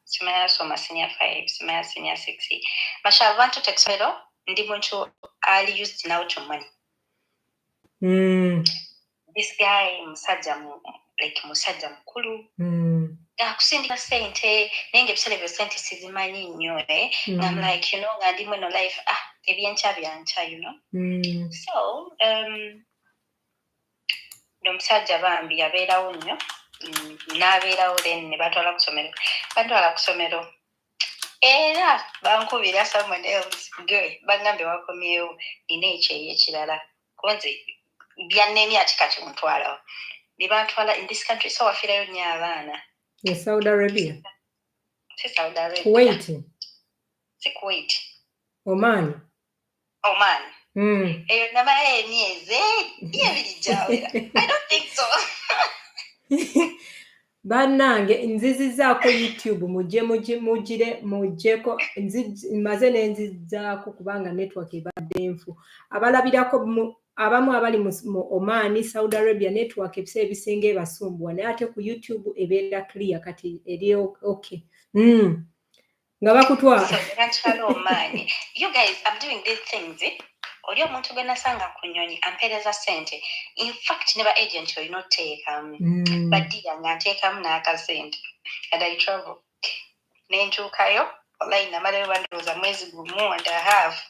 simanya soma senior 5 simanya senior 6 but I want to take solo ndi muntu ali used now to money. This guy musajja mukulu akusindika sente nenge bisale sente sizimanyi nnyo I'm like nga ndi mweno life ebyencha you know. So omusajja bambi yabeerawo nnyo n'abeerawo then ne batwala ku ssomero era bankubira someone else bagambe wakomyewo nina ekyeyo ekirala konze byanneemi ati kati mutwalawo ne bantwala in this country so wafiirayo nnyo abaana Saudi Arabia si Saudi Arabia Kuwait si Kuwait Oman eyo namaye emyezi ebiri gyawera I don't think so. Bannange nzizizaako YouTube mujjeko maze nenzizzaako kubanga network ebadde enfu abalabirako abamu abali mu Oman Saudi Arabia network ebiseera ebisinga ebasumbuwa naye ate ku YouTube ebeera clear kati eri okay nga bakutwala so Oman you guys I'm doing these things oli omuntu gwe nasanga ku nnyonyi ampeereza ssente in fact never agent olina oteekamu baddiya nga nteekamu n'akasente and I travel nentuukayo wallahi namalayo bandowooza mwezi gumu and a half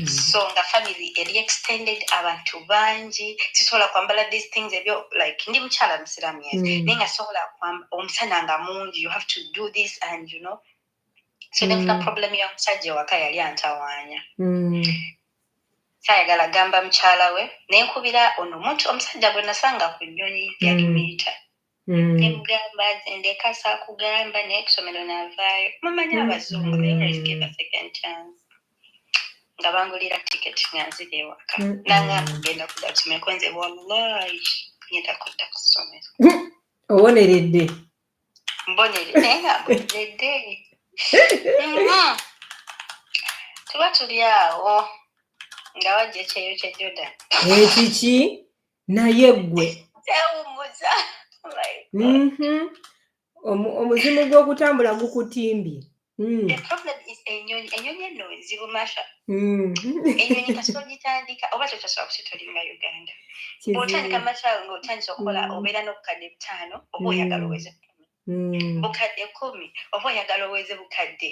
so nga family eri extended abantu bangi sisobola kwambala these things ebyo like ndi mukyala musiramu yes naye nga sobola omusana nga mungi you have to do this and you know so nefuna problem y'omusajja waka yali antawaanya sayagala gamba mukyala we nenkubira ono omuntu omusajja gwe nasanga ku nnyonyi yali miita nemugamba ndeka saakugamba naye kusomero navaayo mumanyi abazungu they always give a second chance nga bangulira ticket nga nzira ewaka nangamba genda kudda kusomero konze wallahi ngenda kudda ku ssomero owoneredde mboneredde naye nga mboneredde tuba tuli awo nga wajja ekyeyo kye Jordan ekiki naye ggwe tewumuza omuzimu gw'okutambula gukutimbye. The problem is enyonyi eno nzibu masha enyonyi kasogitandika oba totasobola kusitolinga Uganda bw'otandika masha ng'otandisa okukola obeera n'obukadde 5 oba oyagala oweze bukadde 10 oba oyagala oweze bukadde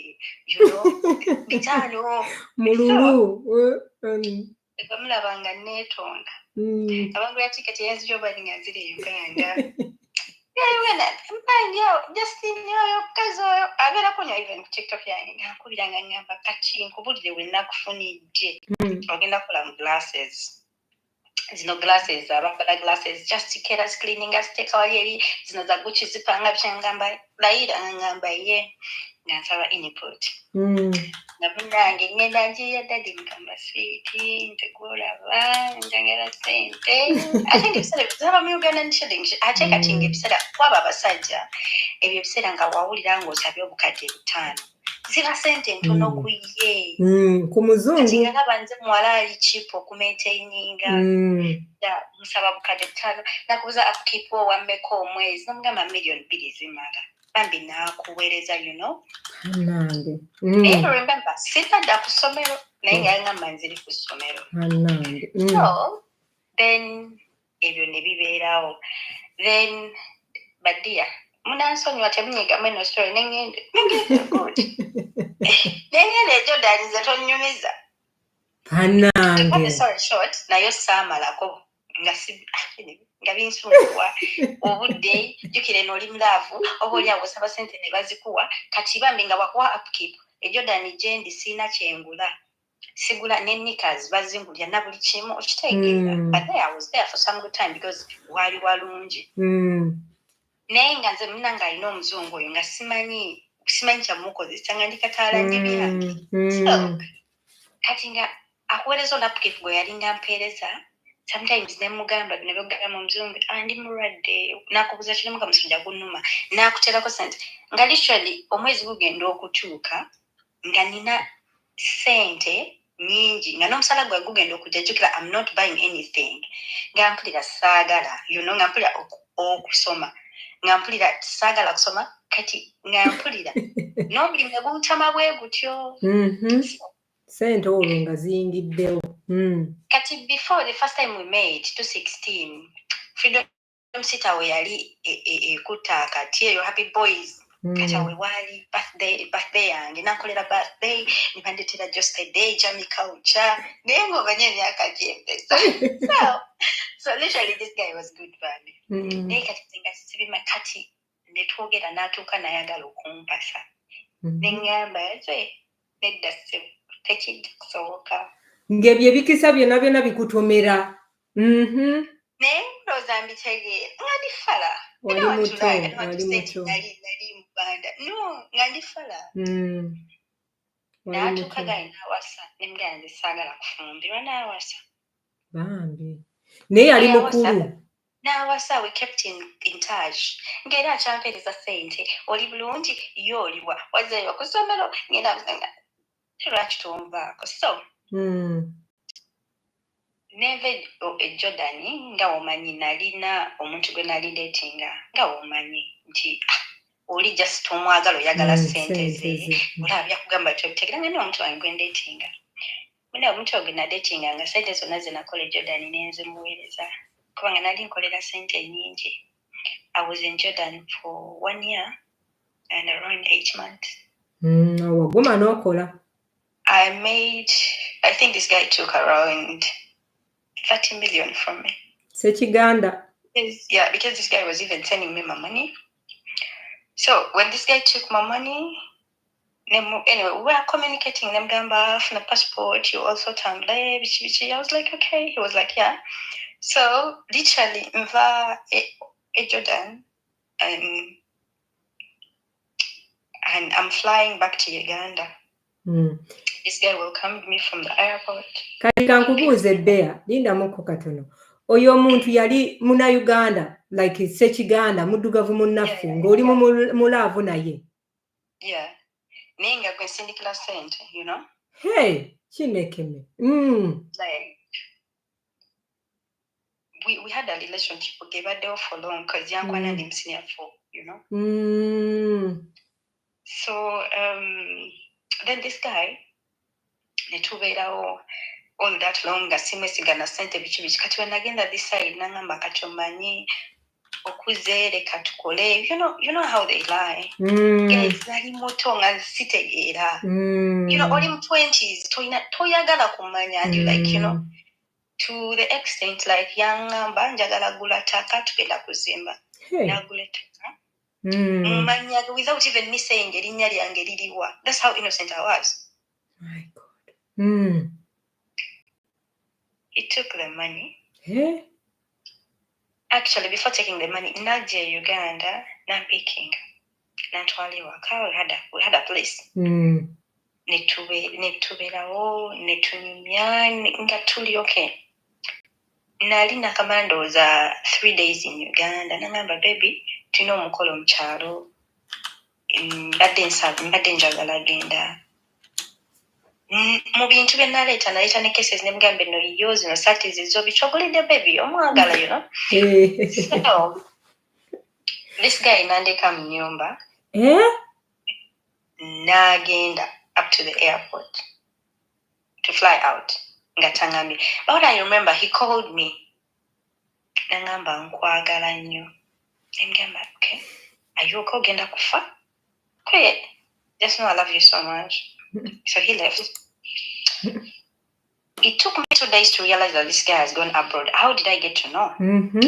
5 mululu egamulabanga neetonda abangula tiketi yenzijobali nga nzira e Uganda Justine omukazi oyo abeera kunywa even ku TikTok yange ngankubira nga ngamba kati nkubulire we nakufunidde ogenda kukola mu glasses zino glasses abambala glasses just keras cleaning aziteeka wali eri zino za Gucci zipanga byangamba layira ngamba ye ngansaba input nga munange ngenda njiya dadi mugamba sweeti ntegolaba njagala sente ate ngaebiseera zaba mu Uganda nshilling ate kati ngaebiseera kwaba abasajja ebyo ebiseera nga wawulira ng'osabye obukadde 5 ziba sente ntono ku ye ku muzungu kati nga banze muwala ali cheap okumaintaininga musaba bukadde 5 nakubuza upkeep owammeka omwezi nomugamba million 2 zimala bambi nakuweereza nange remember sitadda ku ssomero naye nga yangamba nziri ku ssomero so then ebyo ne bibeerawo then baddiya munansonyiwa temunyigamu eno story nengende Jordan ze tonyumiza nange short nayo saamalako nga binsunguwa obudde jukire n'oli mulaavu oba oli awo osaba sente ne bazikuwa kati bambi nga bakuwa upkeep Jordan gyendi siina kyengula sigula ne knickers bazingulya na buli kimu okitegeera but I was there for some good time because wali walungi naye nga nze munanga alina omuzungu oyo nga simanyi kyamukozesa nga ndikataala ndi byange kati nga akuweereza olapkeep gwe yalinga mpeereza sometimes nemugamba bino byogamba mu muzungu ndi mulwadde nakubuza kirimu kamusujja gunnuma nakuterako sente nga literally omwezi gugenda okutuuka nga nina sente nyingi nga n'omusala gwe gugenda okujja jjukira I'm not buying anything nga mpulira saagala nga mpulira okusoma nga mpulira saagala kusoma kati ngampulira n'omulimu ne guntama bwe gutyo. Sente olwo nga ziyingiddewo. Kati before the first time we met 2016 Freedom Center we yali ekutta akati eyo Happy Boys kati awe wali birthday yange nakolera birthday nibandetera just a day Jamie culture naye ng'omanye emyaka gyempeza so literally this guy was good value naye kati nga sibima kati netwogera n'atuuka nayagala okumpasa neŋŋamba nedda ssebo tekijja kusoboka ng'ebyo ebikisa byonna bikutomera. naye ndowooza mbitegeera nga ndi fala wali muto nali mubanda no nga ndi fala n'atuuka gayi n'awasa nemugamba nze saagala kufumbirwa n'awasa bambi naye yali mukulu n'awasa we kept in touch ng'era akyampeereza ssente oli bulungi ye oliwa wazzeeyo ku ssomero ngenda musanga lwaki tonvaako so neve Jordan nga womanyi nalina omuntu gwe nali datinga nga womanyi nti oli just omwagala oyagala ssente ze olaba byakugamba tyobitegera nga n'omuntu wange gwe datinga muna omuntu ogwe na datinga nga ssente zonna ze nakola Jordan nenzimuweereza kubanga nali nkolera ssente nnyingi. I was in Jordan for 1 year and around 8 months. Waguma n'okola. I think this guy took around 30 million from me. Sekiganda. Yeah, because this guy was even sending me my money. So when this guy took my money, anyway, we were communicating. Them gamba from the passport, you also tambule. I was like, okay. He was like, yeah. So literally, mva Jordan, and I'm flying back to Uganda. This guy welcomed me from the airport. Kati kankubuuze Bea, lindamuko katono. Oyo omuntu yali muna Uganda, like Sekiganda, muddugavu munnaffe, ng'oli mulaavu naye. Yeah. Ninga kwe sindikira sente, you know? Hey, kinekeme. Like, we had a relationship, we gave a deal for long, because Yankwana and him senior for, you know? So, then this guy, all that long, simwesigana sente bichi kati wenagenda this side nangamba katomanyi okuzere katukole, you know how they lie. Guys, nali muto nga sitegeera. You know, oli mu 20s toyagala kumanya, and you like, you know, to the extent like yangamba njagala gula taka tugenda kuzimba. Nagula taka. Manya without even me saying erinnya lyange liriwa. That's how innocent I was. My God. He took the money. Yeah. Actually, before taking the money, Naje Uganda, Nampiking, Nantwali Waka, we had a place. Netuberawo, netunyumya, ngatuli okay. Nali nakamando za 3 days in Uganda. Nangamba baby, tino mukolo mchalo. Mbadde njagala genda. Mu bintu bye naleeta ne cases ne mugambe no yozi no sati zizo bichogolede baby omwagala, you know. So this guy nandeka mu nyumba nagenda up to the airport to fly out ngatangambi. But I remember he called me nangamba nkwagala nnyo. Ngamba okay, are you okay genda kufa? Okay, just know I love you so much. So he left. It took me 2 days to realize that this guy has gone abroad. How did I get to know?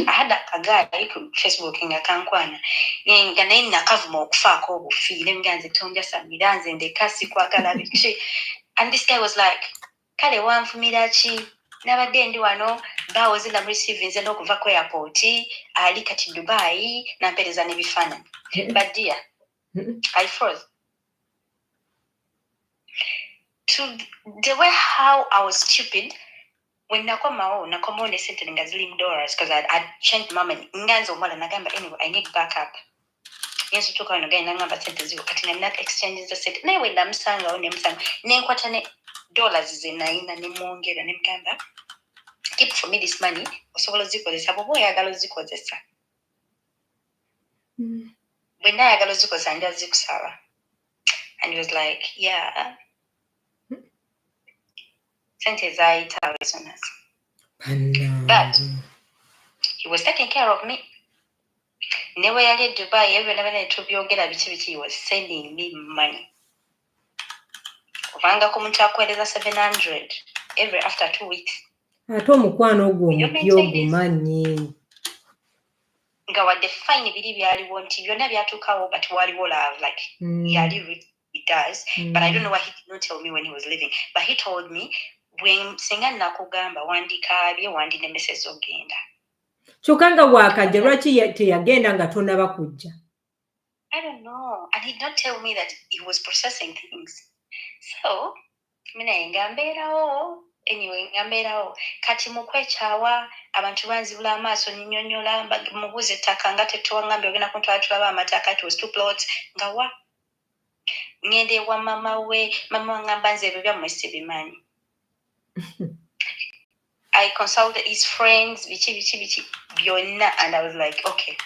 I had a guy on Facebook in Kankwana. Nga naye nakavuma okufaako obufiire nganze tonja samiranze ndekasi kwagala biki. And this guy was like, kale wanvumira ki? Nabadde ndi wano bawoze na receive nze n'okuva ku airport ali kati Dubai nampereza n'ebifaananyi. But dear, I froze. To the way how I was stupid when nakoma ne sente nga zili mu dollars because I'd changed my money. Nganzo mwala nagamba anyway I need backup. Yesu tuka no gaina ngamba sente ziko kati na not exchange the sente. Naye wenda msanga one msanga. Nenkwata ne dollars ze naina ne mwongera ne mgamba keep for me this money osobola zikozesa bobo yagala zikozesa. When I got to go Sarah. And he was like, yeah. Sente zayita resonance. But he was taking care of me. Never yali Dubai, every he was sending me money. Vanga kumutakwereza 700 every after 2 weeks. Ate omukwano ogwo omupya ogumanyi. Nga wadde fine biri byaliwo nti byonna byatuukawo but waliwo love like yali it does but I don't know why he did not tell me when he was leaving, but he told me when singa nakugamba wandikaabye wandinemeseza ogenda. Kyokka nga bwakajja lwaki teyagenda nga tonaba kujja? I don't know, and he did not tell me that he was processing things. So mina ngambeerawo anyway ngambeerawo kati mukwekyawa abantu banzibula amaaso nyinyonyola mubuze ettaka nga tetuwangambye ogenda kuntwala tulaba amataka, it was 2 plots nga wa ngende wa mama we mama wangamba nze ebyo byammwe sibimanyi. I consulted his friends bichi byonna and I was like okay.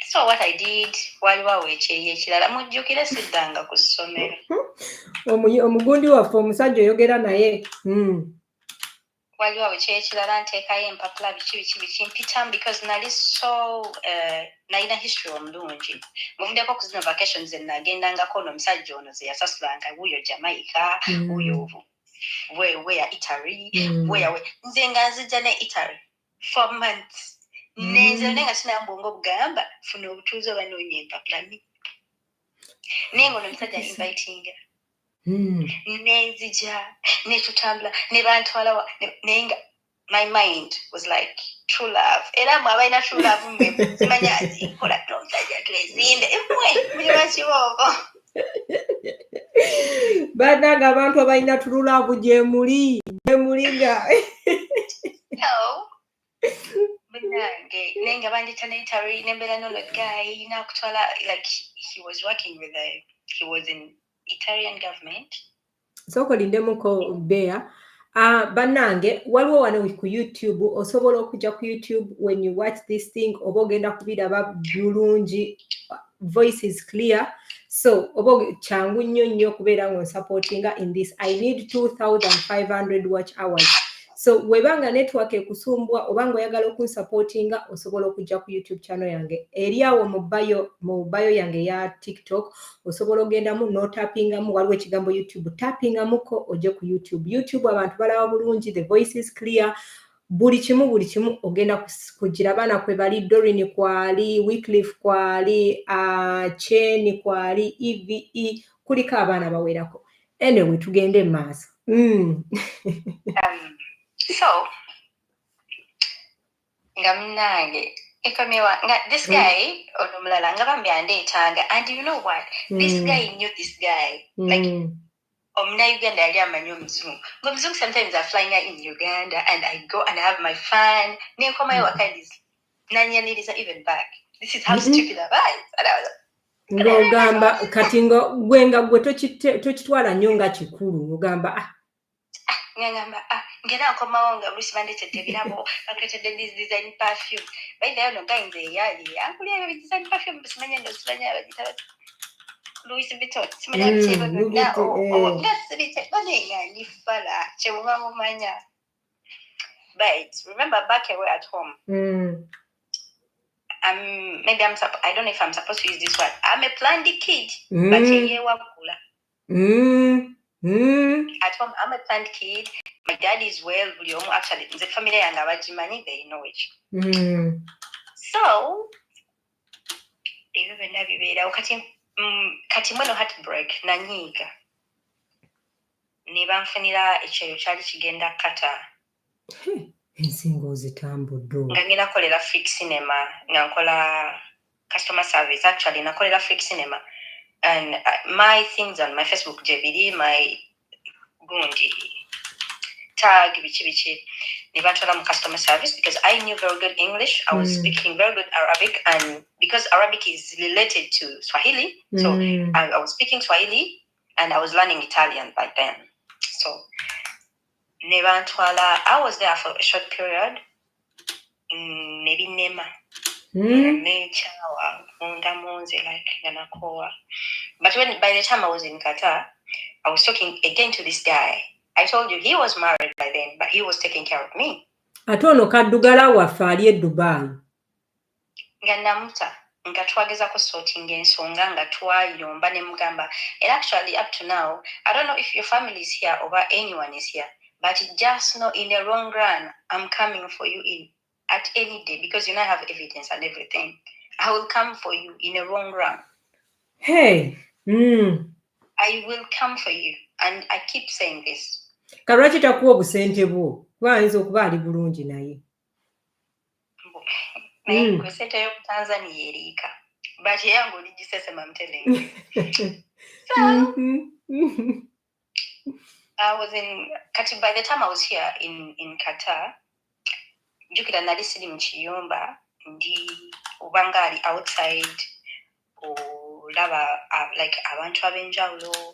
So what I did waliwo ekyeye ekirala mujjukire siddanga ku ssomero. Omugundi waffe omusajja oyogera naye. Waliwo ekyeye ekirala nteekayo empapula bichi mpitamu because nali so nalina history omulungi. Muvuddeko ku zino vacations nagendangako n'omusajja ono ze yasasulanga wuyo Jamaica, wuyo where Italy, where nze nga nzija ne Italy 4 months. Nenze nga sinambongo bugamba funa obutuuze banoonya empapula ni. Nengo n'omusajja inviting. Nenzija, ne tutambula, ne bantwala nenga my mind was like true love. Era mwabaina true love mwe simanya ati kola n'omusajja tulezinde emwe muli kibogo. Banaga abantu abalina true love gye muli nga. No. Nenga bandita ne Italy nembera nono guy nakutwala like he was working with he was in Italian government. Soko lindemuko Bea. Banange waliwo wano ku YouTube osobola okujja ku YouTube when you watch this thing oba ogenda kubiraba bulungi, voice is clear. So oba changu nnyo kubeera ngo supportinga in this. I need 2,500 watch hours. So webanga network ekusumbwa obanga oyagala okunsupportinga osobola okujja ku YouTube channel yange. Eriawo mu bio yange ya TikTok osobola ogendamu no tappingamu waliwo ekigambo YouTube tappingamuko oje ku YouTube. YouTube abantu balaba bulungi, the voice is clear. Buli kimu ogenda kugirabana kwe bali Doreen kwali, Wycliffe kwali, Chen kwali, EVE kuliko abaana bawerako. Anyway tugende maaso. So, ngamunange, this guy, onomulala ngabambi andeetanga, and you know what? This guy knew this guy. Like, omuna Uganda yali amanyi omuzungu. Ng'omuzungu sometimes are flying out in Uganda, and I go and I have my fun. Nenkomayo wakandis, nanyaniriza even back. This is how stupid I was. And I was ng'ogamba kati gwenga gwe tokitwala nnyo nga kikulu ogamba ngamba ngena nkomawo nga Lucy bandetedde ebirabo bakretedde design perfume bayidayo no guy nze yali ankuli ebyo design perfume bisimanya ndo simanya abagita Louis Vuitton simanya bitebo na ngasibite banenga ni fala chebuma mumanya. But remember back away at home maybe I don't know if I'm supposed to use this word. I'm a planned kid but yewa kula at home I'm a planned kid. My dad is well, actually the family and abajimanyi they know it. So even nabibera kati mweno heartbreak nanyiga nebanfunira ekyeyo kyali kigenda kata ensingo zitambudde nga ngenda kolera Freak Cinema nga nkola customer service. Actually nakolera Freak Cinema and my things on my Facebook jebiri my gundi tag bichi nibatwala mu customer service because I knew very good English. I was speaking very good Arabic, and because Arabic is related to Swahili, so I was speaking Swahili and I was learning Italian by then. So Nebantwala, I was there for a short period, maybe Nema. Nechawa munda munze like nganakoa. But by the time I was in Qatar, I was talking again to this guy. I told you he was married by then, but he was taking care of me. Ate ono kaddugala waffe ali e Dubai. Nga namuta nga twagezako sorting ensonga nga twayomba ne mugamba. And actually up to now, I don't know if your family is here or anyone is here, but just know in the long run, I'm coming for you in at any day because you now have evidence and everything. I will come for you in the long run. Hey. I will come for you. And I keep saying this. Kalwaki takuwa obusente bwo? Ayinza okuba ali bulungi naye. Naye gwe sente yo Tanzania eriika. But yangu ligisesema, I'm telling you. So I was in Qatar. By the time I was here in Qatar, jukira nali siri mu kiyumba ndi ubangali outside olaba like abantu abenjawulo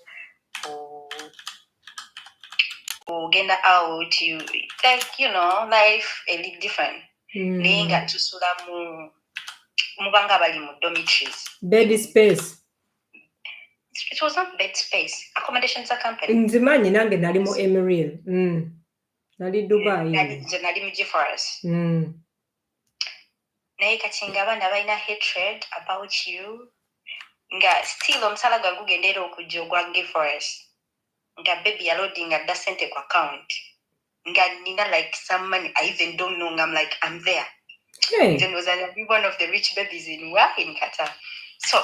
genda out, you like, you know, life a little different. Nenga tusula mubanga bali mu dormitories. Bed space. It was not bed space. Accommodations are company. Nzimanyi nange nali mu Emeril. Nali Dubai. Nali mu G4S. Naye kati nga abaana balina hatred about you. Nga still omusala gwa gugendera okujja ogwa G4S. Nga baby loading at that sente ku account. Nga nina like some money. I even don't know. I'm like, I'm there. Hey. Then was one of the rich babies in Qatar. So,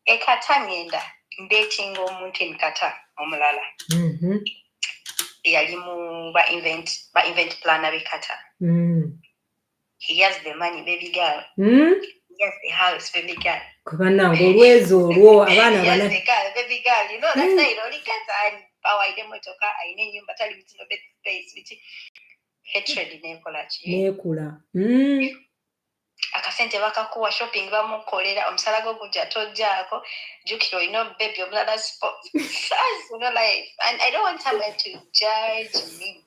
Qatar ngenda dating omuntu in Qatar omulala. Yali mu ba event planner be Qatar. He has the money, baby girl. He has the house, baby girl. Kubana ngolwezo olwo abaana bana. Yes, the girl, baby girl. You know that's why it only Qatar. Power demotoka aine nyumba tali mtino bed space which hatred nekula. Akasente bakakuwa shopping bamukolera omusala go kujja tojjaako jukiro baby omulala sports. You know, like, and I don't want someone to judge me.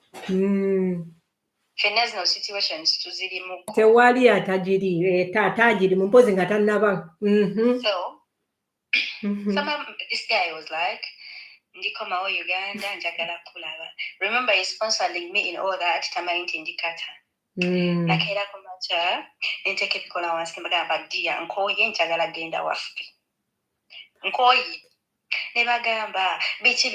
Fenez no situations tuzirimu. Tewali atajiri tajiri mumpozi nga tannaba. So this guy was like, ndikoma Uganda njagala kulaba. Remember he's sponsoring me in all that tamainti indicata. Nakera kumacha niteke pikola wansi mbagamba dia nkoye njagala genda waffe. Nkoye ne bagamba bichi.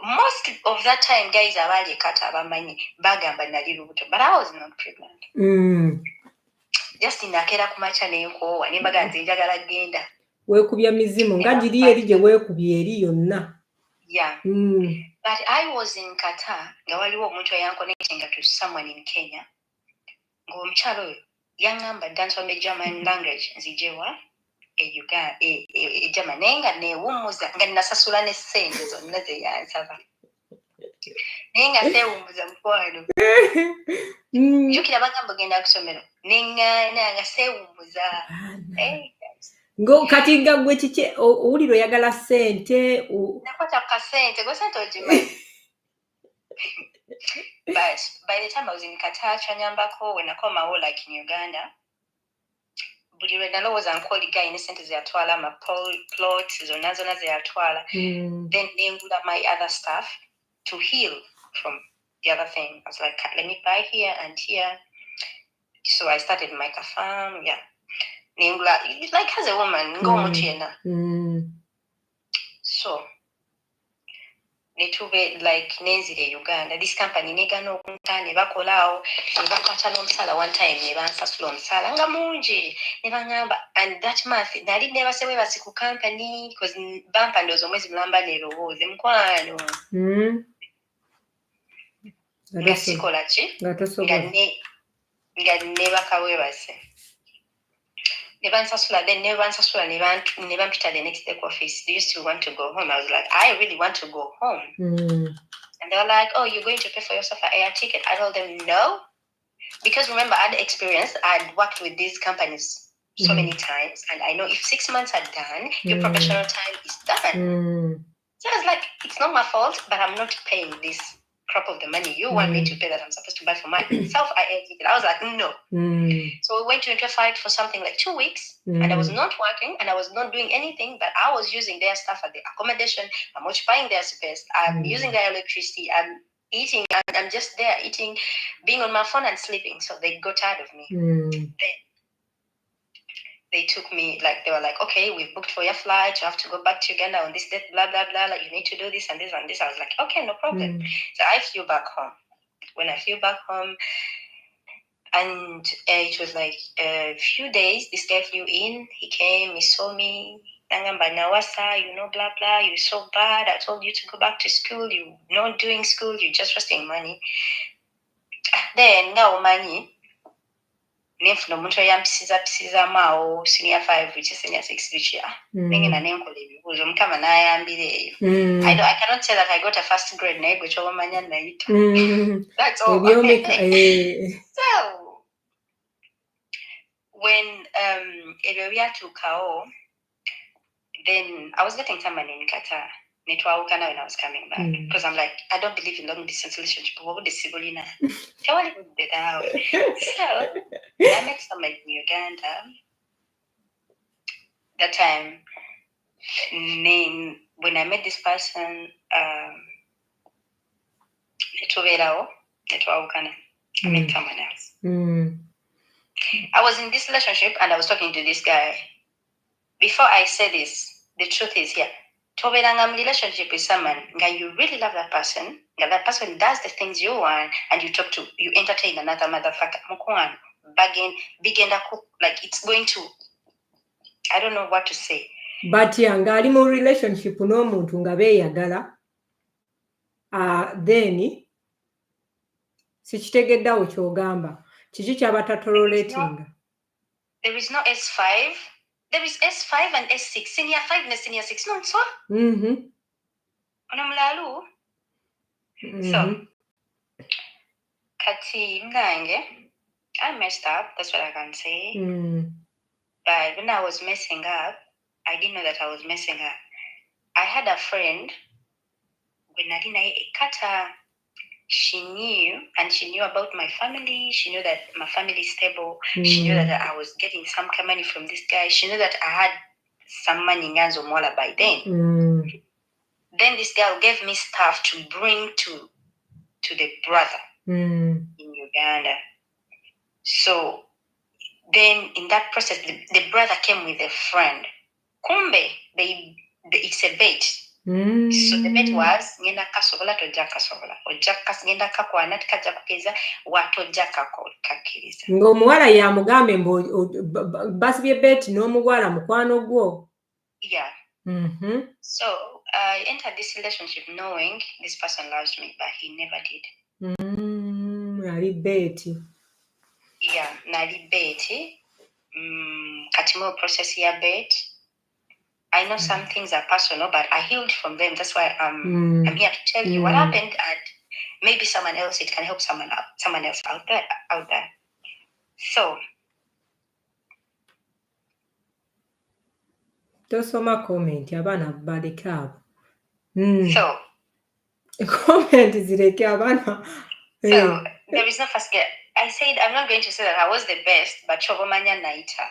Most of that time guys abali kata abamanyi bagamba nali lubuto, but I was not pregnant. Just nakera kumacha ne nkowa ne bagamba njagala genda. Weekubya mizimu nga giri eri gye weekubye eri yonna. Yeah. But I was in Qatar. Nga waliwo omuntu eyanconnectinga to someone in Kenya. Ng'omukyalo oyo yangamba dance on the German language nzijewa Uganda German nenga neewummuza nga nasasula ne ssente zonna ze yansaba. Nenga seewummuza mukwano. Jukira bagamba genda kusomero. Nenga seewummuza. Ngo kati nga gwe kiki owulira oyagala ssente nakwata kasente go sente ojimanyi. But by the time I was in Qatar chanyambako when I come out like in Uganda buli lwe nalowooza nkoliga ine sente zeyatwala ma plot zonna zeyatwala then nengula my other stuff to heal from the other thing. I was like, let me buy here and here. So I started my farm. Yeah. Like as a woman, go so netube like nenzire Uganda. This company negano kuntane bakolao nebakata n'omusala one time nebansasula omusala nga mungi nebangamba, and that month nali nebasewe basi ku company because bampa ndozo mwezi mulamba nerowooze mukwano ngasikola ki nga nebakawe base nebansasula nebampita the next day office. Do you still want to go home? I was like, I really want to go home. And they were like, oh, you're going to pay for yourself an air ticket? I told them no, because remember I had experience. I'd worked with these companies so many times, and I know if 6 months are done, your professional time is done. So I was like, it's not my fault, but I'm not paying this crop of the money you want me to pay that I'm supposed to buy for myself. I edited. I was like, no. So we went into a fight for something like 2 weeks, and I was not working, and I was not doing anything, but I was using their stuff at the accommodation. I'm occupying their space. I'm using their electricity. I'm eating, and I'm just there eating, being on my phone and sleeping. So they got tired of me. They took me, like, they were like, okay, we've booked for your flight. You have to go back to Uganda on this date, blah, blah, blah. Like, you need to do this and this and this. I was like, okay, no problem. So I flew back home. When I flew back home, and it was like a few days, this guy flew in. He came, he saw me. Nangamba Nawasa, blah, blah. You're so bad. I told you to go back to school. You're not doing school. You're just wasting money. Then, now money. Nenfuna omuntu eyampisizamu awo senior 5 which is senior 6 which nengenda nenkola ebibuuzo mukama n'ayambira eyo. I cannot say that I got a first grade naye gwe kyobamanya nayita. That's all. So when ebyo byatuukawo, then I was getting someone in Qatar. Netwawukana when I was coming back because I'm like, I don't believe in long distance relationship. So I met someone in Uganda. That time, when I met this person, Netwawukana, I met someone else. I was in this relationship and I was talking to this guy. Before I say this, the truth is here. Toberanga relationship with someone, you really love that person, that person does the things you want, and you entertain another motherfucker. Like it's going to, I don't know what to say. But nga ali mu relationship n'omuntu nga beeyagala, then sikitegeddawo ky'ogamba. Kiki kyabatatololetinga? There is no S5. There is S5 and S6. Senior 5 and senior 6. No, so? Onamulalu. So, Kati Mnange, I messed up. That's what I can say. But when I was messing up, I didn't know that I was messing up. I had a friend, when I didn't Kata, she knew about my family. She knew that my family is stable. She knew that I was getting some money from this guy. She knew that I had some money in Nyanzo Mola by then. Then this girl gave me stuff to bring to the brother in Uganda. So then in that process, the brother came with a friend. Kumbe, it's a bait. So the bet was ngenda kasobola tojja kasobola ojja ngenda kakwana tikajja kukeza watojja kakiriza ng'omuwala yamugambe basibye bet n'omuwala mukwano gwo. Yeah. So I entered this relationship knowing this person loves me, but he never did. Nali beti. Yeah, nali beti. Kati mo process ya bet. I know some things are personal, but I healed from them. That's why I'm here to tell you what happened, and maybe someone else, it can help someone else out there. So, tosoma comment abana baleke abo. So, comment zireke abana. So there is no first get. I said I'm not going to say that I was the best, but chobomanya naita.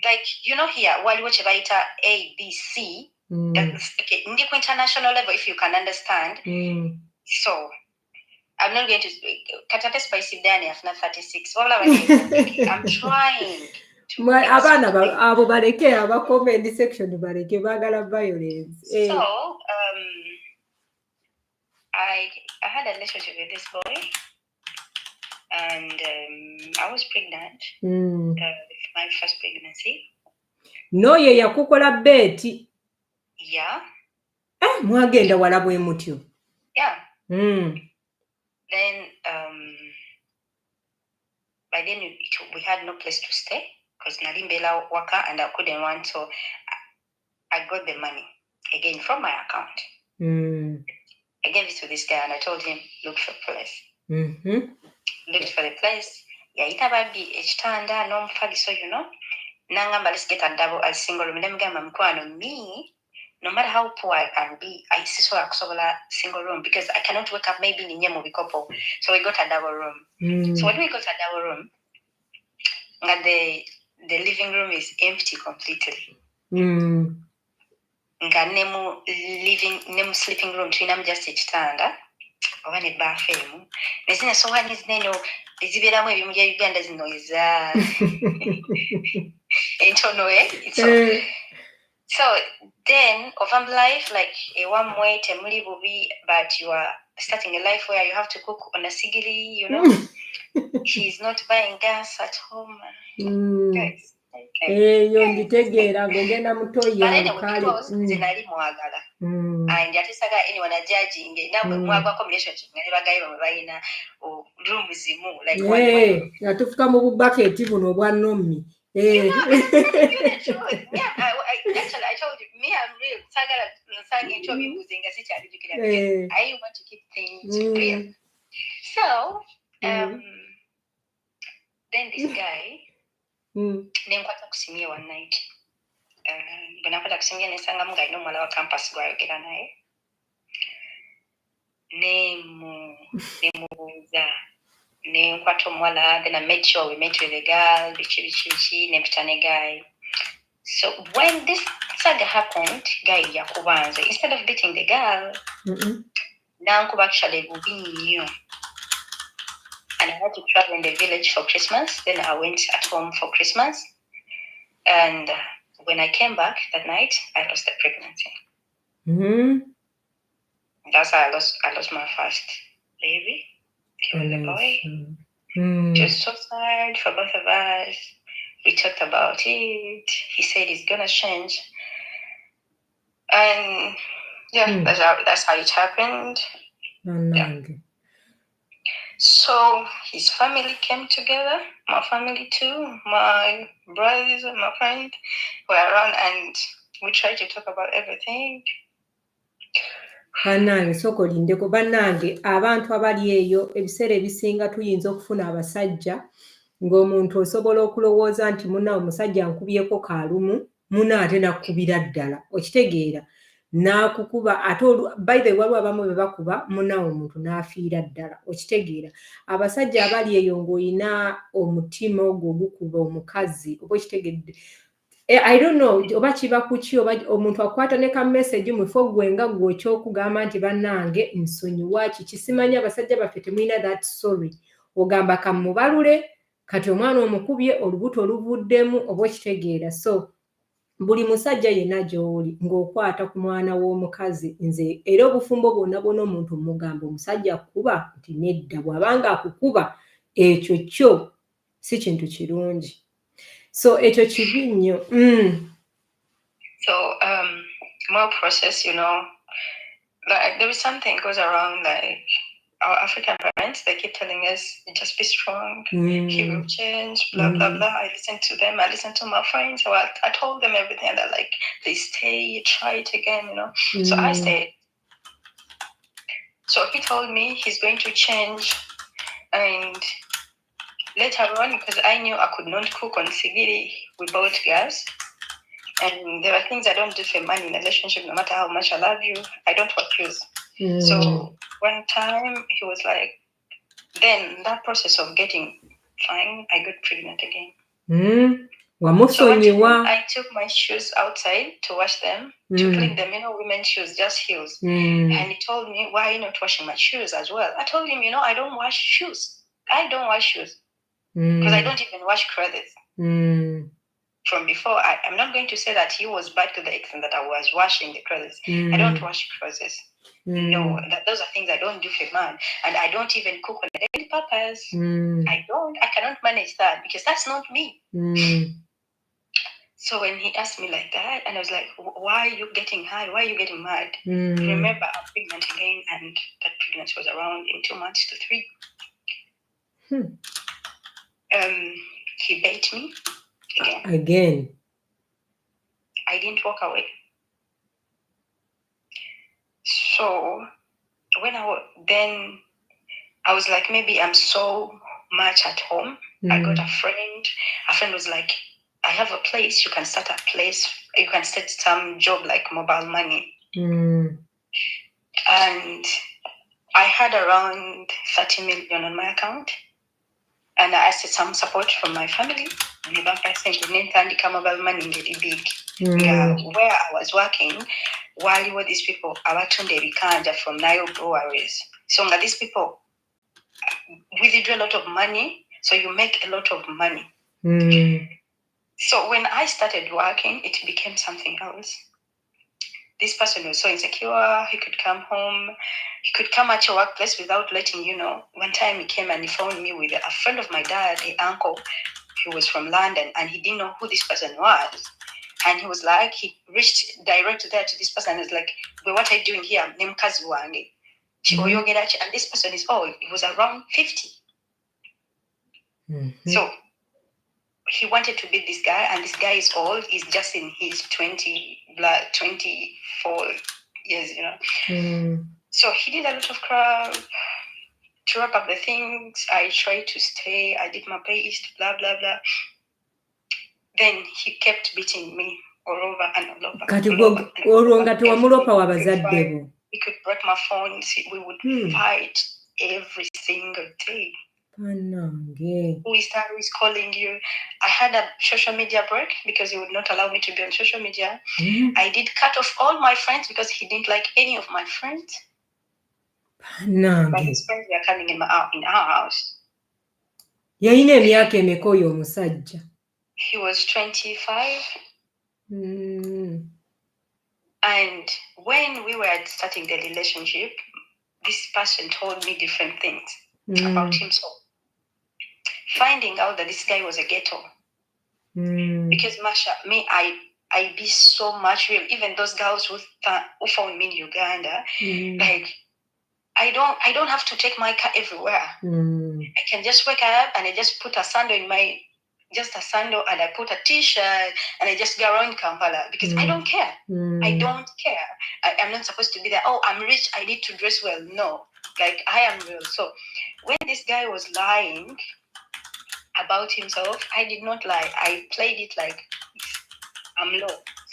Like here, while watch baita A, B, C. That's okay. Ndiko international level, if you can understand. So I'm not going to Katate Spicy Danny after 36. I'm trying to abana abo baleke aba comment section baleke bagala violence. So I had a relationship with this boy. And I was pregnant. My first pregnancy. No, ye yakukola beti. Yeah. Mwagenda wala bwe mutyo. Yeah. Then by then we had no place to stay because nalimbela waka and I couldn't run, so I got the money again from my account. I gave it to this guy and I told him, look for a place. Looked for the place. Yaita babi ekitanda n'omufaliso nangamba let's get a double as single room. Nemugamba mukwano me no matter how poor I can be, I still have a single room because I cannot wake up maybe in a couple. So we got a double room. So when we got a double room, the living room is empty completely. Nga nemu sleeping room tulinamu just ekitanda oba ne baafu emu nezina sowaani zinene ezibeeramu ebimu bya Uganda zino eza entono so then of life like one way temuli bubi but you are starting a life where you have to cook on a sigiri, you know. She's not buying gas at home. Guys. Eyo nditegeera ng'ogenda mutoyi alukale zinali mwagala and yatisaga anyone a judging nabwe mwagwako relationship ne bagayi bamwe balina room zimu like yatufuka mu bubaketi buno obwa nommi actually I told you me I'm real sagala into bibuzinga sikyabijukira I want to keep things real so then this guy nenkwata kusimye one night bwe nakwata kusimye nensanga mu galina omuwala wa campus gwayogera naye nemubuuza nenkwata omuwala then I made sure we met with the girl biki nempita ne guy. So when this saga happened, guy yakubanza instead of beating the girl nankuba actually bubi nnyo. And I had to travel in the village for Christmas. Then I went at home for Christmas. And when I came back that night, I lost the pregnancy. That's how I lost my first baby. He was a boy. It was so sad for both of us. We talked about it. He said it's gonna change. And yeah, that's how it happened. Yeah. So his family came together, my family too, my brothers and my friends were around and we tried to talk about everything. Bannange sooka olindeko bannange abantu abali eyo ebiseera ebisinga tuyinza okufuna abasajja ng'omuntu osobola okulowooza nti munnawe omusajja nkubyeko kaalumu munna ate nakukubira ddala okitegeera n'akukuba ate by the way waliwo abamu be bakuba munnawe omuntu n'afiira ddala okitegeera abasajja abali eyo ng'olina omutima ogwo ogukuba omukazi oba okitegedde I don't know oba kiba kuki oba omuntu akwata ne ka message mufo gwe nga gwe ekyokugamba nti bannange nsonyiwa kikisimanya abasajja baffe temulina that sorry ogamba kamubalule kati omwana omukubye olubuto oluvuddemu oba okitegeera so buli musajja yenna gy'oli ng'okwata ku mwana w'omukazi nze era obufumbo bwonna bwonna omuntu mugamba omusajja akukuba nti nedda bw'abanga akukuba ekyo kyo si kintu kirungi so ekyo kibi nnyo So more process, you know, like there is something goes around like our African parents, they keep telling us just be strong, he will change, blah blah blah. I listened to them, I listened to my friends, so I told them everything and they're like, they stay, try it again, you know. So I stayed. So he told me he's going to change and later on, because I knew I could not cook on sigiri, we bought gas. And there are things I don't do for money in a relationship, no matter how much I love you, I don't want clothes. So one time he was like, then that process of getting fine, I got pregnant again. So I took my shoes outside to wash them, to clean them, you know, women's shoes, just heels. And he told me, why are you not washing my shoes as well? I told him, you know, I don't wash shoes. I don't wash shoes. Because I don't even wash clothes. From before, I'm not going to say that he was bad to the extent that I was washing the clothes. I don't wash clothes. No, those are things I don't do for man. And I don't even cook on a daily purpose. I cannot manage that because that's not me. So when he asked me like that, and I was like, why are you getting high? Why are you getting mad? Remember, I'm pregnant again, and that pregnancy was around in 2 months to 3. He bait me again. I didn't walk away. So when I was like, maybe I'm so much at home. I got a friend. A friend was like, I have a place. You can start a place you can start some job like mobile money. Mm. And I had around 30 million on my account. And I asked some support from my family. And the bank sent me mobile money big. Where I was working, while were these people abatunda ebikanja from Nile breweries. So these people withdraw a lot of money, so you make a lot of money. So when I started working, it became something else. This person was so insecure. He could come home. He could come at your workplace without letting you know. One time he came and he found me with a friend of my dad, an uncle. He was from London and he didn't know who this person was. And he was like, he reached direct there to this person and was like, well, what are you doing here? Name Kazuwange. And this person is old. He was around 50. So he wanted to beat this guy, and this guy is old. He's just in his 24 years, you know. So he did a lot of crap to wrap up the things. I tried to stay. I did my best, blah, blah, blah. Then he kept beating me all over and all over. He could break my phone. We would fight every single day. Who is calling you? I had a social media break because he would not allow me to be on social media. I did cut off all my friends because he didn't like any of my friends. But his friends were coming in our house. He was 25. And when we were starting the relationship, this person told me different things about himself. Finding out that this guy was a ghetto. Because Masha, me, I be so much real. Even those girls who found me in Uganda, like I don't have to take my car everywhere. I can just wake up and I just put a sandal in my, just a sandal, and I put a t-shirt and I just go around Kampala because I don't care. I don't care. I'm not supposed to be there. Oh, I'm rich. I need to dress well. No, like I am real. So when this guy was lying about himself, I did not lie. I played it like I'm low.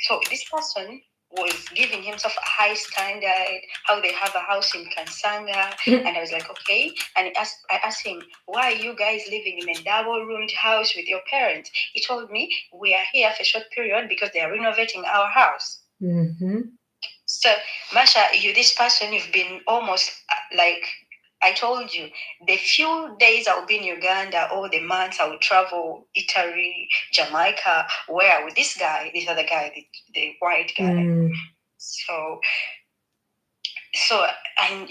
So this person was giving himself a high standard, how they have a house in Kansanga. And I was like, okay. And I asked him, why are you guys living in a double-roomed house with your parents? He told me, we are here for a short period because they are renovating our house. So, Masha, this person, you've been almost like, I told you, the few days I'll be in Uganda or the months I will travel Italy, Jamaica, where with this guy, this other guy, the white guy. So, and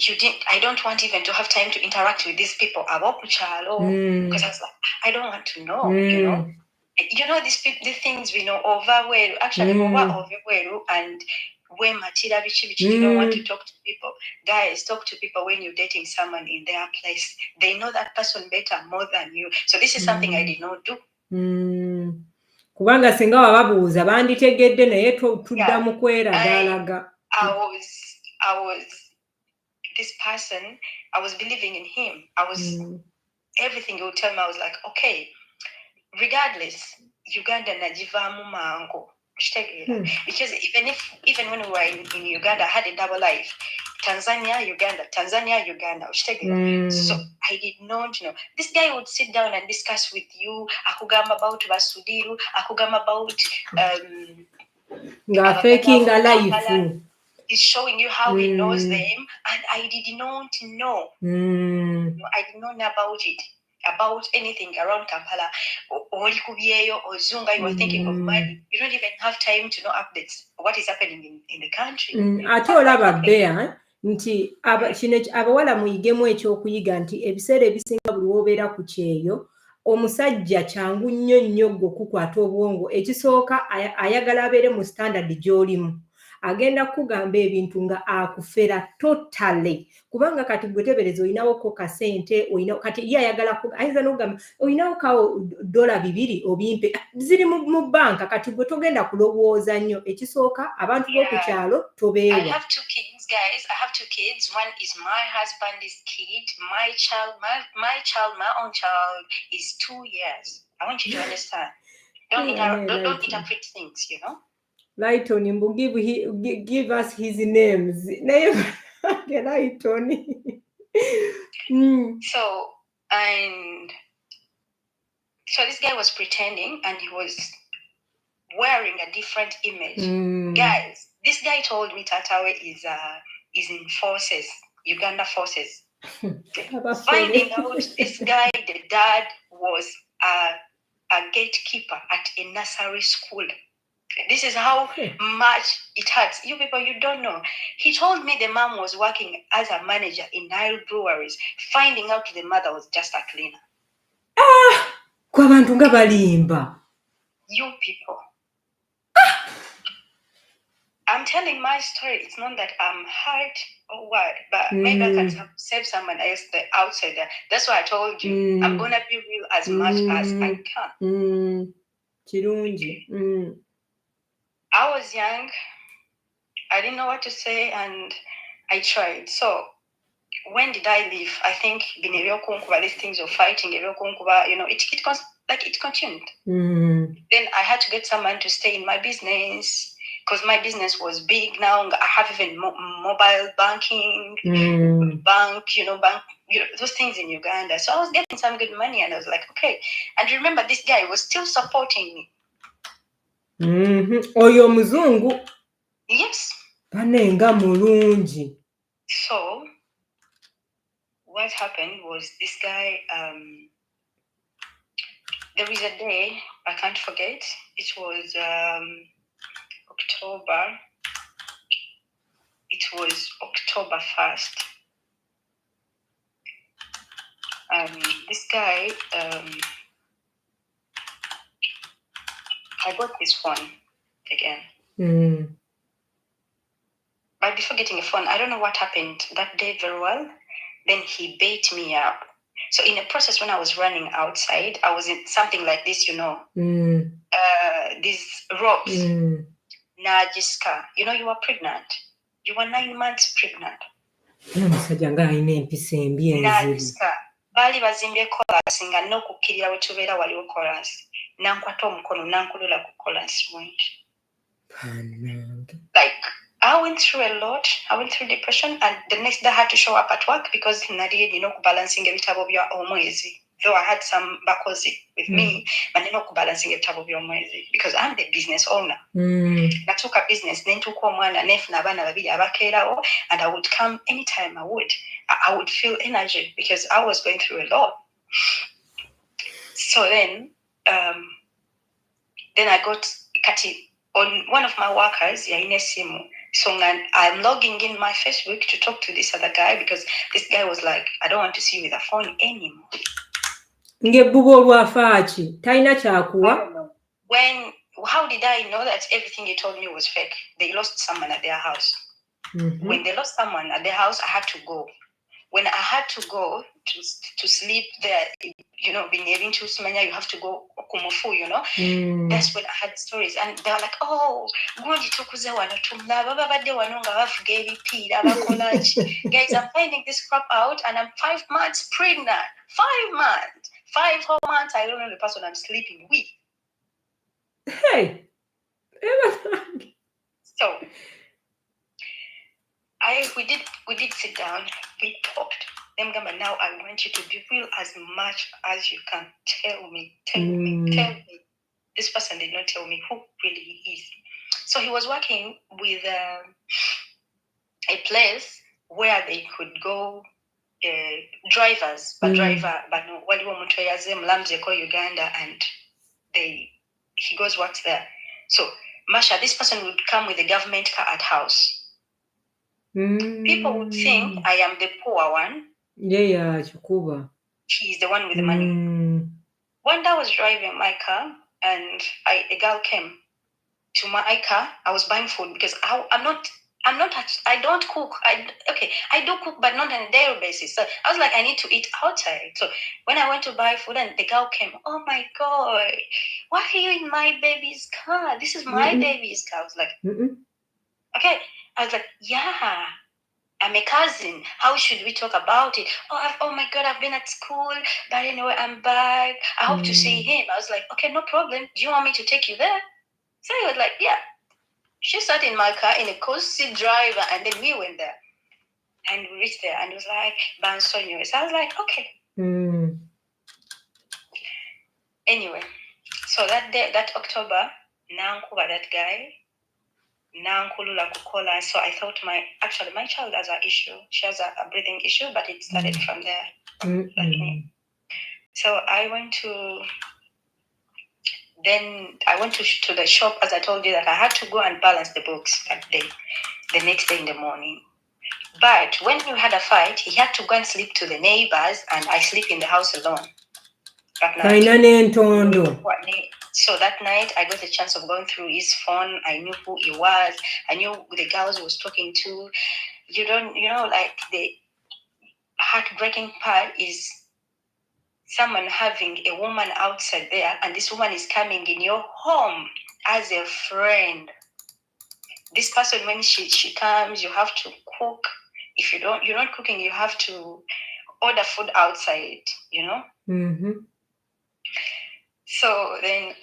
I don't want even to have time to interact with these people. Because I was like, I don't want to know, you know. You know, these things we know over where actually over where and when Matira you don't want to talk to people. Guys, talk to people when you're dating someone in their place. They know that person better more than you. So this is something I did not do. Kubanga singa wababuuza banditegedde naye tuddamu kweragalaga. I was this person, I was believing in him. I was everything he would tell me, I was like, okay, regardless, Uganda najivamu mango. Because even when we were in Uganda, I had a double life. Tanzania, Uganda. So I did not know. This guy would sit down and discuss with you. Akugamba about Basudiru. Akugamba about faking a life. He's showing you how he knows them, and I did not know. I did not know about it. About anything around Kampala or Zunga, you were thinking of money. You don't even have time to know updates. What is happening in the country? Ate olaba Bea nti abawala muyigemu ekyokuyiga nti ebiseera ebisinga buli wobeera ku kyeyo omusajja kyangu nnyo gwe okukwata obwongo. Ekisooka ayagala abeere mu standard gy'olimu. Agenda kugamba ebintu nga akufera totally kubanga kati gwe tebereza oyinawoko kasente kati ye ayagala ayinza n'okugamba oyinawo kawo $2 obimpe ziri mu banka kati gwe togenda kulowooza nnyo. Ekisooka abantu b'oku kyalo tobeewa. I have 2 kids, guys. I have 2 kids. One is my husband's kid. My own child is 2 years. I want you to understand. Don't interpret things, you know. Lighton, mbu give us his names. Naye Lighton. So this guy was pretending, and he was wearing a different image. Guys, this guy told me Tatawe is in forces, Uganda forces. Finding out this guy, the dad, was a gatekeeper at a nursery school. This is how much it hurts. You people, you don't know. He told me the mom was working as a manager in Nile breweries. Finding out the mother was just a cleaner. Kwa bantu nga balimba. You people. I'm telling my story. It's not that I'm hurt or what, but maybe I can save someone else outside there. That's why I told you I'm gonna be real as much as I can. Chirunji. I was young. I didn't know what to say, and I tried. So when did I leave? I think these things of fighting, it continued. Then I had to get someone to stay in my business, because my business was big now. I have even mobile banking, bank, those things in Uganda. So I was getting some good money, and I was like, okay. And remember, this guy was still supporting me. Oyo muzungu. Yes. Panenga mulungi. So what happened was this guy, there is a day I can't forget. It was October. It was October 1st. This guy, I got this phone again. But before getting a phone, I don't know what happened that day very well. Then he bait me up. So in the process, when I was running outside, I was in something like this, these ropes. Najiska, you were pregnant. You were 9 months pregnant. Najiska. Bali bazimbye chorus nga n'okukkirira we tubeera waliwo chorus. Nankwata omukono nankulula ku chorus wengi. Like, I went through a lot. I went through depression, and the next day I had to show up at work because nali balancing ebitabo bya omwezi. Though I had some bakozi with me, but balancing ebitabo bya omwezi because I'm the business owner. Natuka business, nentuka omwana nefuna abaana babiri abakeerawo, and I would come anytime I would. I would feel energy because I was going through a lot. So then I got Kati on one of my workers, Yaine Simu. So I'm logging in my Facebook to talk to this other guy because this guy was like, I don't want to see you with a phone anymore. How did I know that everything he told me was fake? They lost someone at their house. When they lost someone at their house, I had to go. When I had to go to sleep there, being able to Sumanya, you have to go Kumufu, That's when I had stories. And they were like, oh, guys, I'm finding this crap out, and I'm 5 months pregnant. 5 months. 5 whole months, I don't know the person I'm sleeping with. Hey. So we did sit down, we talked. Now I want you to be real as much as you can. Tell me. This person did not tell me who really he is. So he was working with a place where they could go drivers, but no, Uganda, and he goes works there. So Masha, this person would come with a government car at house. People would think I am the poor one. Yeah, Chukuba. She's the one with the money. One day I was driving my car, and a girl came to my car. I was buying food because I don't cook. I do cook, but not on a daily basis. So I was like, I need to eat outside. So when I went to buy food, and the girl came, oh my God, why are you in my baby's car? This is my baby's car. I was like, okay. I was like, yeah, I'm a cousin. How should we talk about it? Oh my God, I've been at school, but anyway, I'm back. I hope to see him. I was like, okay, no problem. Do you want me to take you there? So he was like, yeah. She sat in my car in a cozy drive, and then we went there. And we reached there, and it was like, Bansonyo. So I was like, okay. Anyway, so that day, that October, Nankuba, that guy, Nankulula Kukola. So I thought my child has an issue. She has a breathing issue, but it started from there. So I went to the shop, as I told you, that I had to go and balance the books that day, the next day in the morning. But when we had a fight, he had to go and sleep to the neighbors, and I sleep in the house alone. That night. So that night, I got a chance of going through his phone. I knew who he was. I knew the girls he was talking to. Like the heartbreaking part is someone having a woman outside there, and this woman is coming in your home as a friend. This person, when she comes, you have to cook. If you're not cooking, you have to order food outside, So then,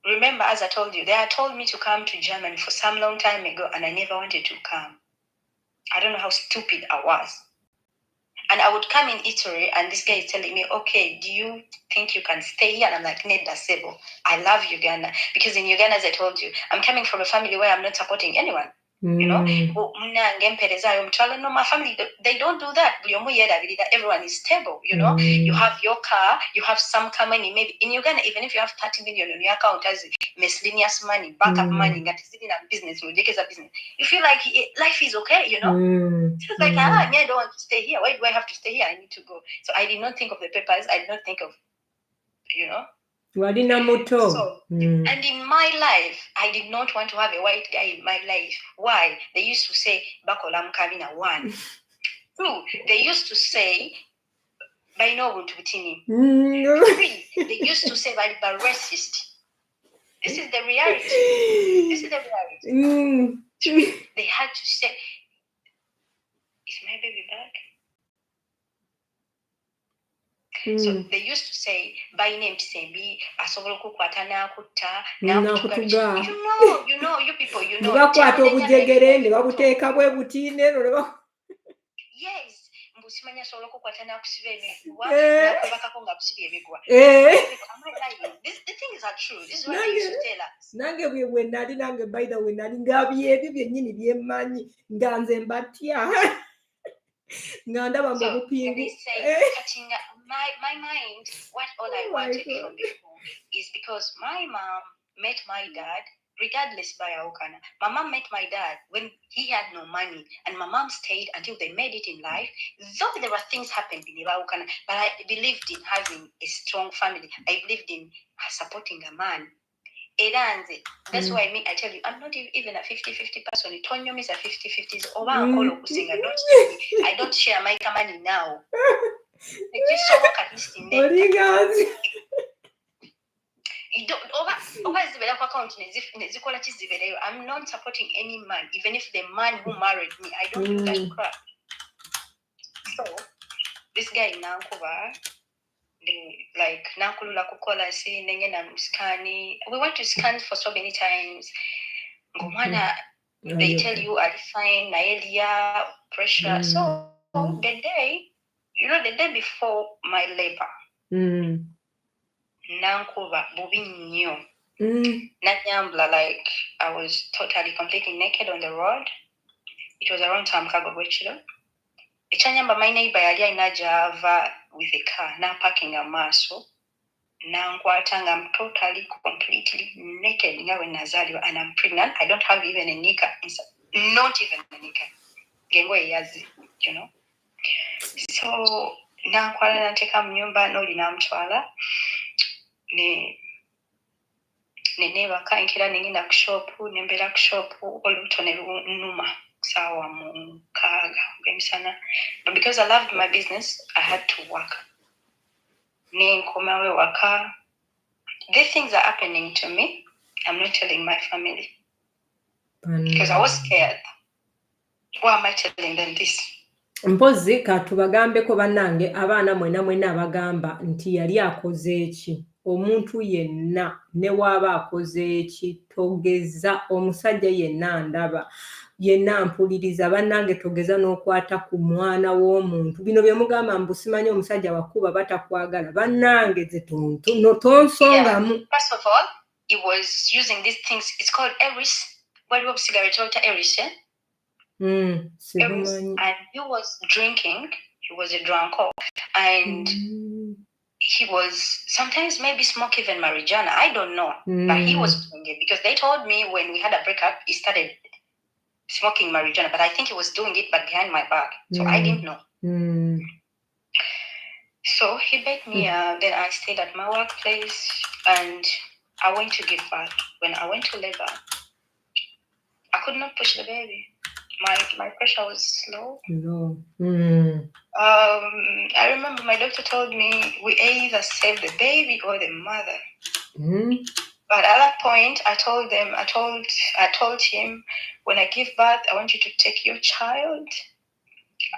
remember, as I told you, they had told me to come to Germany for some long time ago, and I never wanted to come. I don't know how stupid I was. And I would come in Italy, and this guy is telling me, okay, do you think you can stay here? And I'm like, Neda Sebo, I love Uganda. Because in Uganda, as I told you, I'm coming from a family where I'm not supporting anyone. No, my family, they don't do that. Everyone is stable, You have your car, you have some money. Maybe in Uganda, even if you have 30 million in your account as miscellaneous money, backup money, business, you feel like life is okay, It's like, I don't want to stay here. Why do I have to stay here? I need to go. So I did not think of the papers. I did not think of, So, and in my life, I did not want to have a white guy in my life. Why? They used to say, Bakolam Kavina 1. 2, they used to say, by no one to Butini. 3, they used to say, by racist. This is the reality. 3, they had to say, is my baby back? So they used to say, by name Sembi, Asoboloku Kwatana Kuta, you people, Yes. Mbusimanya Soloko Kwatana Kusibemekwa, Nakabakakonga Kusibemekwa. The things are true. This is what they used to tell us. Nange we nange by the way ngabi ebi byennyini byemmanyi nganze mbatya. Nganda So they say, my mind, what all I wanted from before is because my mom met my dad, regardless by Aokana. My mom met my dad when he had no money, and my mom stayed until they made it in life. Though there were things happened in Aokana, but I believed in having a strong family. I believed in supporting a man. That's why I tell you, I'm not even a 50-50 person. Tonyo is a 50-50. I don't share my money now. Just so work at least in there. I'm not supporting any man, even if the man who married me, I don't do that crap. So this guy in Vancouver, like Nakulula Kukola say Skani. We went to scan for so many times. They tell you are fine, Naelia, pressure. So the day before my labor, Nankuba, Bubinyo, Nanyambla, like I was totally completely naked on the road. It was around Tamkago Wechilo. Ichanyamba, my neighbor Yalia Najava with a car, now parking a muscle. Nangwatang, I'm totally, completely naked when Nazario, and I'm pregnant. I don't have even a nika inside. Not even a nika. Gengwe yazi, So Nankwala Nanteka Mnyumba, no Linamchwala. Nebaka nkira ningina kushopu nembera kushopu olutone numa sawa mu kaga gemisana. But because I loved my business, I had to work. Nenkomawe waka. These things are happening to me. I'm not telling my family because I was scared. Why am I telling them this? Mpozi katubagambeko bannange abaana mwena abagamba nti yali akoze eki omuntu yenna ne waaba akoze ekitogeza omusajja yenna ndaba yenna mpuliriza bannange togeza n'okwata ku mwana w'omuntu bino bye mugamba mbusimanyi omusajja wakuba batakwagala bannange ze tonsongamu. First of all, he was using these things. It's called Eris. What was cigarette water? Eris, eh? Eris, and he was drinking. He was a drunkard, and he was sometimes maybe smoke even marijuana. I don't know, but he was doing it because they told me when we had a breakup, he started smoking marijuana. But I think he was doing it, but behind my back, so I didn't know. So he begged me. Then I stayed at my workplace, and I went to give birth. When I went to labor, I could not push the baby. My pressure was low. I remember my doctor told me we either save the baby or the mother. But at that point, I told him, when I give birth, I want you to take your child,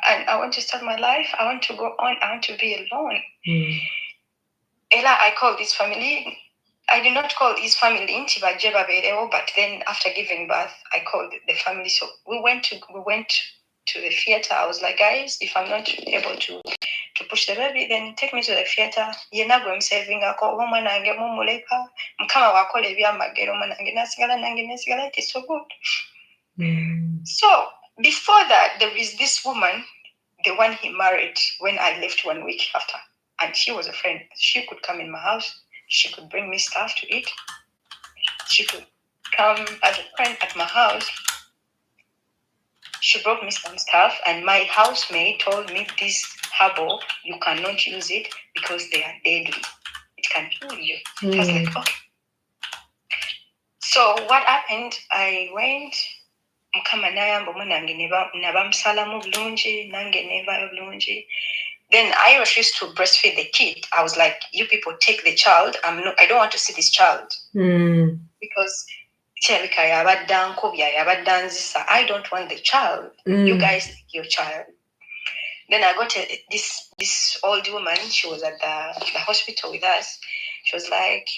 and I want to start my life. I want to go on. I want to be alone. Ella, I called his family. I did not call his family, but then after giving birth, I called the family. So we went to the theater. I was like, guys, if I'm not able to push the baby, then take me to the theater. You're not going saving a call woman and get more molepa. It's so good. So before that, there is this woman, the one he married when I left 1 week after, and she was a friend. She could come in my house. She could bring me stuff to eat. She could come as a friend at my house. She brought me some stuff, and my housemaid told me, this herbal, you cannot use it because they are deadly. It can kill you. I was like, okay. So what happened, I went, then I refused to breastfeed the kid. I was like, you people take the child. I don't want to see this child. Because I don't want the child. You guys take your child. Then I got this old woman. She was at the hospital with us. She was like,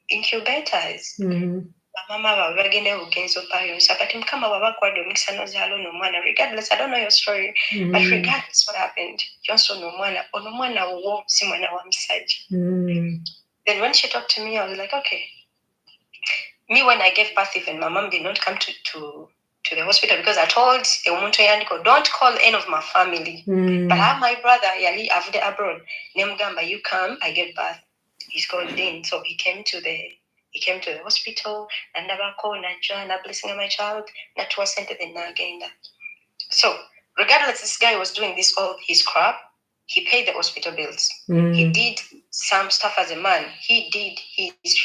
incubators. Mama bagende ugenzo payo sakati mkama babakwadde omukisa nozaalo n'omwana regardless. I don't know your story, but regardless what happened, yonso n'omwana ono mwana wo si mwana wa musajja. Then when she talked to me, I was like, okay. Me, when I gave birth, even my mom did not come to the hospital because I told Emuntu Yandiko, don't call any of my family. But I have my brother Yali Avde abroad. Nemgamba, you come, I gave birth. He's called in, so he came to the hospital, and never called and blessing my child, not to send the agenda. So regardless, this guy was doing this all his crap. He paid the hospital bills. He did some stuff as a man. He did his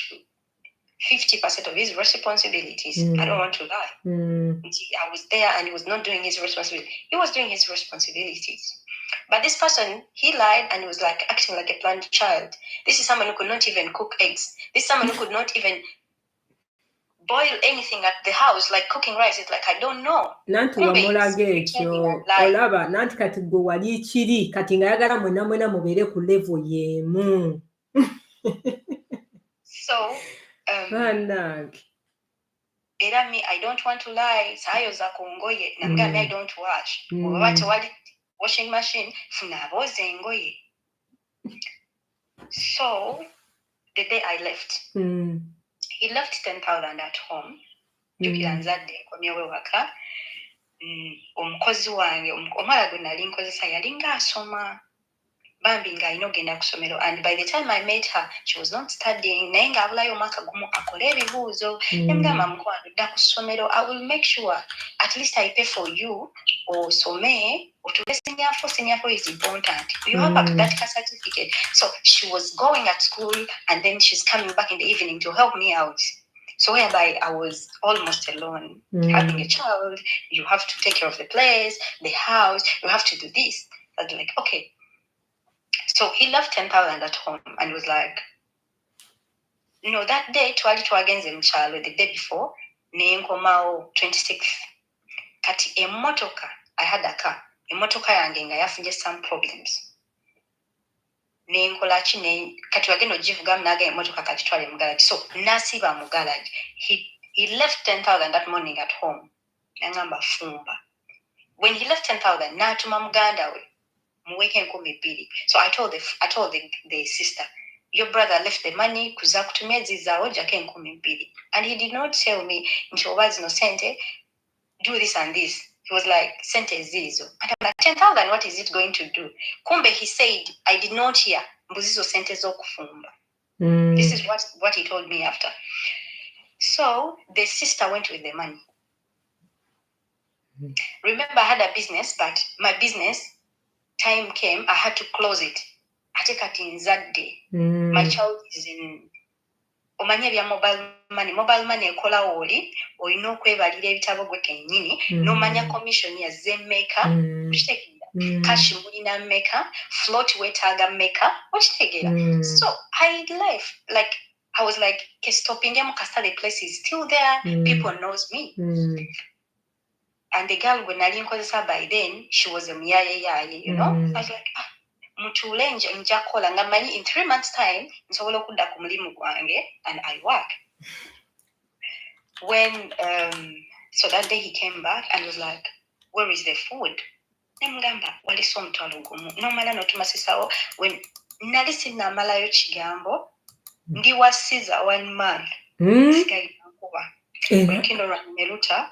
50% of his responsibilities. I don't want to lie. I was there and he was not doing his responsibility. He was doing his responsibilities. But this person, he lied and he was like acting like a planned child. This is someone who could not even cook eggs. This is someone who could not even boil anything at the house, like cooking rice. It's like, I don't know. Nanti wamulaga ekyo olaba nanti kati gwe wali kiri kati nga yagala mwena mubeere ku level y'emu. So era me, I don't want to lie. Sayoza kungoye namgamba I don't wash. Oba wali washing machine funa aboze engoye. So the day I left, he left 10,000 at home. Jukira nzadde komyewe waka. Omukozi wange omala gwe nali nkozesa yali ng'asoma. Bambi nga alina ogenda ku ssomero, and by the time I met her, she was not studying. Naye ng'abulayo omwaka gumu akole ebibuuzo. Nemugamba mukwano dda ku ssomero. I will make sure at least I pay for you osome otule senior four is important. You have that certificate. So she was going at school and then she's coming back in the evening to help me out. So whereby I was almost alone. Having a child, you have to take care of the place, the house, you have to do this. I was like, okay. So he left 10,000 at home and was like, no, that day, twagenze mchalo, the day before, nenkomao 26th. Kati emotoka, I had a car. Emotoka yange nga yafunye some problems. nenkola ki kati wagenda ogivugamu n'agenda emmotoka kagitwale mu garage. So n'asiba mu garage. He left 10,000 that morning at home. N'agamba fumba. When he left 10,000, n'atuma muganda we muweke 2,000. So I told the sister, your brother left the money kuza kutumia zizao jake 2,000. And he did not tell me nti oba zino sente do this and this. He was like, sente zizo. And I'm like, 10,000, what is it going to do? Kumbe, he said, I did not hear mbuzizo sente zokufumba. This is what he told me after. So the sister went with the money. Remember, I had a business, but my business time came, I had to close it. I take it in that day. My child is in omanya bya mobile money ekola oli olina okwebalira ebitabo gwe kennyini n'omanya commission ya zemmeka okitegeera cash mulina mmeka float weetaaga mmeka okitegeera. So I left, like I was like stoppingemu kasita the place is still there, people knows me. And the girl when nali nkozesa by then, she was a muyaye, you know. I was like, mutuule nja kola nga manyi in 3 months time nsobola okudda ku mulimu gwange and I work. When so that day he came back and was like, where is the food? Nemugamba waliso omutwalo gumu nomala notumasisawo when nali sinnamalayo kigambo ndi wasiza 1 month sigayinakuba olukendo lwa Meruta.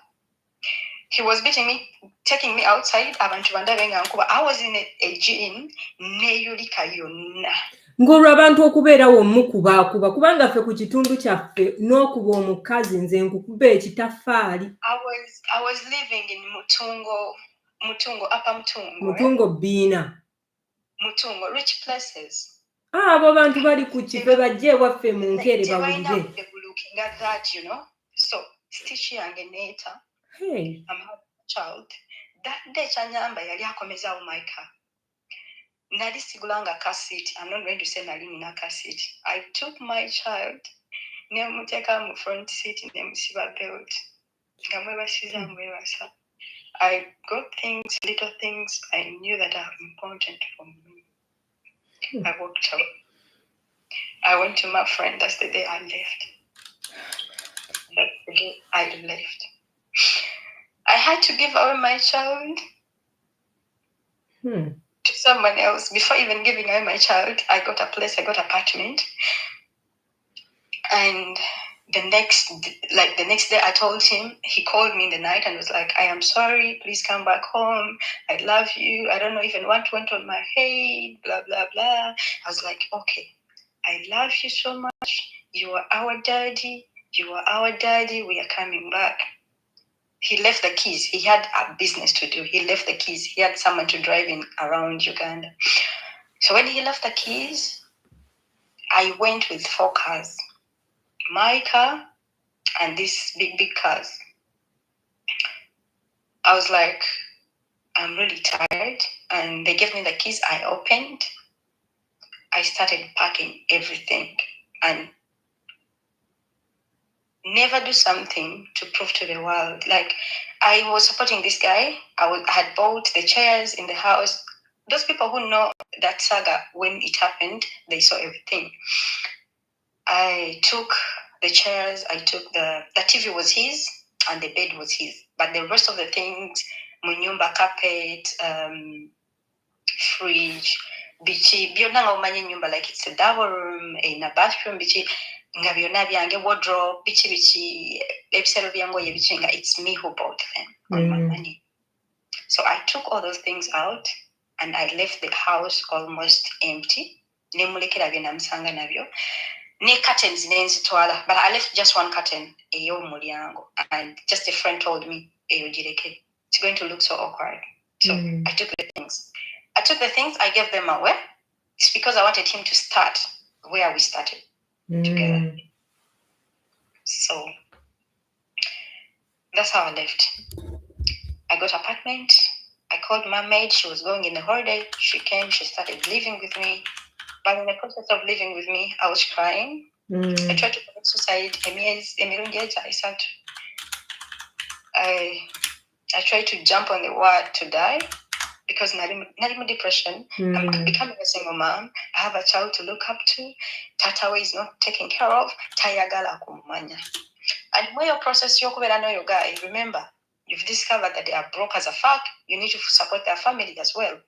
He was beating me, taking me outside. Abantu bandabe nga nkuba. I was in a gym neyulika yonna. Ngolwa abantu okubeerawo mukuba kubanga ffe ku kitundu kyaffe n'okuba omukazi nze nkukuba ekitafaali. I was living in Mutungo, Upper Mutungo. Mutungo Bina. Mutungo, rich places. Abo bantu bali ku kife bajje ewaffe mu Nkere bawulire. Looking at that, you know. So, Stitch yange neta. Hey. I'm having a child. That day Chanyamba yali akomeza my car. Nali sigulanga car seat. I'm not going to say nali nina car seat. I took my child. Nemuteka mu front seat nemusiba belt. I got things, little things I knew that are important for me. I walked out. I went to my friend. That's the day I left. That's the day I left. I had to give away my child to someone else. Before even giving away my child, I got a place, I got an apartment. And the next day I told him, he called me in the night and was like, I am sorry, please come back home. I love you. I don't know even what went on my head, blah, blah, blah. I was like, okay, I love you so much. You are our daddy. You are our daddy. We are coming back. He left the keys. He had a business to do. He left the keys. He had someone to drive him around Uganda. So when he left the keys, I went with 4 cars. My car and these big cars. I was like, I'm really tired. And they gave me the keys. I opened. I started packing everything. And never do something to prove to the world. Like, I was supporting this guy. I had bought the chairs in the house. Those people who know that saga, when it happened, they saw everything. I took the chairs. I took the TV was his, and the bed was his. But the rest of the things, munyumba carpet, fridge, bichi, byonna nga omanya nyumba, like it's a double room, in a bathroom, bichi, nga byonna byange, wardrobe, bichi, ebisero byange bichi, nga it's me who bought them on my money. So I took all those things out, and I left the house almost empty. Nemulekera bye namusanga nabyo. Ne curtains nenzitwala, but I left just 1 curtain, ey'omulyango, and just a friend told me, gireke, it's going to look so awkward. So I took the things. I gave them away. It's because I wanted him to start where we started together. So that's how I left. I got an apartment. I called my maid. She was going in the holiday. She came. She started living with me. But in the process of living with me, I was crying. I tried to commit suicide. I tried to jump on the word to die because nari depression. I'm becoming a single mom. I have a child to look up to. Tatawe is not taken care of. Tayagala kumanya. And when your process your guy, remember, you've discovered that they are broke as a fuck. You need to support their family as well.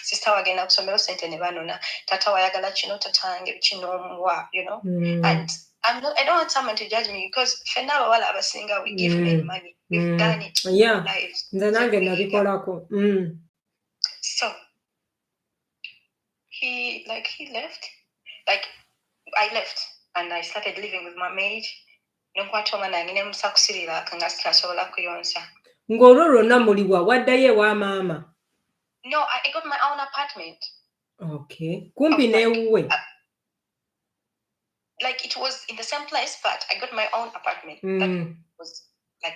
Sister wagenda kusomero sente ne banona tata wayagala kino tatange kino mwa, you know. And I don't want someone to judge me because fenaba wala abasinga we give men money. We've done it. Yeah. Lives. So he left. Like I left and I started living with my maid. Nokwatoma nangine musakusirira kanga sitasobola kuyonsa. Ng'olwo lwonna muliwa waddayo ewa maama? No, I got my own apartment. Okay. Kumpi n'ewuwe? Like it was in the same place, but I got my own apartment.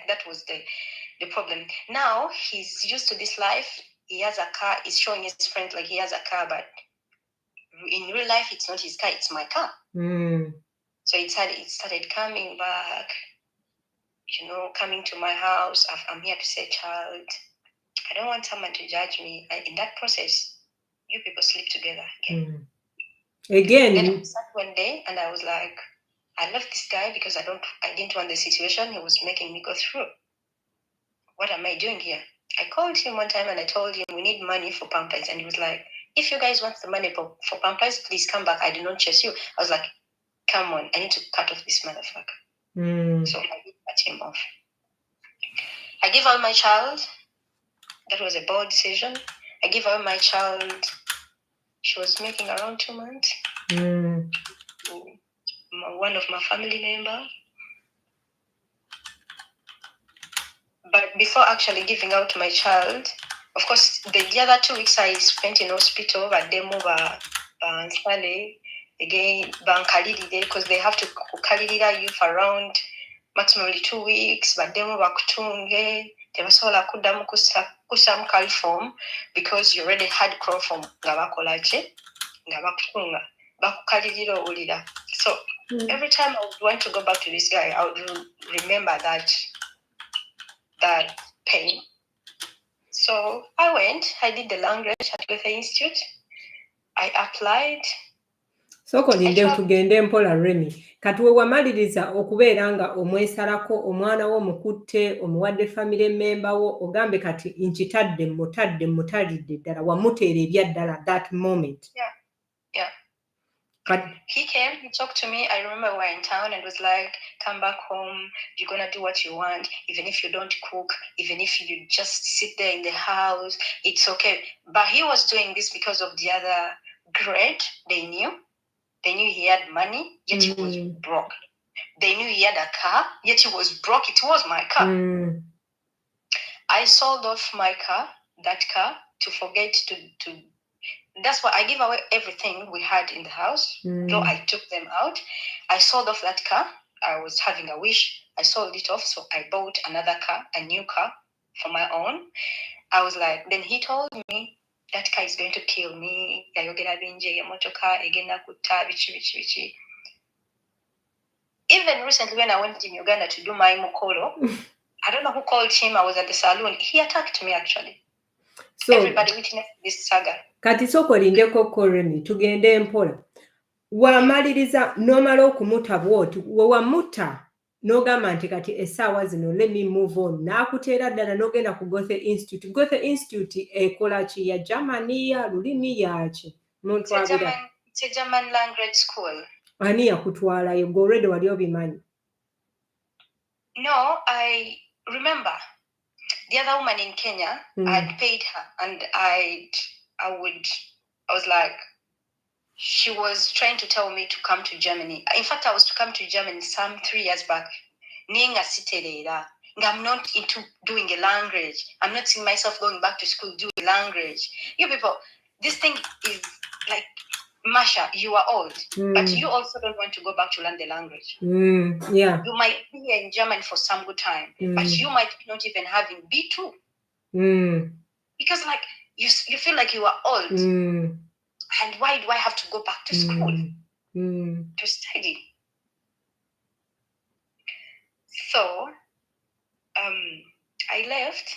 That was the problem. Now he's used to this life. He has a car. He's showing his friends like he has a car, but in real life, it's not his car. It's my car. So it started coming back. You know, coming to my house. I'm here to say, child, I don't want someone to judge me. And in that process, you people sleep together again. Then I sat one day and I was like, I left this guy because I didn't want the situation he was making me go through. What am I doing here? I called him one time and I told him we need money for Pampers. And he was like, if you guys want the money for Pampers, please come back. I do not chase you. I was like, come on, I need to cut off this motherfucker. So I did cut him off. I gave her my child. That was a bold decision. I gave her my child. She was making around 2 months. One of my family members. But before actually giving out my child, of course, the other 2 weeks I spent in hospital, but they move again, because they have to carry you for around maximally 2 weeks, but they move back tebasobola kuddamu kussaamu caliform because you already had chloroform nga bakola ki nga bakukunga bakukalirira owulira. So every time I would want to go back to this guy, I would remember that pain. So I went, I did the language at Goethe Institute. I applied. Soko linde tugende mpola Remy. Kati we wamaliriza okubeera nga omwesalako omwana wo mukutte omuwadde family member wo ogambe kati nkitadde mutalidde ddala wamuteera ebyaddala that moment. Yeah. But he came, he talked to me. I remember we were in town and was like, come back home. You're going to do what you want. Even if you don't cook, even if you just sit there in the house, it's okay. But he was doing this because of the other grade. They knew he had money, yet he was broke. They knew he had a car, yet he was broke. It was my car. I sold off that car, to forget to that's why I give away everything we had in the house. Though I took them out. I sold off that car. I was having a wish. I sold it off, so I bought another car, a new car for my own. I was like, then he told me, that car is going to kill me. Even recently when I went in Uganda to do my mukolo, I don't know who called him. I was at the saloon. He attacked me actually. So everybody witnessed this saga. Kati soko lindeko Remy tugende mpola. Wamaliriza nomala okumuta bwoti we wamuta n'ogamba nti kati essaawa zino let me move on n'akuteera ddala n'ogenda ku Goethe Institute. Goethe Institute ekola ki ya Germany ya lulimi yaki? It's a German language school. Ani yakutwalayo gwe already wali obimanyi? No, I remember the other woman in Kenya. I'd paid her and I was like, she was trying to tell me to come to Germany. In fact, I was to come to Germany some 3 years back. I'm not into doing a language. I'm not seeing myself going back to school doing language. You people, this thing is like, Masha, you are old, but you also don't want to go back to learn the language. Yeah. You might be here in German for some good time, but you might not even having B2. Because like, you feel like you are old. And why do I have to go back to school to study? So, I left.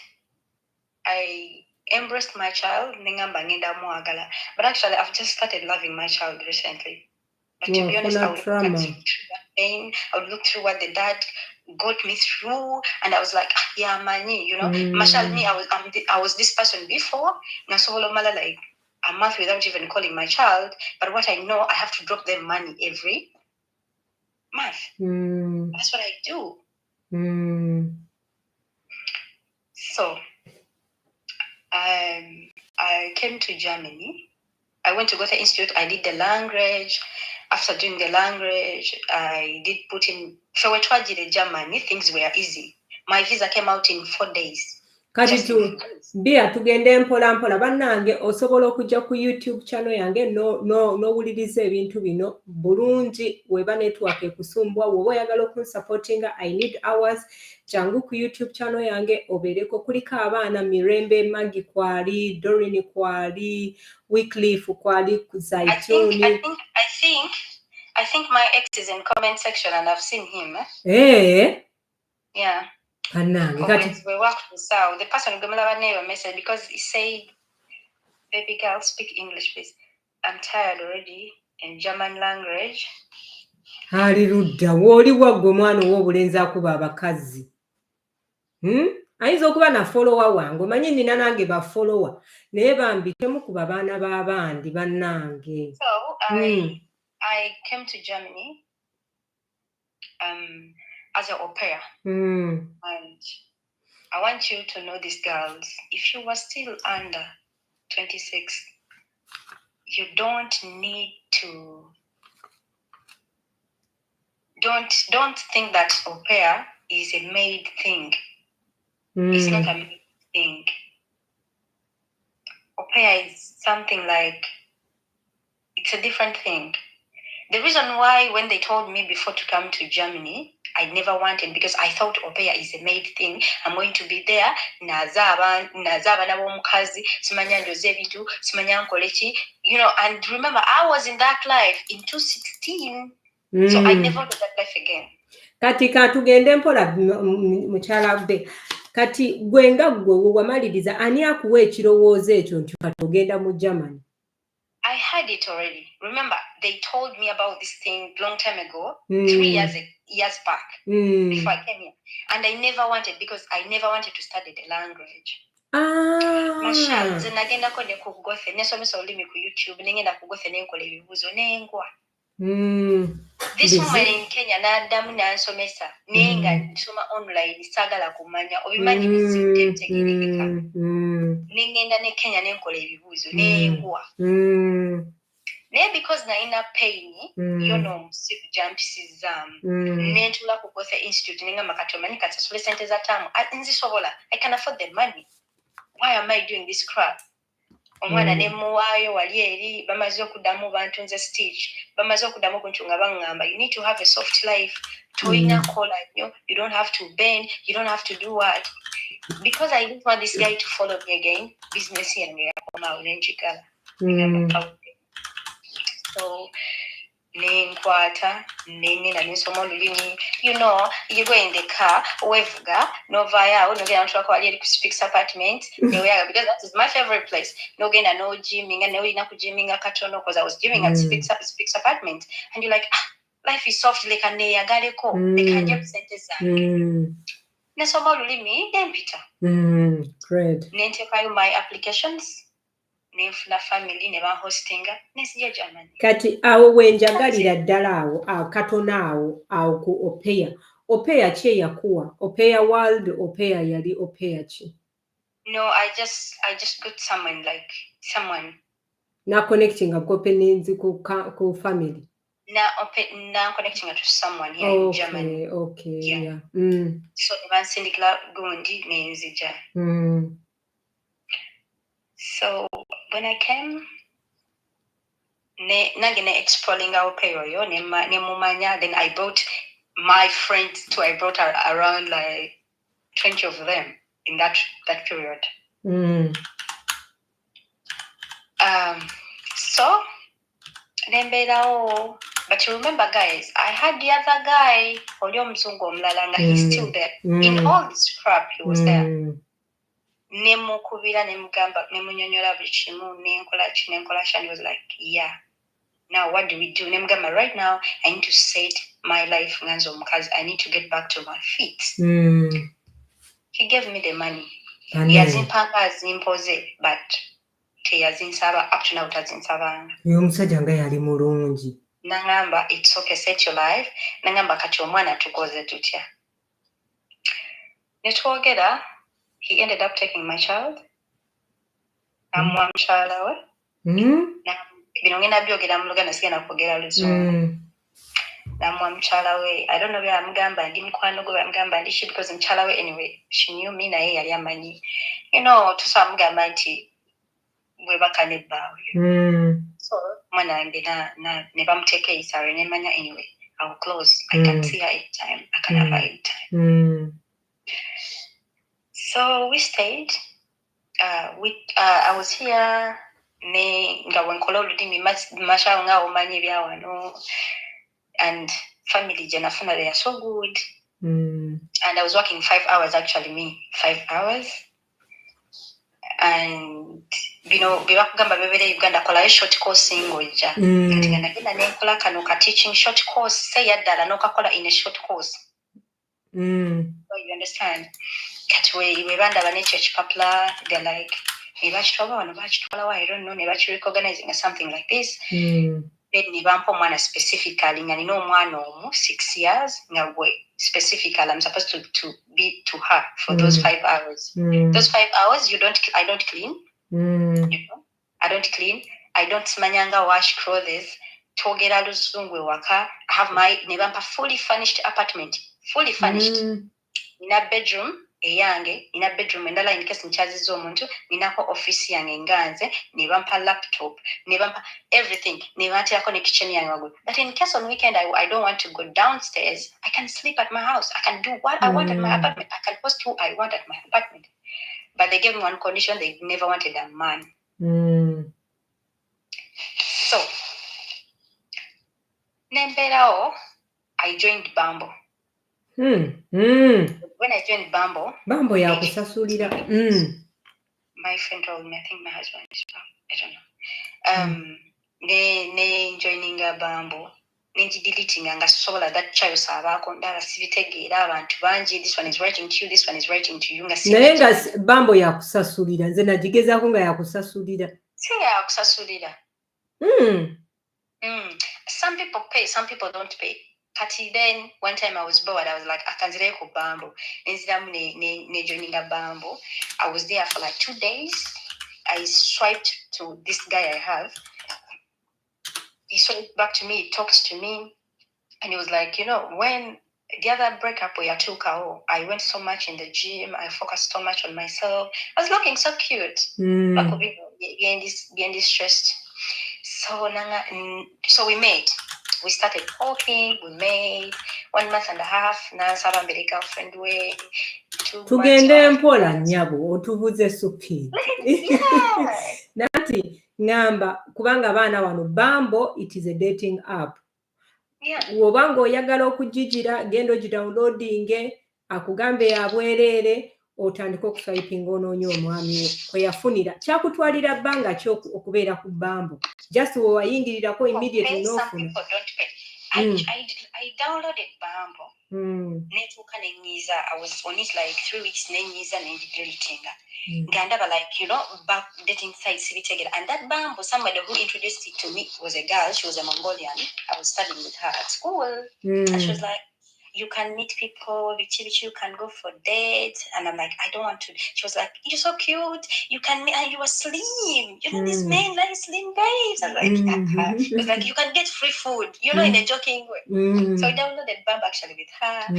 I embraced my child, nengamba ngenda mwagala. But actually, I've just started loving my child recently. But to be honest, I would look at through that pain. I would look through what the dad got me through, and I was like, yeah, mani, you know, Marshall, me, I was this person before. Like a month without even calling my child. But what I know, I have to drop them money every month. That's what I do. So I came to Germany. I went to Goethe Institute. I did the language. After doing the language, I did put in Fewetwajire Germany. Things were easy. My visa came out in 4 days. Kati tu bia tugende mpola mpola bannange osobola okujja ku YouTube channel yange n'owuliriza ebintu bino bulungi weba network ekusumbwa woba oyagala okunsupportinga I need hours jangu ku YouTube channel yange obeereko kuliko abaana Mirembe Magi kwali Doreen kwali Wycliffe kwali Zaituni I think my ex is in comment section and I've seen him. Yeah. We worked this out. The person who never message because he said, "Baby girl, speak English, please. I'm tired already in German language." Hallelujah. Woli wagwe mwana ow'obulenzi akuba abakazi. Ayinza okuba na follower wange omanyi nina nange ba follower naye bambi temukuba baana b'abandi bannange. So I came to Germany as an au pair. And I want you to know this, girls. If you were still under 26, you don't need to. Don't think that au pair is a made thing. It's not a made thing. Au pair is something like, it's a different thing. The reason why when they told me before to come to Germany, I never wanted because I thought au pair is a made thing. I'm going to be there. Nazaba nabomukazi, simanya ndoze bitu, simanya nkolechi. You know, and remember, I was in that life in 2016. So I never did that life again. Kati katugende mpola mukyala bbe. Kati gwe nga gwe wamaliriza ani akuwa ekirowoozo ekyo nti katugenda mu Germany? I had it already. Remember, they told me about this thing long time ago, 3 years back, before I came here. And I never wanted, because I never wanted to study the language. Masha, nagenda ko ne ku Goethe, nesomesa olulimi ku YouTube, nengenda ku Goethe nenkola ebibuuzo nengwa. This woman in Kenya n'addamu n'ansomesa naye nga nsoma online saagala kumanya obimanyi bizibu tegeerekeka nengenda ne Kenya nenkola ebibuuzo nengwa naye because nalina pain yo n'omusibu gyampisizaamu nentula ku Goethe Institute nengamba kati omanyi kati sasule sente za taamu nzisobola I can afford the money, why am I doing this crap? Omwana ne muwaayo wali eri bamaze okuddamu bantunze stitch bamaze okuddamu kuntunga bangamba you need to have a soft life toyina kola nnyo, you don't have to bend, you don't have to do what, because I didn't want this guy to follow me again. Business yange yakomawo nenjigala so nenkwata nengenda nensoma olulimi. You know, you go in the car wevuga novaayo nogenda ntulako wali eri ku Speaks apartment neweyaga because that is my favorite place. Nogenda no gyminga neolina kugyminga katono because I was gymming at Speaks apartment and you're like life is soft leka neyagaleko leka nje ku sente zange nesoma olulimi nempita nentekayo my applications nefuna family ne bahostinga nesija Germany. Kati awo wenjagalira ddala awo katono awo ku au pair ki yakuwa au pair world au pair yali au pair ki? No, I just got someone na connecting openings ku family na connecting to someone here in Germany. Okay, yeah. So nebansindikira gundi nenzija. So when I came, nagenda exploring au pair oyo ne mumanya. Then I brought my friends too. I brought around like 20 of them in that period. So nemberawo, but you remember guys, I had the other guy oli omuzungu omulala nga he's still there in all this crap. He was there. nemukubira nemunyonyola buli kimu nenkola and he was like, yeah, now what do we do? Nemugamba, right now I need to set my life nganzo omukazi, I need to get back to my feet. He gave me the money. Yazimpanga azimpoze, but teyazinsaba up to now tazinsabanga. Uyo omusajja nga yali mulungi. Nangamba, it's okay, set your life. Nangamba kati omwana tukoze tutya. Netwogera, he ended up taking my child. Namwa mukyala we. Bino ngenda byogera mu Luganda sigenda kwogera Luzungu. Namwa mukyala we. I don't know where amugamba ndi mukwano gwe amugamba ndi she because mukyala we anyway. She knew me naye yali amanyi. You know, tusa amugamba nti we bakane bawe. So mwana wange ne bamuteeka Isare nemanya anyway. I will close. I can see her anytime. I can have her anytime. So we stayed. I was here. Nga wenkola olulimi mashawo nga omanyi byawano, and family gye nafuna they are so good. And I was working 5 hours, actually 5 hours. And bebakugamba bebere Uganda kola short course ngojja kati nga nagenda nenkola kano ka teaching short course say yaddala nokakola in a short course. So you understand, kati we bandaba n'ekyo kipapula, they're like nebakitwala wano bakitwala wa, I don't know, nebakirecognizing something like this. Then nebampa omwana specifically nga nina omwana omu 6 years nga gwe specifically I'm supposed to be to her for those 5 hours. Those 5 hours I don't clean. You know? I don't clean. I don't manyanga wash clothes. Togera Luzungu waka. I have my nebampa fully furnished apartment. Fully furnished. Nina bedroom eyange, nina bedroom endala in case nchaziza omuntu, ninako office yange nganze, nebampa laptop, nebampa everything, nebatako ne kitchen yange wago. But in case on weekend I don't want to go downstairs, I can sleep at my house. I can do what I want at my apartment. I can post who I want at my apartment. But they gave me one condition: they never wanted a man. So, Nemberao, I joined Bumble. When I joined Bumble yakusasulira. My friend told me, I think my husband is I don't know. Ne joining a Bumble. Nenji deleting nga sola that child sabaako ndala sibitegeera abantu bangi, this one is writing to you, this one is writing to you nga naye nga Bumble yakusasulira, nze nagigezaako nga yakusasulira. Si yakusasulira. Some people pay, some people don't pay. Kati then one time I was bored, I was like akanzire ku Bumble. Nenziramu ne joining a Bumble. I was there for like 2 days. I swiped to this guy I have. He swiped back to me, he talks to me, and he was like, you know, when the other breakup we took, I went so much in the gym, I focused so much on myself. I was looking so cute. I could be stressed. So we made. We started talking, we made 1.5 months, nansaba mbere girlfriend we. Tugende mpola nnyabo otubuze supi. Nati ngamba kubanga abaana wano Bumble, it is a dating app. Wobanga oyagala okujijira genda ogidownloading akugambe yabwerere otandika okuswiping onoonya omwami wo kwe yafunira kyakutwalira bbanga ki okubeera ku Bumble. Just wewayingirirako immediately n'ofuna. I downloaded Bumble. Netuuka nenyiza. I was on it like 3 weeks nenyiza nenjideletinga. Ngandaba like, you know, back dating sites sibitegera. And that Bumble, somebody who introduced it to me was a girl. She was a Mongolian. I was studying with her at school. And she was like, you can meet people, you can go for dates. And I'm like, I don't want to. She was like, you're so cute. You can meet, and you are slim. You know, these men like slim babes. I was like, She was like, you can get free food, you know, in a joking way. So I downloaded Bumble actually with her.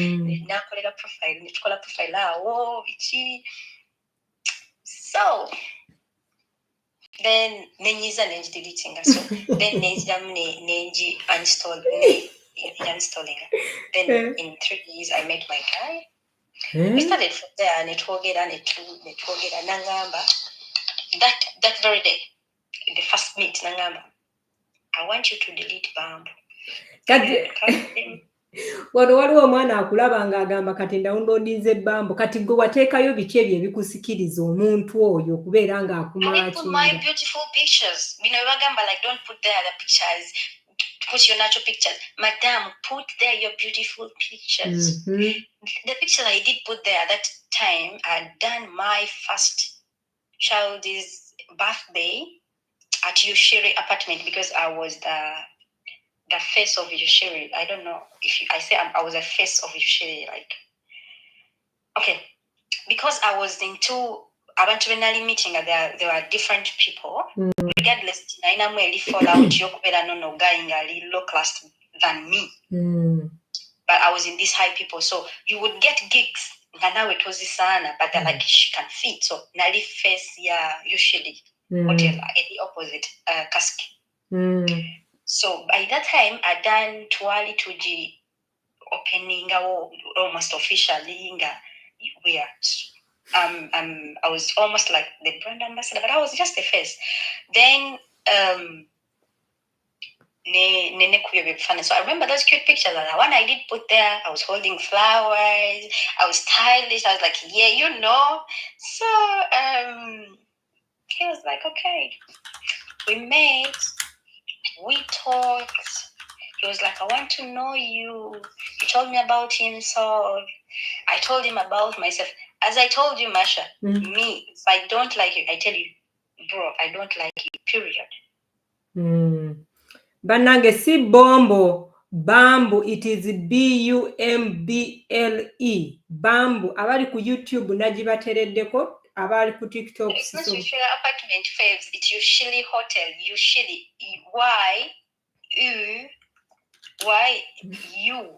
Now call it a profile. Let's call a profile. Oh, Vichy. So then Nenji's and Nenji deleting. So then Nenji uninstalling. Then in 3 years I met my guy. We started from there, netwogera nangamba. That very day, the first meet nangamba, I want you to delete Bumble. Wano waliwo omwana akulaba ng'agamba kati ndawunloadinze Bambo kati gwe wateekayo biki ebyo ebikusikiriza omuntu oyo okubeera I didn't put my ng'akumaakinga. beautiful pictures. You know, Bagamba, like, don't put there the pictures. Put your natural pictures. Madam, put there your beautiful pictures. Mhm. The picture I did put there at that time, I'd done my first child's birthday at Ushiri apartment because I was the face of Ushiri. I don't know if I say I was a face of Ushiri, like, okay, because I was into abantu benali meeting, there were different people. Regardless, nainamu eri fallout yokubera nono guy ngali low class than me. But I was in these high people, so you would get gigs. Nganawe tozi sana, but they're like she can fit. So nali face ya usually hotel at the opposite Kaski. So by that time I done Twali Tuji opening almost officially where I was almost like the brand ambassador, but I was just a face. Then so I remember those cute pictures. The one I did put there, I was holding flowers, I was stylish, I was like, yeah, you know. So he was like, okay. We met, we talked. He was like, I want to know you. He told me about himself. I told him about myself. As I told you, Masha, me, if I don't like you, I tell you, bro, I don't like you, period. Bannange si Bombo, Bambu, it is Bumble. Bambu, abali ku YouTube nagibatereddeko, abali ku TikTok. It's not usually apartment faves, it's usually hotel, usually Y-U-S.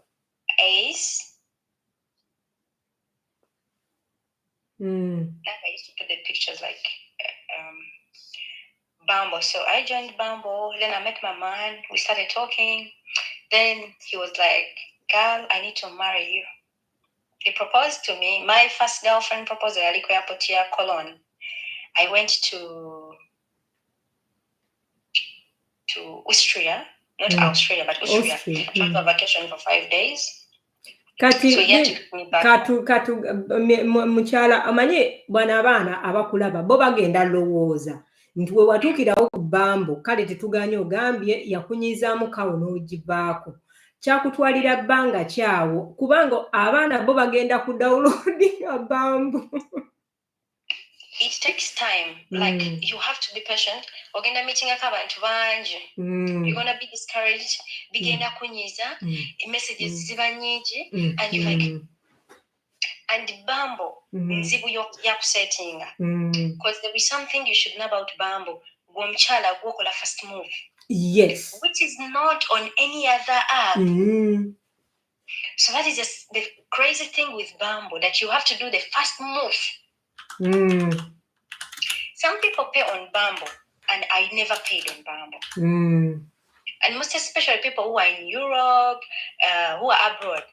I used to put the pictures like Bumble. So I joined Bumble, then I met my man, we started talking. Then he was like, girl, I need to marry you. He proposed to me. My first girlfriend proposed at Airport here, Cologne. I went to Austria, not Australia, but Austria. I went on vacation for 5 days. Kati so he took me back. Katu mukyala amanye bwana abaana abakulaba bo bagenda lowooza nti we watuukirawo ku Bambo kale tetuganye ogambye yakunyizaamu kawo n'ogivaako kyakutwalira bbanga kyawo kubanga abaana bo bagenda ku downloadinga Bambo. It takes time. Like, you have to be patient. Ogenda meeting akabantu bangi. You're going to be discouraged. Bigenda kunyiza. Messages ziba nyingi. And you're like, and Bambo, nzibu yakusetinga. Because there is something you should know about Bambo. Gwomchala gwokola first move. Yes. Which is not on any other app. So that is just the crazy thing with Bambo, that you have to do the first move. Some people pay on Bumble, and I never paid on Bumble. And most especially people who are in Europe, who are abroad,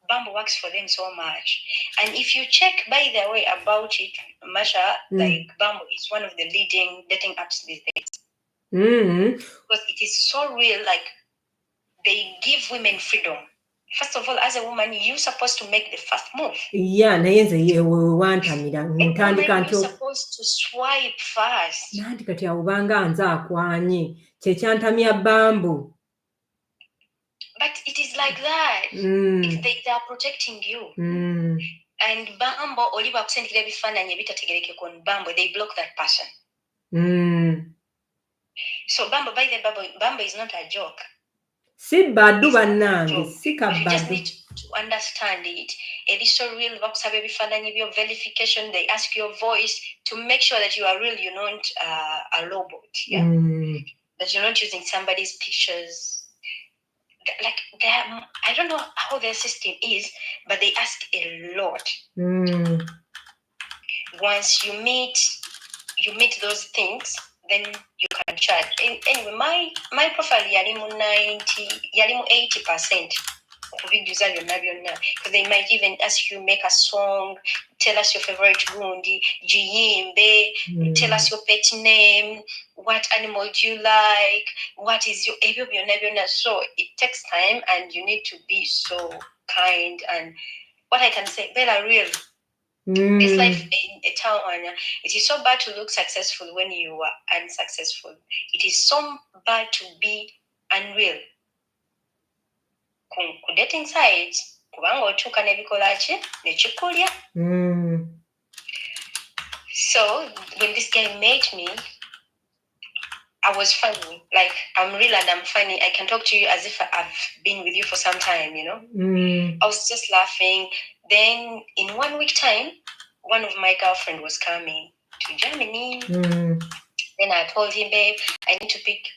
Bumble works for them so much. And if you check, by the way, about it, Masha, like Bumble is one of the leading dating apps these days. Because it is so real, like they give women freedom. First of all, as a woman, you're supposed to make the first move. Yeah, you're supposed to swipe first. Kati awubanga nze akwanye kyekyantamya Bambo. But it is like that. They are protecting you. And Bambo, oli bakusendikira ebifaananyi ebitategerekeka on Bambo, they block that person. So Bambo, by the Bambo is not a joke. Si badu bannange, si kabadu. You just need to understand it. It is so real. Your verification, they ask your voice to make sure that you are real. You're not a robot. Yeah, that you're not using somebody's pictures. Like I don't know how their system is, but they ask a lot. Once you meet those things, then you can charge. Anyway, my profile yalimu 80% because they might even ask you, make a song, tell us your favorite gundi, jiyimbe, tell us your pet name, what animal do you like, what is your so it takes time and you need to be so kind. And what I can say, Bella, real. This life in a town, it is so bad to look successful when you are unsuccessful. It is so bad to be unreal. Ku dating sites, kubanga otuuka n'ebikola ki nekikulya. So when this guy met me, I was funny. Like, I'm real and I'm funny. I can talk to you as if I've been with you for some time, you know? I was just laughing. Then in 1 week time, one of my girlfriend was coming to Germany. Then I told him, babe, I need to pick.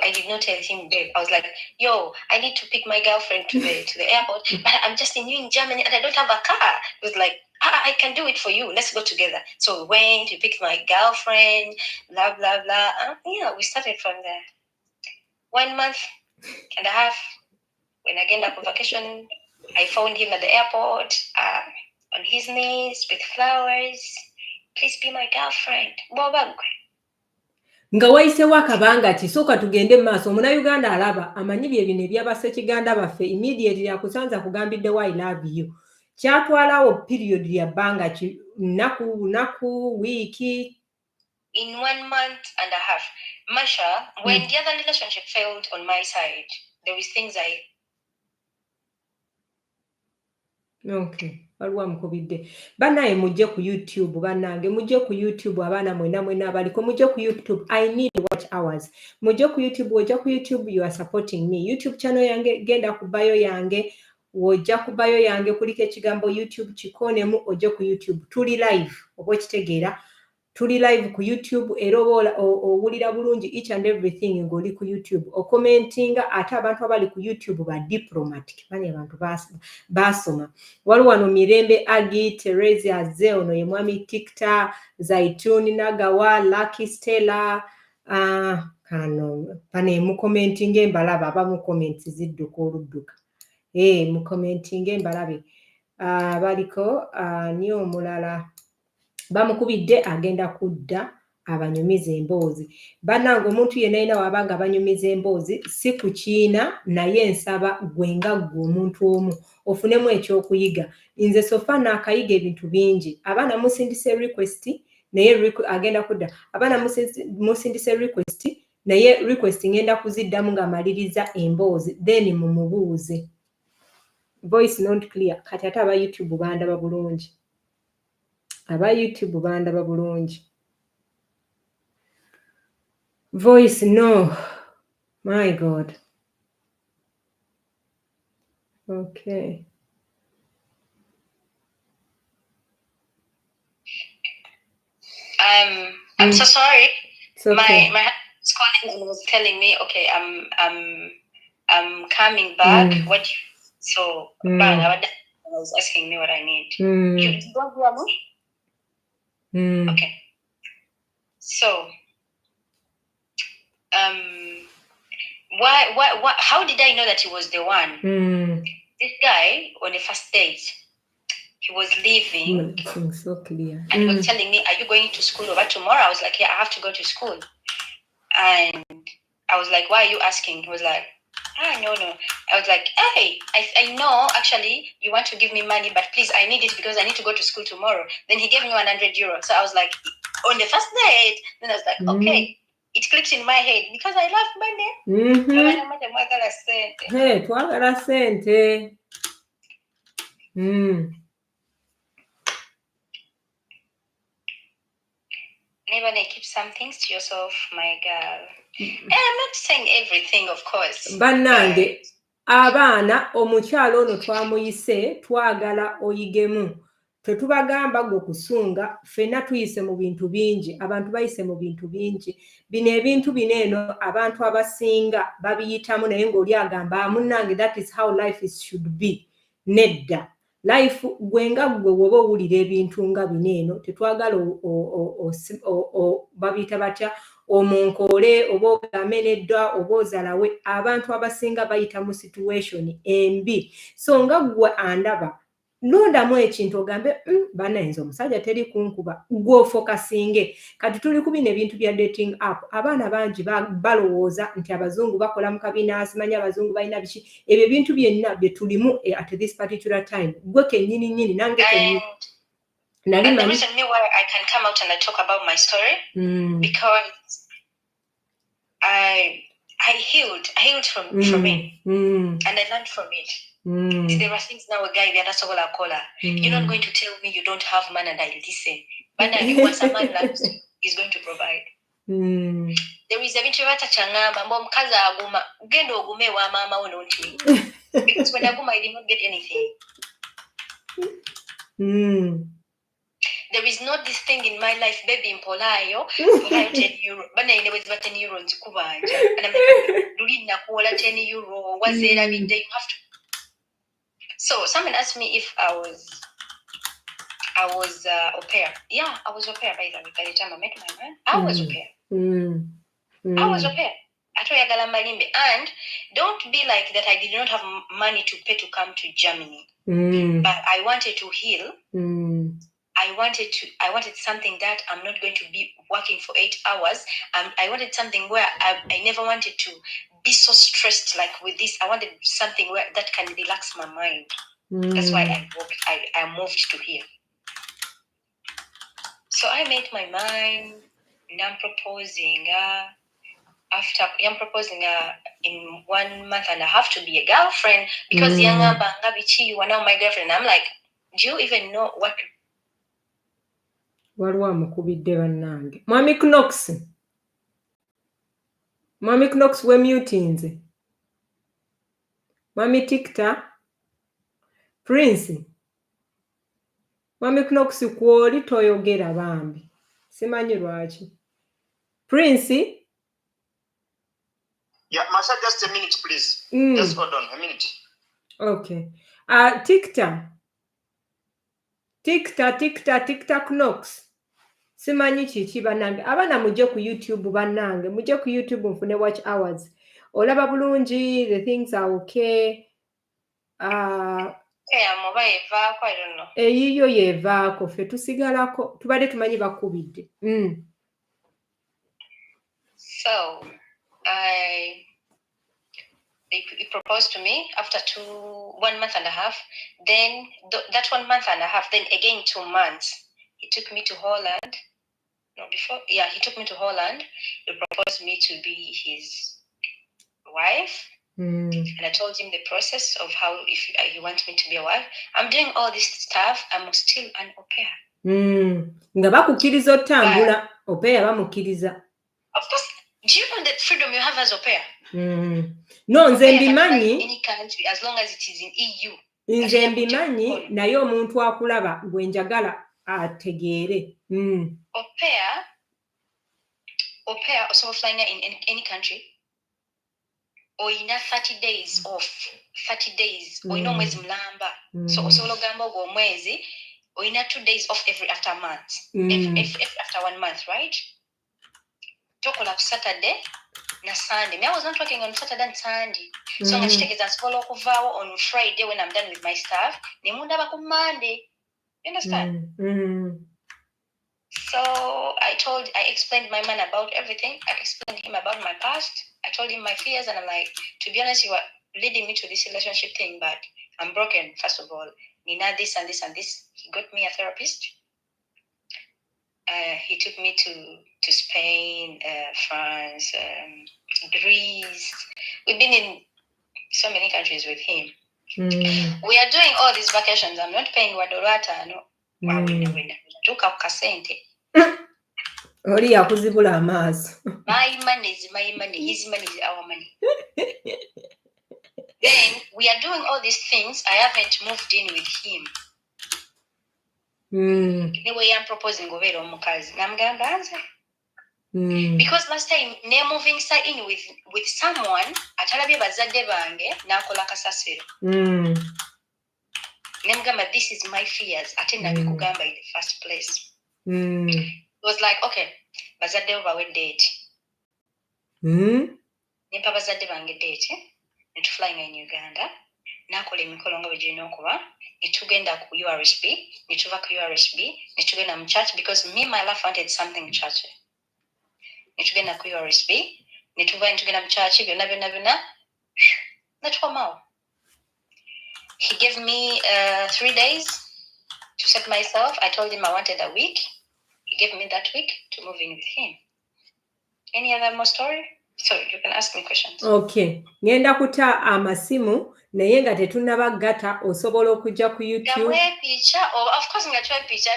I did not tell him, babe. I was like, yo, I need to pick my girlfriend to the airport, but I'm just in Germany and I don't have a car. It was like, I can do it for you. Let's go together. So we went to pick my girlfriend, blah, blah, blah. We started from there. 1 month and a half, when I came back on vacation, I found him at the airport, on his knees with flowers. Please be my girlfriend. Nga wayisewo akabanga kisooka tugende mu maaso. Omunnayuganda alaba amanyi bye bino eby'abassekiganda baffe immediately akusanza kugambiddewo I love you. Kyatwalawo period ya bbanga ki lunaku wiiki. In 1 month and a half. Masha, when the other relationship failed on my side, there was things Okay. Waliwo amukubidde. Bannaye mujje ku YouTube, bannange mujje ku YouTube, abaana mwena abaliko mujje ku YouTube. I need watch hours. Mujje ku YouTube, ojja ku YouTube, you are supporting me. YouTube channel yange, genda ku bio yange, ojja ku bio yange kuliko ekigambo YouTube kikonemu, ojje ku YouTube. Tuli live, oba okitegeera. Tuli live ku YouTube, era owulira bulungi each and everything ng'oli ku YouTube. Okomentinga ate abantu abali ku YouTube ba diplomatic. Bani abantu basoma. Waliwo wano Mirembe Agi, Teresa Azze, ono ye mwami Tikta, Zaituni Nagawa, Lucky Stella, kano pane mukomentinga embalaba abamu comments zidduka oludduka. Mukomentinga embalabe. Baliko ni omulala bamukubidde agenda kudda abanyumiza emboozi. Bannange omuntu yenna ayina wabanga abanyumiza emboozi si ku kiina naye nsaba gwe nga ggwe omuntu omu ofunemu ekyokuyiga. Nze sofa naakayiga ebintu bingi. Abaana musindise request naye agenda kudda. Abaana musindise request naye request ngenda kuziddamu nga maliriza emboozi then mumubuuze. Voice not clear. Kati ate aba YouTube bandaba bulungi. Aba YouTube bandaba bulungi. Voice no. My God. Okay. I'm so sorry. It's okay. My husband was calling and was telling me, okay, I'm coming back. What? So bang, I was asking me what I need. You don't hear me? Okay. So why how did I know that he was the one? This guy on the first date, he was leaving. It's so clear. And he was telling me, are you going to school over tomorrow? I was like, yeah, I have to go to school. And I was like, why are you asking? He was like, no. I was like, hey, I know actually you want to give me money, but please, I need it because I need to go to school tomorrow. Then he gave me 100 euros. So I was like, on the first date. Then I was like, okay. It clicked in my head because I love money. Hey, twagala sente. Never keep some things to yourself, my girl. And I'm not saying everything, of course. Bannange, abaana omukyalo ono twamuyise twagala oyigemu. Tetubagamba gwe kusunga, ffenna tuyise mu bintu bingi, abantu bayise mu bintu bingi. Bino ebintu bino eno abantu abasinga babiyitamu naye ng'oli agamba munnange that is how life should be. Nedda. Life gwe nga gwe woba owulira ebintu nga bino eno tetwagala babiyita batya omunkole oba ogameneddwa oba ozalawe abantu abasinga bayita mu situation embi so nga gwe andaba londamu ekintu ogambe banayinza omusajja teri kunkuba gwofokasinge kati tuli ku bino ebintu bya dating app abaana bangi balowooza nti abazungu bakola mu kabiina simanya abazungu balina biki ebyo ebintu byenna bye tulimu at this particular time gwe kennyini nange kennyini And the reason why I can come out and I talk about my story because I healed from it and I learned from it. There are things now a guy that's all I call her. You're not going to tell me you don't have man and I listen. But once a man loves you, he's going to provide. There is a bit of a changamba, mom kaza aguma, gendo ogume wa mama unonti. Because when aguma I did not get anything. There is not this thing in my life, baby, Polayo 10 euro. But I never got 10 euro in Kubanja. And I'm like, Lulina Kola 10 euro, was there? I mean, you have to. So someone asked me if I was au pair. Yeah, I was au pair by the time I met my man. I was au pair. I was au pair. And don't be like that. I did not have money to pay to come to Germany. But I wanted to heal. I wanted something that I'm not going to be working for 8 hours. I wanted something where I never wanted to be so stressed like with this. I wanted something where that can relax my mind. That's why I moved to here. So I made my mind and I'm proposing in 1 month and a half to be a girlfriend because you are now my girlfriend. I'm like, do you even know what? Waliwo amukubidde bannange. Mwami Knox we mutinze. Mwami Tikta. Prince. Mwami Knox kwoli toyogera bambi. Simanyi lwaki. Prince. Yeah, Masha, just a minute, please. Just hold on a minute. Okay. Tikta Knox. Simanyi kiki bannange. Abaana mujje ku YouTube bannange. Mujje ku YouTube mfune watch hours. Olaba bulungi, the things are okay. Eyiyo yevaako ffe tusigalako tubadde tumanyi bakubidde. So he proposed to me after 1 month and a half. Then that 1 month and a half, then again 2 months, he took me to Holland. He took me to Holland. He proposed me to be his wife. And I told him the process of how if he wants me to be a wife. I'm doing all this stuff. I'm still an au pair. Nga bakukkiriza otambula au pair bamukkiriza. Of course, do you know that freedom you have as au pair? No, nze mbimanyi. Any country as long as it is in EU. Nze mbimanyi naye omuntu akulaba gwe njagala ategeere. Au pair, also flying in any country. Or in 30 days off, 30 days, or in mwezi mlamba. So osolo gamba go mwezi, or in 2 days off after a month, after 1 month, right? Tokola Saturday na Sunday. Me, I was not working on Saturday and Sunday. So I'm taking that follow on Friday when I'm done with my stuff. Nemunda baku Monday. You understand? So I explained my man about everything. I explained him about my past. I told him my fears, and I'm like, to be honest, you are leading me to this relationship thing, but I'm broken, first of all. Nina, this and this and this. He got me a therapist. He took me to Spain, France, Greece. We've been in so many countries with him. We are doing all these vacations. I'm not paying Wadorata, no. Oli yakuzibula amaaso. My money is my money. His money is our money. Then we are doing all these things. I haven't moved in with him. The way I'm proposing over omukazi. Because last time ne moving in with someone atalabye bazadde bange nakola kasasiro. Nemgamba, this is my fears. Ate nabikugamba in the first place. It was like, okay, bazadde bawe date. Nempa bazadde bange date netuflyinga in Uganda nakola emikolo nga bwe girina okuba netugenda ku URSB netuva ku URSB netugenda mu church because me my life wanted something church netugenda ku URSB netugenda mu church byonna netukomawo. He gave me 3 days to set myself. I told him I wanted a week. He gave me that week to move in with him. Any other more story? Sorry, you can ask me questions. Okay. Ngenda kuta amasimu naye nga tetunnabagata osobola okujja ku YouTube. Of course ngatwa picture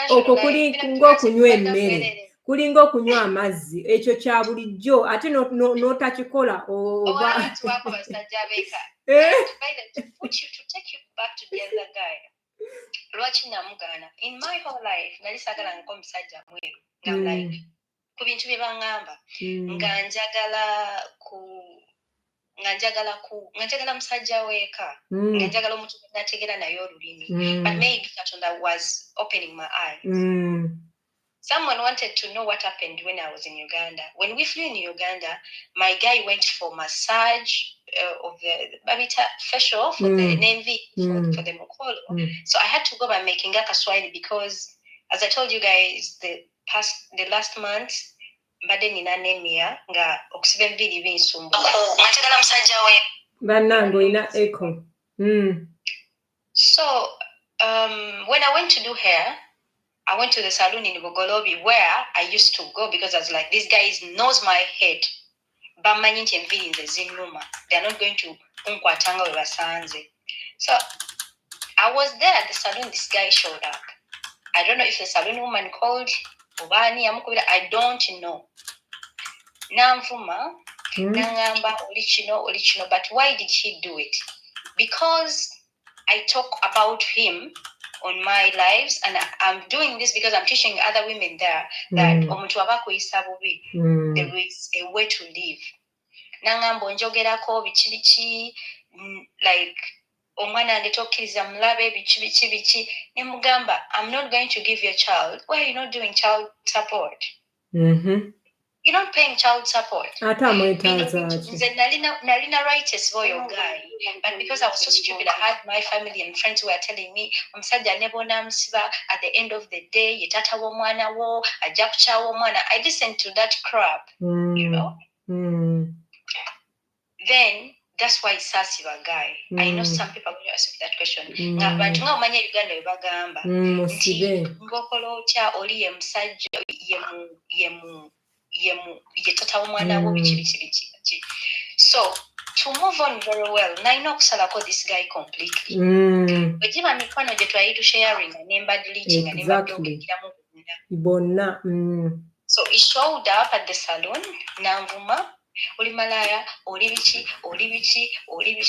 okwo kuli ng'okunywa emmere kuli ng'okunywa amazzi ekyo kya bulijjo ate n'otakikola oba to take you back to the other guy. Lwaki namugana? In my whole life nali sagala ngako omusajja mweru nga like ku bintu bye bangamba nga njagala musajja weeka nga njagala omuntu nategeera naye olulimi but maybe Katonda was opening my eyes. Someone wanted to know what happened when I was in Uganda. When we flew in Uganda, my guy went for massage of the facial for the Nemvi, for the Mukolo. So I had to go by making a Swahili because, as I told you guys, the last month, mbadde nina anemia nga okusiba enviiri binsumbuwa. Natagala musajja we. Bannange olina echo. So when I went to do hair, I went to the salon in Bogolobi where I used to go because I was like, this guy knows my head. Bamanyi nti enviiri nze zinnuma. They are not going to unkwatanga we basanze. So I was there at the salon. This guy showed up. I don't know if the salon woman called Obani amukubira. I don't know. Namvuma nangamba oli kino. But why did he do it? Because I talk about him on my lives, and I'm doing this because I'm teaching other women there that omuntu abakuyisa bubi, there is a way to live. Nangamba onjogerako bichi like omwana wange tokkiriza mulabe bichi nemugamba I'm not going to give your child. Why are you not doing child support? You're not paying child support. Nalina righteous for your guy. But because I was so stupid, I had my family and friends who were telling me, at the end of the day, I listened to that crap, you know? Then, that's why Sasiba guy. I know some people will ask me that question. So to move on very well, naina okusalako this guy completely. Wejiba mikwano gye twali tu sharing nemba deleting and nemba byogekiramu bonna. So he showed up at the salon nanvuma oli malaya oli bichi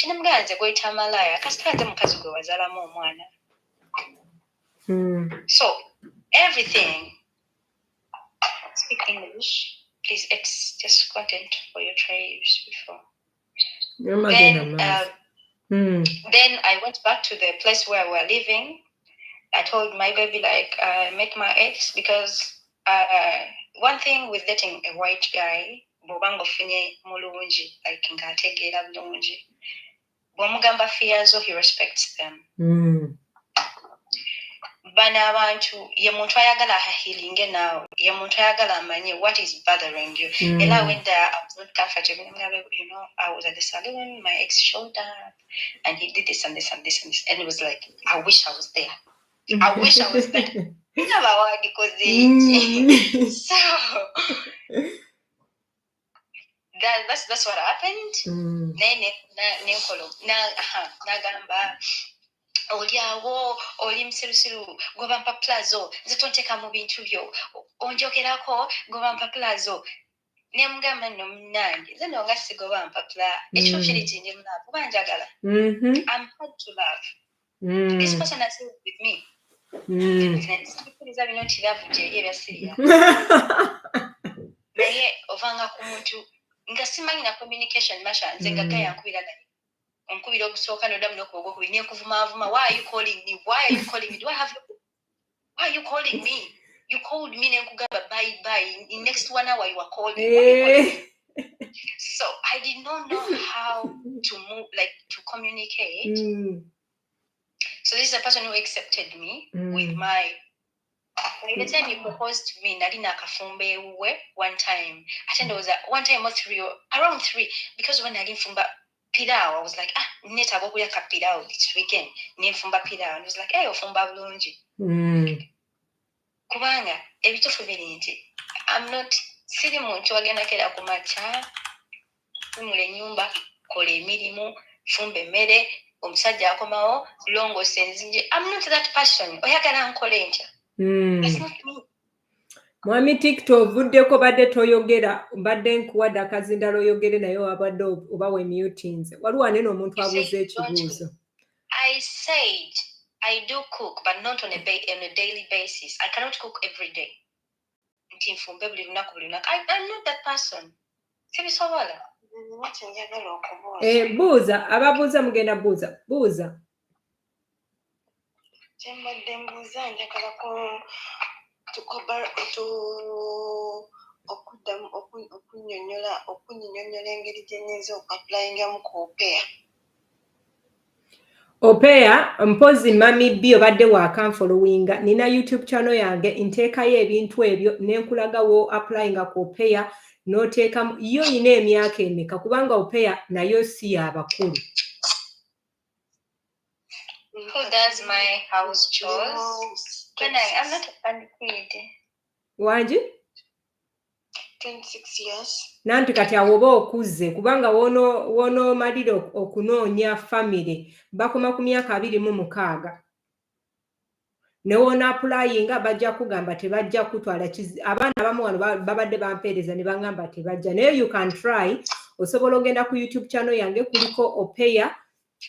nemuganze gwita malaya kasitaze mukazi gwe wazalamu omwana. So everything. Speak English, please. Just content for your trades before. Then I went back to the place where we were living. I told my baby met my ex because one thing with dating a white guy, bobango finye mulungi, like ngategeera bulungi. Bomugamba fears, he respects them. Bana abantu ye muntu ayagala healing now ye muntu ayagala amanye what is bothering you. And I went there, I was not comfortable, you know. I was at the salon, my ex showed up and he did this and this and this and this, and it was like I wish I was there. I wish I was there. So that's what happened. Nagamba oliawo oli msirusiru gobampa plazo zitonteka mu bintu byo onjogerako gobampa plazo nemugamba nno munange ze nonga sigobampa pla ekyo kiri kindi munaku banjagala. I'm hard to love. This person has lived with me. Bino nti love gye ebyasiriya naye ovanga ku muntu nga simanyi na communication masha nze nga gayankubira naye onkubira okusooka nodamu n'okubogokubiri nekuvumavuma. Why are you calling me? Do I have why are you calling me? You called me Nenkugaba bye. In next 1 hour you were calling. What are you calling? So I did not know how to move, like to communicate. So this is a person who accepted me with my. By the time he proposed to me, Nadina Kafumbe one time. I think there was one time or around 3, because when I didn't fumba pilau, I was like, neta bokuya ka pilau this weekend. Nimfumba pilau. And he was like, hey, ofumba bulungi. Kubanga, ebitufu biri nti, I'm not siri muntu agenda kera kumacha, umule nyumba, kole emirimu, fumbe emmere, omusajja akomawo, longo senzinje. I'm not that person. Oyagala nkole ntya. That's not me. Mwami TikTok vuddeko badde toyogera mbadde nkuwadde akazindalo oyogere naye wabadde obawe mutings. Waliwo anene omuntu abuuza ekibuuzo. I said I do cook, but not on a daily basis. I cannot cook every day. I'm not that person. Buuza, ababuuza mugenda buuza. Kyembadde mbuuza njagala okunnyonnyola engeri gye nnyinza okuapulayingamu ku Opeya. Opeya, mpozi mami B obadde waakanfolowinga. Nina YouTube channel yange, nteekayo ebintu ebyo nenkulaga wo applyinga ku Opeya n'oteekamu. Yo yina emyaka emeka kubanga Opeya nayo si y'abakulu. Who does my house chores? I'm not a funny kid. Wanji? 26 years. Nanti kati awo oba okuze kubanga wono malire okunoonya family bakoma ku myaka 26. Ne wona applyinga bajja kugamba tebajja kutwala abaana abamu wano babadde bampeereza ne bangamba tebajja. Naye you can try. Osobola ogenda ku YouTube channel yange kuliko Opeya.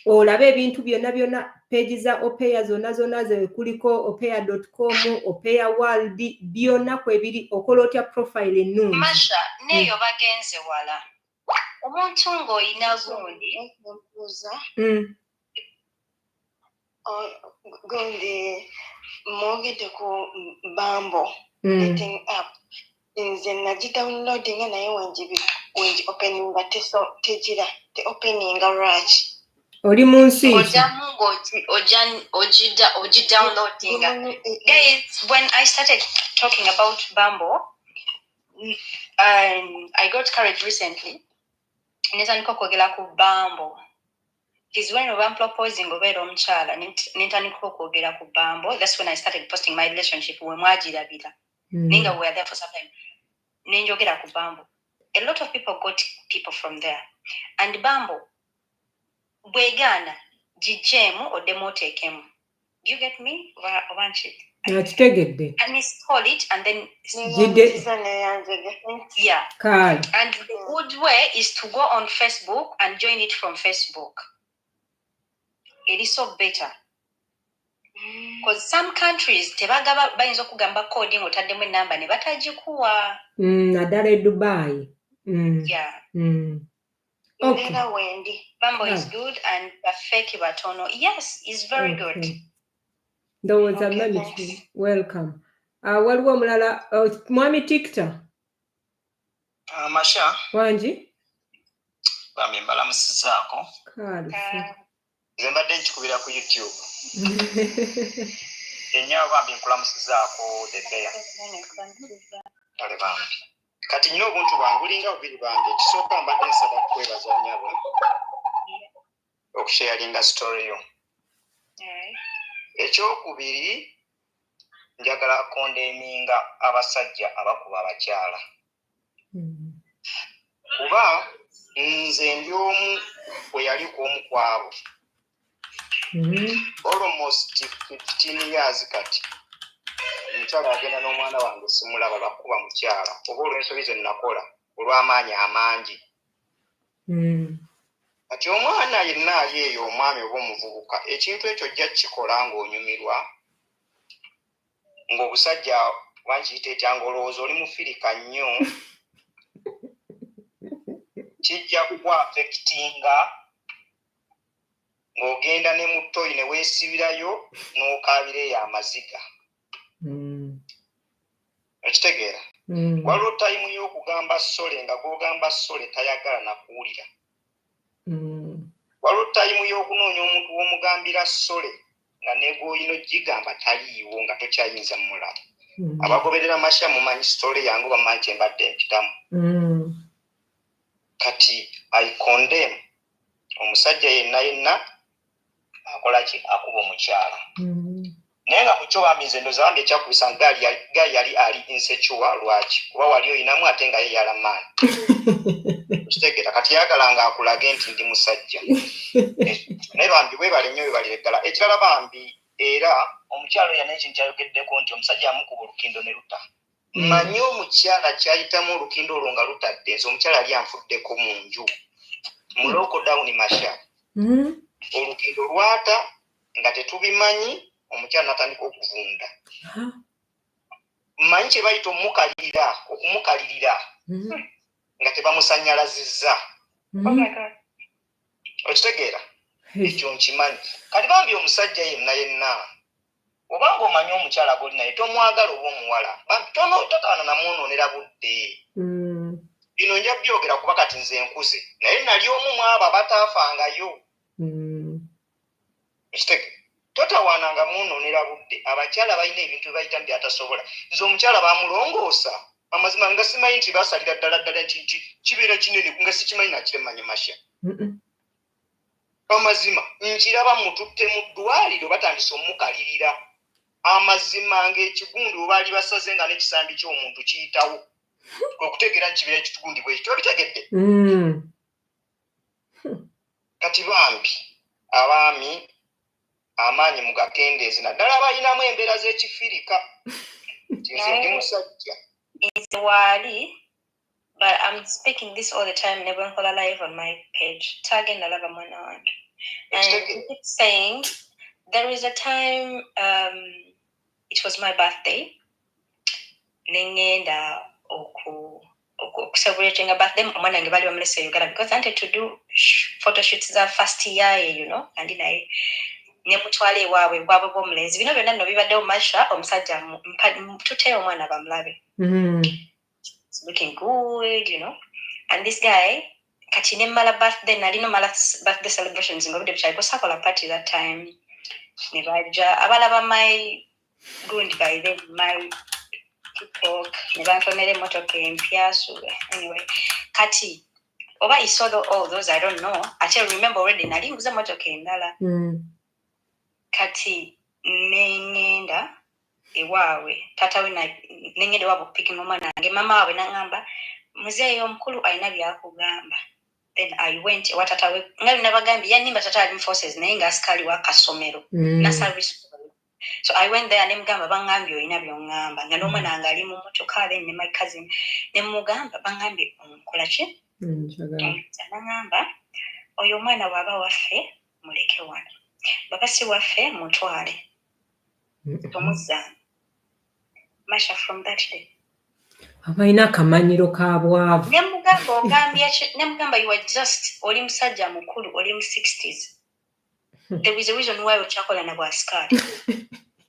Olabe ebintu byonna page za Opeya zonna ze kuliko opeya.com, Opeya World, byonna kwebiri okola otya profile ennungi. Masha, neyo bagenze wala. Omuntu ng'oyina gundi. Gundi mwogedde ku Bumble dating app. Nze nagidownloadinga naye wengi openinga tegira te openinga right. Oli mu nsi downloading. Guys, when I started talking about Bumble, I got courage recently. Nitandika kwogera ku Bumble. It is when I'm proposing obeera omukyala nitandika okwogera ku Bumble. That's when I started posting my relationship we mwagirabira. Ninga we were there for some time. Ninjogera ku Bumble. A lot of people got people from there. And Bumble, bwegana gijemu odemotekemu. Do you get me? Nakitegedde. And install it and then yeah. Kale. And the good way is to go on Facebook and join it from Facebook. It is so better. Because some countries tebagaba bayinza okugamba coding otaddemu enamba ne batagikuwa. Naddala Dubai. Yeah. Okay. Bumble is good and fake batono. Yes, it's very good. Ndowooza mami welcome. Waliwo omulala mwami TikTok. Masha. Wanji? Bambi mbalamusizaako. Kale. Nze mbadde nkikubira ku YouTube. Ennyaawo bambi nkulamusizaako Debeya. Kale bambi. Kati nnina obuntu bwangulinga bubiri bambi. Ekisooka mbadde nsaba kukwebaza nnyabo okusharinga story yo. Ekyokubiri njagala kondeminga abasajja abakuba abakyala. Kuba nze ndi omu bwe yali kw'omu kwabo. Almost 15 years kati. Omukyala agenda n'omwana wange simulaba bakuba mukyala. Oba olw'ensobi ze nakola olw'amaanyi amangi. Kati omwana yenna ali eyo omwami oba omuvubuka ekintu ekyo jja kikola ng'onyumirwa ng'obusajja bankiyita ekyanga olowooza oli mufirika nnyo kijja kukwafekitinga ng'ogenda ne mu toyi ne weesibirayo n'okaabira eyo amaziga. ekitegeera waliwo tayimu y'okugamba sole nga gw'ogamba sole tayagala nakuwulira waliwo tayimu y'okunoonya omuntu w'omugambira sole nga negooyino gigamba taliiwo nga tokyayinza mulaba abagoberera masha mumanyi sitole yange bamanyi kyembadde mpitamu kati I condemn omusajja yenna akola ki akuba omukyala naye nga ku kyo bambize ndoza bambi ekyakubisa gaali yali ali insecure lwaki kuba wali oyinamu ate nga yeyala maani kitegeera kati yagala nga akulage nti ndi musajja naye bambi webale nnyo webalire ddala ekirala bambi era omukyala oyo n'ekintu kyayogeddeko nti omusajja amukuba olukindo ne luta manyi omukyala kyayitamu olukindo olwo nga lutadde nti omukyala yali anfuddeko mu nju mu lockdown masha olukindo lwata nga tetubimanyi omukyala natandika okuvunda manyi kye bayita okumukalirira nga tebamusanyalazizza okitegeera ekyo nkimanyi kati bambi omusajja yenna obanga omanyi omukyala goli naye tomwagala oba omuwala bambi totaana namwonoonera budde bino nja byogera kuba kati nze nkuze naye nali omu mwaba bataafangayo ekitegeera totawaananga mwonoonera budde abakyala balina ebintu bayita nti atasobola nze omukyala bamulongoosa amazima nga simanyi nti basalira ddala nti kibeera kinene nga sikimanyi nakiremanyi masha amazima nkiraba mututte mu ddwaliro batandise omukalirira amazima ng'ekigundi we baali basaze nga n'ekisambi ky'omuntu kiyitawo okutegeera nkibeera ekitugundi bwekityo obitegedde kati bambi abaami amaanyi mu gakendeezi naddala balinamu embeera z'ekifirika ndi musajja nze waali but I'm speaking this all the time never nkola live on my page tagenda laba mwana wange and I keep saying there is a time it was my birthday nengenda celebrating a birthday omwana wange bali bamulese Uganda because I wanted to do photo shoots za first year you know and naye nemutwala ewaabwe bwabwe bw'omulenzi bino byonna nno bibaddewo masha omusajja tuteyo omwana bamulabe looking good you know and this guy kati nemmala birthday nalino mala birthday celebrations nga obudde bukyaliko sakola party that time ne bajja abalaba my gundi by then my TikTok ne bantonera emmotoka empya anyway kati oba I saw all those I don't know ate remember already nali nguza emmotoka endala kati nengenda ewaabwe tata we nengenda ewaabwe okupikinga omwana wange mama waabwe nangamba muzeeyi omukulu alina byakugamba then I went ewa tata we nga nabagambye yanimba tata ali mu forces naye nga asikaali wa kasomero na service so I went there nemugamba bangambye olina byongamba nga n'omwana wange ali mu motoka then ne my cousin nemugamba bangambye omukola ki nangamba oyo omwana waaba waffe muleke wano baba si waffe mutwale tomuzza masha from that day abalina akamanyiro ka bwavu nemugamba ogambye nemugamba you are just oli musajja mukulu oli mu 60s there is a reason why okyakola na bwasikaali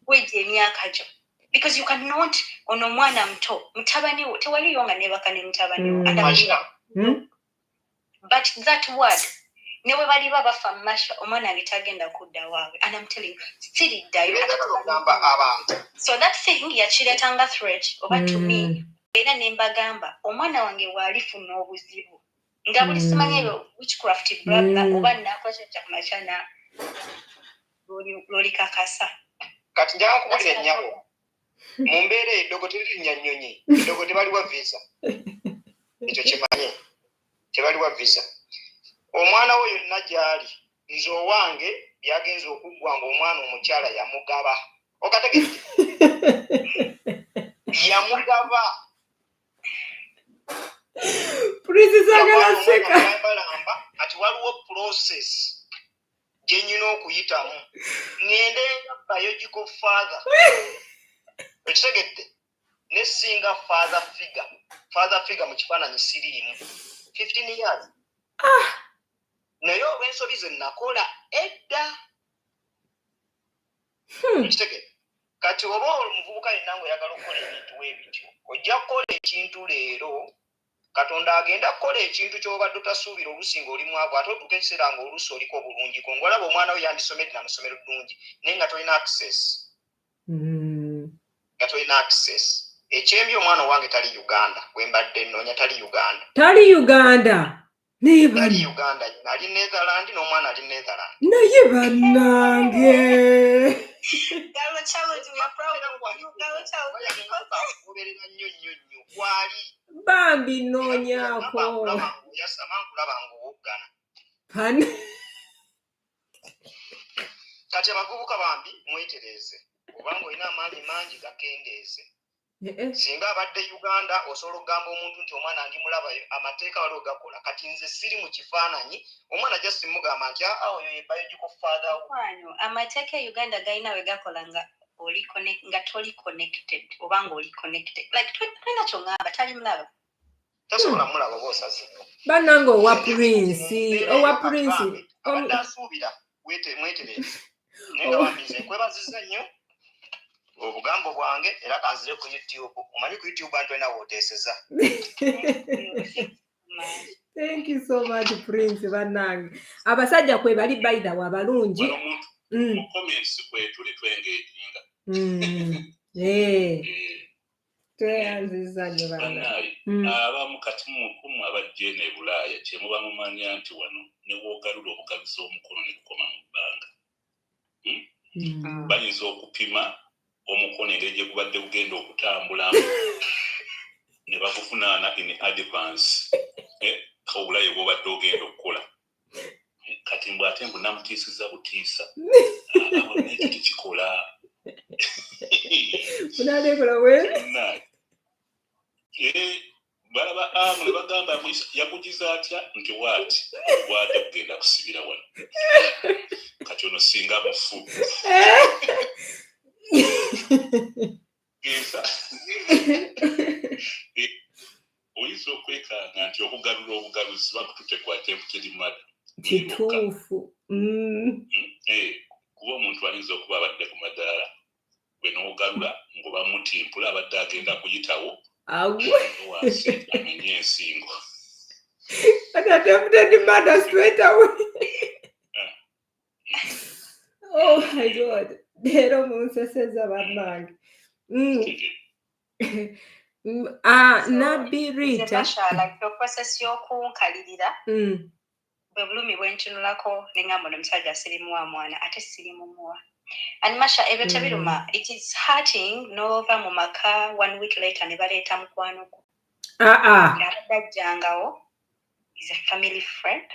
wejja emyaka gyo because you cannot ono omwana muto mutabani wo tewaliyo nga nebaka ne mutabani wo but that word newe bali babafa masha omwana agitagenda kudda waawe and I'm telling you still dayo so that thing yakiretanga threat oba to me era nembagamba omwana wange walifuna obuzibu nga buli simanye witchcraft bla oba nakwakya kumachana loli kakasa kati njagala kubulira ennyabo mu mbeera eddogo teririnya nnyonyi eddogo tebaliwa visa ekyo kimanye tebaliwa visa omwana we yonna gy'ali nze owange byagenza okuggwa nga omwana omukyala yamugaba okategedde yamugaba balamba ati waliwo process gye nyina okuyitamu ngende biological father ekitegedde ne singa father figure mu kifaananyi siriimu 15 years naye olw'ensobi ze nakola edda ekitegedde kati oba omuvubuka yenna ng'oyagala okukola ebintu ebityo ojja kukola ekintu leero Katonda agenda kukola ekintu ky'obadde otasuubira olusinga oli mwavu ate otuuka ekiseera ng'oluusi oliko obulungiko ng'olaba omwana we yandisomedde na masomero ddungi naye nga tolina access ekyembi omwana owange tali Uganda wembadde nnoonya tali Uganda tali Uganda ali Netherland n'omwana ali Netherland naye bannange Galo challenge, we are proud of you. Galo challenge. oberera nnyo kwali bambi noonyaako yasamankulaba ng'owoggana pane kati abavubuka bambi mwetereeze obanga olina amaanyi mangi gakendeeze singa abadde Uganda osobola okugamba omuntu nti omwana ndimulaba amateeka waliwo gakola kati nze siri mu kifaananyi omwana just mugamba nti oyo ye biological father amateeka e Uganda galina we gakola nga toli connected obanga oli connected like tulina kyongamba tali mulaba tasobola mulaba oba osaze bannange owa Prince abadde asuubira mwetereeze naye nga bambize nkwebazizza nnyo obugambo bwange era kanzire ku YouTube omanyi ku YouTube bantu ena wooteeseza thank you so much Prince bannange abasajja kwe bali baida wa balungi comments kwe tuli twengetinga tweyanziza nnyo bannange abamu kati mukumu abajje ne Bulaaya kye muba mumanya nti wano ne bwogalula obugaluzi omukono ne gukoma mu bbanga bayinza okupima omukono engeri gye gubadde gugenda okutambulamu ne bakufunaana in advance obulayi bw'obadde ogenda okukola kati mbw ate mbu namutiisiza butiisa ekyo tekikola balaba amu ne bagamba yakugiza atya nti waati bw'ate kugenda kusibira wano kati ono singa mufu oyinza okwekanga nti okugalula obugaluzi bakututekwate mputedimada kituufu kuba omuntu ayinza okuba abadde ku madaala gwe n'ogalula ng'oba mutimpula abadde agenda kuyitawo wansi amenye ensingo oh my God leero munseseza bannange Nabbi Rita process y'okunkalirira bwe bulumi bwe ntunulako ne ngamba omusajja sirimuwa mwana ate sirimumuwa Animasha ebyo tebiruma it is hurting n'ova mu maka 1 week later ne baleeta mukwano gwo ng'abadajjangawo is a family friend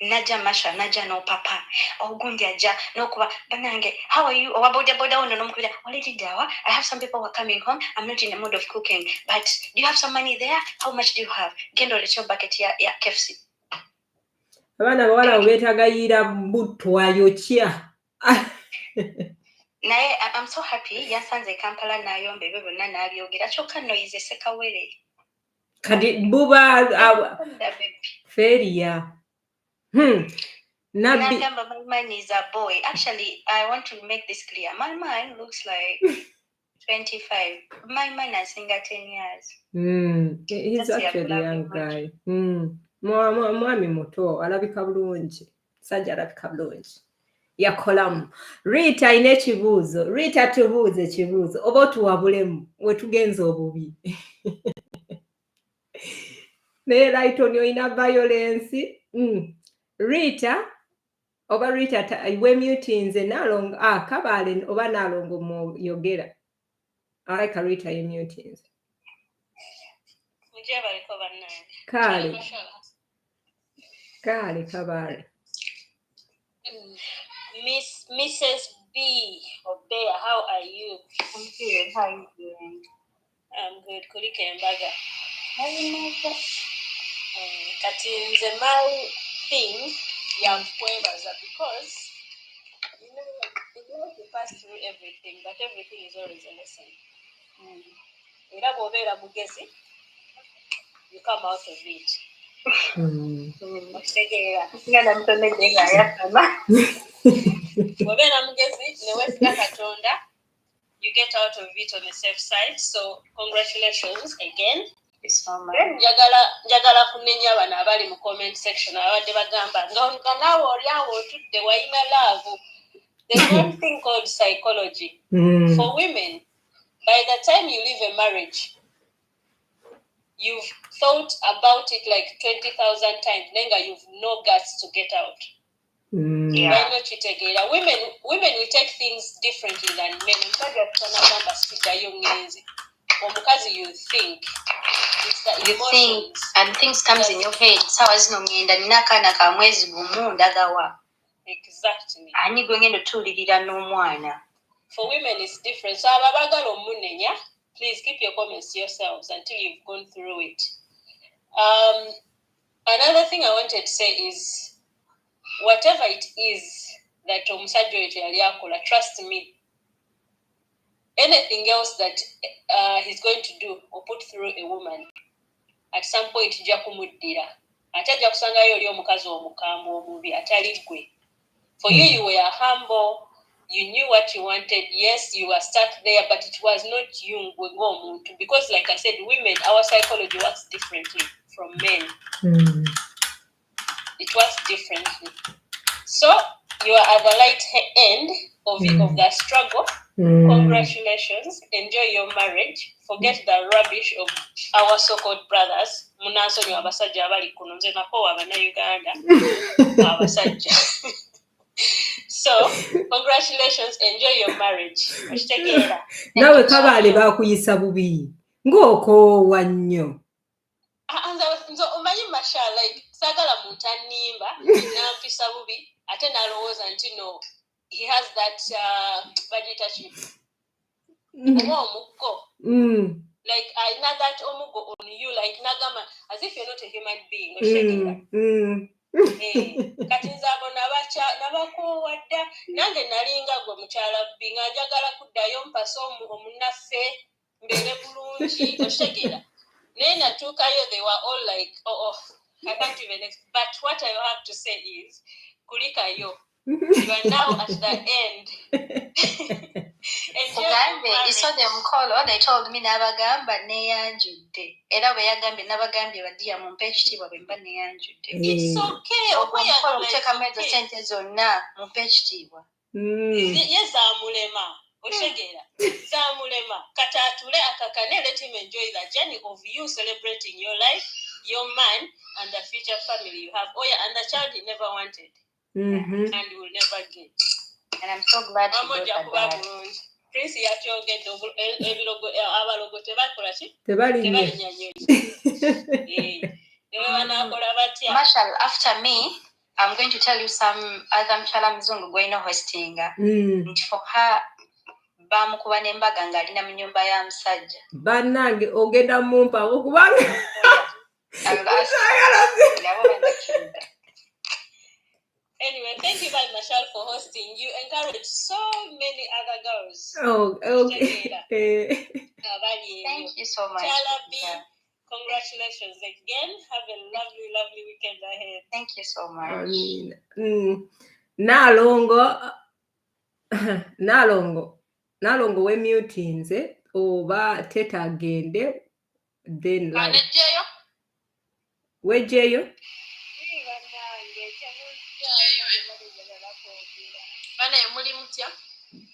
Naja Masha, Naja no papa. Ogundi aja no kuba banange. How are you? Owa boda ono nomukubira. Already dawa. I have some people who are coming home. I'm not in the mood of cooking. But do you have some money there? How much do you have? Gendo lecho bucket ya KFC. Abana bawala obetagayira butwayo kya. Naye I'm so happy yasanze Kampala nayo mbebe bonna nabyogera kyokka noyize sekawere. Kadi buba Feria. Nabbi. My man is a boy. Actually, I want to make this clear. My man looks like 25. My man is single 10 years. He's actually a young guy. Mwami muto alabika bulungi. Sajja alabika bulungi. Yakolamu. Rita ayina ekibuuzo. Rita tubuuze ekibuuzo. Oba tuwabulemu wetugenza obubi. Naye Lighton oyina violence. Rita oba Rita iwe mutinze nalongo kabale oba nalongo mu yogera. I like Rita ye mutinze. Mujye baliko bannange. Kale kabale. Mrs. B. Obeya, how are you? I'm good. How are you doing? I'm good. Kulike embaga. How are you? Kati nze my thing yankwebaza because you know you pass through everything, but everything is always a lesson. Era bw'obeera mugezi, you come out of it. Bw'obeera mugezi ne weesiga Katonda, you get out of it on a safe side. So congratulations again. Njagala kunenya bana abali mu comment section abadde bagamba nga naawe oli awo otudde wayina love. There's one thing called psychology. For women, by the time you leave a marriage, you've thought about it like 20,000 times. Nenga, you've no guts to get out. Why not you take it? Women will take things differently than men. You think. It's the you think, and things comes in your head. Exactly. No. For women, it's different. So, please keep your comments to yourselves until you've gone through it. Another thing I wanted to say is, whatever it is that trust me, anything else that he's going to do or put through a woman, at some point, for you were humble, you knew what you wanted. Yes, you were stuck there, but it was not you. Because, like I said, women, our psychology works differently from men. It works differently. So, you are at the light end of that struggle. Congratulations. Enjoy your marriage. Forget the rubbish of our so-called brothers. So, congratulations. Enjoy your marriage. Nawe kabale bakuyisa bubi. Ng'okoowa nnyo. Nzo omanyi mashallah like sagala muntu annimba nampisa bubi ate nalowooza nti no he has that bagita ki omukko like I know that omuggo on you like nagama as if you're not a human being kati nzabo nabakoowa dda nange nalinga gwe mukyala bbi nga njagala kuddayo mpasa omunnaffe mbeere bulungi okitegera. Then they were all like, oh, I can't even. But what I have to say is, Kulika yo, you are now at the end. You saw them call. They told me nabagamba neyanjudde. Era bwe yagambye nabagambye badiya mu page wa bemba neyanjudde. It's okay. Okuyagala take ameza sente zonna mu page wa. Yes, amulema. Oshegera zamulema katatule akakane. Let him enjoy the journey of you celebrating your life, your man, and the future family you have. Oh yeah, and the child he never wanted and will never get. And I'm so glad he got that. Prince yatyoge ebilogo abalogo tebakola ki Tebalinnye. Marshall, after me, I'm going to tell you some other mchala mzungu going hosting. For her bamukuba n'embaga ng'alina mu nnyumba ya musajja. Bannange ogenda mumpa okubanga. Anyway, thank you very much for hosting. You encouraged so many other girls. Oh, okay. Thank you so much. Congratulations again. Have a lovely, lovely weekend ahead. Thank you so much. Nalongo we mutinze oba teta agende then like wejeyo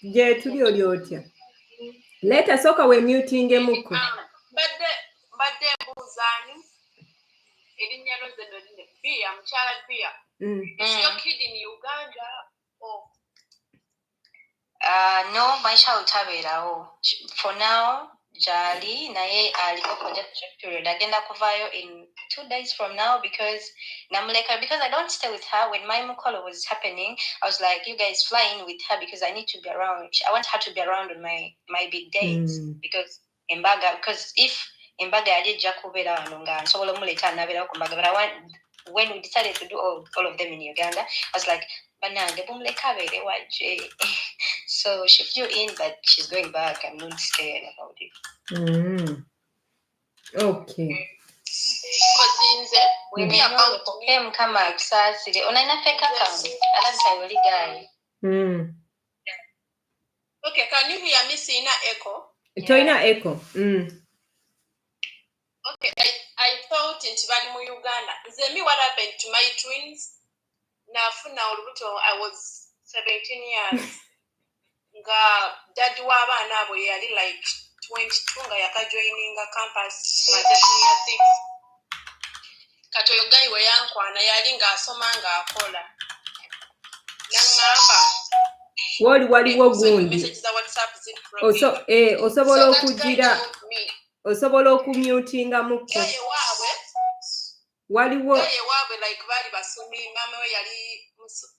je tuli oli otya leta soka we mutinge muko badde mbuzaani erinnya lozedoline bia mchala bia is your kid in Uganda or no, maisha utabeerawo. For now, Jali naye aliko project period. Agenda kuvayo in 2 days from now because I don't stay with her. When my mukolo was happening, I was like, you guys fly in with her because I need to be around. I want her to be around on my big days because if Embaga ajja kubeera wano nga nsobola omuleeta n'abeerawo ku mbaga, but when we decided to do all of them in Uganda, I was like, banange bumuleka abeere wajje. So she flew in, but she's going back. I'm not scared about it. Okay. Kama akusasire onaina fake account alabisa oli guy. Okay, can you hear me? Sina echo. Toina echo. Okay, I thought in Chibalimu, Uganda. Me, what happened to my twins? Now, I was 17 years. Daddy wabana abo yali like 22 nga yakajoininga campus senior 6. Katoyo guy we yankwana yali ng'asoma ng'akola. Nangamba. Waliwo gundi. Osobola okumutinga mukko. Waliwo waabwe like bali basumi mama we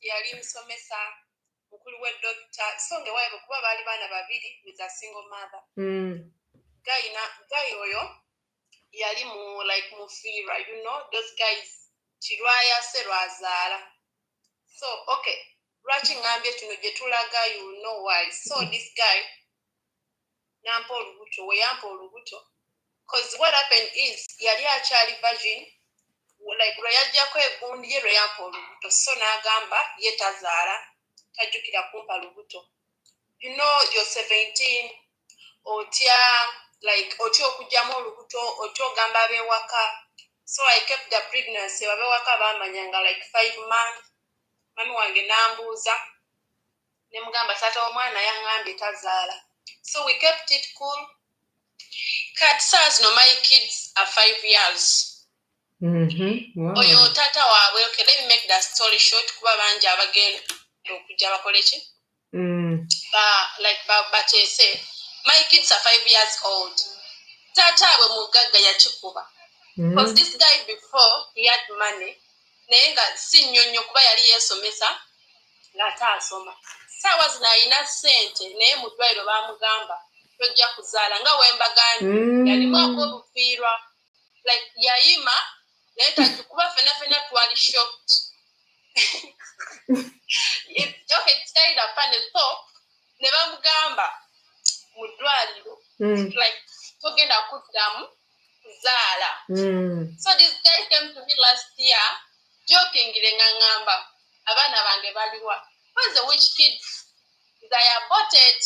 yali musomesa mukulu we doctor so nge waabwe kuba bali bana babiri with a single mother. Guy oyo yali mu like mufira, you know those guys chirwaya se rwazala. So okay, lwaki ngambye kino gye tulaga, you know why. So this guy nampa olubuto because what happened is yali akyali virgin, like lwe yajjako egundi ye lwe yampa olubuto, so n'agamba ye tazaala tajjukira kumpa lubuto. You know you're 17 otya okugyamu olubuto otya ogamba ab'ewaka. So I kept the pregnancy, ab'ewaka baamanyanga like 5 months. Mami wange n'ambuuza ne mugamba taata w'omwana yaŋŋambye tazaala. So we kept it cool. Kat says no, my kids are 5 years. Wow. Oyo tata waabwe, okay, let me make that story short kuba bangi abagenda okujja bakole ki? Bakyese. My kids are 5 years old. Tata we mugagga yakikuba. Because this guy before he had money. Naye nga si nnyonnyo kuba yali yeesomesa ng'ataasoma. Saawa zino alina ssente naye mu ddwaliro baamugamba tojja kuzaala nga wembagambye. Yalimu ak'olufiirwa. Like yayima naye tajikuba fena twali shocked. It's kind of funny. So ne bamugamba mu ddwaliro like togenda kuddamu kuzaala. So this guy came to me last year jokingly ng'angamba abaana bange baliwa. Where's the witch kids? They aborted.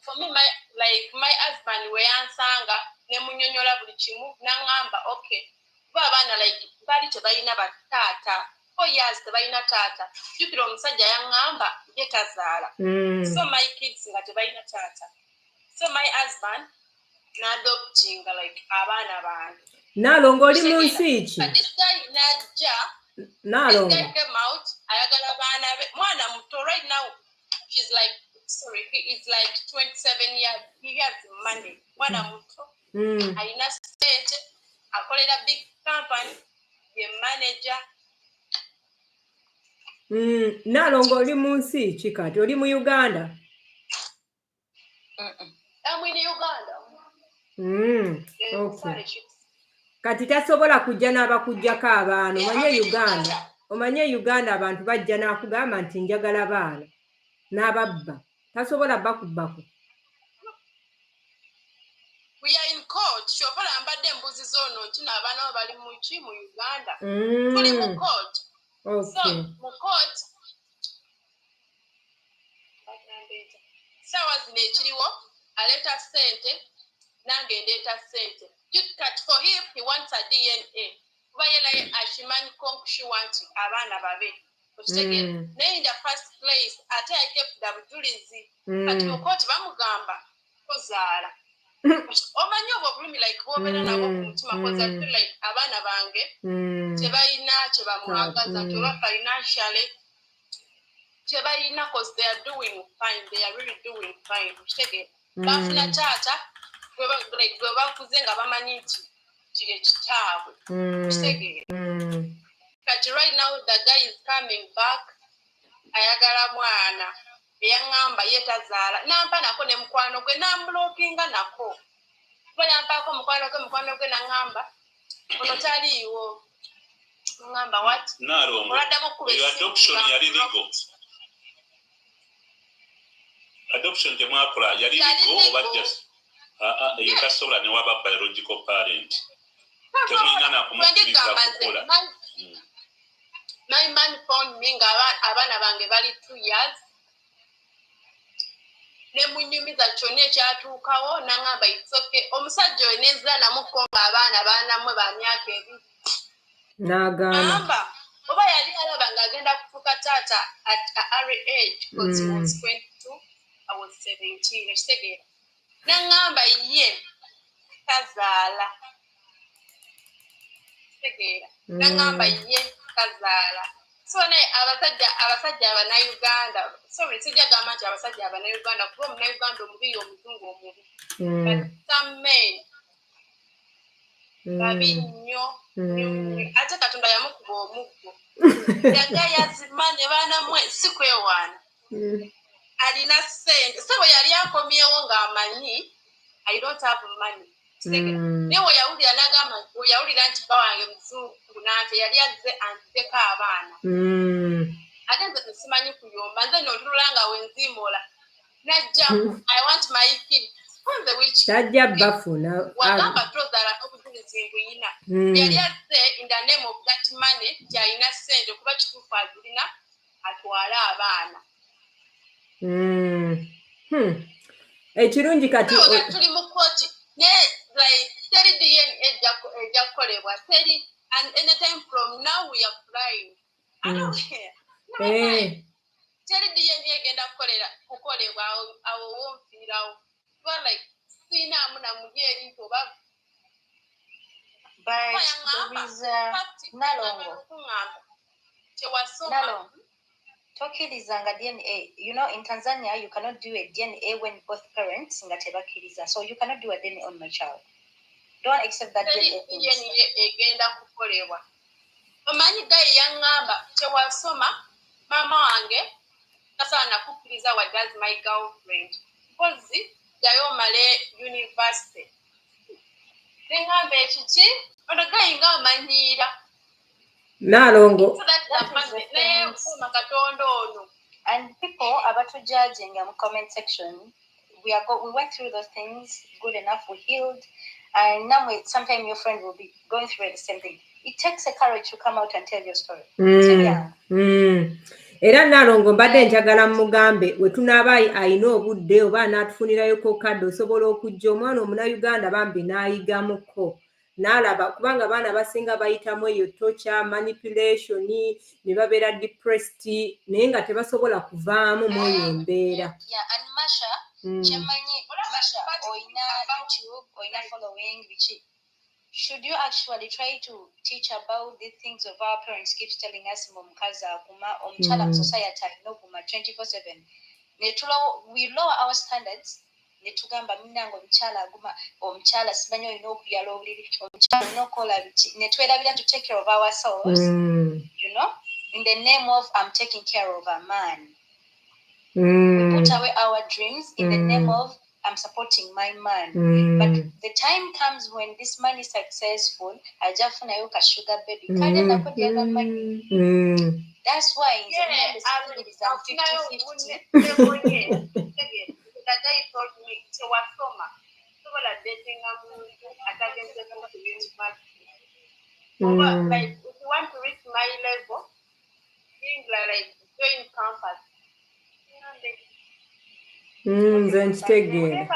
For me, my husband we ansanga ne munyonyola buli kimu n'angamba okay kuba abaana like bali tebalina bataata 4 years tebalina taata. Jukira omusajja yaŋŋamba ye tazaala. So my kids nga tebalina taata. So my husband n'adoptinga like abaana bange. Nalongo oli mu nsi ki? This guy najja. Nalongo. This guy came out ayagala abaana be. Mwana muto right now he is like 27 years. He has money. Mwana muto. Alina sente. Akolera big company. Ye manager. Nalongo oli mu nsi ki kati? Oli mu Uganda? I'm in Uganda. Okay. Kati tasobola kujja n'abakujjako abaana. Omanye Uganda abantu bajja n'akugamba nti njagala baana n'ababba. Tasobola bakubako. We are in court. Shobola ambadde embuzi z'ono nti n'abaana bali mu Uganda. Tuli mu court. Okay. So mu court saawa zino ekiriwo aleeta ssente nange ndeeta ssente. For him he wants a DNA. Kuba yena ashimanyi konkushiwa nti abaana babe. Naye in the first place ate I kept the bujulizi. Kati mu court bamugamba tozaala. Omanyi obwo bulumi like bw'obeera nabo ku mutima koza like abaana bange tebalina kye bamwagaza oba financially tebalina cause they are doing fine. They are really doing fine. Bafuna taata gwe bakuze nga bamanyi nti kiri ekitaabwe. Kati right now the guy is coming back ayagala mwana eyaŋŋamba ye tazaala nampa nako ne mukwano gwe namulookinga nako kuba yampaako mukwano gwe naŋŋamba ono taliiwo ŋŋamba what oladdamu okuba adoption yali legal. Adoption temwakola yali legal oba just eyo tasobola ne waba biological parent temulina nakumukkiriza kukola. My man found me nga abaana bange bali 2 years. ne munyumiza kyonna ekyatuukawo n'aŋŋamba itsoke omusajja oyo nezza namukko ng'abaana baanamwe ba myaka ebiri n'agaana amba oba yali alaba ng'agenda kufuuka taata at a early age because he was 22 I was 17 ekitegeera n'aŋŋamba ye tazaala ekitegeera n'aŋŋamba ye tazaala so naye abasajja abannayuganda sorry sijja gamba nti abasajja abannayuganda kuba omunnayuganda omubi omuzungu omubi but some men babi nnyo ate katonda yamukuba omuggo yagayazima ne baanamwe si kwewaana alina ssente so bwe yali akomyewo ng'amanyi I don't have money naye weyawulira n'agamba weyawulira nti ba wange muzungu nante yali azze anzizeko abaana ate nze tesimanyi kuyomba nze nolulula nga wenziimola najja I want my kids tajja bafuna wagamba tozaala n'obujulizi mbuyina yali azze in the name of that money gyalina ssente kuba kituufu azirina atwale abaana ekirungi kati tuli mu kooti naye like teri DNA ejja kukolebwa teri and anytime from now we are flying I don't care teri DNA egenda kukolebwa awo wonfiirawo kuba like siinaamu namuli eri nti oba Nalongo tokkirizanga DNA. You know, in Tanzania, you cannot do a DNA when both parents nga tebakkiriza. So you cannot do a DNA on my child. Don't accept that DNA. Egenda kukolebwa. Omanyi gayi yaŋŋamba tewasoma maama wange tasaana kukkiriza what does my girlfriend. Mpozi yayo male university. Neŋŋamba ekiki ono gayi nga omanyiira. Nalongo. And people about to judge in the comment section, we went through those things, good enough, we healed, and now sometimes your friend will be going through the same thing. It takes a courage to come out and tell your story. Era Nalongo mbadde njagala mugambe we tunaaba ayina obudde oba anaatufunirayoko kadde osobola okujja omwana omunnayuganda bambi n'ayigamuko n'alaba kubanga abaana basinga bayitamu eyo torture manipulation ne babeera depressed naye nga tebasobola kuvaamu mu eyo embeera. And Masha, kyemanyi Masha oyina YouTube, oyina following biki. Should you actually try to teach about these things of our parents keeps telling us mukazi akuma omukyala society alina okuma 24/7 we lower our standards netugamba munango omukyala aguma omukyala simanyi olina okuyala obuliri omukyala olina okukola biki netwerabira to take care of ourselves you know in the name of I'm taking care of a man we put away our dreams in the name of I'm supporting my man. But the time comes when this man is successful, ajafunayo ka sugar baby. That's why the guy told me tewasoma sobola dating omuntu atagenze ku university. Like if you want to reach my level, things like join campus. Nze nkitegeera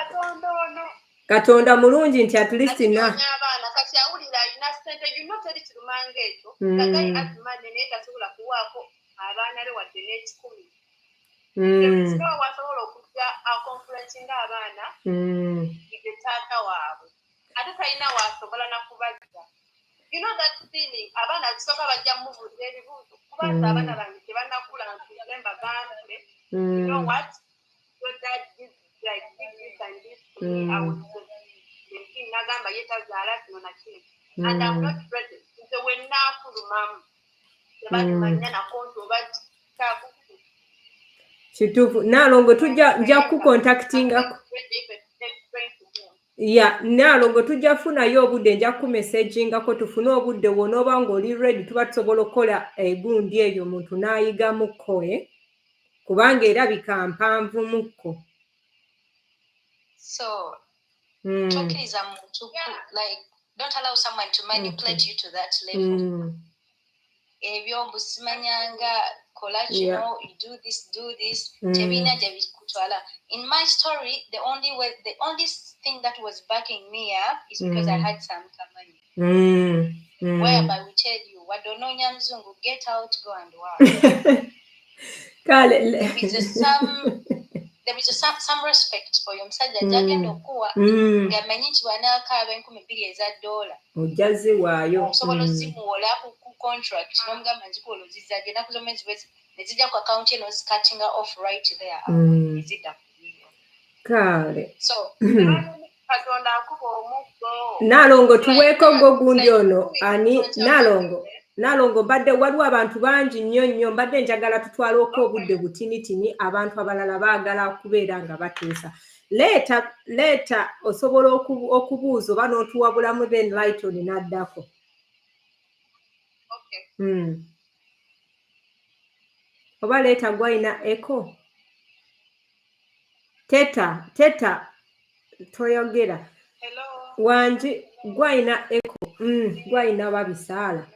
Katonda mulungi nti at least na abaana kati awulira alina ssente yuno teri kirumanga ekyo kagayi atumanye naye tasobola kuwaako abaana be wadde n'ekikumi sikawa wasobola okujja akonferensi ng'abaana ige taata waabwe ate talina waasobola nakubajja you know that feeling abaana kisooka bajja mubuuza ebibuuzo kubanza abaana bange tebannakula nti mbagambule you know what so that is like this and this to me I was thinking nagamba yetazaala kino nakino and I'm not ready nze wennaafulumamu tebatumanya nakonti oba kitabuku kituufu Nalongo nja kukontaktingako Nalongo tujja kufunayo obudde nja kumesagingako tufune obudde wonooba ng'oli ready tuba tusobola okukola egundi eyo omuntu n'ayigamuko kubanga erabika mpanvu mukko. So tokkiriza muntu like don't allow someone to manipulate you to that level. Ebyo mbusimanyanga kola kino, you do this. Tebina gye bikutwala. In my story, the only thing that was backing me up is because I had some money. Whereby we tell you, wadononya mzungu, get out, go and work. There is some respect for your msajja jagenda okuwa ngamanyi nti wanaakaaba $2,000 ojaze waayo osobola ozimuwola ku contract n'omugamba nzikuwola ozizzaje ennaku z'omwezi bwezi ne zijja ku account eno zicuttinga off right there ezidda kale so Katonda akuba omuggo. Nalongo tuweeko gwo gundi ono ani Nalongo mbadde waliwo abantu bangi nnyo mbadde njagala tutwaleko obudde butinitini abantu abalala baagala kubeera nga batuusa leeta osobola okubuuza oba n'otuwabulamu then Lighton n'addako. Oba leeta gwayina echo teta toyogera wanji gwayina echo gwayina babisaala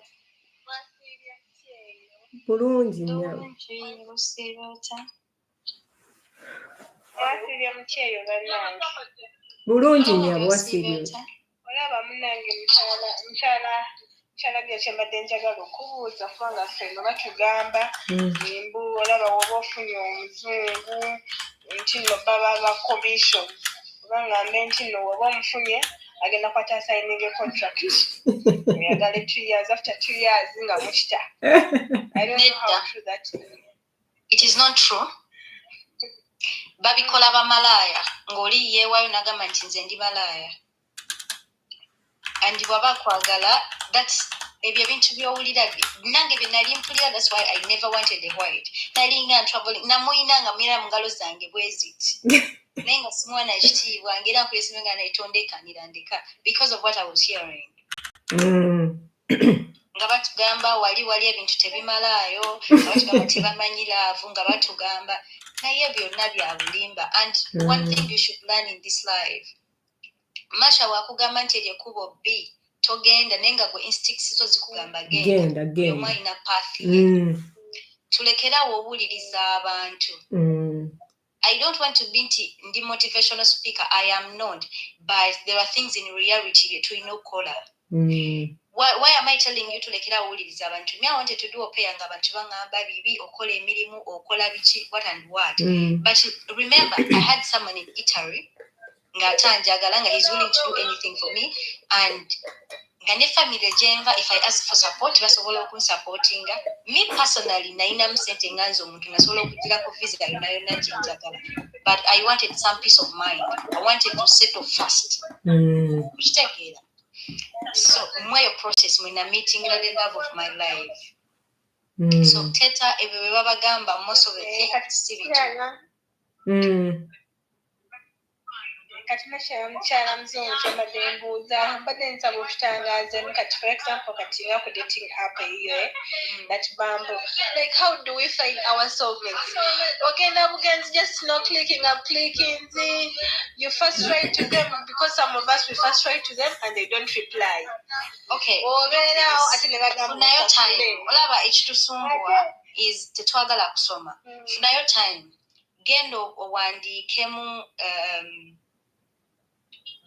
bulungi nnyo bulungi nnyo bwasiibye olaba munnange mukyala bye kyembadde njagala okubuuza kubanga ffe no batugamba embu olaba woba ofunye omuzungu nti no baba ba commission kubanga mbe nti no woba omufunye agenda kwata assigning contract oyagala 2 years after 2 years nga mukita. I don't know how true that is. It is not true. Babikola bamalaya ng'oli yeewayo n'agamba nti nze ndi malaya and bwaba kwagala that's ebyo ebintu by'owulira nange bye nali mpulira that's why I never wanted a white nalinga traveling namuyina nga mira mu ngalo zange bweziti naye nga simwana ekitiibwa ngera nkulesibe nga nayitondekanira ndeka because of what I was hearing. Nga batugamba wali ebintu tebimalaayo nga batugamba tebamanyi laavu nga batugamba naye byonna bya bulimba and one thing you should learn in this life masha wakugamba nti eryekubo B togenda naye nga gwe instincts zo zikugamba genda yomwalina pathi tulekerawo obuuliriza abantu. I don't want to be the motivational speaker. I am not. But there are things in reality that we know color. Why am I telling you to like uliriza abantu? Me, I wanted to do a pay and abantu bangamba bibi okola emirimu okola bichi what and what. But remember, I had someone in Italy. Ngatanjagalanga is willing to do anything for me and ngane family jenva if I ask for support basobola okunsupporting me personally naina msente nganzo omuntu nasobola okugira ko visa nayo nanjagala but I wanted some peace of mind. I wanted to settle fast. So my process when I'm meeting the love of my life. So teta ebwe babagamba most of the things katimesha mchana mzungu chembadde mbuuza mbadde nsaba okutangaza kati for example kati nga ku dating app hiyo that bambo like how do we find our soulmates ogenda bugenzi just not clicking you first write to them because some of us we first write to them and they don't reply. Okay, obeera ate ne bagamba funayo time olaba ekitusumbwa is tetwagala kusoma funayo time gendo owandiikemu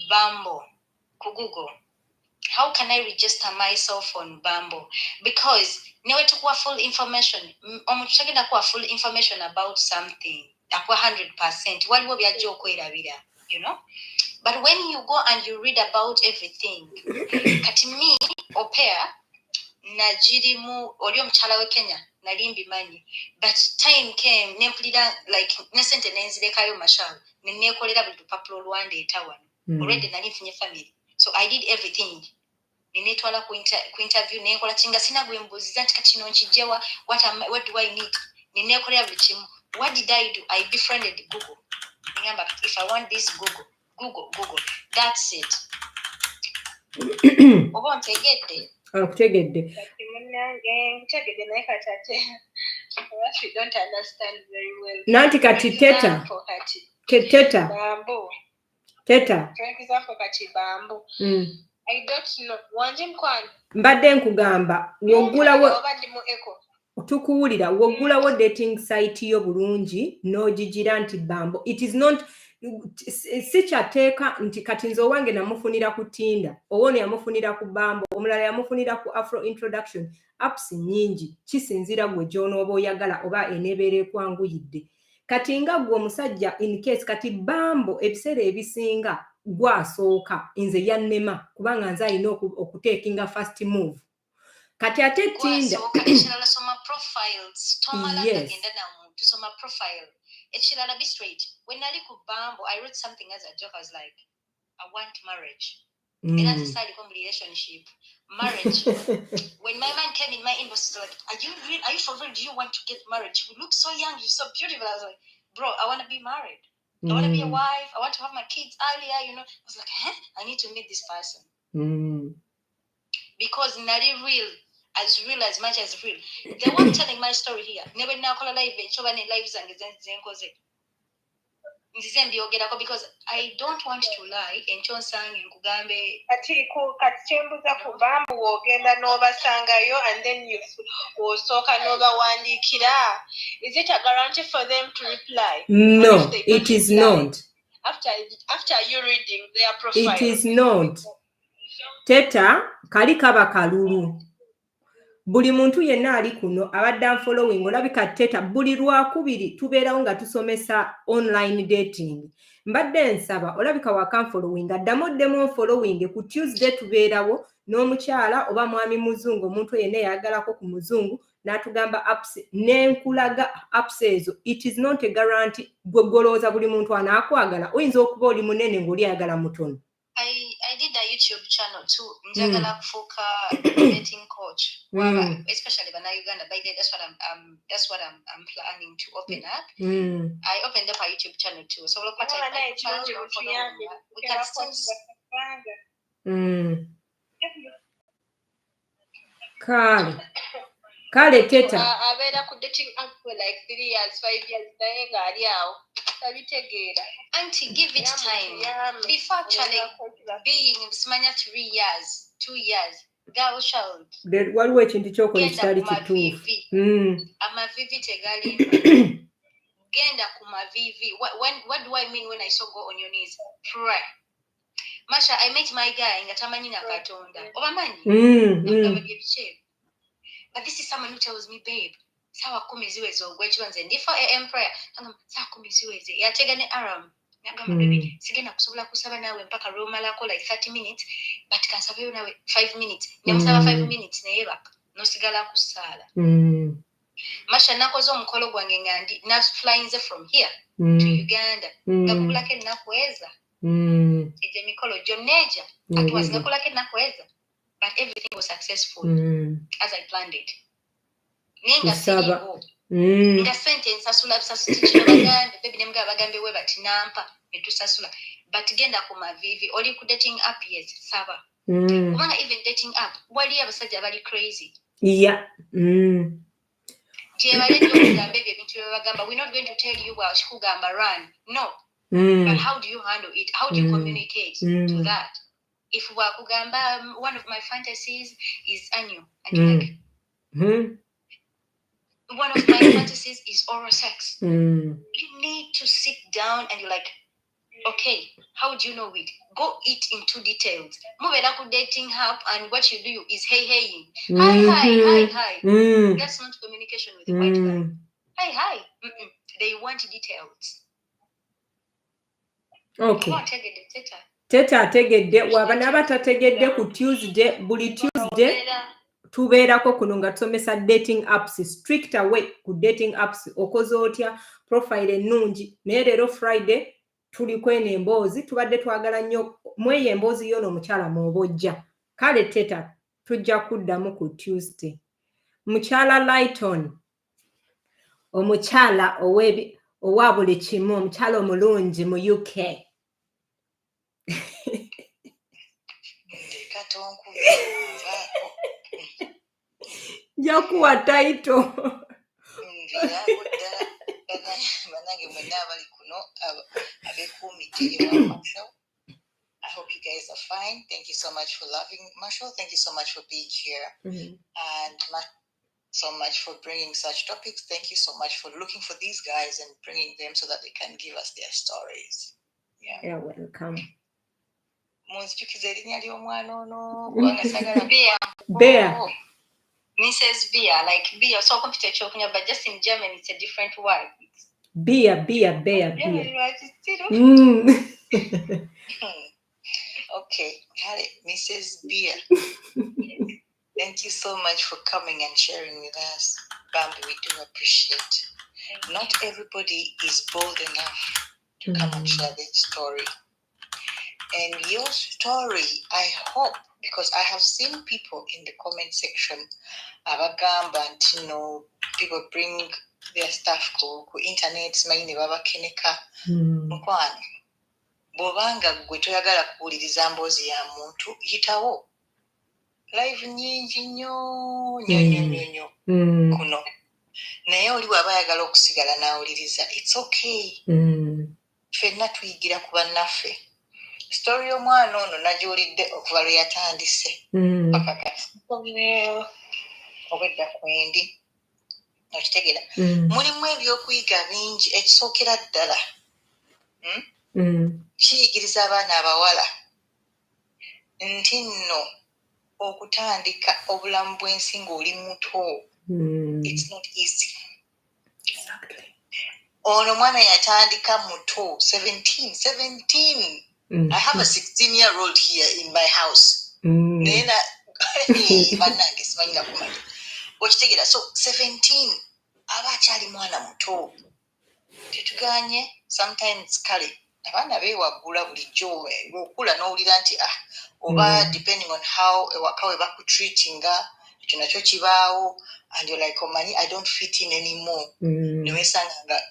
Bumble, Google. How can I register myself on Bumble? Because newe tukuwa full information. Omuchagenda kuwa full information about something. Akwa 100%. Waliwo byaje okwelabira, you know. But when you go and you read about everything, kati mi opea najirimu olio mchala we Kenya nalimbi mani. But time came nempulira like nesente nenzirekayo mashalo. Nenekolera buli papulo Rwanda etawana. Already nali mfunye family. So I did everything. Ninetwala ku interview nenkola kinga sina gwembuziza nti kati nonchijewa what do I need? Ninekolera buli kimu. What did I do? I befriended Google. Ngamba if I want this Google. That's it. Oba ntegedde. Akutegedde. Ntegedde naye katate. We don't understand very well. Nanti kati teta. Teta. Bambo. Teta. For example, kati bambo. I don't know. Wanji mkwani. Mbadde nkugamba ng'ogulawo. Obadde mu echo. tukuwulira woggulawo dating site yo bulungi n'ogigira nti Bumble. It is not si kyateeka nti kati nze owange namufunira ku Tinder, owoono yamufunira ku Bumble, omulala yamufunira ku Afro Introduction. Apps nnyingi, kisinziira gwe gy'onooba oyagala oba eneebeera ekwanguyidde. Kati nga gwe omusajja in case kati Bumble ebiseera ebisinga gwasooka nze yannema kubanga nze alina okuteekinga first move. Kati ate Tinder ekirala soma profiles tomala Yes. agenda namuntu soma profile ekirala be straight. When nali ku Bumble, I wrote something as a joke. I was like, I want marriage. Era nzisali ko mu relationship marriage. When my man came in my inbox, he was like, are you for real? Do you want to get married? You look so young, you're so beautiful. I was like, bro, I want to be married. I want to be a wife. I want to have my kids earlier, you know. I was like, I need to meet this person. Because nari real as much as real. The one telling my story here. Never now call a live show and lives and zenkoze. Because I don't want to lie and chonsang in Kugambe. Kati kyembuza ku Bumble wogenda n'obasangayo and then you osooka n'obawandikira. Is it a guarantee for them to reply? No, it is not. After you reading their profile. It is not. Teta kali kaba kalulu. Buli muntu yenna ali kuno abadde following olabika Teta buli lwakubiri tubeerawo nga tusomesa online dating. Mbadde nsaba olabika waka following addamu following ku Tuesday tubeerawo n'omukyala oba mwami muzungu omuntu yenna yagalako ku muzungu n'atugamba apps n'enkulaga apps ezo. It is not a guarantee gwe golooza buli muntu anaakwagala oyinza okuba oli munene ng'oli ayagala mutono. I did a YouTube channel too. Njagala kufuuka dating coach. Especially when I Uganda. By then, that's what I'm planning to open up. I opened up a YouTube channel too. So look what we can still. Kale Teta. Abeera ku dating app for like 3 years, 5 years, naye ng'ali awo. Tabitegeera. Auntie, give it time. Before actually being Smanya 3 years, 2 years, girl child. Waliwo ekintu ky'okola ekitali kituufu. Amavivi tegali. Genda ku mavivi. What do I mean when I so go on your knees? Pray. Masha, I met my guy nga tamanyi na Katonda. Obamanyi? But this is someone who tells me, babe, sawa 10 ziweze ogw'ekiba nze ndi for AM prayer. Ngamba sawa 10 ziweze. Yatega ne alarm. Ngamba baby, sigenda kusobola kusaba nawe mpaka lwomalako like 30 minutes, but kansabayo nawe 5 minutes. Nyamusaba 5 minutes naye baka nosigala kusala. Masha nakoze omukolo gwange ngandi na flying from here to Uganda. Ngabulake nakweza. Eje mikolo joneja. Atwas nakulake nakweza. But everything was successful as I planned it. Ninga sabo. Nga sentence asula bisasula baganda baby nemga bagambe we batinampa etusasula. But genda ku mavivi oli ku dating app yes saba. Kubanga even dating app wali abasajja bali crazy. Yeah. Je bali kugamba ebintu bagamba we're not going to tell you what kugamba run. No. But how do you handle it? How do you communicate to that? If wakugamba one of my fantasies is annual and you're like one of my fantasies is oral sex. You need to sit down and you're like, okay, how do you know it? Go it into details. Move it up dating app and what you do is hey. Hi. That's not communication with the white guy. Hi. They want details. Okay. Come on, take it, Teta. Teta ategedde waba n'abatategedde ku Tuesday buli Tuesday tubeerako kuno nga tusomesa dating apps strict away ku dating apps okoze otya profile ennungi naye leero Friday tuliko eno emboozi tubadde twagala nnyo mweyo emboozi y'ono omukyala mw'obojja kale Teta tujja kuddamu ku Tuesday. Mukyala Lighton omukyala owa buli kimu omukyala omulungi mu UK. Njakuwa taito. I hope you guys are fine. Thank you so much for loving Marshall. Thank you so much for being here. And so much for bringing such topics. Thank you so much for looking for these guys and bringing them so that they can give us their stories. Yeah. You're welcome. Munzijukiza erinnya ly'omwana ono kubanga sagala Bear. Oh, Mrs. Beer, like beer. So computer choking, but just in German, it's a different word. Beer. Yeah, Beer. right. Okay, Kale, Mrs. Beer. Thank you so much for coming and sharing with us. Bambi, we do appreciate. Not everybody is bold enough to come and share their story. And your story, I hope, because I have seen people in the comment section, abagamba nti no, people bring their stuff ku internet, simanyi ne babakeneka. Mukwano, bw'obanga gwe toyagala kuwuliriza mboozi ya muntu, yitawo. Live nyingi nnyo kuno. Naye oli bw'aba ayagala okusigala n'awuliriza, it's okay. Ffenna tuyigira ku bannaffe. Story y'omwana ono nagiwulidde okuva lwe yatandise. Obwedda kwendi. Okitegeera. Mulimu ebyokuyiga bingi ekisookera ddala. Kiyigiriza abaana abawala nti nno okutandika obulamu bw'ensi ng'oli muto. It's not easy. Exactly. Ono mwana yatandika muto 17. I have a 16-year-old here in my house. Nena banange simanyi nakumanya. Okitegeera, so 17 aba akyali mwana muto. Tetuganye sometimes kale abaana beewaggula bulijjo okula n'owulira nti oba depending on how ewaka we bakutreatinga ekyo nakyo kibaawo and you're like omanyi I don't fit in anymore. Neweesanga nga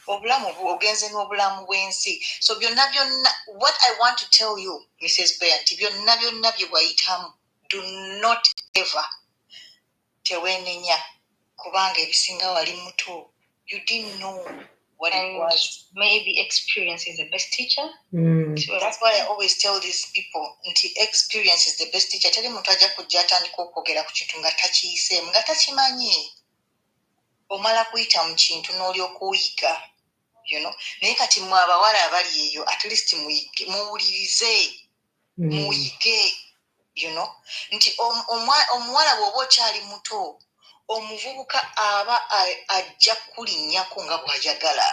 obulamu ogenze n'obulamu bw'ensi. So byonna what I want to tell you Mrs. Bear nti byonna bye wayitamu do not ever teweenenya kubanga ebisinga wali muto. You didn't know what it was. Maybe experience is the best teacher. So that's why I always tell these people nti experience is the best teacher. Teri muntu ajja kujja atandika okwogera ku kintu nga takiyiseemu nga takimanyi. Omala kuyita mu kintu n'olyoka oyiga. Naye kati mwe abawala abali eyo at least muwulirize muyige. Nti omuwala bw'oba okyali muto omuvubuka aba ajja kulinnyako nga bw'ajagala.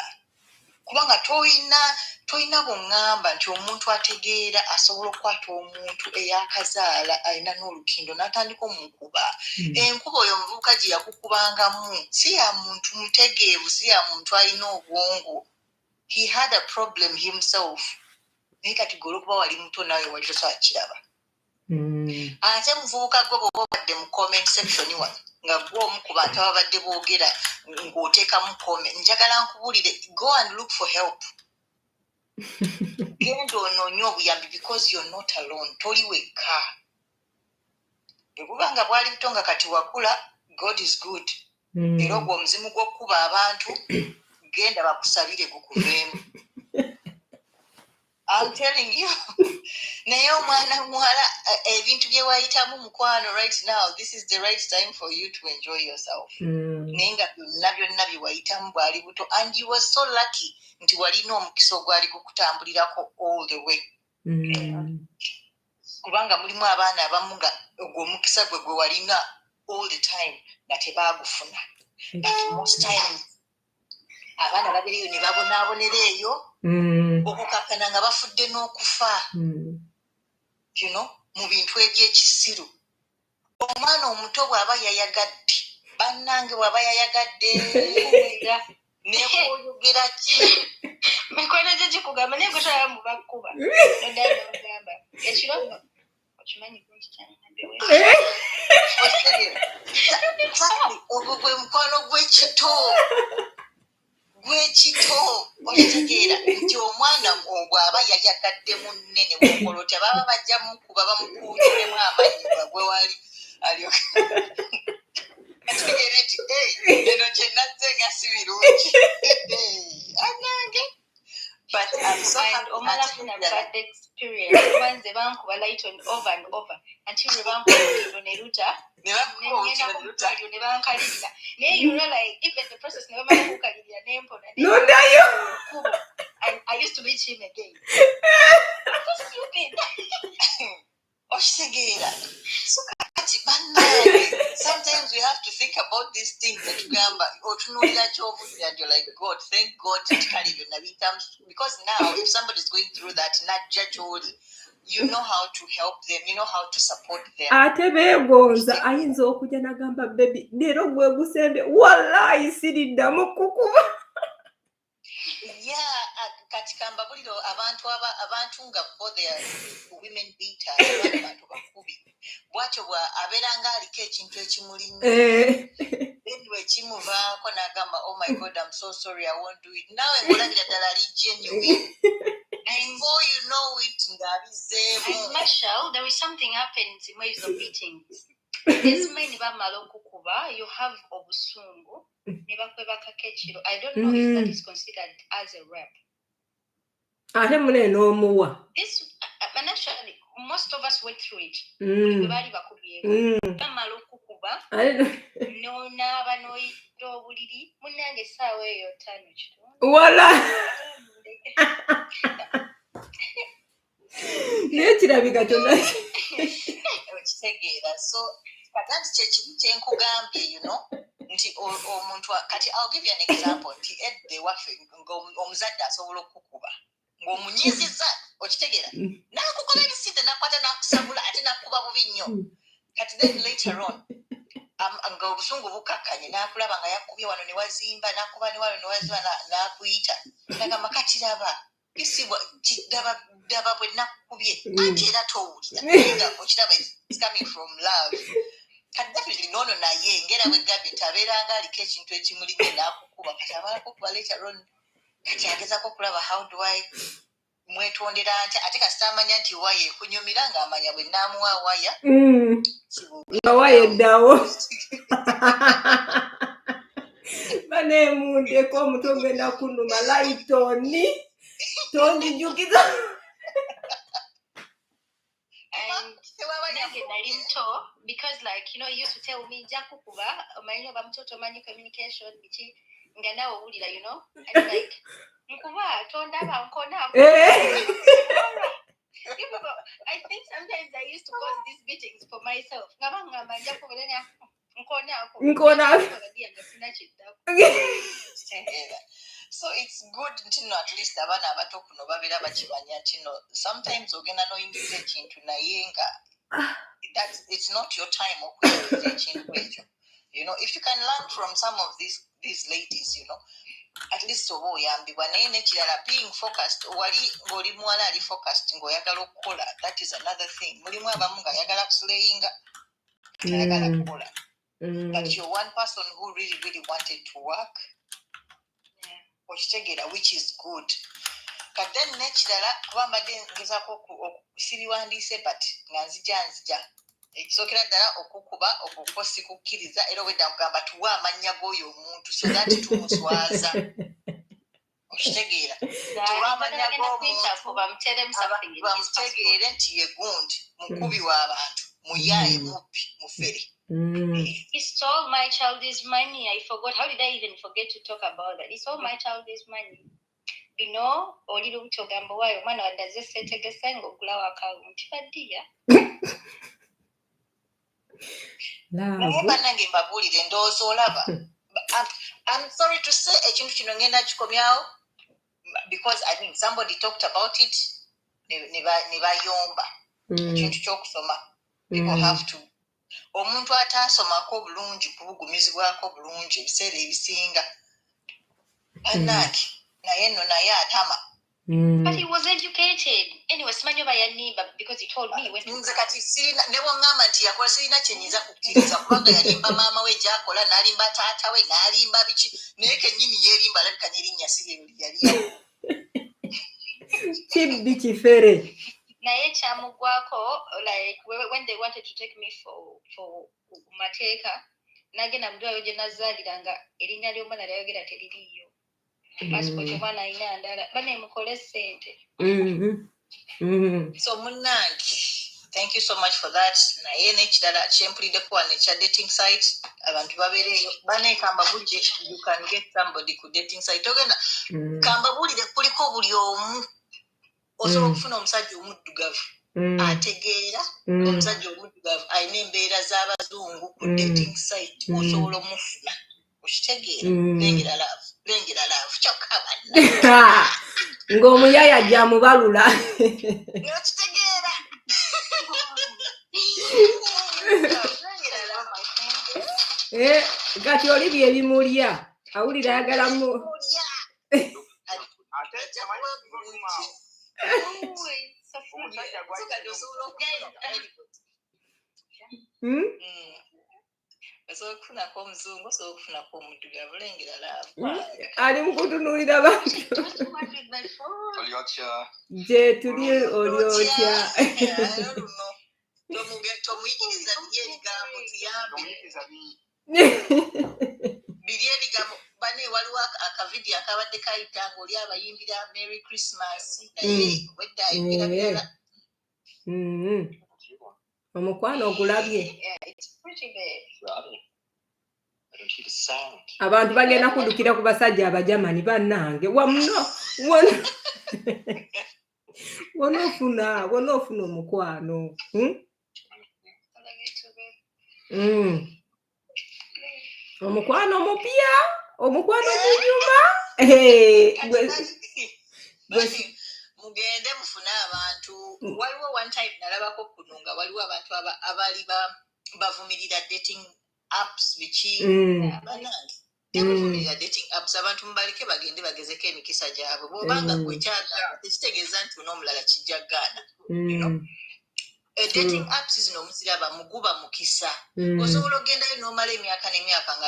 Kubanga toyina bw'oŋŋamba nti omuntu ategeera asobola okukwata omuntu eyakazaala alina n'olukindo n'atandika omukuba. Enkuba oyo omuvubuka gye yakukubangamu si ya muntu mutegeevu, si ya muntu alina obwongo. He had a problem himself. Naye kati gwe olwokuba wali muto naawe wali tosobola kiraba. Ate muvubuka gwe bw'oba obadde mu comment section wano nga gwe omu ku bantu ababadde boogera ng'oteekamu comment, njagala nkubuulire, go and look for help. Genda onoonye obuyambi because you're not alone. Toli wekka. Bwe buba nga bwali buto nga kati wakula, God is good. Era ogwo omuzimu gw'okkuba abantu, genda bakusabire gukuveemu. I'm telling you. Naye omwana muwala ebintu bye wayitamu mukwano right now, this is the right time for you to enjoy yourself. Naye nga byonna bye wayitamu bwali buto and you were so lucky nti walina omukisa ogwali gukutambulirako all the way. Kubanga mulimu abaana abamu nga ogwo omukisa gwe walina all the time nga tebaagufuna. Most times abaana babiriyo ne babonaabonera eyo okukakana nga bafudde n'okufa. Mu bintu eby'ekisiru. Omwana omuto bw'aba yayagadde, bannange bw'aba yayagadde nekoyogera ki? Mikono gye gikugamba naye gwe tolaba mu bakkuba. Noddayo n'ogamba ekiro okimanyi bulungi cyane nabbewe. Ogwo gwe mukwano gw'ekito okitegeera nti omwana bw'aba yayagadde munne ne wokolotya baba bajja mukuba bamukuutiremu amannyo gwe wali alyoka ategeere nti eno kye nazze nga si birungi. Anange But I'm so and happy omala that funa Nyala- bad experience kubanze bankuba light on over and over until we bankuba ne ruta Nebakuwa ne Ruta. bankalirira naye you know like even the process never mala kukalirira nempona Nondayo. and I used to meet him again. So stupid. Oshitegeera. So kati bannange, sometimes we have to think about these things that tugamba otunuulira ky'obudde and you're like, God, thank God tikali byonna biyitamu. Because now if somebody is going through that najja gy'oli, you know how to help them, you know how to support them. Ate beegonza ayinza okujja n'agamba bebi leero gwe gusembe wallahi siriddamu kukuba. Yeah, kati kambabuliro abantu nga bo their women beaters abantu bakubi bwatyo abeera ng'aliko ekintu ekimulinnye anyway kimuvaako n'agamba oh my God, I'm so sorry, I won't do it. Naawe ng'olabira ddala ali genuine. Before you know it ng'abizeemu. And Marshall, there is something happens in ways of beatings. This man bamala okukuba, you have obusungu, ne bakweba kakechiro. I don't know if that is considered as a rap. Ate mune n'omuwa. This, and actually, most of us went through it. Bali bakubye. Bamala okukuba, n'onaaba n'oyita obuliri, munnange essaawa eyo 5 kitundu. Wala. Nekirabika kyonna. Okitegeera. So kati kyekibi kyenkugambye, you know, nti omuntu kati I'll give you an example nti edde waffe ng'omuzadde asobola okukuba ng'omunyiziza, okitegeera, n'akukola ebisinde n'akwata n'akusabula ate n'akuba bubi nnyo. Kati then later on ng'obusungu bukakkanye n'akulaba nga yakubye wano ne wazimba n'akuba ne wano ne wazimba n'akuyita n'agamba kati daba bwe nakukubye ate era towulira nga okiraba it's coming from love. Kati definitely nono naye ngera bwe gambye nti abeera ng'aliko ekintu ekimulinye n'akukuba kati amala kukuba later on kati agezaako okulaba how do I mwetondera ntya ate kasita amanya nti waya ekunyumira ng'amanya bwe naamuwa waya nga waya eddawo baneemundeko omutwe ogenda kunuma layitoni tonjijukiza. Because like you know, he used to tell me jakukuba omanyi oba mutoto omanyi communication biki nga nawe owulira, you know, and like nkuba tondaba nkona. I think sometimes I used to cause these beatings for myself. Ngabanga njakubalenya nkona So it's good ntino at least abaana abato kuno babeera bakimanya ntino sometimes ogenda n'oyingiriza ekintu naye nga that it's not your time okuyingiriza ekintu ekyo. You know, if you can learn from some of these ladies, you know, at least oba oyambibwa. Naye nekirala being focused, wali ng'oli muwala ali focused ng'oyagala okukola, that is another thing. Mulimu abamu ng'ayagala kusuleyinga ayagala kukola. But you're one person who really wanted to work. Okitegeera, which is good. But then nekirala kuba mbadde ngezaako siriwandiise but nga nzija ekisookera ddala okukuba okuko sikukkiriza era obwedda nkugamba tuwa amannya g'oyo omuntu so that tumuswaza. Okitegeera, tuwa amannya g'omuntu bamutegeere nti ye gundi mukubi w'abantu muyaye mubbi mufere. He stole my child's money. I forgot. How did I even forget to talk about that? He stole my child's money. You know, oli lubutogambo wayo mwana wadaze setegese ng'ogulawo akawunti baddiya. Naye bannange mbabuulire ndowooza olaba. I'm sorry to say ekintu kino ngenda kikomyawo because I think somebody talked about it ne bayomba. Ekintu ky'okusoma. People have to. Omuntu ataasomako bulungi kubugumizibwako bulungi ebiseera ebisinga bannange naye nno naye atama. But he was educated. Anyway, simanyi oba yanimba because he told me he went to nze kati sirina ne bw'oŋŋamba nti yakola sirina kye nnyinza kukkiriza kubanga yalimba maama we gy'akola n'alimba taata we n'alimba biki naye kennyini yeerimba alabika n'erinnya siryo yaliyo. Kibbi kifere. naye kyamugwako like when they wanted to take me for mateeka nagenda mu ddwaliro gye nazaaliranga erinnya ly'omwana lyayogera teririiyo. passport obwana ayina ndala banemukole ssente. So munnange, thank you so much for that. Naye n'ekirala kyempulideko wano ekya dating site abantu babeereyo baneekamba bujje you can get somebody ku dating site togenda kamba bulire kuliko buli omu osobola okufuna omusajja omuddugavu ategeera omusajja omuddugavu alina embeera z'abazungu ku dating site osobola omufuna okitegeera lengera laavu kyokka banna ng'omuyaya ajja mubalula okitegeera kati oli bye bimulya awulira ayagalamu osobola okufunako omuzungu osobola okufunako omuddugavu lengera laavu ali mukutunuulira bantu gye tuli oli otya tomuyigiriza biri ebigambo tuyambe biri ebigambo bane waliwo akavidiyo akabadde kayita ng'oli abayimbira Merry Christmas naye wedda ayimbira byala omukwano ogulabye abantu bagenda kuddukira ku basajja abajamani bannange wamuno wonoofuna omukwano omukwano mupya omukwano munyuma mugende mufune abantu waliwo one time nalabako kuno nga waliwo abantu abali bavumirira dating apps biki banange temuvumirira dating apps abantu mubaleke bagende bagezeko emikisa gyabwe bwobanga gwekyagala tekitegeeza nti n'omulala kijja gaana dating apps zino muziraba muguba mukisa osobola ogendayo n'omala emyaka n'emyaka nga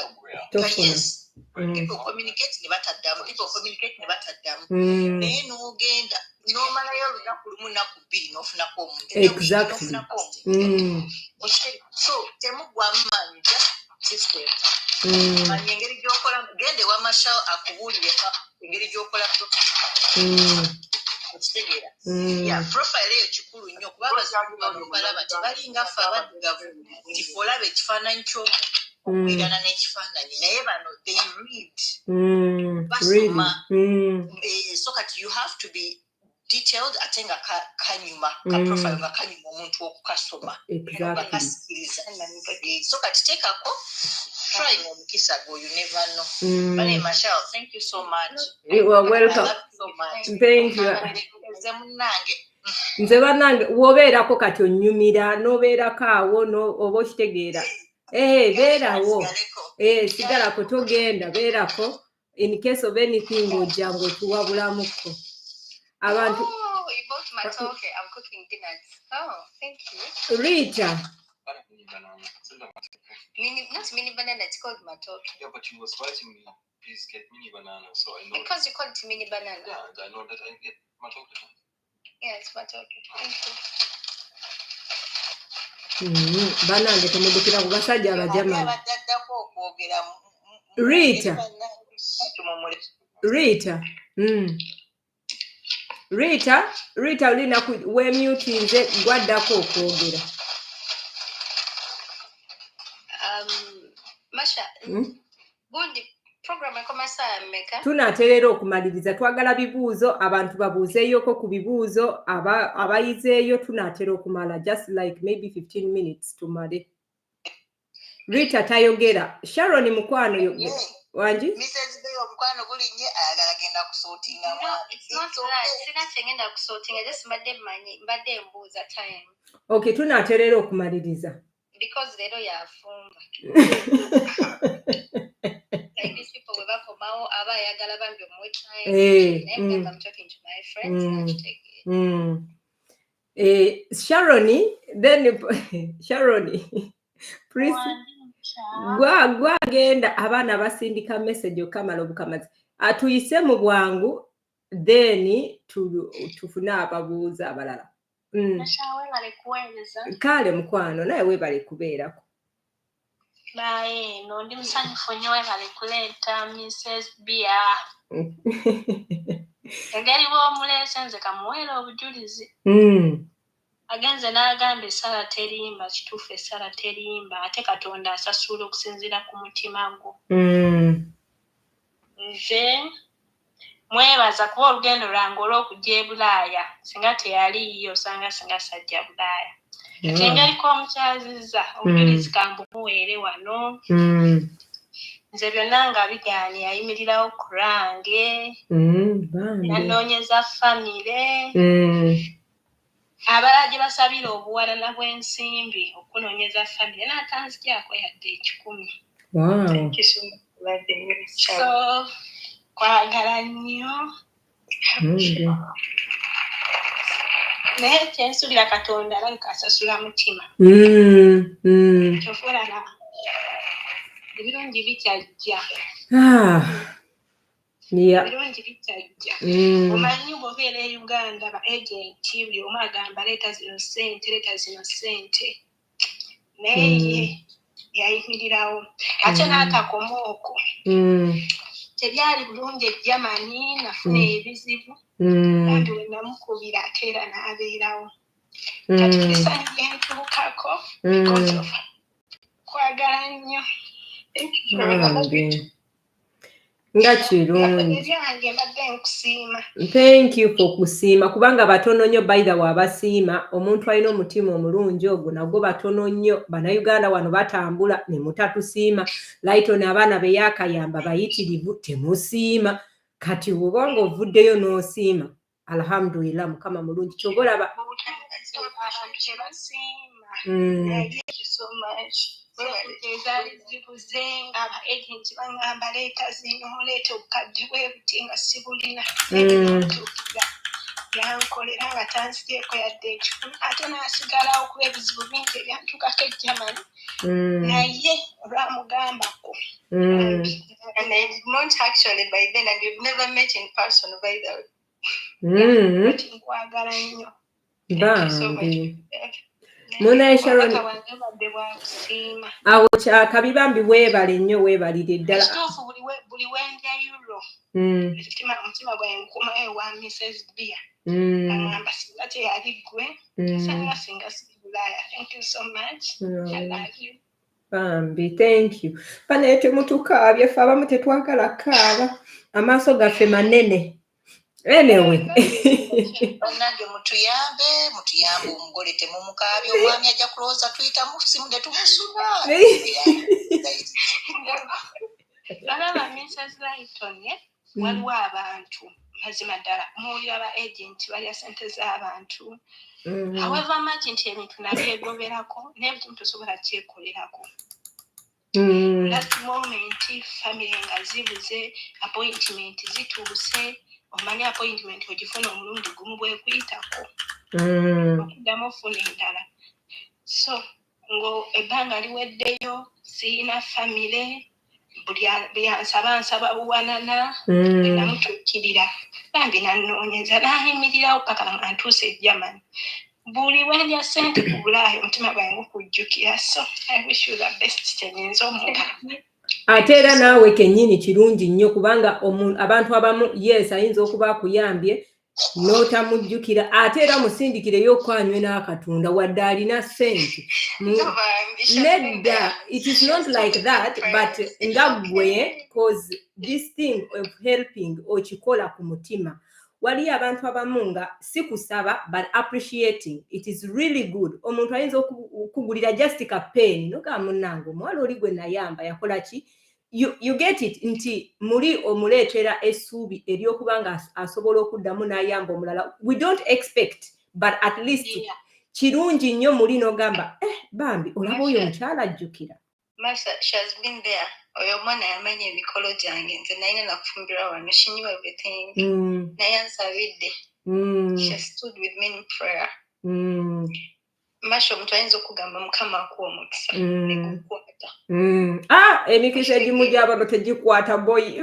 yes people communicate ne bataddamu naye n'ogenda n'omalayo olunaku lumu nnaku bbiri n'ofunako omuntu so temugwamu manyi just system manya engeri gy'okola gende wamashawo akubuulire engeri gy'okola okitegeera profile eyo kikulu nnyo kuba abazungu balaba tebalinga ffe abaddugavu nti olaba ekifaananyi ky'omuntu okwigana n'ekifaananyi naye bano they read basoma so kati you have to be detailed ate nga kanyuma kaprofile nga kanyuma omuntu okukasoma nga kasikiriza so kati teekako trying omukisa gwo you never know bane Marshall thank you so much you are welcome so much thank you nze munnange nze bannange wobeerako kati onnyumira n'obeerako awo oba okitegeera beerawo sigalako togenda beerako in case of anything ojja ng'otuwabulamuko abantu You bought matoke. I'm cooking dinners. Oh, thank you. Rita. Not mini banana, it's called matoke. Yeah, but you was writing me, please get mini banana, so I know. Because you call it mini banana. Yeah, and I know that I get matoke. Yeah, it's matoke. Thank you. Banana, tumudukira ku basajja abajamani. Rita olina wemutinze gwaddako okwogera. Masha, good program ekomasaa mmeka? Tunateerera okumaliriza twagala bibuuzo abantu babuuzeeyoko ku bibuuzo abayizeeyo tunaatera okumala just like maybe 15 minutes tumale. Rita tayogera. Sharon mukwano yogera. Wanji? Mrs. Bay omukwano gulinye ayagala genda kusortinga mwa. No, it's not that. Sina kyengenda kusortinga just mbadde mbuuza time. Okay, tunateerera okumaliriza. Because leero yafumba. Like these people we bakomawo aba ayagala bambi omuwe time. I'm talking to my friends and take it. Sharoni, then Sharoni. Please. Gwa genda abaana basindika message okamala obukamazi. Atuyise mu bwangu then tufune ababuuza abalala. Kale mukwano naye webale kubeerako. Bae, no ndi musanyufu nnyo webale kuleeta Mrs. Bia. engeri bw'omuleese nze kamuweera obujulizi agenze n'agamba essala terimba kituufu essala terimba ate katonda asasula okusinziira ku mutima gwo nze mwebaza kuba olugendo lwange olw'okujja e Bulaaya singa teyaliiyo osanga singa sajja Bulaaya ate engeri k'omukyazizza obujulizi kambumuweere wano nze byonna nga bigaanye yayimirirawo ku lwange nanoonyeza famire abalala gye basabira obuwalana bw'ensimbi okunoonyeza famire n'atanzigyako yadde 10 so kwagala nnyo naye kyensuubira katonda alabika asasula mutima kyofulaba ebirungi bikyajja ebirungi bikyajja omanyi bw'obeera e Uganda ba agenti buli omu agamba leeta zino ssente naye yayimirirawo ate n'atakoma okwo tebyali bulungi e Germany nafuna ebizibu kandi we namukubira ate era n'abeerawo kati bisani byentuukako kwagala nnyo nga kirungi ebyange mbadde nkusiima thank you for kusiima kubanga batono nnyo by the way abasiima omuntu alina omutima omulungi ogwo nagwo batono nnyo bannayuganda wano batambula ne mutatusiima Lighton abaana be yaakayamba bayitirivu temusiima kati obanga ovuddeyo n'osiima alhamdulillah mukama mulungi kyoba olaba ezaali zibuze ng'aba agenti baŋŋamba leeta zino leeta obukadde bwe buti nga sibulina tuukira yankolera nga tansigyeko yadde 10 ate n'asigalawo kuba ebizibu bingi ebyantukako e Germany naye olwamugambako And I did not actually by then, and we've never met in person by the way. kati nkwagala nnyo Munaye Sharon wange badde bwakusiima awo kyakabi bambi weebale nnyo weebalire ddala ekituufu buli wendya euro omutima gwange nkumayo wa Mrs. Bia agamba singa teyali ggwe sanga singa siri Bulaaya. Thank you so much. I love you. Bambi thank you banaye temutukaabye ffe abamu tetwagala kaaba amaaso gaffe manene anyway bannange mutuyambe omugole temumukaabye omwami ajja kulowooza tuyita musimu ne tumusula Alaba Mrs. Lighton waliwo abantu mazima ddala muwulira ba agenti balya ssente z'abantu however much nti ebintu nabyegoberako naye buli tosobola kyekolerako that moment family nga zibuze appointment zituuse omanyi appointment ogifuna omulundi gumu bwekuyitako okuddamu ofuna endala so ngo ebbanga liweddeyo siyina famire nsaba buwanana bwe namutuukirira bambi nanoonyeza nayimirirawo paka nga ntuuse e Germany buli wendya ssente ku Bulaaya omutima gwange gukujjukira so I wish you the best kyenyinza omugamba ate era naawe kennyini kirungi nnyo kubanga abantu abamu yes ayinza okuba akuyambye n'otamujjukira ate era musindikireyo okwanywe n'akatunda wadde alina ssente nedda it is not like that but nga ggwe cause this thing of helping okikola ku mutima waliyo abantu abamu nga si kusaba but appreciating it is really good omuntu ayinza okugulira just ka pen noga munnange omuwala oli gwe nayamba yakola ki you get it nti muli omuleetera essuubi ery'okuba nga asobola okuddamu n'ayamba omulala we don't expect but at least kirungi nnyo muli n'ogamba bambi olaba oyo omukyala ajjukira Masha, she has been there. Oyo mwana yamanya emikolo gyange nze nalina nakufumbirwa wano she knew everything naye ansabidde she stood with me in prayer Masha omuntu ayinza okugamba mukama akuwa omukisa negukwata emikisa egimu gy'abantu tegikwata boyi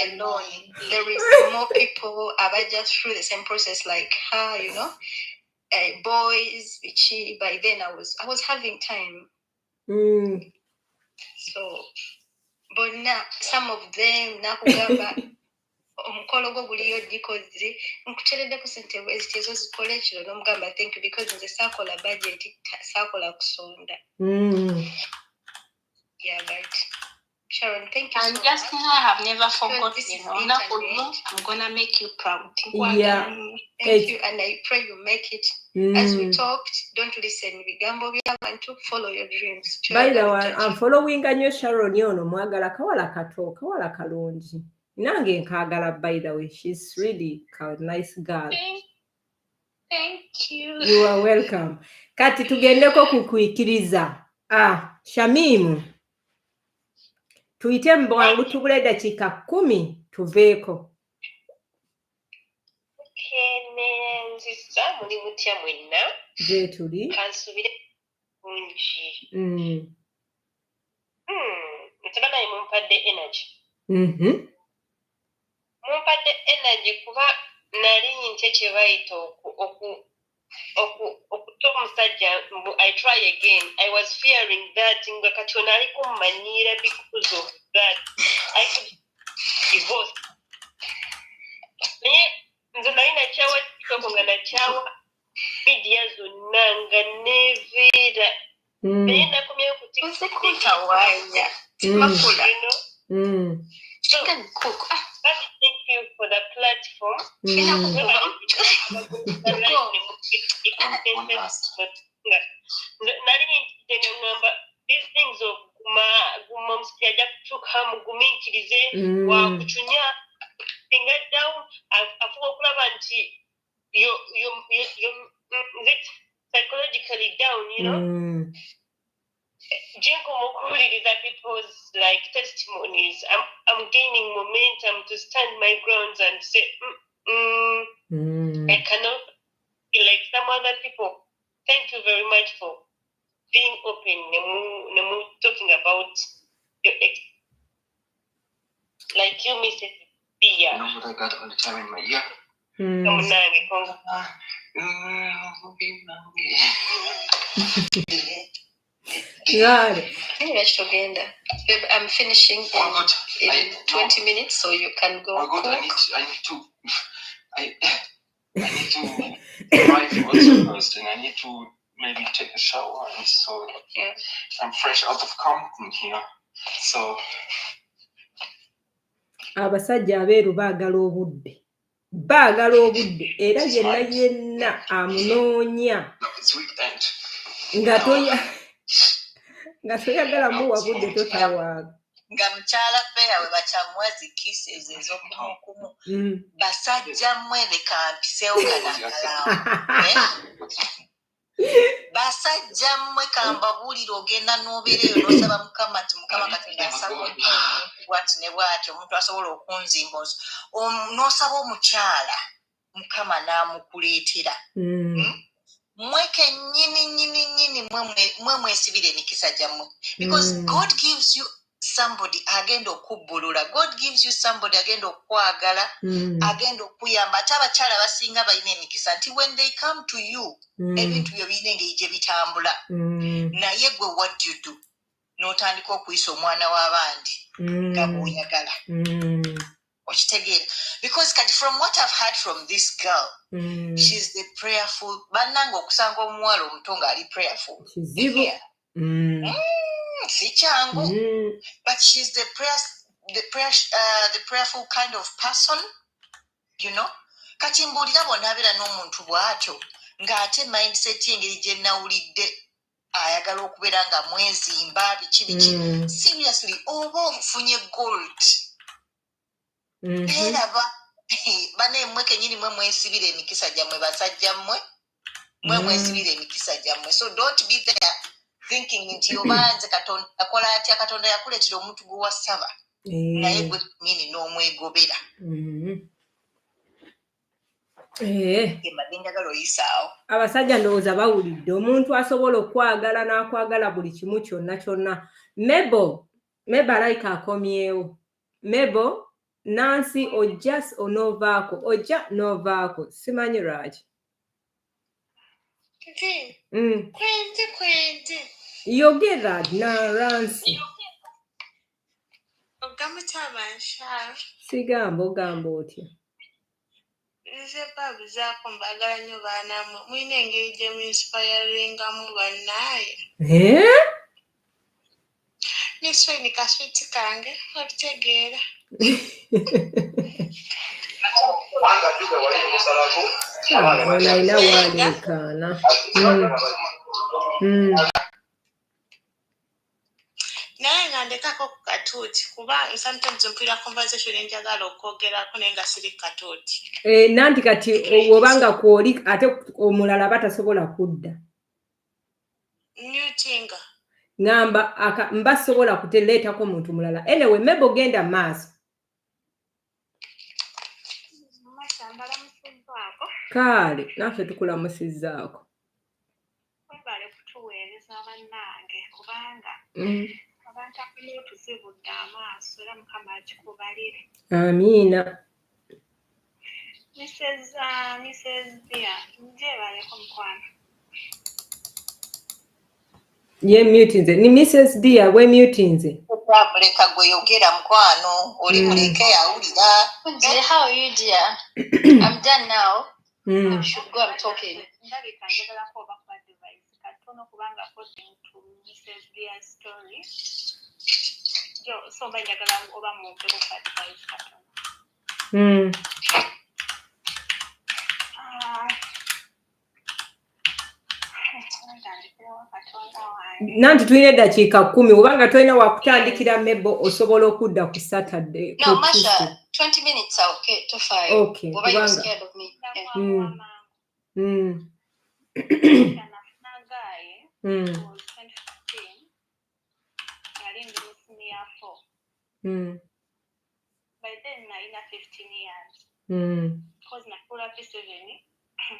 alone. There is more people are just through the same process like her, you know. Boys, by then I was having time. So bonna some of them nakugamba omukolo gwo guliyo gikozi nkuteredde ku sente bweziti ezo zikola ekiro n'omugamba thank you because nze saakola budget saakola kusonda. Yeah, but Sharon, thank you And so just much. now, I have never forgotten. this is I'm gonna make you proud. Yeah. Thank you, and I pray you make it. As we talked, don't listen. Bigambo by'abantu, follow your dreams. By the way, I'm following a new Sharon Yono mwagala kawala kato kawala kalungi. Nange nkagala, by the way. She's really a nice girl. Thank you. You are welcome. Kati tugendeko kukuikiriza. Shamimu. Tuite mbwangu tubule dakika 10 tuveeko. Nzisa muli mutya mwenna. Je tuli. Kansubire bungi. Ntabana mumpadde energy. Mumpadde energy kuba nali nte kye bayita okuta omusajja. I try again. I was fearing that nga kati ono ali kummanyiira because of that. I could divorce. Nze nali nakyawa tikoko nga nakyawa media zonna nga neeveera. Naye nakomyewo ku tikokutawanya makula. Thank you for the platform. These things of Gumam Stiaja took ham Guminkirize, Wakuchunya, finger down, I've you're psychologically down, you know. Jinko Mokuri is that people's like testimonies. I'm gaining momentum to stand my grounds and say, I cannot be like some other people. Thank you very much for being open. Nemu talking about your ex, like you, Mr. Bia. You know what I got all the time in my ear? Yeah. I'm finishing in 20 minutes, so you can go. Oh God, I need to drive also first, and I need to maybe take a shower, and so I'm fresh out of Compton here. So abasajja abeeru baagala obudde era yenna amunoonya nga toyagala muwa budde totawaaga nga mukyala beera we bakyamwezi kisses ez'okumukumu basajja mmwe bekampiseewo kanangalaawo basajja mmwe kambabuulire ogenda n'obeera eyo n'osaba mukama ti mukama katonda asaba bwati ne bwati omuntu asobola okunzimba n'osaba omukyala mukama n'amukuleetera mmwe kennyini mmwe mwesibira emikisa gyammwe because God gives you somebody agenda okubbulula. God gives you somebody agenda okwagala, agenda okuyamba. Ate abakyala basinga balina emikisa nti when they come to you ebintu byo birina engeri gye bitambula. Naye gwe what do you do? N'otandika okuyisa omwana w'abandi nga bw'oyagala. Okitegeera? Because kati from what I've heard from this girl, she's the prayerful. Bannanga okusanga omuwala omuto ng'ali prayerful. Kizibu. Si kyangu. But she's the prayerful kind of person, you know. Kati mbuulira bonna abeera n'omuntu bw'atyo ng'ate mindset engeri gye nawulidde ayagala okubeera nga mwezimba biki. Seriously, oba ofunye gold. Eraba bane mmwe kenyini mmwe mwesibira emikisa gyammwe basajja mmwe mwesibira emikisa gyammwe. So don't be there thinking nti obanze Katonda akola atya, Katonda yakuleetera omuntu gwe wasaba naye gwe nyini n'omwegobera. Njagala oyisaawo. Abasajja ndowooza bawulidde omuntu asobola okwagala n'akwagala buli kimu kyonna. Mebo alayika akomyewo. Mebo Nancy ojja n'ovaako simanyi lwaki. Kwenti. Yogera na Nancy. Tamutamasha. Sigamba ogamba otya. Nze babu zaako mbagala nnyo baana mwine engeri gye muinspiringamu bannaye. Niswe ni kaswiti kange okitegeera. Naina waleekaana. Naye nga ndekako ku katuuti kuba sometimes mpulira conversation enjagala okwogerako naye nga siri katuuti. Nanti kati obanga kwoli ate omulala batasobola kudda. Mutinga. Ngamba mbasobola kuteleetako omuntu mulala. Anyway, maybe ogenda maaso. Kale, naffe tukulamusizzaako. Webale kutuweereza bannange kubanga abantu abalina tuzibudde amaaso era Mukama akikubalire. Amiina. Mrs. Bia, njebaleko mukwano. Ye mutinze. Ni Mrs. Dia, we mutinze. Muleka gwe yogera mukwano, oli muleke yawulira. How are you, dear? I'm done now. You should go. I'm talking. Ndabika njogerako oba ku advice katono kubanga according to Mrs. Bia's story. So njagala oba muntu ku advice katono. Nanti tulina eddakiika 10 obanga tolina wakutandikira mebo osobola okudda ku Saturday. No, Masha, 20 minutes are okay to 5. Okay. Why are you scared of me? By then I 15 years. Because na kula 7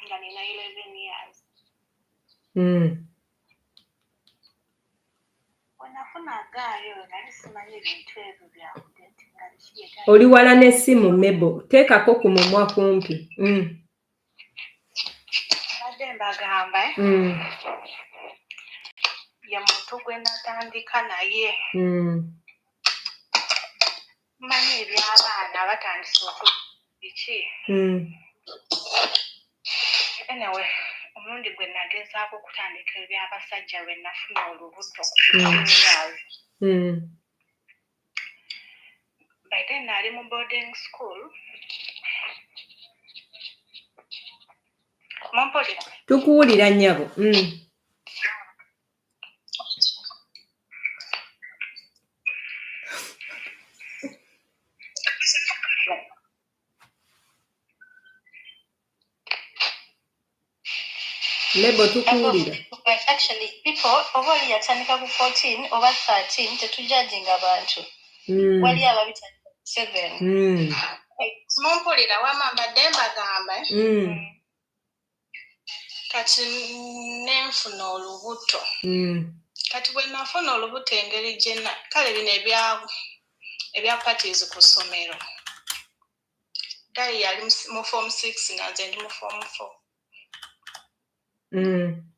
ngani na 11 years. Wanafuna gayo nali simanyi bintu ebyo bya update ngali shiyeta. Oli wala n'essimu mebo teekako ku mumwa kumpi. Badde mbagamba ye muntu gwe natandika naye. Manyi eby'abaana batandise biki. Anyway, omulundi gwe nagezaako okutandika eby'abasajja lwe nafuna olubuto ku 15 years. By then nali mu boarding school. Mumpulira? Tukuwulira nnyabo. Lebo tukuwulira. Actually, people over here yatandika ku 14 over 13 tetujudginga abantu. Wali ababita 7. Mumpulira wama mbadde mbagamba. Kati nenfuna olubuto. Kati bwe nafuna olubuto engeri gye kale bino ebya parties ku ssomero. Dali yali mu form 6 nga nze ndi mu form 4.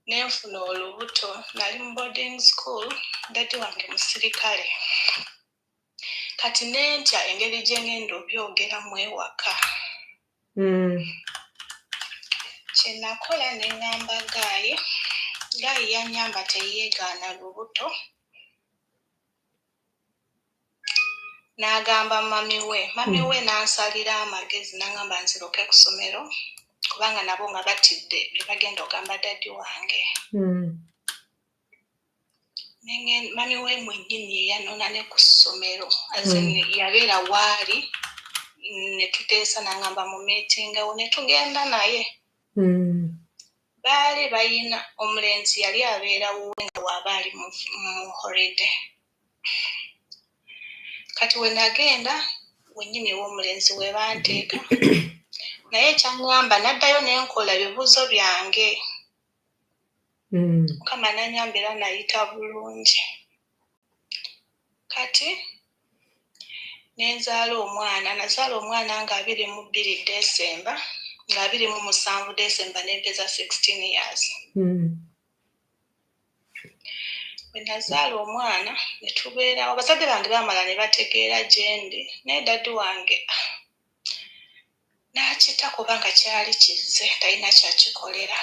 Nenfuna olubuto nali mu boarding school dadi wange musirikale. Kati nentya engeri gye ngenda obyogeramu ewaka. Kye nakola ne ngamba Gayi yanyamba teyeegaana lubuto. N'agamba mami we n'ansalira amagezi n'angamba nziruke ku ssomero kubanga nabo nga batidde bye bagenda ogamba dadi wange. Mami we mwennyini yeyanona ne ku ssomero yabeera waali ne tuteesa n'angamba mu meetingawo ne tugenda naye. Baali bayina omulenzi yali abeera wuwe nga waaba ali mu holiday. Kati we nagenda wennyini w'omulenzi we banteeka naye ekyaŋŋamba naddayo n'enkola ebibuuzo byange. Mukama n'anyamba era nayita bulungi. Kati nazaala omwana nga 22 December nga 27 December nempeza 16 years. bwe nazaala omwana ne tubeerawo abazadde bange baamala ne bategeera gye ndi naye daddi wange n'akita kubanga kyali kizze talina kyakikolera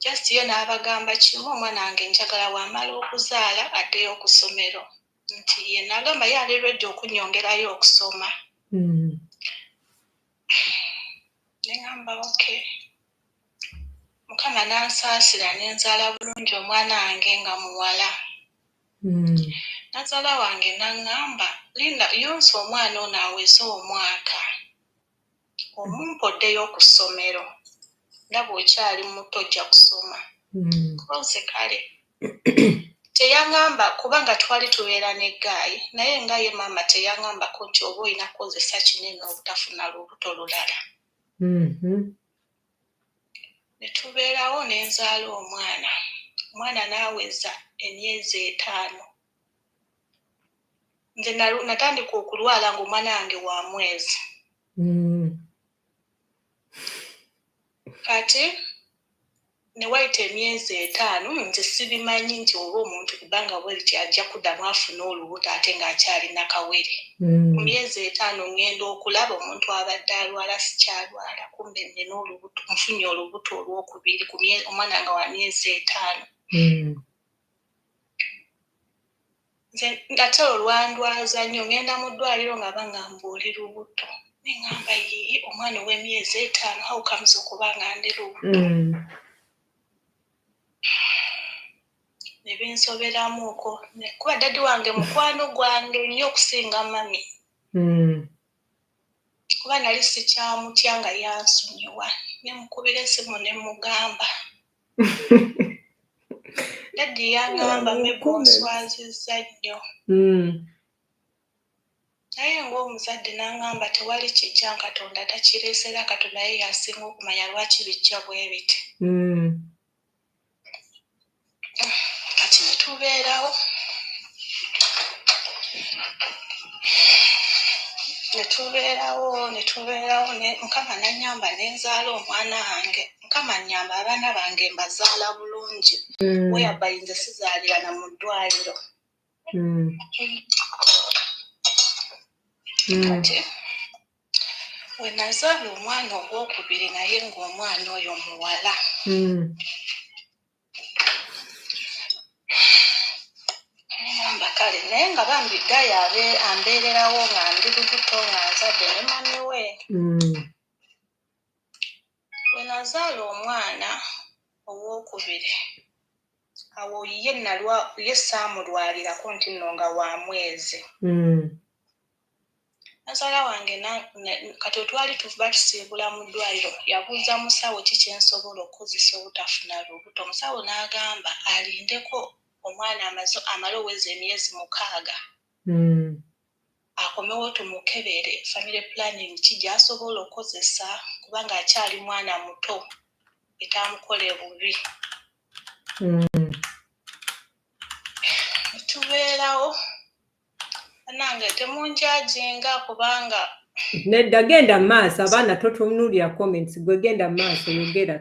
just ye n'abagamba kimu omwana wange njagala wamala okuzaala addeyo ku ssomero nti ye n'agamba ye ali ready okunyongerayo okusoma ne ngamba okay Mukama n'ansaasira ne nzaala bulungi omwana wange nga muwala nazaala wange n'aŋŋamba Linda yonsa omwana ono aweze omwaka omumpoddeyo ku ssomero ndaba okyali muto ojja kusoma koze kale teyaŋŋamba kubanga twali tubeera ne gaayi naye nga ye maama teyaŋŋambako nti oba olina kukozesa kinene obutafuna lubuto lulala ne tubeerawo ne nzaala omwana n'aweza emyezi 5 nze natandika okulwala ng'omwana wange wa mwezi kati ne wayita emyezi 5 nze sibimanyi nti oba omuntu kubanga bweliti ajja kuddamu afune olubuto ate ng'akyalina kawere mu myezi 5 ngenda okulaba omuntu abadde alwala sikyalwala kumbe nnina olubuto nfunye olubuto olwokubiri omwana nga wa myezi 5 nze ate olwandwaza nnyo ngenda mu ddwaliro nga bangamba oli lubuto neŋŋamba yiyi omwana ow'emyezi 5 how comes okuba nga ndi lubuto ne binsoberamuuko kuba daddi wange mukwano gwange nnyo okusinga mami kuba nali sikyamutya nga yansonyiwa ne mukubira essimu ne mugamba daddi yaŋŋamba mebonswazizza nnyo naye ng'omuzadde n'aŋŋamba tewali kijja Katonda takireesera Katonda ye yasinga okumanya lwaki bijja bwe biti kati ne tubeerawo Mukama n'annyamba ne nzaala omwana wange Mukama annyamba abaana bange mbazaala bulungi whereby nze sizaalirana mu ddwaliro kati we nazaala omwana ogwokubiri naye ng'omwana oyo muwala ngamba kale naye nga bambi Gaaya ambeererawo nga ndi lubuto nga nzadde ne mami we we nazaala omwana owokubiri awo ye saamulwalirako nti nno nga wa mwezi nazaala wange kati otwali tuva tusiibula mu ddwaliro yabuuza musawo ki kyensobola okukozesa obutafuna lubuto omusawo n'agamba alindeko omwana amale oweza emyezi 6 akomewo tumukebere family planning ki gy'asobola okukozesa kubanga akyali mwana muto etamukole bubi tubeerawo nange temunjajenga kubanga nedda genda maaso abaana totunulira comments gwe genda maaso yogera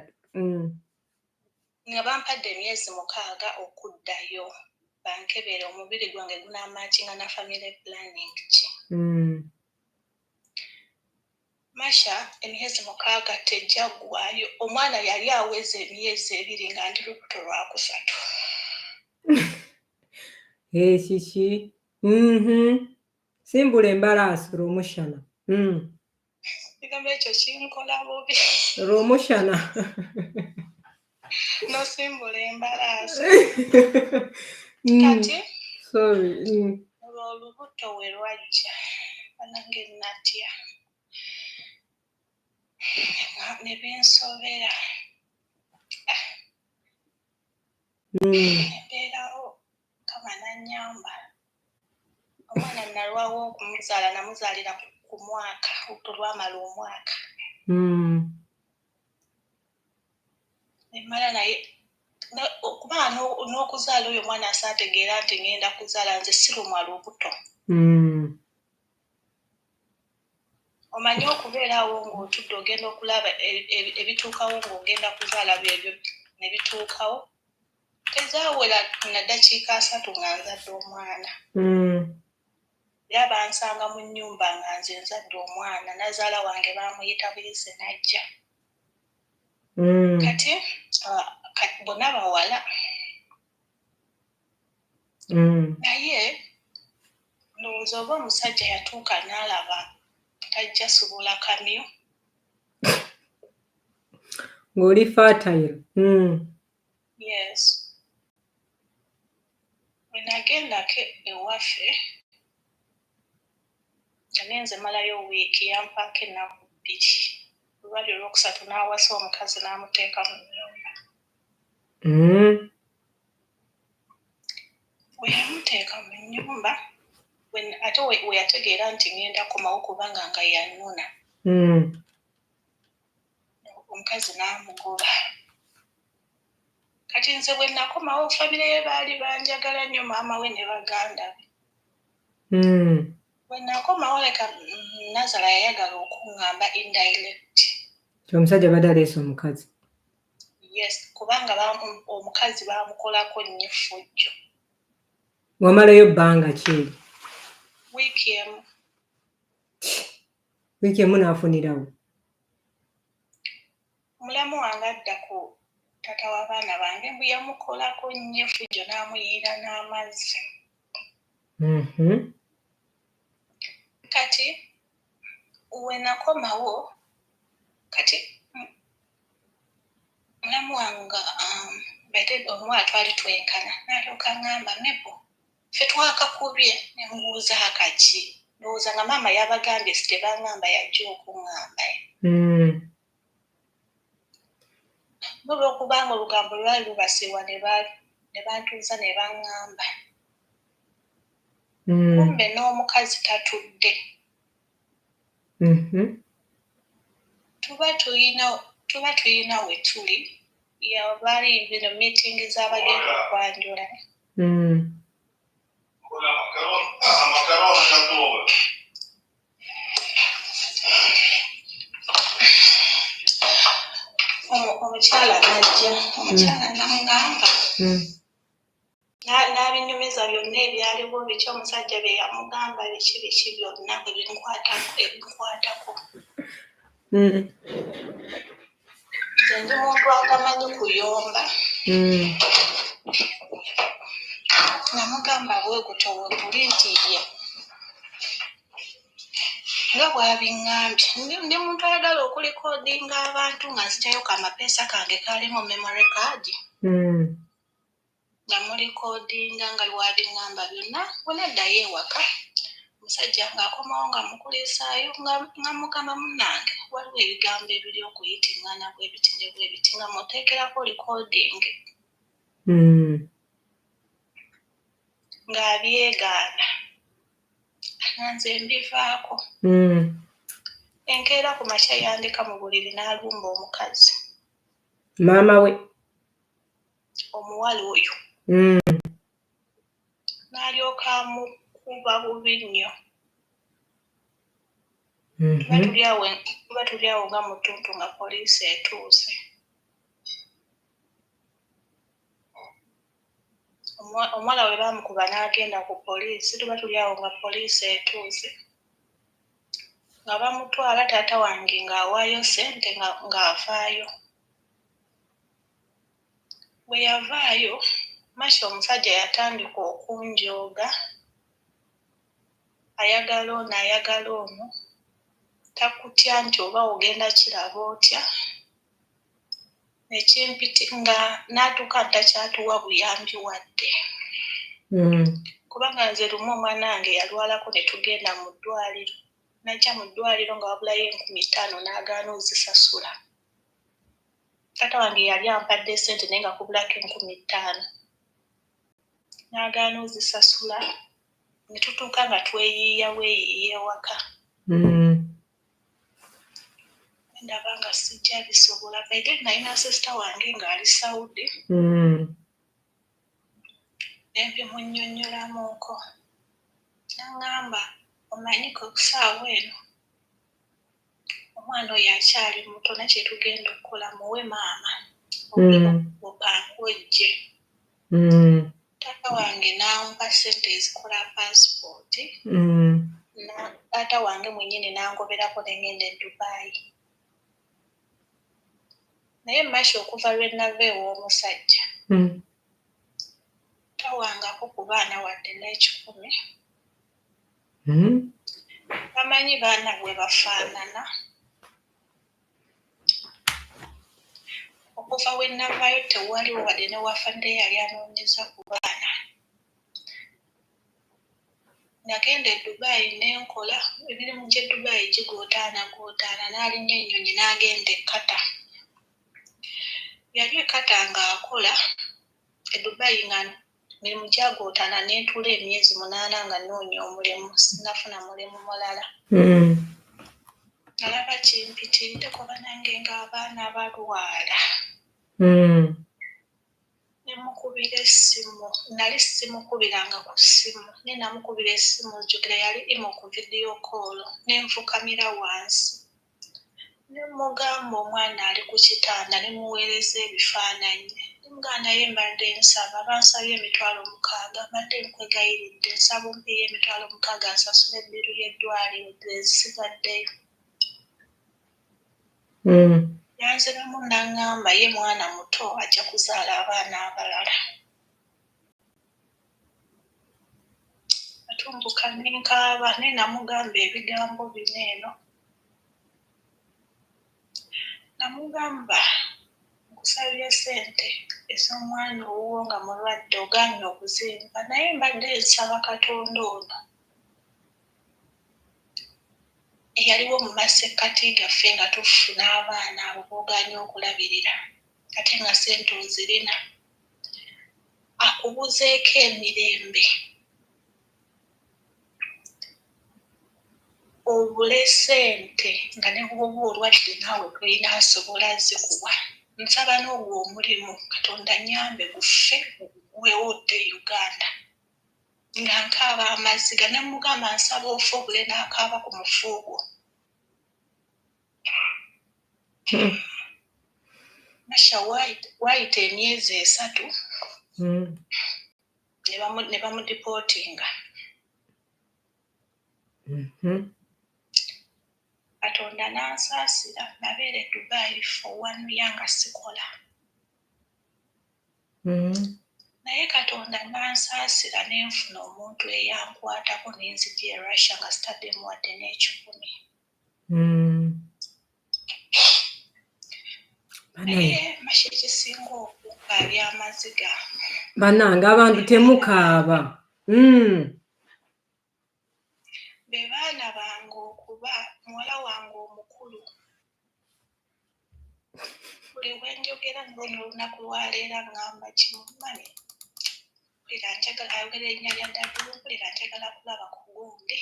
nga bampadde emyezi 6 okuddayo bankebere omubiri gwange gunaamatchinga na family planning ki Masha emyezi 6 tejjaggwayo omwana yali aweza emyezi 2 nga ndi lubuto lwakusatu kiki simbula embalaasi olw'omushana bigambo ekyo kinkola bubi olw'omushana nosimbula embalaasi kati sorry olwo olubuto we lwajja banange natya ne binsobera nembeerawo Mukama n'annyamba omwana nalwawo okumuzaala namuzaalira ku mwaka olwamala omwaka nemala naye okuba n'okuzaala oyo omwana asaategeera nti ngenda kuzaala nze sirumwa lubuto omanyi okubeerawo ng'otudde ogenda okulaba ebituukawo ng'ogenda kuzaala byebyo ne bituukawo tezaawera na ddakiika 3 nga nzadde omwana. Era bansanga mu nnyumba nga nze nzadde omwana, nazaala wange baamuyita buyise najja. Kati bonna bawala. Naye ndowooza oba omusajja yatuuka n'alaba tajja subula kamyo. Ng'oli fertile. Yes. Bwe nagendako ewaffe, nga nenze malayo wiiki yampaako ennaku 2. Olwali olwokusatu n'awasa omukazi n'amuteeka mu nnyumba. Bwe yamuteeka mu nnyumba, ate we yategeera nti ngenda komawo kubanga nga yannona. Omukazi n'amugoba. Kati nze bwe nakomawo famire ye baali banjagala nnyo, maama we ne baganda be. Bwe nakomawo leka Nazala yayagala okuŋŋamba indirect. Omusajja badde aleese omukazi. Yes, kubanga omukazi baamukolako nnyo effujjo. Wamalayo bbanga ki? Wiiki emu. Wiiki emu n'afunirawo. Mulamu wange adda ku tata w'abaana bange mbu yamukolako nnyo effujjo n'amuyiira n'amazzi. Kati we nakomawo, kati mulamu wange omuwala twali twenkana n'alyoka ŋŋamba, Nebo, ffe twakakubye. Ne mbuuza akaki. Ndowooza nga maama yabagambye si tebaŋŋamba yajja okuŋŋamba. Olwokubanga olugambo lwali lubasiwa ne bantuuza ne baŋŋamba. Kumbe n'omukazi tatudde. Tuba tuyina we tuli, yabaali bino meeting z'abagenda okwanjula. Omukyala najja, omukyala n'aŋŋamba. N'abinyumiza byonna ebyaliwo biki omusajja bye yamugamba biki byonna bwe binkwatako. Nze ndi muntu atamanyi kuyomba. Namugamba bwe gutyo bwe tuli nti ye nga bw'abiŋŋambye. Ndi muntu ayagala okulikoodinga abantu nga nzigyayo kamapeesa kange kaali mu memory card. Nga mulikoodinga nga lwabiŋŋamba byonna. Bwe naddayo ewaka, omusajja ng'akomawo nga mukulisaayo nga mukama munnange waliwo ebigambo ebiri okuyitiŋŋana bwebiti ne bwebiti nga muteekerako likoodingi. Ng'abyegaana. Nze mbivaako. Enkeera ku makya yandika mu buliri n'alumba omukazi. Maama we. Omuwala oyo. N'alyoka amukuba bubi nnyo. Tuba tuli awo nga mu ttuntu nga poliisi etuuse. Omuwala we baamukuba n'agenda ku poliisi, tuba tuli awo nga poliisi etuuse. Nga bamutwala taata wange ng'awaayo ssente ng'avaayo. Bwe yavaayo, Masha omusajja yatandika okunjooga. Ayagala ono. Takutya nti oba ogenda kiraba otya. Ekimpiti nga n'atuuka takyatuwa buyambi wadde. Kubanga nze lumu omwana wange yalwalako ne tugenda mu ddwaliro. Najja mu ddwaliro nga wabulayo 5,000 n'agaana ozisasula. Taata wange yali ampadde ssente naye nga kubulako 5,000. N'agaana ozisasula. Ne tutuuka nga tweyiiya ewaka. Ndaba nga sijja bisobola. Baite nalina sisita wange ng'ali Saudi. Nembimunnyonnyolamuko. N'aŋŋamba, omanyi ku ssaawa eno omwana oyo akyali muto, nakye tugenda okukola muwe maama. Opange ojje. Taata wange n'ampa ssente ezikola paasipooti. Taata wange mwennyini n'angoberako ne ngenda e Dubai. Naye Masha okuva lwe nava ew'omusajja. Tawangako ku baana wadde n'ekikumi. Bamanyi baana bwe bafaanana. Okuva we navayo tewaliwo wadde ne wafadde yali anoonyeza ku baana. Nagenda e Dubai n'enkola emirimu gy'e Dubai gigootaana n'alinnya ennyonyi n'agenda e Qatar. Yali e Qatar ng'akola e Dubai nga mirimu gyagootaana n'entuula emyezi 8 nga nnoonya omulimu sinafuna mulimu mulala. Nalaba kimpitidde kuba nange ng'abaana balwala. Nemukubira essimu, nali simukubiranga ku ssimu, naye namukubira essimu jjukira yali imo ku vidiyo koolo, nenfukamira wansi. Nemugamba omwana ali ku kitanda nemuweereza ebifaananyi. Nemugamba naye mbadde nsaba, bansabye $6,000, mbadde nkwegayiridde nsaba ompeeyo $6,000 nsasula ebbiru y'eddwaliro ezisigaddeyo. Yanziramu n'aŋŋamba ye mwana muto ajja kuzaala abaana abalala. Atumbuka n'enkaaba naye namugamba ebigambo bino eno. Namugamba nkusabye ssente ez'omwana owuwo nga mulwadde ogaanye okuzimba naye mbadde nsaba Katonda ono eyaliwo mu masekkati gaffe nga tufuna abaana abo b'ogaanye okulabirira ate nga ssente ozirina akubuzeeko emirembe obule ssente nga ne bw'oba olwadde naawe tolina asobola zikuwa. Nsaba n'ogwo omulimu Katonda nnyambe gufe weewodde Uganda nga nkaaba amaziga ne mugamba nsaba ofe obule n'akaaba ku mufu gwo. Masha waayita emyezi 3 ne bamudipootinga. Katonda n'ansaasira nabeera e Dubai for 1 year nga sikola. Naye Katonda n'ansaasira n'enfuna omuntu eyankwatako n'enzijja e Russia nga sitaddemu wadde n'ekikumi. Naye Masha ekisinga okukaabya amaziga. Bannange abantu temukaaba. Be baana bange okuba muwala wange omukulu. Buli we njogera n'olunaku lwaleero ngamba kimu mami. Mpulira njagala ayogera erinnya lya Ddaddulu, mpulira njagala kulaba ku gundi.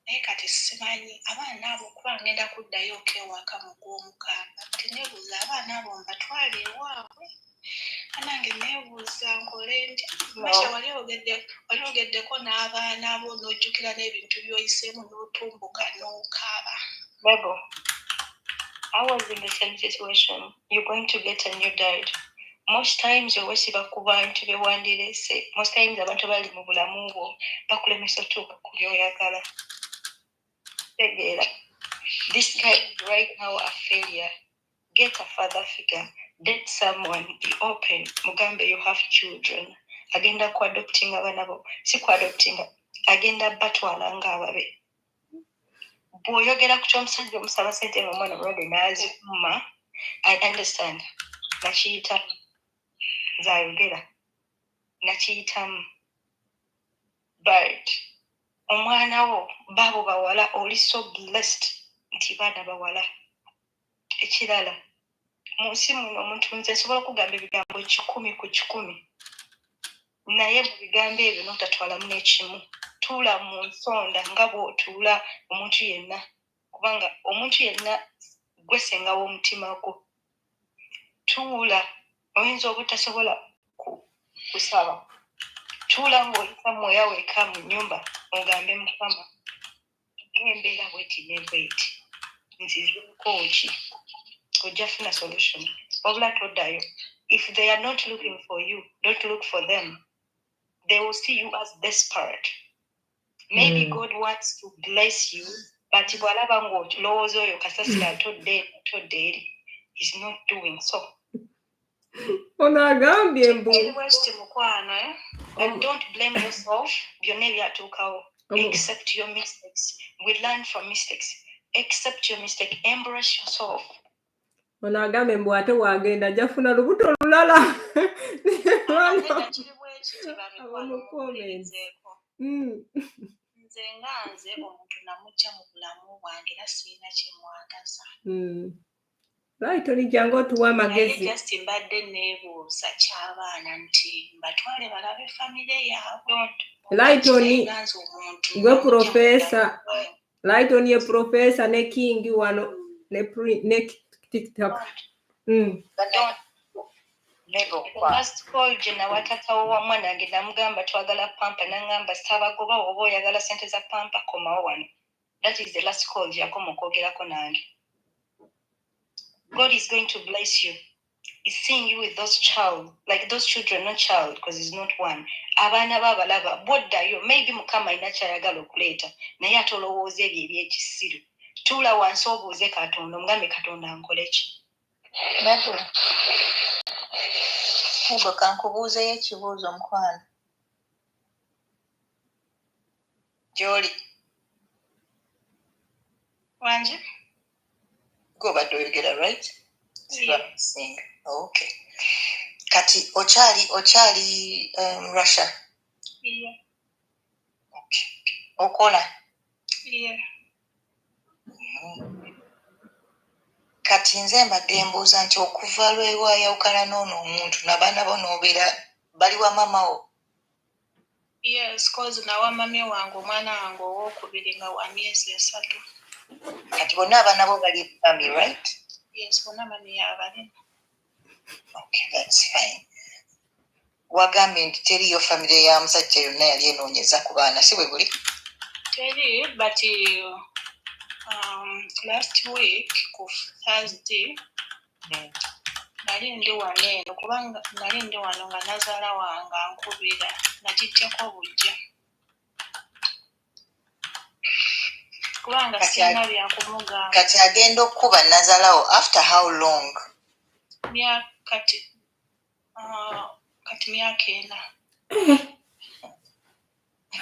Naye kati simanyi abaana abo kuba ngenda kuddayo ewaka mu Gwomukaaga. Teneebuuza abaana abo mbatwale ewaabwe. Nange neebuuza nkole ntya. Masha wali ogeddeko n'abaana abo n'ojjukira n'ebintu by'oyiseemu n'otumbuka n'okaaba. Bebo, I was in the same situation. You're going to get a new dad. Most times owesiba ku bantu bewandireese. Most times abantu bali mu bulamu bwo bakulemesa otuuka ku by'oyagala. Tegeera. This guy is right now a failure. Get a father figure. Date someone. Be open. Mugambe you have children. Agenda ku adopting abaana bo. Si ku adopting. Agenda batwala ng'ababe. Bw'oyogera ku ky'omusajja omusaba ssente ng'omwana mulwadde n'azikuuma, I understand. Nakiyitamu. Nzayogera. Nakiyitamu. But omwana wo baabo bawala oli so blessed nti baana bawala. Ekirala mu nsi muno omuntu nze nsobola okugamba ebigambo 100 ku 100 naye mu bigambo ebyo n'otatwalamu n'ekimu. Tuula mu nsonda nga bw'otuula omuntu yenna kubanga omuntu yenna gwesengawo omutima gwo. Tuula oyinza obutasobola kusaba. Tuula ng'oyita mwoya weka mu nnyumba ogambe Mukama ng'embeera bweti ne bweti nzizuuko ki ojja funa solution. If they are not looking for you, don't look for them. They will see you as desperate. Maybe God wants to bless you, but he's not doing so. And don't blame yourself. Accept your mistakes. We learn from mistakes. Accept your mistake. Embrace yourself. Onagambe mbu ate wagenda jafuna lubuto lulala. Nze omuntu namujja mu bulamu bwange era sirina kyemwagaza. Right, olijjangu otuwa amagezi. Just mbadde neebuuza ky'abaana nti mbatwale balabe famire yaabwe. Right, oni gwe professor. Right, on ye professor ne king wano ne TikTok. Last call jena watatawo wa mwana wange namugamba twagala pampa nangamba sabagoba oba oyagala sente za pampa komawo wano. That is the last call gyakoma okwogerako nange. God is going to bless you. He's seeing you with those children, not child, because he's not one. Abaana babalaba boddayo maybe mukama alina kyayagala okuleeta naye ate olowooza ebyo ebyekisiru. Tuula wansi obuuze Katonda omugambe Katonda ankole ki? Ego kankubuuzeyo ekibuuzo mukwano. Gy'oli. Wanje? Gwe obadde oyogera, right? Sing. Okay. Kati ochali Russia? Yeah. Okay. Okola? Yeah. Kati nze mbadde mbuuza nti okuva lwewayawukana n'ono omuntu n'abaana bo n'obeera bali wa mama wo? Yes, cause na wa mami wange omwana wange ow'okubiri nga wa myezi 3. Kati bonna abaana bo bali mami, right? Yes, bonna mami y'abali. Okay, that's fine. Wagambye nti teriyo famire ya musajja yonna yali enoonyeza ku baana, si bwe guli? Teri, but last week ku Thursday nali ndi wano eno kubanga nali ndi wano nga nazaala wange ankubira nagijjako bujja kubanga sirina byakumugamba. Kati agenda okukuba nazaalawo after how long? Kati myaka 4.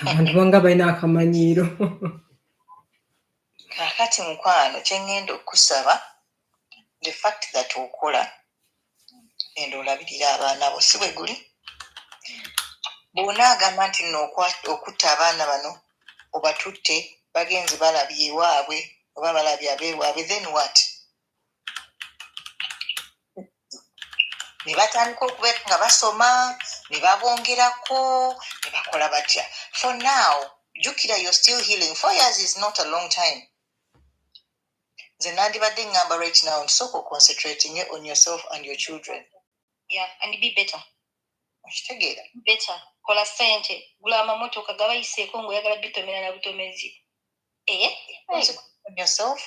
Abantu banga balina akamanyiiro. Kakati mukwano kyengenda okusaba the fact that okola enda olabirira abaana bo, si bwe guli? Bw'onaagamba nti nno okutta abaana bano obatutte bagenzi balabye ewaabwe oba balabye ab'ewaabwe, then what? Ne batandika okubeera nga basoma ne babongerako ne bakola batya. For now, jukira you're still healing. 4 years is not a long time. Nze nandibadde ngamba right now nti sooka concentrating on yourself and your children. Yeah, and be better. Okitegeera? Better. Kola sente, gula amamotoka gabayiseeko ng'oyagala bitomera na butomezi. On yourself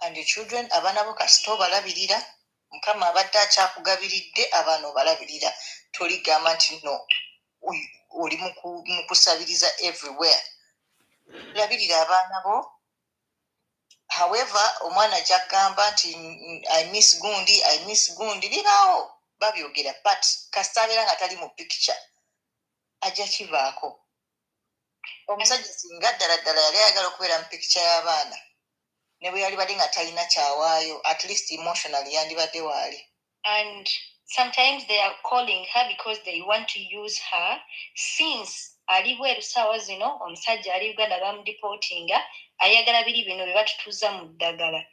and your children. Abaana bo kasita obalabirira, Mukama abadde akyakugabiridde, abaana obalabirira. Toligamba nti no oli mu kusabiriza everywhere. Labirira abaana bo. However, omwana kyagamba nti I miss gundi biraawo babyogera, but kasita abeera nga tali mu picture ajja kivaako. Omusajja singa ddala yali ayagala okubeera mu picture y'abaana ne bwe yali badde nga talina kyawaayo, at least emotionally yandibadde waali. And sometimes they are calling her because they want to use her since ali bweru ssaawa zino omusajja ali Uganda bamudipotinga ayagala biri bino bye batutuuza mu ddagala.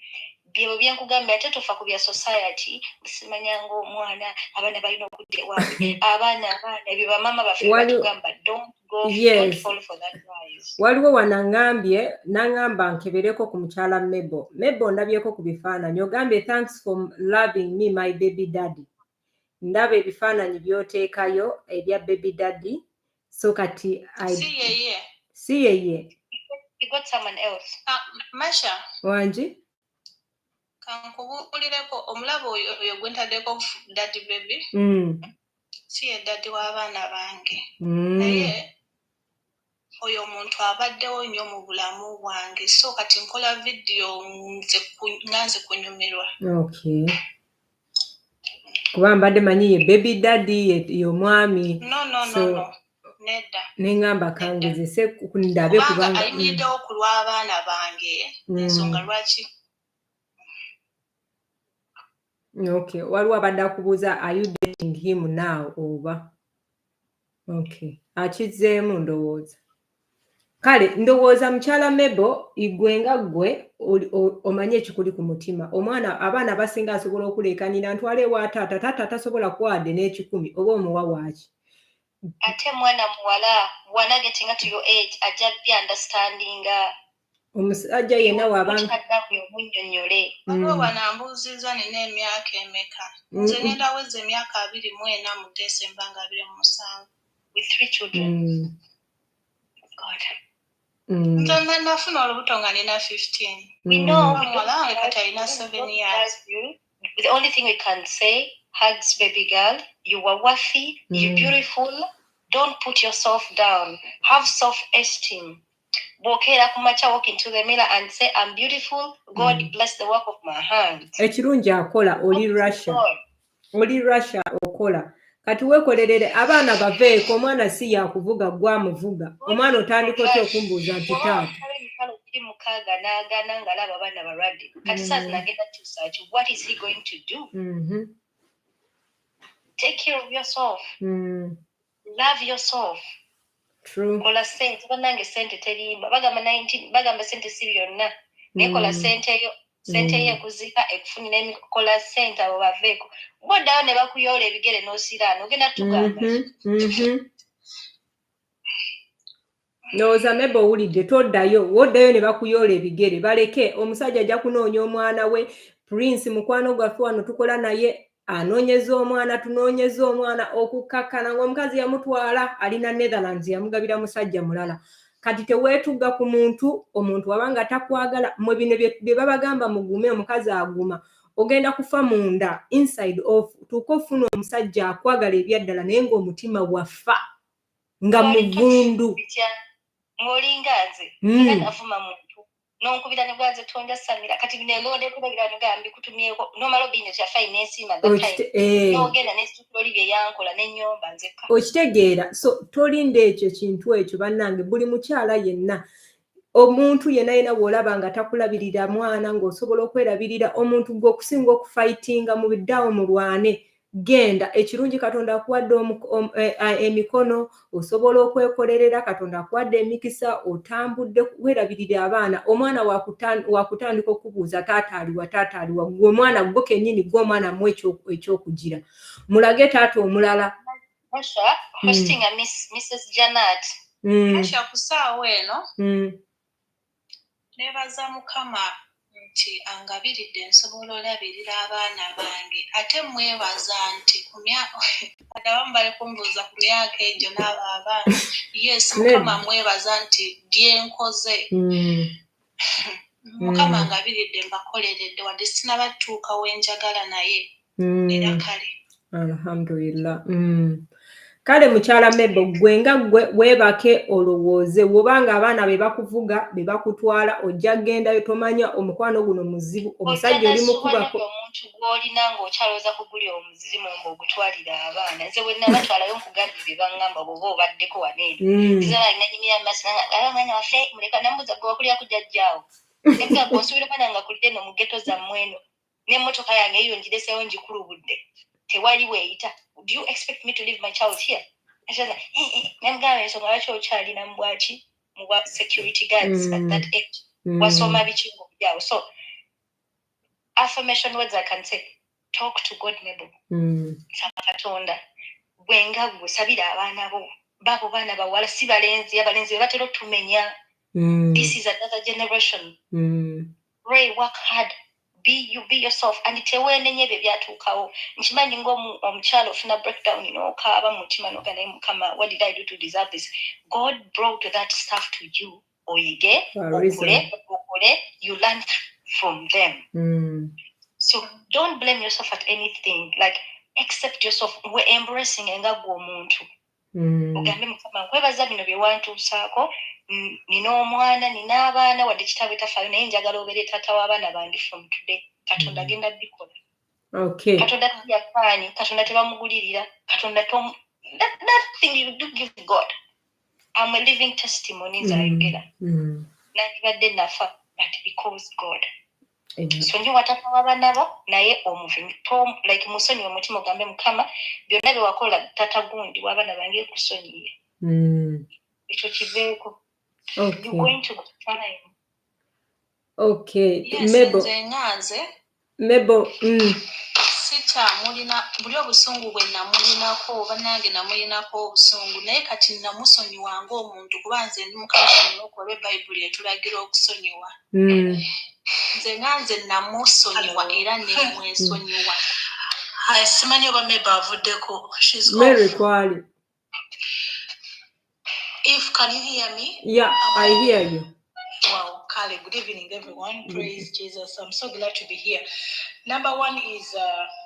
Bye byenkugambye ate tofa ku bya society simanyanga omwana abaana balina okudda ewaabwe abaana ebyo bamama baffe batugamba don't fall for that rise. Waliwo wanangambye nangamba nkebereko ku mukyala Mebo ndabyeko ku bifaananyi ogambye thanks for loving me my baby daddy. Ndaba ebifaananyi byoteekayo ebya baby daddy. So kati See ye. You got someone else. Masha. Wanji? kankubulireko omulabo oyo gwe ntaddeko daddy baby si ye daddy w'abaana bange naye oyo omuntu abaddewo nnyo mu bulamu bwange so kati nkola vidiyo nganze kunyumirwa kuba mbadde manyi ye baby daddy ye omwami no nedda neŋŋamba kangezese ndabe kubanga ayimiriddewo ku lw'abaana bange ensonga lwaki waliwo abadde akubuuza are you dating him now oba akizzeemu ndowooza kale ndowooza mukyala Mabel igwe nga ggwe omanye ekikuli ku mutima abaana abasinga asobola okuleekanira ntwala ewa taata tasobola kuwadde n'ekikumi oba omuwa waaki ate mwana muwala wana getting to your age ajja be understanding omusajja yenna wabanga omunnyonnyole waliwo banambuuzizza nina emyaka emeka nze ngenda weza emyaka 24 mu Desemba nga 27 with 3 children nze nafuna olubuto nga nina 15 we know muwala wange kati alina 7 years the only thing we can say hugs baby girl you are worthy you're beautiful don't put yourself down have self-esteem bokera kumacha walk into the mirror and say I'm beautiful God bless the work of my hands ekirungi akola oli Russia okola kati weekolerere abaana baveeko omwana si yakuvuga gwamuvuga omwana otandika otya okumbuuza nti taata mukaaga n'agaana ng'alaba abaana balwadde kati saazi nagenda kyusaaki what is he going to do take care of yourself love yourself kola sente bannange sente terimba bagamba sente si byonna naye kola sente yo ekuzika ekufunira emikola sente abo baveeko boddayo ne bakuyoola ebigere n'osiraana ogenda tugamba ndowooza Mabel owulidde woddayo ne bakuyoola ebigere baleke omusajja ajja kunoonya omwana we Prince mukwano gwaffe wano tukola naye anoonyeza omwana tunoonyeza omwana okukkakkana ng'omukazi yamutwala alina Netherlands yamugabira musajja mulala kati teweetugga ku omuntu wabanga takwagala mwe bino bye babagamba mugume omukazi aguma ogenda kufa munda inside off tuuka ofuna omusajja akwagala ebyaddala naye ng'omutima wafa nga muvundu ng'olinga nze navuma muntu nonkubira ne gwaze tonda samira kati binelode kubagira ngambi kutumyeko nomalo business ya finance nogenda nesituloli bye yankola n'ennyomba nzekka okitegeera so tolinda ekyo kintu ekyo bannange buli mukyala yenna omuntu yenna yena bw'olaba nga takulabirira mwana ng'osobola okwerabirira omuntu gw'okusinga okufightinga mu biddawo mulwane genda ekirungi Katonda akuwadde emikono osobola okwekolerera Katonda akuwadde emikisa otambudde werabirira abaana omwana wakutandika okubuuza taata aliwa gwe omwana gwo kennyini gwe omwana mu ekyokugira mulage taata omulala hosting a Mrs. Janet Asha kusaawa eno nebaza Mukama nti angabiridde nsobola olabirira abaana bange ate mwebaza nti abamu bali kumbuuza ku myaka egyo n'abo abaana yes Mukama mwebaza nti byenkoze Mukama angabiridde mbakoleredde wadde sinabatuuka wenjagala naye era kale alhamdulillah kale mukyala Mabel gwe nga gwe weebake olowooze wobanga abaana be bakuvuga be bakutwala ojja gendayo tomanya omukwano guno muzibu omusajja oli mukubako omuntu gw'olina ng'okyalowooza kugulya omuzimu ng'ogutwalira abaana nze bwe nabatwalayo nkugambye bye baŋŋamba bw'oba obaddeko waneeri nze nanyimira amaaso abaana waffe muleka nambuza gwe wakulira kujjajjaawo ebwa bw'osuubira omwana nga kulidde eno mu ggeto zammwe eno n'emmotoka yange eyo ngireseewo ngikulubudde tewali weeyita do you expect me to leave my child here namugamba ensonga lwaki okyalina mubwaki muba security guards at that age wasoma biki ng'obyawo so affirmation words I can say talk to God Mabel saba Katonda gwe nga gwe sabira abaana bo babo baana bawala si abalenzi be batera otumenya this is another generation pray work hard be yourself and teweenenye ebyo byatuukawo nkimanyi ng'omukyalo ofuna breakdown n'okaaba mu mutima n'oga naye Mukama what did I do to deserve this God brought that stuff to you oyige okule you learn from them So don't blame yourself at anything. Like, accept yourself. We're embracing and go muntu. Ugambe mukama nkwebaza bino bye wantuusaako, nina omwana nina abaana wadde kitaawe tafaayo naye njagala obeere taata w'abaana bange from today. Katonda agenda bikola. Okay. Katonda teyafaanyi, Katonda tebamugulirira, Katonda that thing you do give God. I'm a living testimony nzayogera. Nandibadde nafa, but because God. Sonyiwa taata w'abaana bo naye omuvi like musonyiwa omutima ogambe mukama byonna bye wakola taata gundi w'abaana bange kusonyiye. Ekyo kiveeko. You're going to time. Okay. Yes, Mebo. Mulina buli obusungu bwe namulinako oba nange namulinako obusungu naye kati namusonyiwa ng'omuntu kuba nze ndi mukazi okuba Bayibuli etulagira okusonyiwa. Nze namusonyiwa era nemwesonyiwa. Simanyi oba Mebo avuddeko. Mary Kwali. Can you hear me? Yeah, I hear you. Wow, Kale, good evening, everyone. Praise Jesus. I'm so glad to be here. Number one is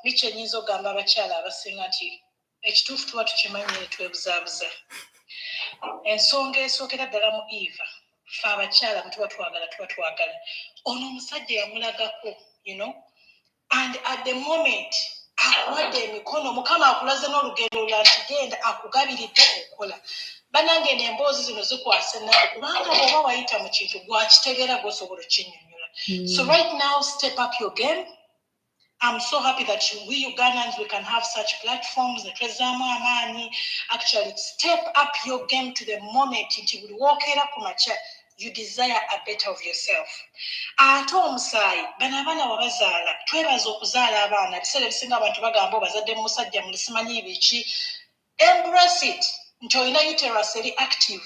Miche Nyizo Gamba Bachala abasinga nti ekituufu tuba tukimanyi twebuzaabuza. Ensonga esookera ddala mu Eva. Ffe abakyala bwe tuba twagala. Ono omusajja yamulagako, you know, and at the moment akuwadde emikono Mukama akulaze n'olugendo lwa nti genda akugabiridde okukola. Banange n'emboozi zino zikwasa ennaku kubanga bw'oba wayita mu kintu gwakitegeera gw'osobola okinnyonnyola. So right now, step up your game. I'm so happy that we Ugandans, we can have such platforms. Actually, step up your game to the moment you walk it up you desire a better of yourself. Ate omusaayi bano abaana wabazaala twebaza okuzaala abaana ebiseera ebisinga abantu bagamba obazadde mu musajja muli simanyi biki. Embrace it nti olina uterus eri active.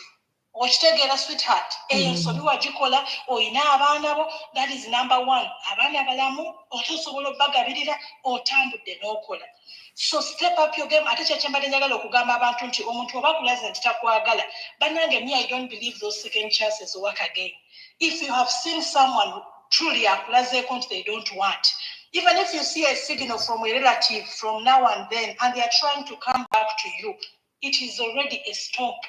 Okitegeera sweetheart ensobi wagikola olina abaana bo, that is number one. Abaana balamu otosobola obbagabirira otambudde n'okola. So step up your game. Ate kyembadde njagala okugamba abantu nti omuntu oba akulaze nti takwagala bannange me I don't believe those second chances work again. If you have seen someone truly akulazeeko nti they don't want, even if you see a signal from a relative from now and then and they are trying to come back to you, it is already a stop.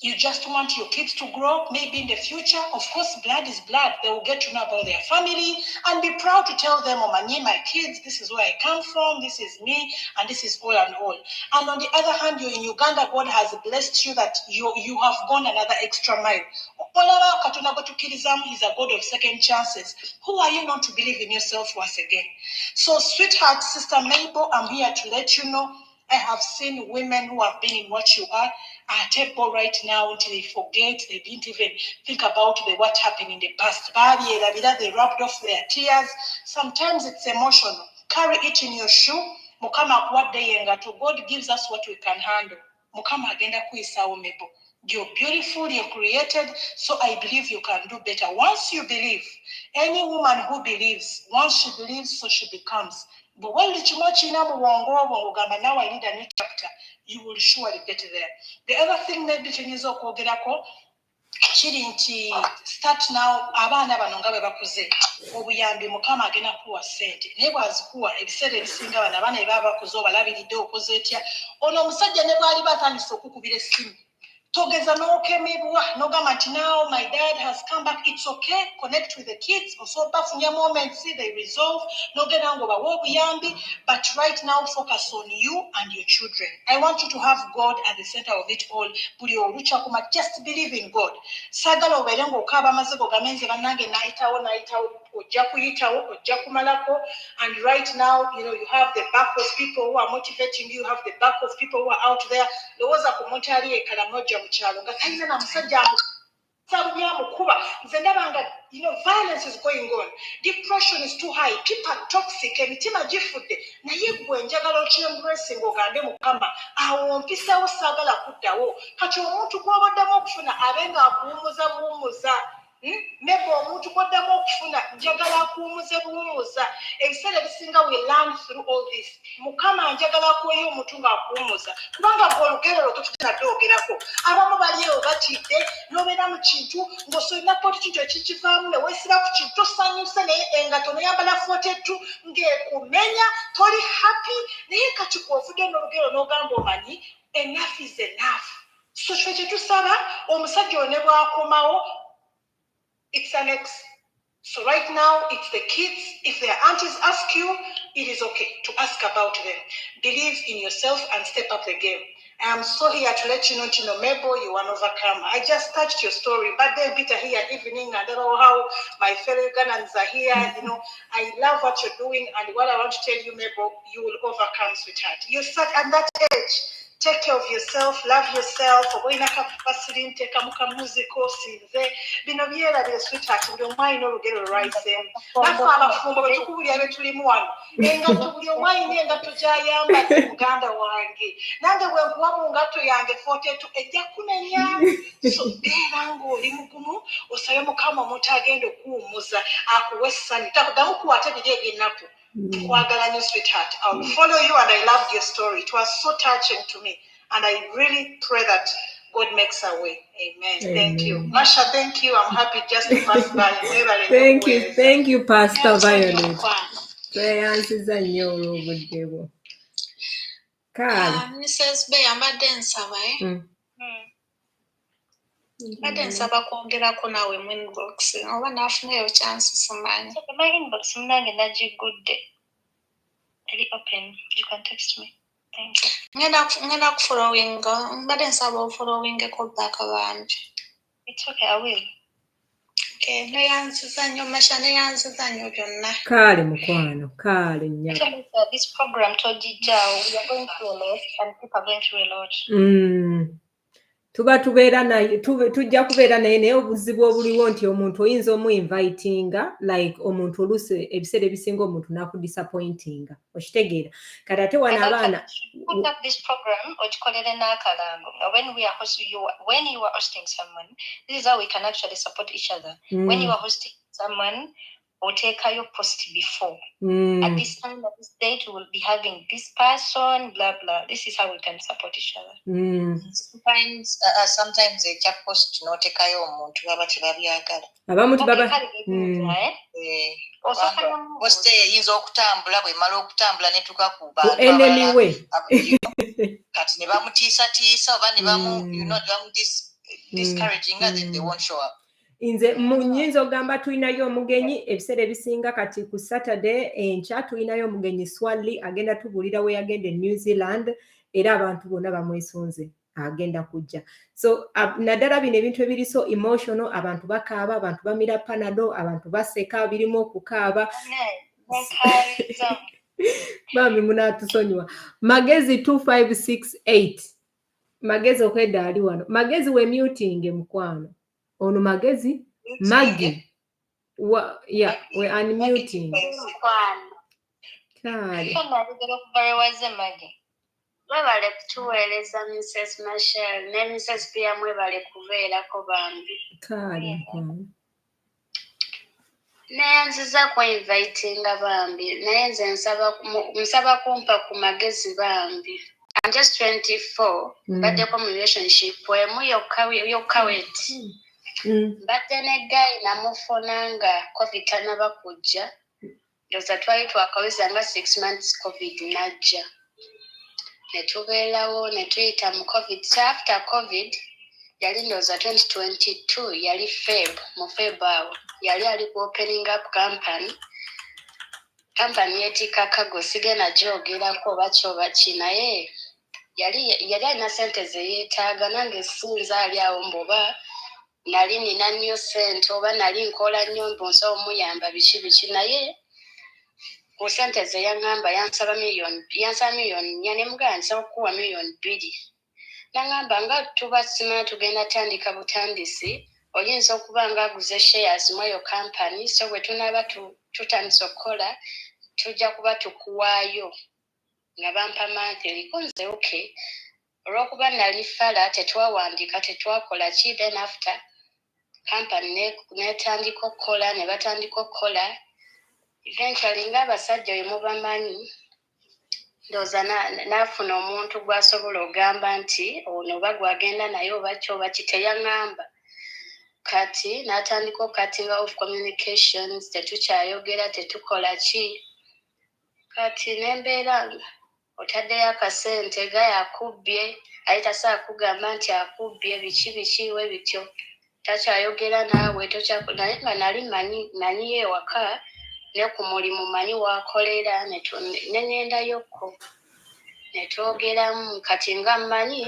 You just want your kids to grow, maybe in the future. Of course, blood is blood. They will get to know about their family and be proud to tell them, my kids, this is where I come from, this is me, and this is all and all. And on the other hand, you're in Uganda, God has blessed you that you have gone another extra mile. He's a God of second chances. Who are you not to believe in yourself once again? So, sweetheart, Sister Mabel, I'm here to let you know I have seen women who have been in what you are table right now until they forget, they didn't even think about what happened in the past. They rubbed off their tears. Sometimes it's emotional. Carry it in your shoe. Mukama God gives us what we can handle. Mukama agenda kuisawo Mebo. You're beautiful, you're created, so I believe you can do better. Once you believe, any woman who believes, once she believes, so she becomes. But when now I need a new chapter, you will surely get there. The other thing maybe start now abaana bano nga bwe bakuze obuyambi Mukama agenda kuwa ssente naye bwazikuwa ebiseera ebisinga bano abaana bye baba bakuze obalabiridde okoze etya ono omusajja ne bwali batandise okukubira essimu togeza n'okemebwa n'ogamba nti now my dad has come back. It's okay, connect with the kids also bafunya moments, they resolve n'ogenda ng'obawa obuyambi, but right now focus on you and your children. I want you to have God at the center of it all. Buli olucha kuma just believe in God. Sagala obeere ng'okaaba amazigo gamenze bannange nayitawo ojja kuyitawo ojja kumalako. And right now you have the back of people who are motivating you, have the back of people who are out there. Lowooza ku muntu ali ekalamoja mu kyalo nga talina na musajja mukuba nze ndaba nga violence is going on, depression is too high, people are toxic, emitima gifudde naye gwe njagala okyembracing ogambe Mukama awo mpisawo saagala kuddawo kati omuntu gw'obaddemu okufuna abe nga akuwummuza maybe omuntu koddamu okufuna njagala akuwumuze buwumuza ebiseera ebisinga we learn through all this mukama njagala akuweyo omuntu ng'akuwumuza kubanga bw'olugero totutadde ogerako abamu baliyo batidde n'obeera mu kintu ng'osolinako kintu ekikivaamu ne weesiba ku kintu tosanyuse naye engato noyambala 42 ng'ekumenya toli happy naye kati kw'ovudde n'olugero n'ogamba omanyi enough is enough so kyo kye tusaba omusajja ono ne bw'akomawo it's an ex. So right now, it's the kids. If their aunties ask you, it is okay to ask about them. Believe in yourself and step up the game. I am so here to let you know, Tino Mebo, you are an overcomer. I just touched your story, but then Peter here evening, and I don't know how my fellow Ghanaians are here. You know, I love what you're doing, and what I want to tell you, Mebo, you will overcome, sweetheart. You're such at that age. Take care of yourself, love yourself. Oboina kapasiri nteka muka musical sinze. Bino byera bya sweetheart buli omwai n'olugero lwaisemu. Nafa abafumbo bwe tukubulya be tulimu wano. Engatto buli omwai n'engatto gy'ayambadde muganda wange. Nange bwe nkuwa mu ngatto yange 42 ejja kumenya. So beera ng'oli mugumu osabe mukama omuntu agenda okuwummuza akuwe essanyu. Takuddamu kuwate biri eby'ennaku. Sweetheart, I'll follow you and I loved your story. It was so touching to me. And I really pray that God makes a way. Amen. Thank you. Masha, thank you. I'm happy just to pass by. Thank you, Pastor Violet. Answers are your good table. Mrs. Bay, I'm a dancer, right? Bade nsaba kwongerako naawe mu inbox oba naafunayo chance simanyi. My inbox mnange najigudde. Very open. You can text me. Thank you. Ngenda kufollowinga. Bade nsaba ofollowingeko back abangi. It's okay, I will. Okay, neyanziza nnyo Masha neyanziza nnyo byonna. Kale mukwano, kale nnyo. This program tojijjawo, we are going through a lot and people are going through a lot. Tuba tubeera naye tujja kubeera naye naye obuzibu obuliwo nti omuntu oyinza omu-invitinga like omuntu oluse ebiseera ebisinga omuntu n'akudisappointinga okitegeera kati ate wana abaana put up this program okikolere n'akalango when you are hosting someone this is how we can actually support each other when you are hosting someone oteekayo post before at this time at this date we will be having this person blah blah this is how we can support each other. Sometimes a post noteekayo omuntu baba tebabyagala abamu tibaba post eyinza okutambula bw'emala okutambula netuuka ku enemy kati ne bamutiisatiisa oba ne bamu discouraging and then they won't show up. Inze nyinza ogamba tulinayo omugenyi ebiseera ebisinga kati ku Saturday enkya tulinayo omugenyi Swali agenda tubulira we yagenda New Zealand era abantu bonna bamwesunze agenda kujja so naddala bino ebintu ebiri so emotional abantu bakaaba abantu bamira panado abantu baseka birimu okukaaba bambi munatusonyiwa Magezi 2568 Magezi okwedda ali wano Magezi we muting mukwano ono Magezi Maggie we unmuting kale mwebale kutuweereza Mrs. Machel ne Mrs. Pia mwebale kubeerako bambi kale neyanziza ku-invitinga bambi naye nze nsaba kumpa ku magezi bambi. I'm just 24 baddeko mu relationship emu yokka weti mbadde ne guy namufuna nga covid tanaba kujja ndowooza twali twakaweza nga 6 months covid najja netubeerawo netuyita mu covid after covid yali ndowooza 2022 yali mu Feb awo yali ali ku opening up company yeetika Kago sigenda gyogerako oba kyoba ki naye yali alina sente ze yeetaaga nange sinza ali awo mboba nali nina nnyo sente oba nali nkola nnyo mbunsa omuyamba biki naye ku sente ze yaŋŋamba yansaba miliyoni 4 ne mugamba nsa okuwa miliyoni 2 naŋŋamba nga tuba simanyi tugenda tandika butandisi oyinza okuba nga aguze shares mu eyo company so bwe tunaaba tutandisa okukola tujja kuba tukuwaayo nga bampa monthly konze okay olw'okuba nali fala tetwawandiika tetwakola ki then after kampani netandika okukola ne batandika okukola eventually ng'abasajja oyo mubamanyi ndowooza n'afuna omuntu gw'asobola ogamba nti ono oba gwagenda naye oba kyoba kiteyaŋŋamba kati n'atandika okukatinga off communications tetukyayogera tetukola ki kati nembeera otaddeyo akasente ga yakubbye aye tasobola kugamba nti akubbye biki we bityo takyayogera naawe naye nga nali manyi ewaka ne ku mulimu manyi wakolera nengendayokko netwogeramu kati nga mmanyi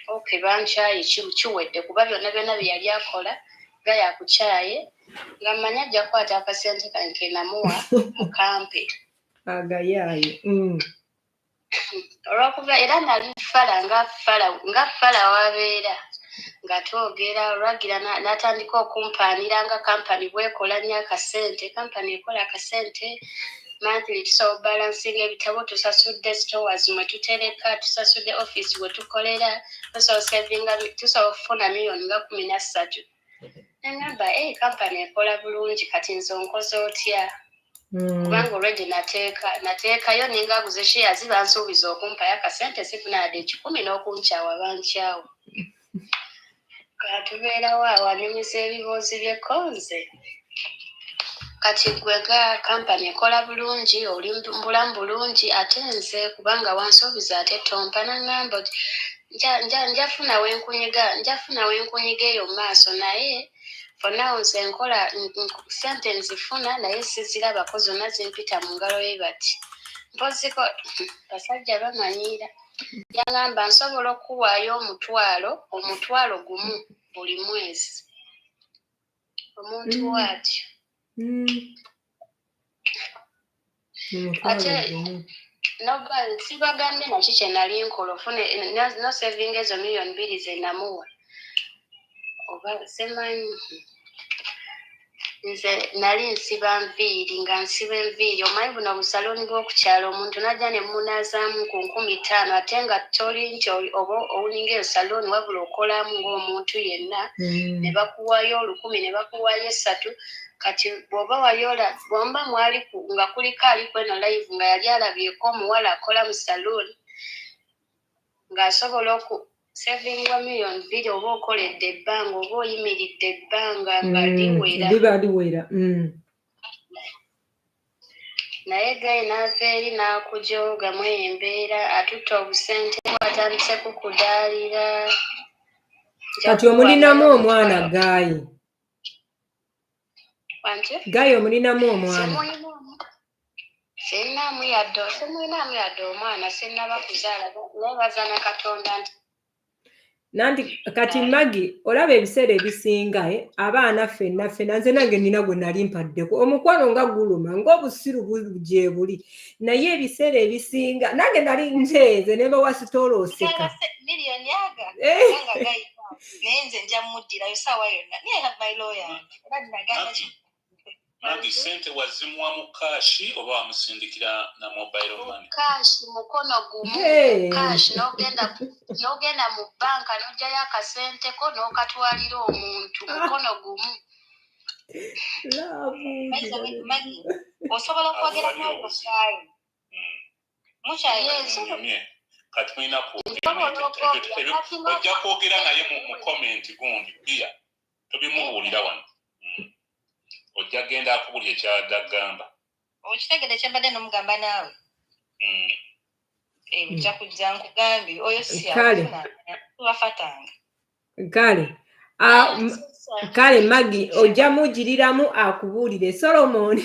oke bankyaye kiwedde kuba byonna bye yali akola nga yakukyaye nga mmanyi ajja kukwata akasente kanke namuwa mu kampe agayaye olwokuva era nali fala nga fala wabeera nga twogera olwagira n'atandika okumpaanira nga kampani bwekola nnyo akasente kampani ekola akasente monthly tusobola balansinga ebitabo tusasudde stores mwe tutereka tusasudde office we tukolera tusobola okufuna miliyoni nga 13 nengamba kampani ekola bulungi kati nze onkoze otya kubanga olwedde nateekayo ningaguze shares bansuubiza okumpayo akasente sifunadde 10 n'okunkyawa bankyawa katubeerawo awanyumiza ebibuuzi byekonze kati gwega kampani ekola bulungi oli mbulamu bulungi ate nze kubanga wansuubiza ate tompa naŋŋamba njafuna wenkunyiga eyo mu maaso naye fonawo nze nkola sente nzifuna naye sizirabako zonna zimpita mu ngalo ye bati mpoziko basajja bamanyiira yaŋŋamba nsobola okuwaayo omutwalo gumu buli mwezi omuntu waatyo ate sibagambye naki kye nali nkola ofune no saving ezo miliyoni 2 ze namuwa oba semanyi nze nali nsiba nviiri nga nsiba enviiri omanyi buno obusaloni bw'okukyala omuntu najja ne munazaamu ku 15,000 ate nga toli nti oba owulinga eyo saloni wabula okolamu ng'omuntu yenna ne bakuwayo 10,000 ne bakuwayo 3 kati bw'oba wayola bwomba mwali nga kuliko ali kweno live nga yali alabyeko omuwala akola mu saloni ng'asobola savingwa miliyoni 2 oba okoledde ebbanga oba oyimiridde ebbanga nga liwera naye gaye n'ava eri n'akujoogamu embeera atutta obusente atandise kukudaalira kati omulinamu omwana gaye omulinamu omwana sirinamu yadde omwana sinnaba kuzaala nebaza na Katonda nti nanti kati Maggie olaba ebiseera ebisinga abaana ffenna nze nange nina gwe nali mpaddeko omukwano nga guluma ng'obusiru gye buli naye ebiseera ebisinga nange nali njeeze ne bawasitoolooseka miliyoni aga naye nze nja muddirayo saawa yonna naye bailo yange era nagamba Nandi sente wazimuwa mu kashi oba wamusindikira na mobile money? Kashi mukono gumu. Kashi n'ogenda mu banka n'ojjayo akasente ko n'okatwalira omuntu mukono gumu. Osobola okwogera nawe kusaayi. Kati mulina ojja kwogera naye mu comment gundi bia tobimubuulira wano. Ojja genda akubulya ekyagamba. Okitegedde kyembadde n'omugamba naawe. Ojja kujja nkugambye oyo si wafatanga. Kale Maggie ojja mujiriramu akubuulire Solomon.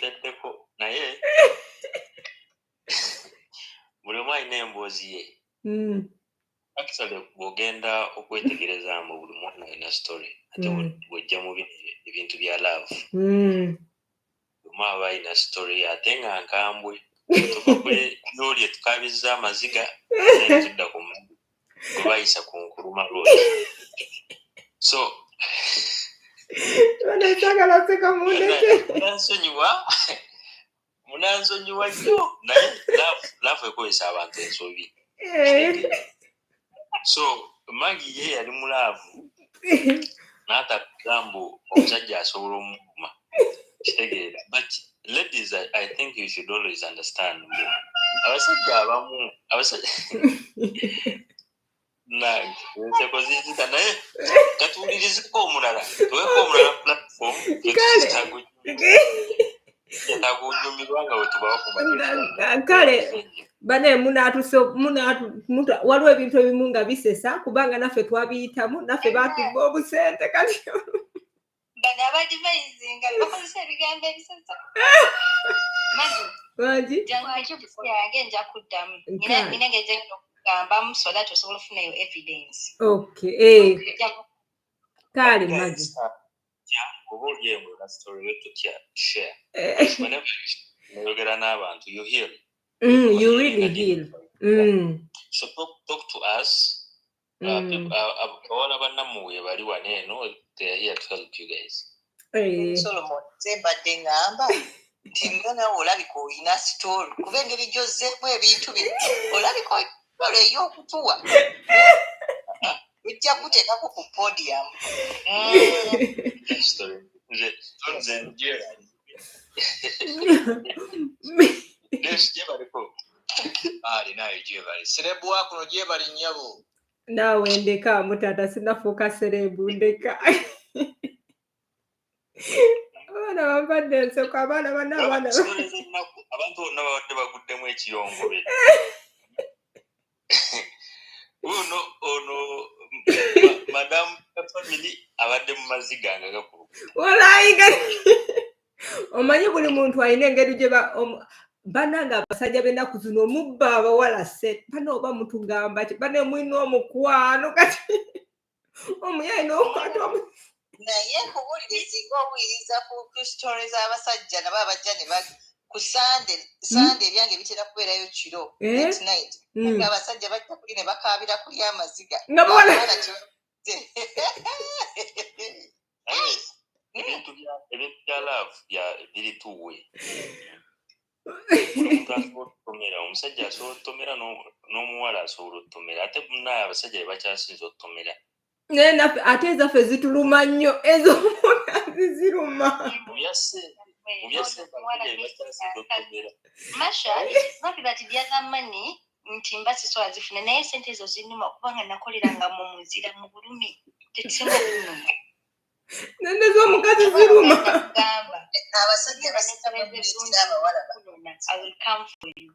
Tetteko naye buli omu alina emboozi ye. Actually bw'ogenda okwetegereza mu buli mwana alina story ate bw'ojja mu ebintu bya love omu aba alina story ate nga nkambwe tuva kule looli etukabizza amaziga ate tudda ku muddu gwe bayisa ku nkuluma looli so munansonyiwa nnyo naye love ekozesa abantu ensobi. So Magi ye yali mulaavu n'atagambo omusajja asobola omukuma kitegeera. But ladies, I think you should always understand abasajja abamu nange nsekozizika naye katuulirizeko omulala tuweko omulala platform tagunyumirwa nga wetubawakuba kale bane waliwo ebintu ebimu nga bisesa kubanga naffe twabiyitamu naffe batubba obusente kati bano abadivayizinga bakozesa ebigambo ebisesa Wangi yange nja kuddamu nina ngegenda okugambamu so that osobola ofunayo evidence. Okay. Kale Magi oba olyemu na story wetutya share whenever nayogera n'abantu you heal. You really heal. So talk to us. All abannamuwe bali waneeno, they are here to help you guys. Solomon zembadde ngamba nti ngana olabika olina story kuba engeri gy'ozzeemu ebintu bino olabika olina ey'okutuwa ujja kuteekako ku podium. Alinayo gyebali serebuwa kuno gyebali nnyabo naawe ndeka mutata sinafuuka serebu ndeka abaana bambadde enseko abaana abantu bonna babadde baguddemu ekiyongobe ono madamu family abadde mu maziga nga gakuluka walayiga omanyi buli muntu alina engeri gye bananga abasajja b'ennaku zino omubba abawala set bano oba mutugamba ki bane mwina omukwano kati omuyayi n'okwata naye nkubuulire singa owuliriza ku story z'abasajja nabo abajja ne ku sande ebyange bitera kubeerayo kiro night nga abasajja bajja kuli ne bakaabira kuli amaziga nga bawala ebintu bya love biri tuwe. Omusajja asobola otomera n'omuwala asobola otomera ate munaye abasajja be bakyasinza otomera ate ezaffe zituluma nnyo ez'omuntu ziruma Masha, not that byagambani nti mbasiso azifune naye sente ezo zinuma kubanga nakoleranga mu muzira mu bulumi tekisinga kunuma nende z'omukazi ziruma abasajja basita abawala I will come for you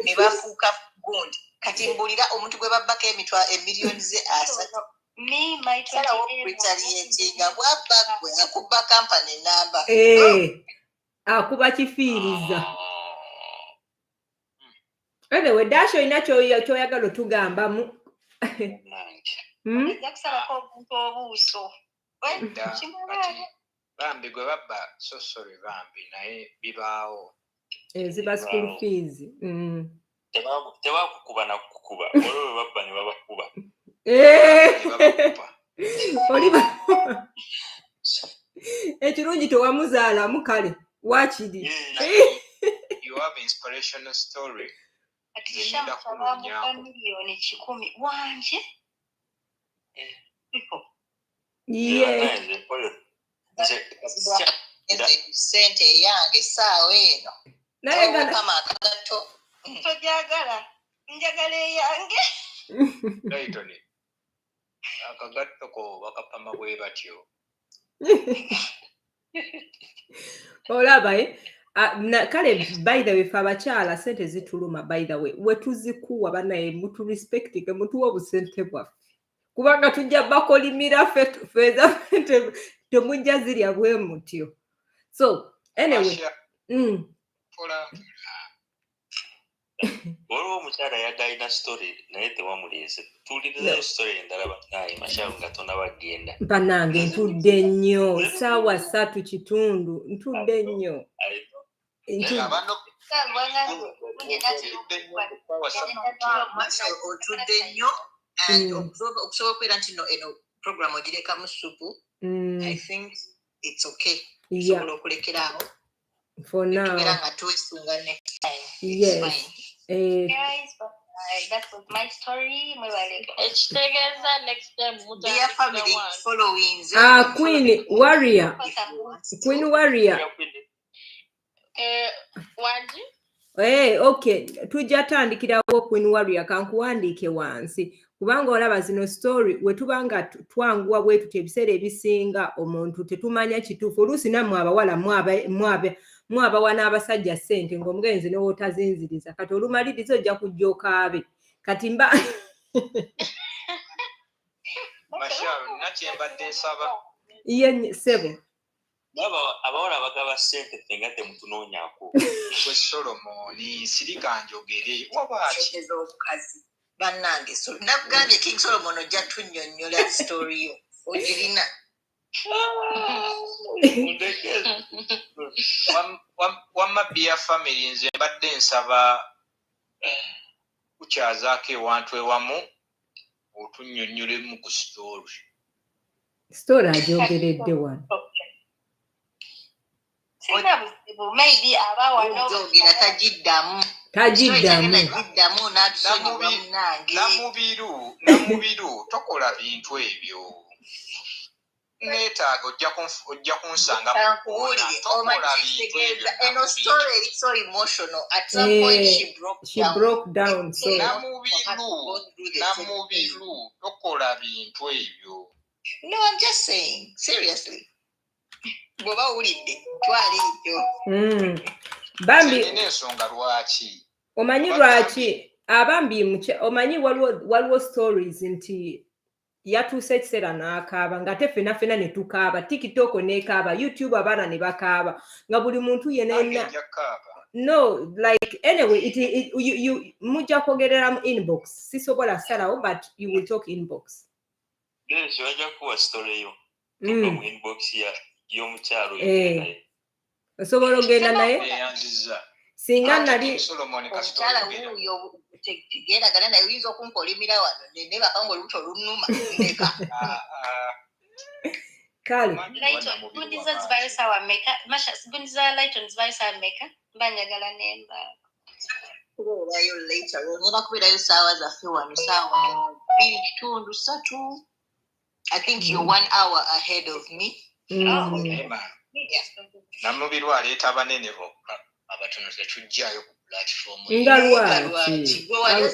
ne bafuuka gundi kati mbulira omuntu gwe babbako emiliyoni ze asatu retaliatinga bwabba gwe akubba kampani namba akuba kifiiriza. Anyway, Dasho olina kyoyagala otugambamu. Ojja kusalako obuntu obuuso. Bambi gwe babba so sorry bambi naye bibaawo. Ziba school fees. Tebakukuba na kukuba. Olwo babba ne babakuba. Oliba. Ekirungi tewamuzaalamu kale. Wakiri. You have inspirational story. Atisha sababu milioni 10 wanje. Sente yange saawa eno naye kama akagato tojagala njagala yange Dayitoni akagato ko bakapama bwe batyo olaba kale by the way fa abakyala sente zituluma by the way wetuzikuwa banaye mutu respecting mutu obusente bwaffe kubanga tujja bakolimira feza temujja zirya bwe mutyo. So anyway olwo omukyala yagayina story naye tewamuleese tuwuliriza story endala banaye Masharu nga tonabagenda banange ntudde nnyo ssaawa 3:30 ntudde nnyo otudde nnyo okusobola okubeera nti eno program ogireka mu supu. I think it's okay osobola okulekeraawo for now tubeera nga twesunga next time. yes That was my story. Next time, Dear family, following. Queen Warrior. Queen Warrior. Wanji? Okay, tujja tandikirawo Queen Warrior kankuwandiike wansi kubanga olaba zino story we tubanga twanguwa bwetu ebiseera ebisinga omuntu tetumanya kituufu oluusi nammwe abawala mwabawa n'abasajja ssente ng'omugenzi n'owotazinziriza kati olumaliriza ojja kujja okaabe kati mba Masharo nakyembadde nsaba ye sebo abawala bagaba ssente fenga temutunoonyako gwe Solomoni sirika njogere wabaki obukazi bannange nakugambye King Solomon ojja tunnyonnyola story yo ogirina wamma bia family nze mbadde nsaba kukyazaako ewantu ewamu otunnyonnyolemu ku story agyogeredde wano maybe ojogera tagiddamu namubiru tokola bintu ebyo neetaaga ojja kunsanga eno story is so emotional at some point she broke down so namubiru tokola bintu ebyo. No, I'm just saying seriously bwoba owulidde twali ekyo bambi n'ensonga lwaki omanyi lwaki abambi omanyi waliwo stories nti yatuuse ekiseera n'akaaba ng'ate ffenna ne tukaaba TikTok n'ekaaba YouTube abaana ne bakaaba nga buli muntu yenna no like anyway mujja kwogerera mu inbox sisobola salawo but you will talk inbox wajja kuwa story yo mu inbox y'omukyalo osobola ogenda naye singa nali omukyala wuuyo tegeragana naye oyinza okunkolimira wano ne bakanga olubuto olunuma ndeka kale banjagala nemba kubeerayo later ngenda kubeerayo saawa zaffe wano saawa 2:3 I think you're 1 hour ahead of me. Namubiru aleeta abanene bokka abatono tetujjayo ku platform nga lwaki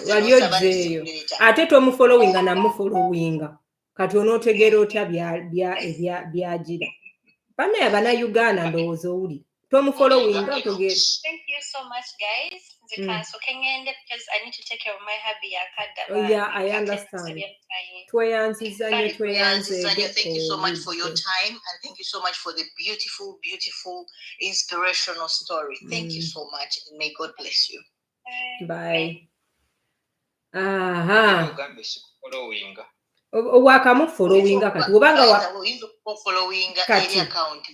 wali ozzeeyo ate tomufolowinga namufolowinga kati onootegeera otya byagira banaye abannayuganda ndowooza owuli tomufolowinga togera. Thank you so much guys. So because I need to take care of my hubby. Yeah, I understand. Thank you so much for your time and thank you so much for the beautiful, beautiful, inspirational story. Thank you so much and may God bless you. Bye. Wakamufolowinga kati obanga followinga eri account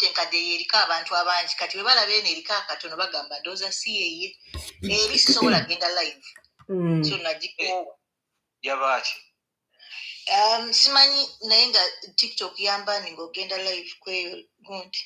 enkadde yeriko abantu abangi kati webalaba eno eriko akatono bagamba ndooza si yeye eri sisobola genda live so nagikoowa yabaaki simanyi naye nga TikTok yambani ng'ogenda live kweyo gundi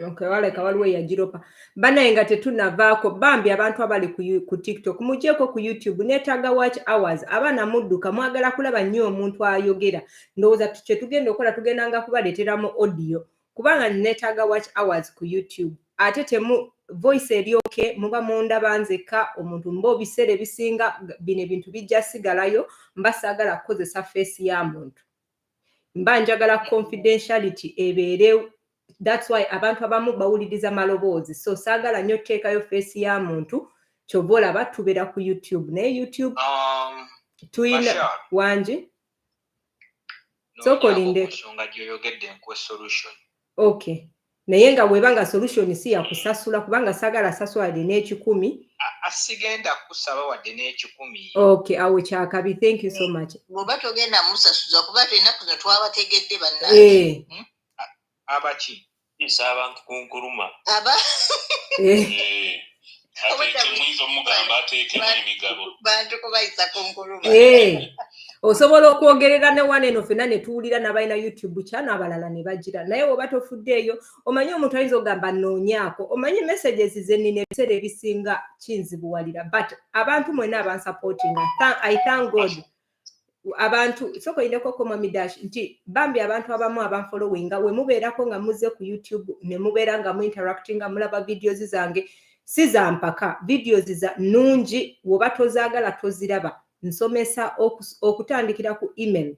okay waleka waliwo yagiropa banaye nga tetunavaako bambi abantu abali ku TikTok mugyeko ku YouTube neetaaga watch hours abaana mudduka mwagala kulaba nnyo omuntu ayogera ndowooza kye tugenda okukola tugendanga kubaleeteramu audio kubanga neetaaga watch hours ku YouTube ate temu voice eryoke muba mundaba nzekka omuntu mba biseera ebisinga bino ebintu bijja sigalayo mba saagala kukozesa face ya muntu mba njagala confidentiality ebeerewo. That's why abantu abamu bawuliriza maloboozi so saagala nnyo teekayo face ya muntu kyova olaba tubeera ku YouTube naye YouTube tuyina wangi sokolinde ensonga gy'oyogedde nkuwe solution. Okay naye nga bwebanga solution si yakusasula kubanga saagala sasula wadde n'ekikumi asigenda kusaba wadde n'ekikumi. Okay awo kyakabi thank you so much. bw'oba togenda musasuza kuba ennaku zino twabategedde bannange abaki isa abantu kunkuluma aba muyinza omugamba ateekemu emigabo bantu kubayisa kunkuluma osobola okwogerera ne wane eno fena ne tuwulira n'abalina YouTube channel abalala ne bagira naye oba tofuddeeyo omanyi omuntu ayinza ogamba nnoonyaako omanyi messages ze nnina ebiseera ebisinga kinzibuwalira but abantu mwena abansupportinga I thank God abantu soko indeko ko mamidash nti bambi abantu abamu abanfollowinga we mubeerako nga muze ku YouTube ne mubeera nga mu interactinga mulaba videos zange sizampaka videos za nungi woba tozaagala toziraba nsomesa okutandikira ku email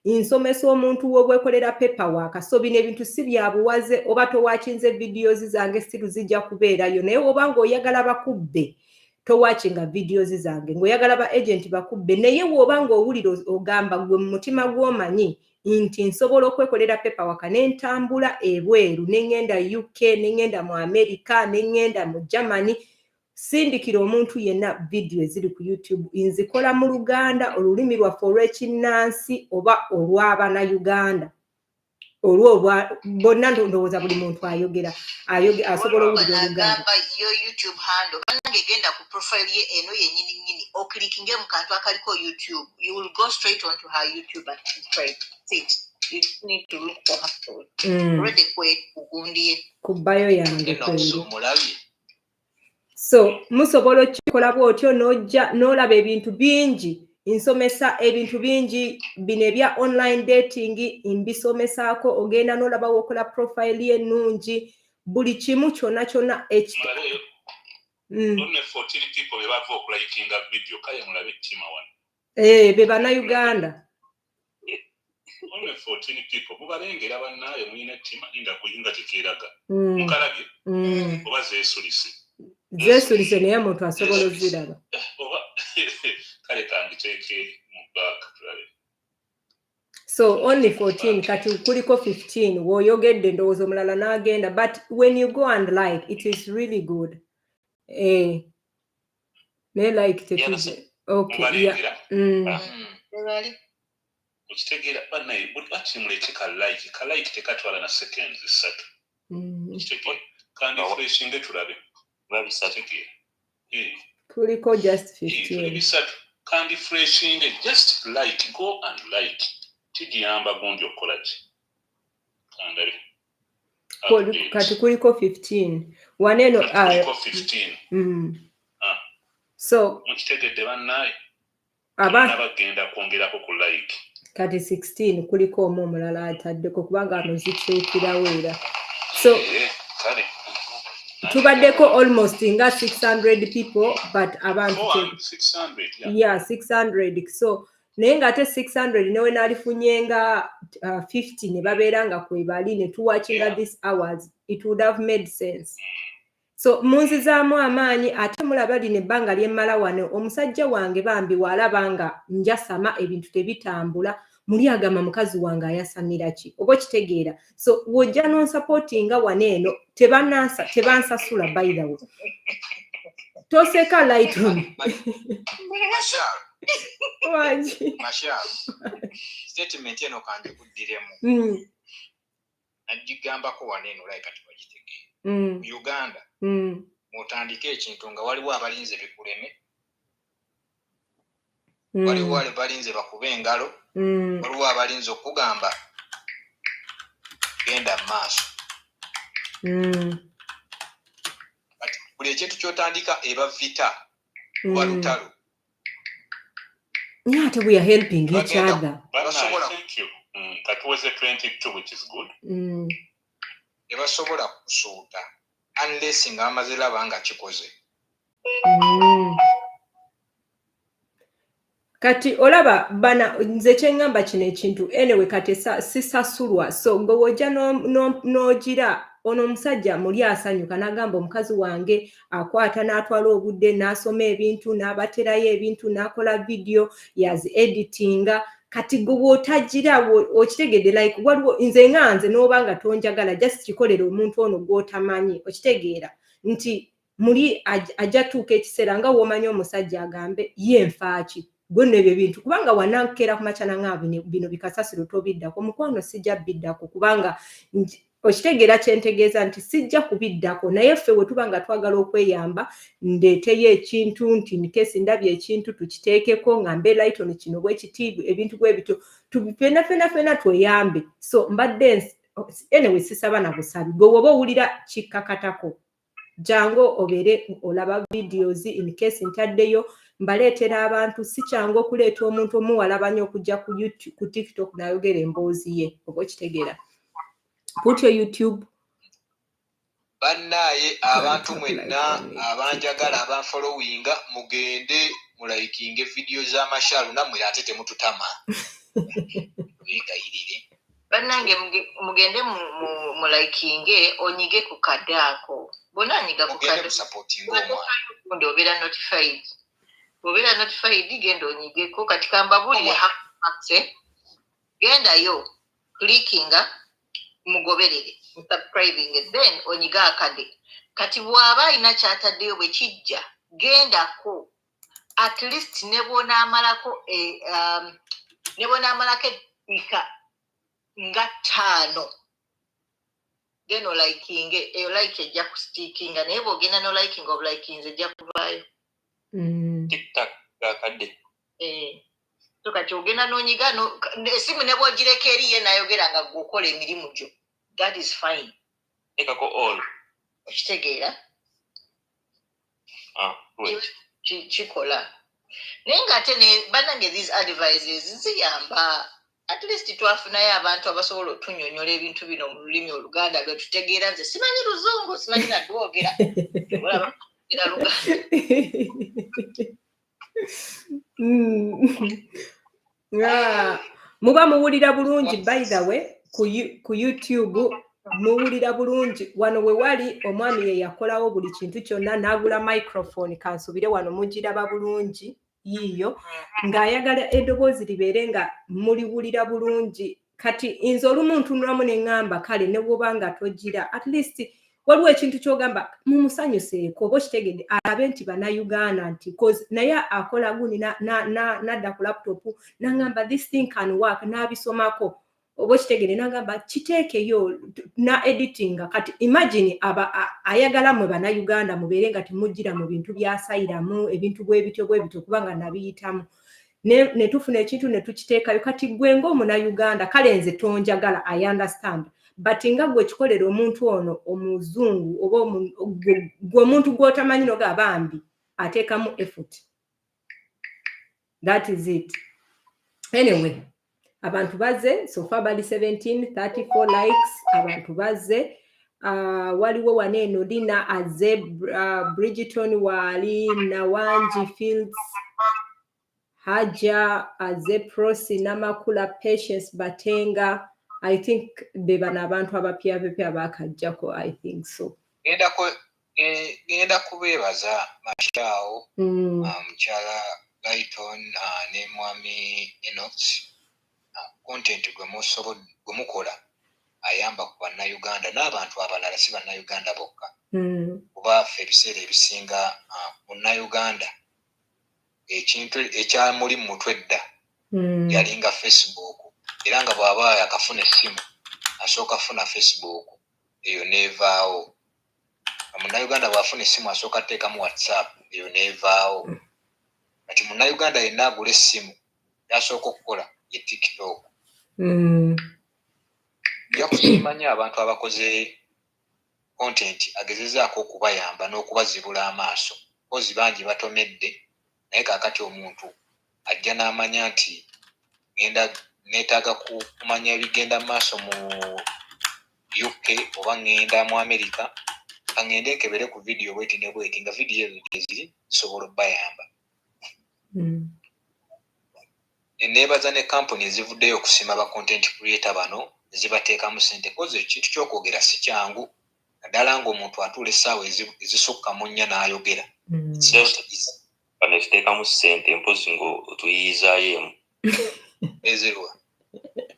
nsomesa omuntu wobwekolera paperwork so bino ebintu si byabuwaze oba towakinze videos zange still zijja kubeerayo naye oba ng'oyagala bakubbe towachinga videos zange ng'oyagala ba agent bakubbe naye woba ng'owulira ogamba gwe mu mutima gw'omanyi nti nsobola okwekolera paperwork n'entambula ebweru n'engenda UK n'engenda mu America n'engenda mu Germany sindikira omuntu yenna video eziri ku YouTube nzikola mu Luganda olulimi lwaffe olw'ekinnansi oba olw'abana Uganda olwo bonna ndowooza buli muntu ayogera asobola owulira Oluganda yo YouTube handle banange genda ku profile ye eno yennyini nnyini oklikinge mu kantu akaliko YouTube you will go straight onto her YouTube and subscribe it you need to look for her story already kugundiye ku bio yange so musobola okikola bw'otyo n'ojja n'olaba ebintu bingi nsomesa ebintu bingi bino ebya online dating mbisomesaako ogenda n'olaba wokola profile ye ennungi buli kimu kyonna kyonna be bannayuganda only 14 people bubalengera bannaye mulina ettima linda kuyinga tekeeraga mukalabye oba zeesulise naye muntu asobola oziraba oba kale kangiteeke mu back tulabe so only 14 kati kuliko 15 woyogedde ndowooza omulala n'agenda but when you go and like it is really good ne like tetuje okay yeah ukitegeera bannaye bakimuleke kalike tekatwala na seconds 3 ukitegeera kandi freshinge tulabe babisatukeera kuliko just 15 bisatu kandi freshinge just like go and like kigiyamba gundi okukola ki kandale kati kuliko 15 waneno kuliko 15 so mukitegedde bannaye abagenda kwongerako ku like kati 16 kuliko omu omulala ataddeko kubanga ano zituukirawo era so tubaddeko almost nga 600 people but abantu 600 so naye ng'ate 600 newe naalifunye nga 50 ne babeera nga kwebali ne tuwachinga this hours it would have made sense so munzizaamu amaanyi ate mulaba lino ebbanga lyemmala wano omusajja wange bambi walaba nga njasama ebintu tebitambula muli agamba mukazi wange ayasamira ki oba kitegeera so wojja nonsupportinga waneeno tebansasula by the way toseka light on Mashal statement eno kanje kuddiremu najigambako waneeno like kati bagitegeera Uganda mutandike ekintu nga waliwo abalinze bikuleme waliwo abalinze bakube engalo waliwo abalinze okugamba genda maaso buli ekintu kyotandika eba vita walutalo Nyate we are helping each other. Thank you. That was a 22, which is good. Ebasobola kusuuta unless nga amazira banga kikoze. Kati olaba bana nze kyengamba kino ekintu anyway kati sisasulwa so ngowojja n'ogira ono omusajja muli asanyuka n'agamba omukazi wange akwata n'atwala obudde n'asoma ebintu n'abaterayo ebintu n'akola video yazi editinga kati gwe otagira okitegedde like waliwo nze nganze n'oba nga tonjagala just kikolera omuntu ono gw'otamanyi okitegeera nti muli ajja tuuka ekiseera nga w'omanyi omusajja agambe ye nfaaki gwe ebyo bintu kubanga wanankera ku macana nga bino bikasasiro tobiddako mukwano sijja biddako kubanga okitegeera kyentegeeza nti sijja kubiddako naye ffe bwe tuba nga twagala okweyamba ndeeteyo ekintu nti nkesi ndabye ekintu tukiteekeko nga mbe Lighton kino bwe kiti ebintu bwe bityo fena tweyambe so mbadde anyway sisaba na busabi gwe woba owulira kikkakatako jangu obeere olaba videos in case ntaddeyo mbaleetera abantu si kyangu okuleeta omuntu omuwalabanya okujja ku YouTube ku TikTok n'ayogera emboozi ye oba okitegeera put your YouTube bannaye abantu mwenna abanjagala abanfollowinga mugende mulaikinge video z'amashalu nammwe ate temututama wegayirire bannange mugende mulaikinge onyige ku kadaako bona nyiga ku mugende musupportinga omwana obeera notified obeera notified genda onyigeko kati kambabulire haxe gendayo clickinga mugoberere subscribing then onyiga akade kati bw'aba alina kyataddeyo bwe kijja gendako at least ne bw'onaamalako eddiika nga 5 then olaikinge eyo like ejja kustikinga naye bw'ogenda nolaikinga obulaikinze ejja kuvaayo TikTok akadde so kati ogenda n'onyiga esimu ne bw'ogireka eri ye n'ayogera nga gweokola emirimu gyo that is fine ekako all okitegeera good kikola naye ng'ate bannange these advices ziyamba at least twafunayo abantu abasobola otunyonyola ebintu bino mu lulimi oluganda lwe tutegeera nze simanyi luzungu simanyi nadwogera muba muwulira bulungi by the way ku YouTube muwulira bulungi wano we wali omwami ye yakolawo buli kintu kyonna n'agula microphone kansubire wano mugiraba bulungi yiyo ng'ayagala eddoboozi libeere nga muliwulira bulungi kati nze olumu ntunulamu ne ŋŋamba kale ne bw'oba nga togira at least waliwo ekintu ky'ogamba mumusanyuseeko oba okitegedde alabe nti bannayuganda nti naye akola guni n'adda ku laptop n'aŋŋamba this thing can work n'abisomako oba okitegedde n'aŋŋamba kiteekeyo na editinga kati imagine ayagala mwe bannayuganda mubeere nga temugira mu bintu byasayiramu ebintu bwe bityo kubanga nabiyitamu ne tufuna ekintu ne tukiteekayo kati gwe ng'omunnayuganda kale nze tonjagala I understand but nga gwe kikolera omuntu ono omuzungu oba gwe omuntu gw'otamanyi noga bambi ateekamu effort that is it anyway abantu bazze so far bali 1734 likes abantu bazze waliwo wane eno Lina azze Bridgeton wali Nawanji Fields Haja azze Prosi Namakula Patience Batenga I think beba n'abantu abapya abakajjako I think so genda kubeebaza Mashao mukyala Lighton ne mwami Enoch content gwe mukola ayamba ku bannayuganda n'abantu abalala si bannayuganda bokka kuba ffe ebiseera ebisinga munnayuganda ekintu ekyamuli mu mutwe dda yalinga Facebook era nga bw'aba yakafuna essimu asooka afuna Facebook eyo neevaawo munnayuganda bw'afuna essimu asooka ateekamu WhatsApp eyo neevaawo kati munnayuganda yenna agula essimu yasooka okukola ye TikTok nja kusimanya abantu abakoze content agezezaako okubayamba n'okubazibula amaaso kozi bangi batomedde naye kaakati omuntu ajja n'amanya nti neetaaga kumanya ebigenda maaso mu UK oba ngenda mu America ka ngende nkebere ku video bweti ne bweti nga video ezo ziri zisobola okubayamba neebaza ne company ezivuddeyo okusima ba content creator bano zibateekamu ssente kozi ekintu ky'okwogera si kyangu naddala ng'omuntu atuula essaawa ezisukka mu nnya n'ayogera bano ziteekamu ssente mpozi ng'otuyiyizaayo emu ezirwa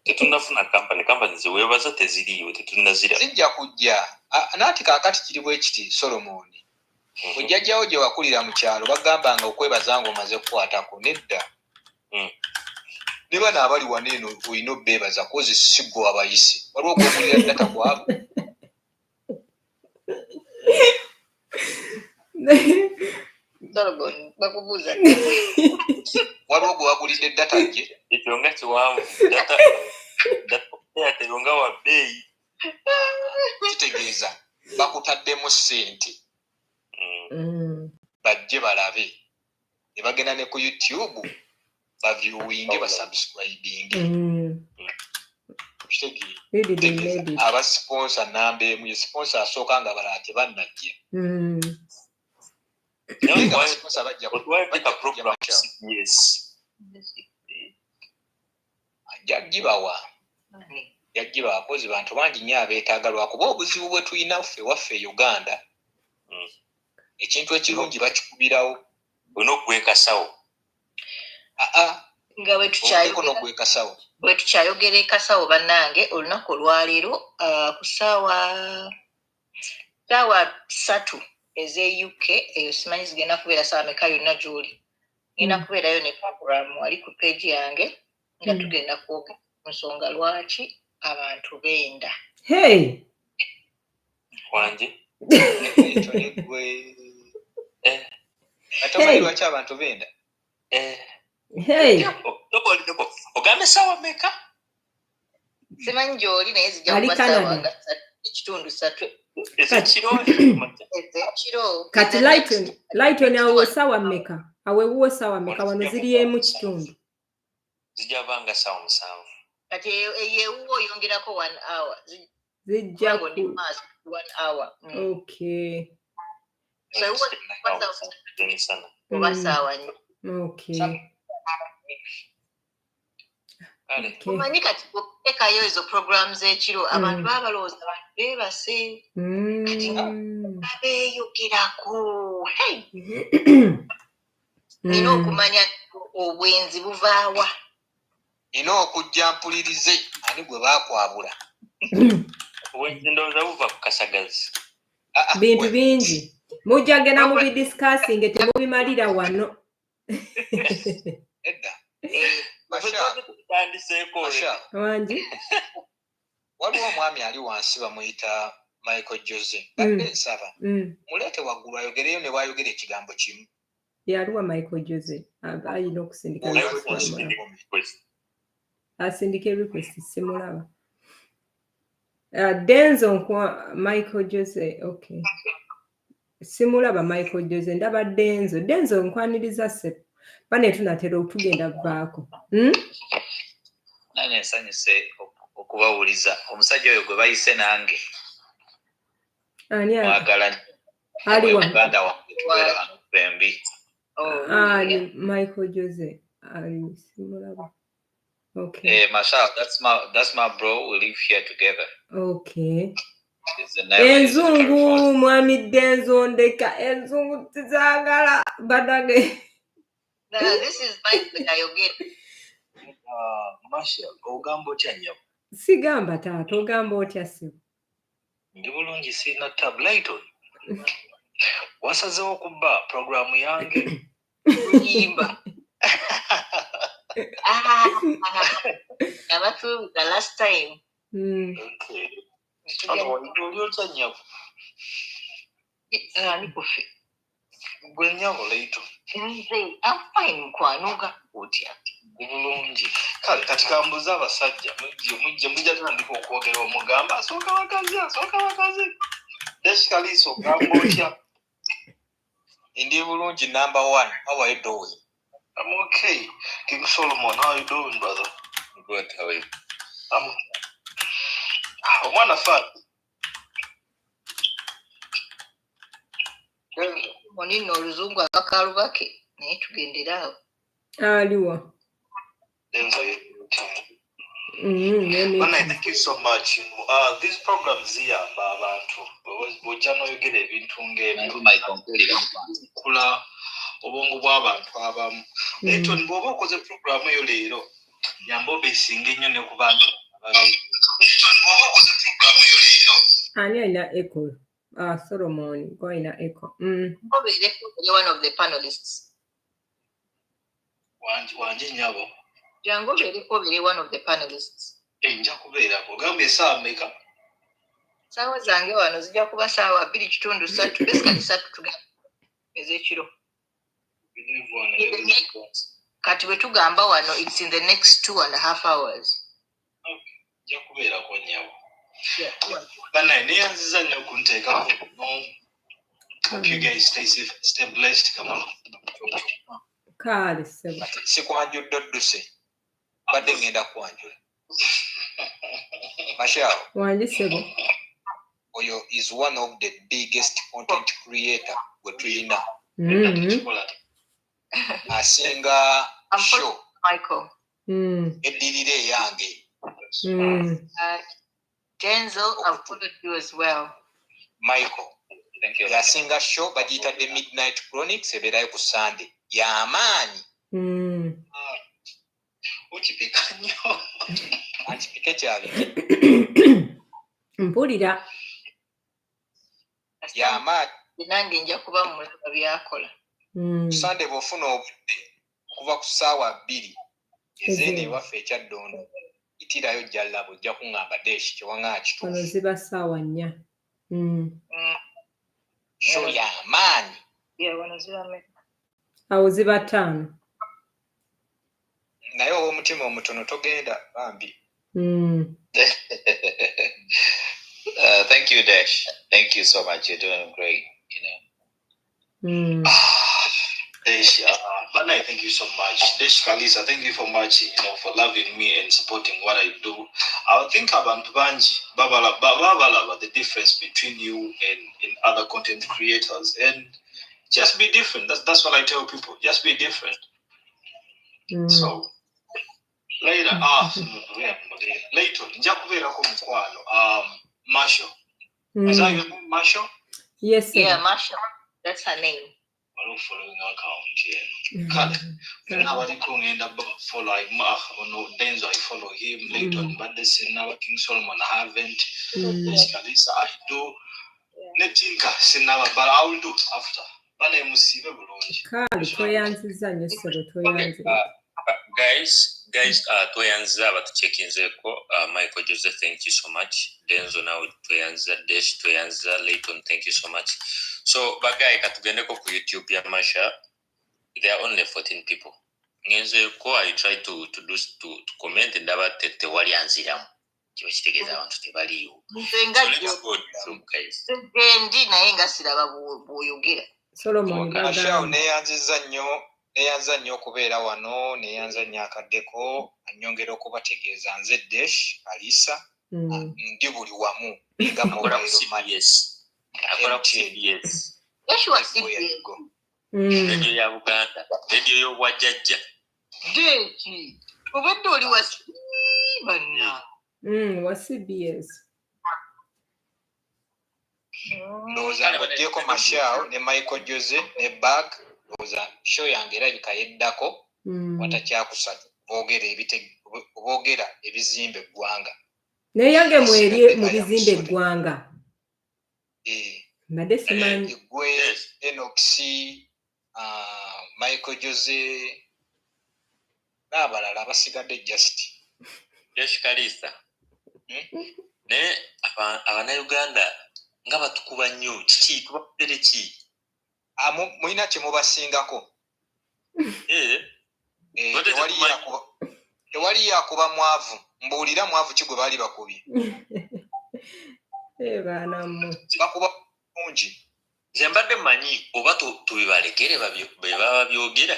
tetunnafuna kampani ziweebaza teziriiwe tetunnaziraba zijja kujja naati kaakati kiri bwe kiti Solomoni bwejjajjawo gye wakulira mu kyalo bagambanga okwebaza ng'omaze kukwatako nedda ne bano abali wano eno olina obbeebaza kozi si ggwe abayisi waliwo okwegulira data kwabo Solomon bakubuuza waliwo gwe wagulidde data gye ekyo nga kiwanvu data Airtel nga wa bbeeyi kitegeeza bakutaddemu ssente bajje balabe ne bagenda ne ku YouTube baviewinge basubscribinge kitegeeza abasponsa namba emu ye sponsor asooka nga balala tebannajja yagibawa kozi bantu bangi nnyo abeetaaga lwakuba obuzibu bwe tulina ffe waffe e Uganda ekintu ekirungi bakikubirawo olina okwekasawo nga bwe tukyayogera ekasawo bannange olunaku olwaleero ku ssaawa 3 eze UK eyo simanyi zigenda kubeera ssaawa meka yonna gy'oli ngenda kubeerayo ne programu ali ku peegi yange nga tugenda kwogera ku nsonga lwaki abantu benda wange atamanyi lwaki abantu benda ogambe ssaawa meka simanyi gy'oli naye zijja kuba ssaawa nga 3 ekiro kati Lighton awo ssaawa mmeka awewuwo ssaawa mmeka wano ziri emu kitundu zijja banga ssaawa 7 kati eyewuwo oyongerako 1 hour zijja ku 1 hour okay so oba ssaawa nnyo okay omanyi kati ekayo ezo programs ekiro abantu baba balowooza abantu beebase kati abeeyogerako nina okumanya obwenzi buvaawa nina okujja mpulirize ani gwe baakwabula obwenzi ndowooza buva ku kasagazi bintu bingi mujja genda mubidiscussing temubimalira wano edda wangi waliwo omwami ali wansi bamuyita Michael Jose badde nsaba muleete waggulu ayogereyo ne waayogera ekigambo kimu yaliwa Michael Jose ayina okusindika asindika request simulaba Denzo nkwa Michael Jose okay simulaba Michael Jose ndaba Denzo nkwaniriza sepo bane tunatera okutugenda vaako nanye nsanyuse okubawuliza omusajja oyo gwe bayise nange mwagala aliwa Uganda wange tubeera bembi ali Michael Jose ali simulaba okay Marshall, that's my bro. We live here together. Okay. Enzungu mwami Denzo ndeka enzungu tizagala badage. This is Mike ayogera. Marshall, ogambo chanyo. Sigamba taata ogamba otya sibo. Ndi bulungi sina tableton. Wasazewo kubba programu yange. Yimba. Abatu the last time. Okay. Ndio chanyo. Nikufi. Gwenyabo leito. Nze I'm fine mkwanoga otya. Bulungi. Kale katika mbuza abasajja mujja tandika okwogera omugamba asooka bakazi. Deshikaliso gambo otya. Ndi bulungi number 1. How are you doing? I'm okay. King Solomon, how are you doing, brother? Good, how are you? I'm one of that. Monino oluzungu akakalubake naye tugendera awo. Aliwa. Thank you so much. These programs here, bojano yogere ebintu ng'ebyo kula obwongo bw'abantu abamu. Ekyo bw'oba okoze programu eyo leero yamba obeesinga ennyo ne ku bantu abalala. Ani alina echo? Solomon, go alina echo. One of the panelists. Wanji nyabo. Jango beri one of the panelists. Nja kubeera ogambye essaawa mmeka? Saawa zange wano zijja kuba ssaawa 2:3 basically 3 tugenda. ezekiro kati bwe tugamba wano it's in the next 2.5 hours. Ja kubeerako nnyabo banaye neyanziza nnyo okunteekako. Hope you guys stay safe, stay blessed. Come on. Kale sebo. Sikwanjudde odduse. Badde ngenda kwanjula. Mashao. Wanji sebo. Oyo is one of the biggest content creator we tulina. Asinga show. Michael. Eddirire yange. Denzel, I've followed you as well. Michael. Thank you. Yasinga show bagiyita The Midnight Chronics ebeerayo ku Sunday. Y'amaanyi. Ukipika nnyo. Akipike kyabike. Mpulira. Y'amaanyi. Nange nja kuba mulaba byakola. Sunday bw'ofuna obudde okuva ku ssaawa 2 ezeeni ewaffe ekyaddondo itirayo jjallabo ojja kuŋŋamba Deshi kyewaŋŋaa kituufu. Ono ziba ssaawa 4. Show y'amaanyi. Awo ziba 5. Naye ow'omutima omutono togenda bambi. Thank you, Desh. Thank you so much. You're doing great, you know. Desh, Banai, thank you so much. Desh Kalisa, thank you so much, you know, for loving me and supporting what I do. I think about Banji, Babala, the difference between you and other content creators, and just be different. That's what I tell people. Just be different. So later, Marshall. Is that your name, Marshall? Yes, sir. Yeah, Marshall. That's her name. I'm following account here. Now I end up follow like Denzo, I follow him later on, but this is now King Solomon I haven't. Kalisa I do. Netinka sinaba, but I will do after. Bane musibe bulungi. Kale toyanziza nnyo sebo toyanziza. Guys, toyanziza abatuchekinzeeko. Michael Joseph, thank you so much. Denzo now toyanziza, Desh toyanziza, Layton, thank you so much. So bagay katugendeko ku YouTube ya Masha, there are only 14 people. Ngenzeeko I try to comment ndaba tete wali anziramu. Kiba kitegeeza abantu tebaliiwo. Ndi naye nga siraba bw'oyogera. Solomon Ashawo neyanziza nnyo okubeera wano, neyanza nnyo akaddeko, annyongera okubategeeza nze Desh Kalisa, ndi buli wamu nga mobile money. Akola ku CBS. Joshua CBS. Radio ya Buganda, radio y'obwajjajja. Deshi, obadde oli wa banna. Wa CBS. Ndowooza ng'ogyeko Mashao ne Michael Jose ne Bag, ndowooza show yange erabika yeddako watakyakusatu boogera ebizimba eggwanga. Naye yange mweri mu bizimba eggwanga. Mbadde simanyi. Gwe Enox, Michael Jose n'abalala abasigadde just. Desh Kalisa. Naye Abannayuganda nga batukuba nnyo kiki tubakubere ki? Mulina kye mubasingako. Tewali yakuba mwavu. Mbuulira mwavu ki gwe baali bakubye. Baana mmwe. Bakuba mungi. Nze mbadde mmanyi oba tubibalekere be baba byogera.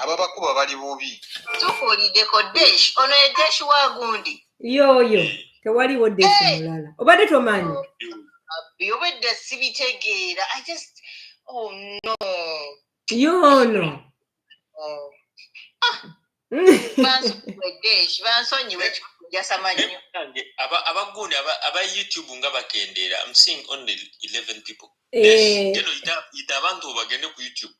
Ababakuba bali bubi. Tukuuliddeko Desh, ono ye Desh wa gundi. Yoyo, tewaliwo Deshi mulala. Obadde tomanyi? Obadde sibitegeera. I just, oh no. Yono. Bansonyiwe ekikujjasa mannyo. Abagundi aba YouTube nga bakendeera. I'm seeing only 11 people. Ita abantu bagende ku YouTube.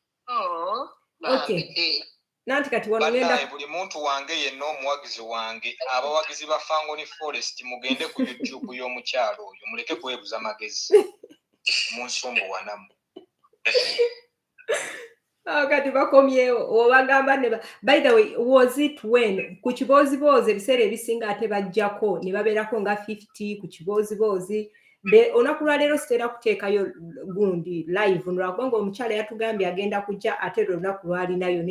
Okay. Nanti kati wano ngenda buli muntu wange yenna omuwagizi wange abawagizi ba Fangoni Forest mugende ku YouTube y'omukyalo oyo muleke kwebuza magezi munsumbu wanamu. Kati bakomyewo obagamba ne by the way was it when ku kibooziboozi ebiseera ebisinga ate bajjako ne babeerako nga 50 ku kibooziboozi olunaku lwa leero sitera kuteekayo gundi live lwakubanga omukyala yatugambye agenda kujja ate olunaku lwalinayo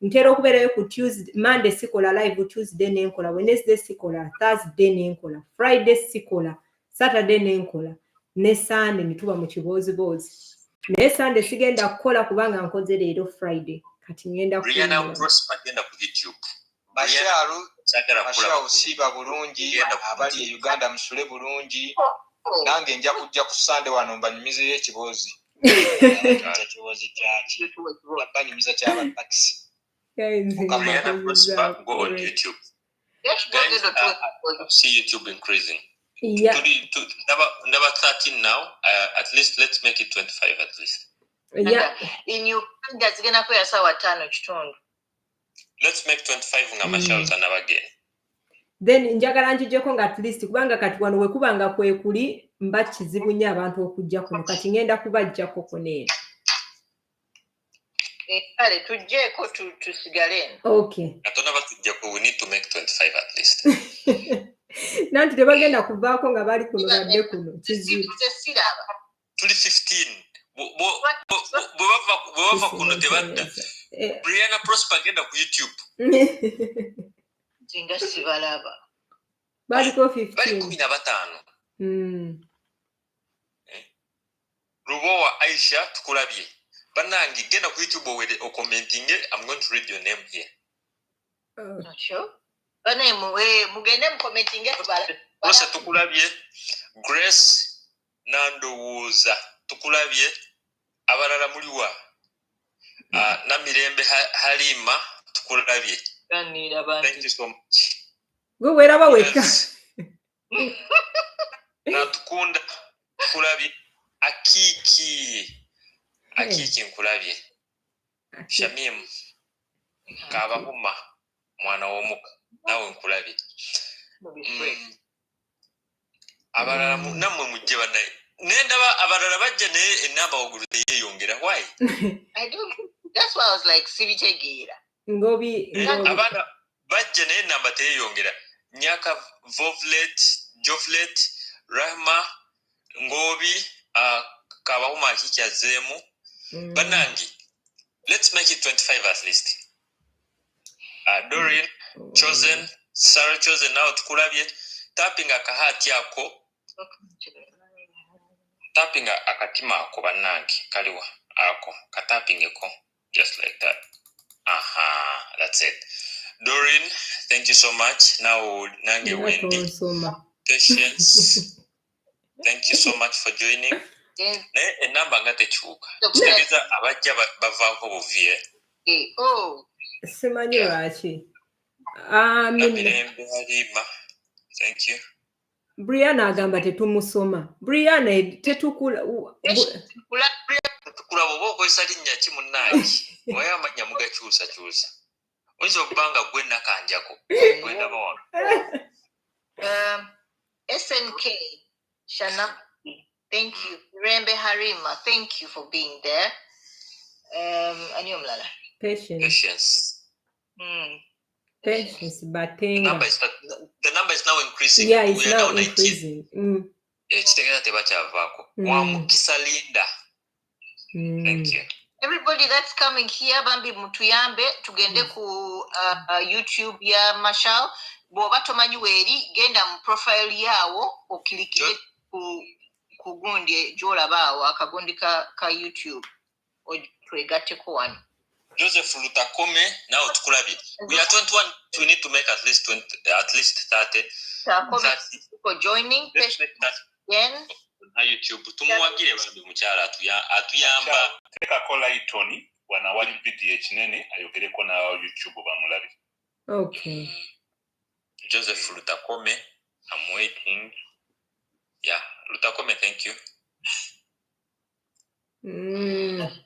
ntera okubeerayo ku Tuesday, Monday sikola live, Tuesday nenkola, Wednesday sikola, Thursday nenkola, Friday sikola, Saturday nenkola, ne Sunday nituba mu kiboozibozi. Naye Sunday sigenda kukola kubanga nkoze leero Friday. Kati ngenda Brianna Prosper agenda ku YouTube. Basharu usiba bulungi, abali Uganda musule bulungi. Nange nja kujja ku Sunday wano mbanyumize y'ekiboozi. Ekibozi kyaki. Banyumiza kyaba taxi. Brianna Prosper, go on YouTube. Yes, see YouTube increasing. Yeah. Number 13 now. At least let's make it 25 at least. Yeah. In Uganda zigenda kwera sawa 5 kitundu. Let's make 25 nga Masharu's another again. Then njagala njijeko nga at least kubanga kati wano wekubanga kwe kuli mba kizibu nnyo abantu okujja kuno kati ngenda kubajjako kuneera. Kale tujjeeko tusigale. Okay. Katona batujjako, we need to make 25 at least. Nanti tebagenda kuvaako nga bali kuno badde kuno. Kizibu. Tuli 15. Bwebava kuno tebadda. Brianna Prosper agenda ku YouTube. Nzinga sibalaba. Baliko 15. Bali 15. Rubowa Aisha tukulabye. Banangi genda ku YouTube o commenting. I'm going to read your name here. Not sure. Bane mugende mu commenting tubala. Rosa tukulabye. Grace Nandowooza tukulabye. Abalala muliwa. Namirembe Halima tukulabye. Thank you so much. Gwe weraba weka. Natukunda tukulabye. Akiki nkulabye. Shamim Kabahuma mwana w'omuka nawe nkulabye. Abalala namwe mujje banaye. Nendaba abalala bajja naye enamba ogulu yeyongera. Why? I don't. That's why I was like Sibitegeera. Ngobi. Abana bajja naye enamba teyeyongera. Nyaka Jovlet, Rahma, Ngobi, Kabahuma Kikyazemu. Banangi. Let's make it 25 at least. Dorian, Chosen, Sarah Chosen now tukulabye. Tapping akahati yako. Tapping akatima ako banangi. Kaliwa ako. Katapping yako. Just like that. Aha, that's it. Doreen, thank you so much. Now, Nange Wendy. Patience. Thank you so much for joining. Enamba nga tekyuka. Kitegeeza abajja bavaako buvye. Oh. Simanyi lwaki. Namirembe Halima. Thank you. Brianna agamba tetumusoma. Brianna tetukula. Tukula bwoba okozesa linnya ki munnangi. Oyo amanya mugakyusa. Oyinza okubanga gwe nakanjako. Gwendaba wano. SNK Shana. Thank you. Rembe Harima, thank you for being there. Aniyomlala. Patience. Patience, Batenga. The number is now increasing. Yeah, it's now increasing. Kitegeza tebakyavaako. Mwamukisa Linda. Thank you. Everybody that's coming here, Bambi Mutuyambe, tugende ku YouTube ya Mashal. Bwoba tomanyi weri, genda mu profile yawo, okilikire kugundi jolabaawo akagundi ka YouTube. Twegatteko wano. Joseph Lutakome, now tukulabye. We are 21, we need to make at least 20, at least 30. For joining, again. Na YouTube, tumuwagire bambi mukyala atuyamba. Tekako Lightoni, wana wali video kinene, ayogereko na YouTube bamulabi. Okay. Joseph Lutakome, I'm waiting. Yeah, Lutakome, thank you.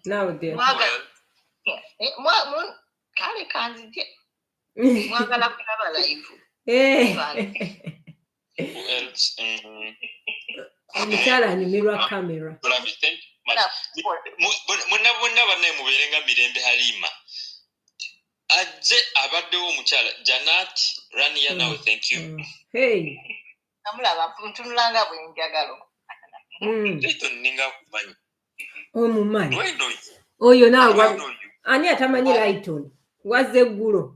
Now there. Kale kanzije. Mwagala kulaba live. Who else? Omukyala anyumirwa camera. Muna banaye mubeerenga Mirembe Halima. Ajje abaddewo omukyala Janat Rania nawe, thank you. Hey. namulaba ntunulanga bwe njagalo. Layton ninga kumanyi. Omumanyi. Lwendo. Oyo naawe ani atamanyi Layton? Wazze eggulo.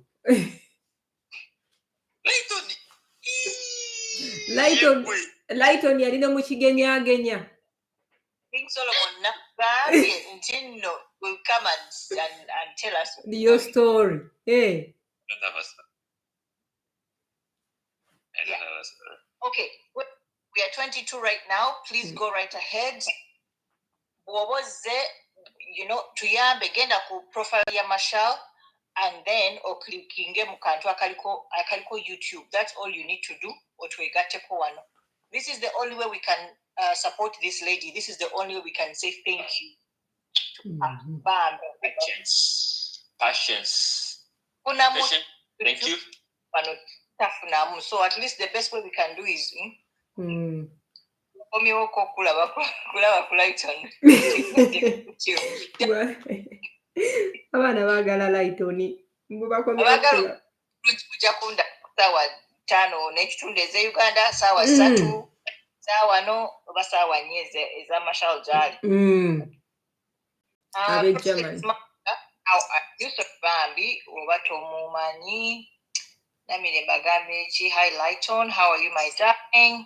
Layton yalina mu kigenyaagenya. King Solomon nagambye nti nno will come and tell us your story. Hey. Yeah. Okay, we are 22 right now. Please go right ahead. Tuyambe genda ku profile ya Mashal and then oklikinge mu kantu akaliko YouTube. That's all you need to do. Otwegateko wano. This is the only way we can support this lady. This is the only way we can say thank you. Patience. Thank you. So at least the best way we can do is abaana baagala Layton bujakunda sawa 5 n'ekitundu eze Uganda sawa 3 sawa no oba sawa 4 eza Mashal Jali abe German. How are you Bambi oba tomumanyi namire bagambe chi hi Layton, how are you my darling?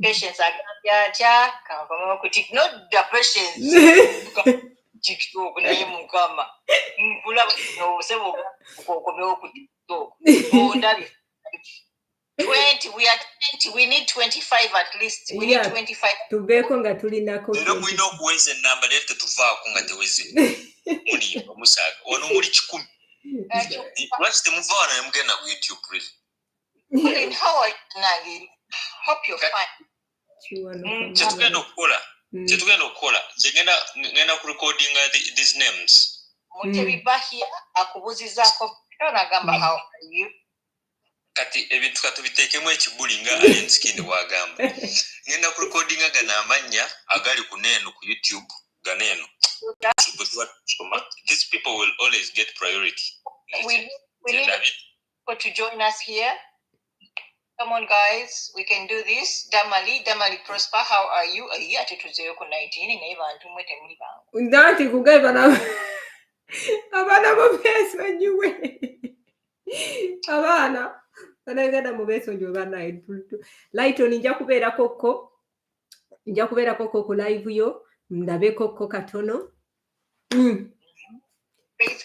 Patience agambya kanvamo kuti not the patience TikTok naye mukama mpula no sebo kokomeo ku TikTok ndabi 20 we are 20 we need 25 at least we need 25 tubeko nga tulinako lero mwina okuweza enamba lete tuvaako nga teweze muli omusaga ono muli 10 lwaki temuvaana ne mugenda ku YouTube really? How are you Nagi? Hope you're fine. Chetugenda okukola ngenda ku recording these names. Mutebiba here akubuzizaako nagamba how are you? Kati ebintu katubiteekemu ekibuli nga Alenskin wagamba. Ngenda ku recording gana amanya agali kuneno ku YouTube ganeno. These people will always get priority. We need people to join us here. Come on, guys, we can do this. Damali Prosper, how are you? A year to 19 neighbor to mwete mliba. Ndati kugaiba na abana mubeso njuwe. Abana banagenda mubeso njuwe bana Layton nja kubeera koko ku live yo ndabe koko katono. Very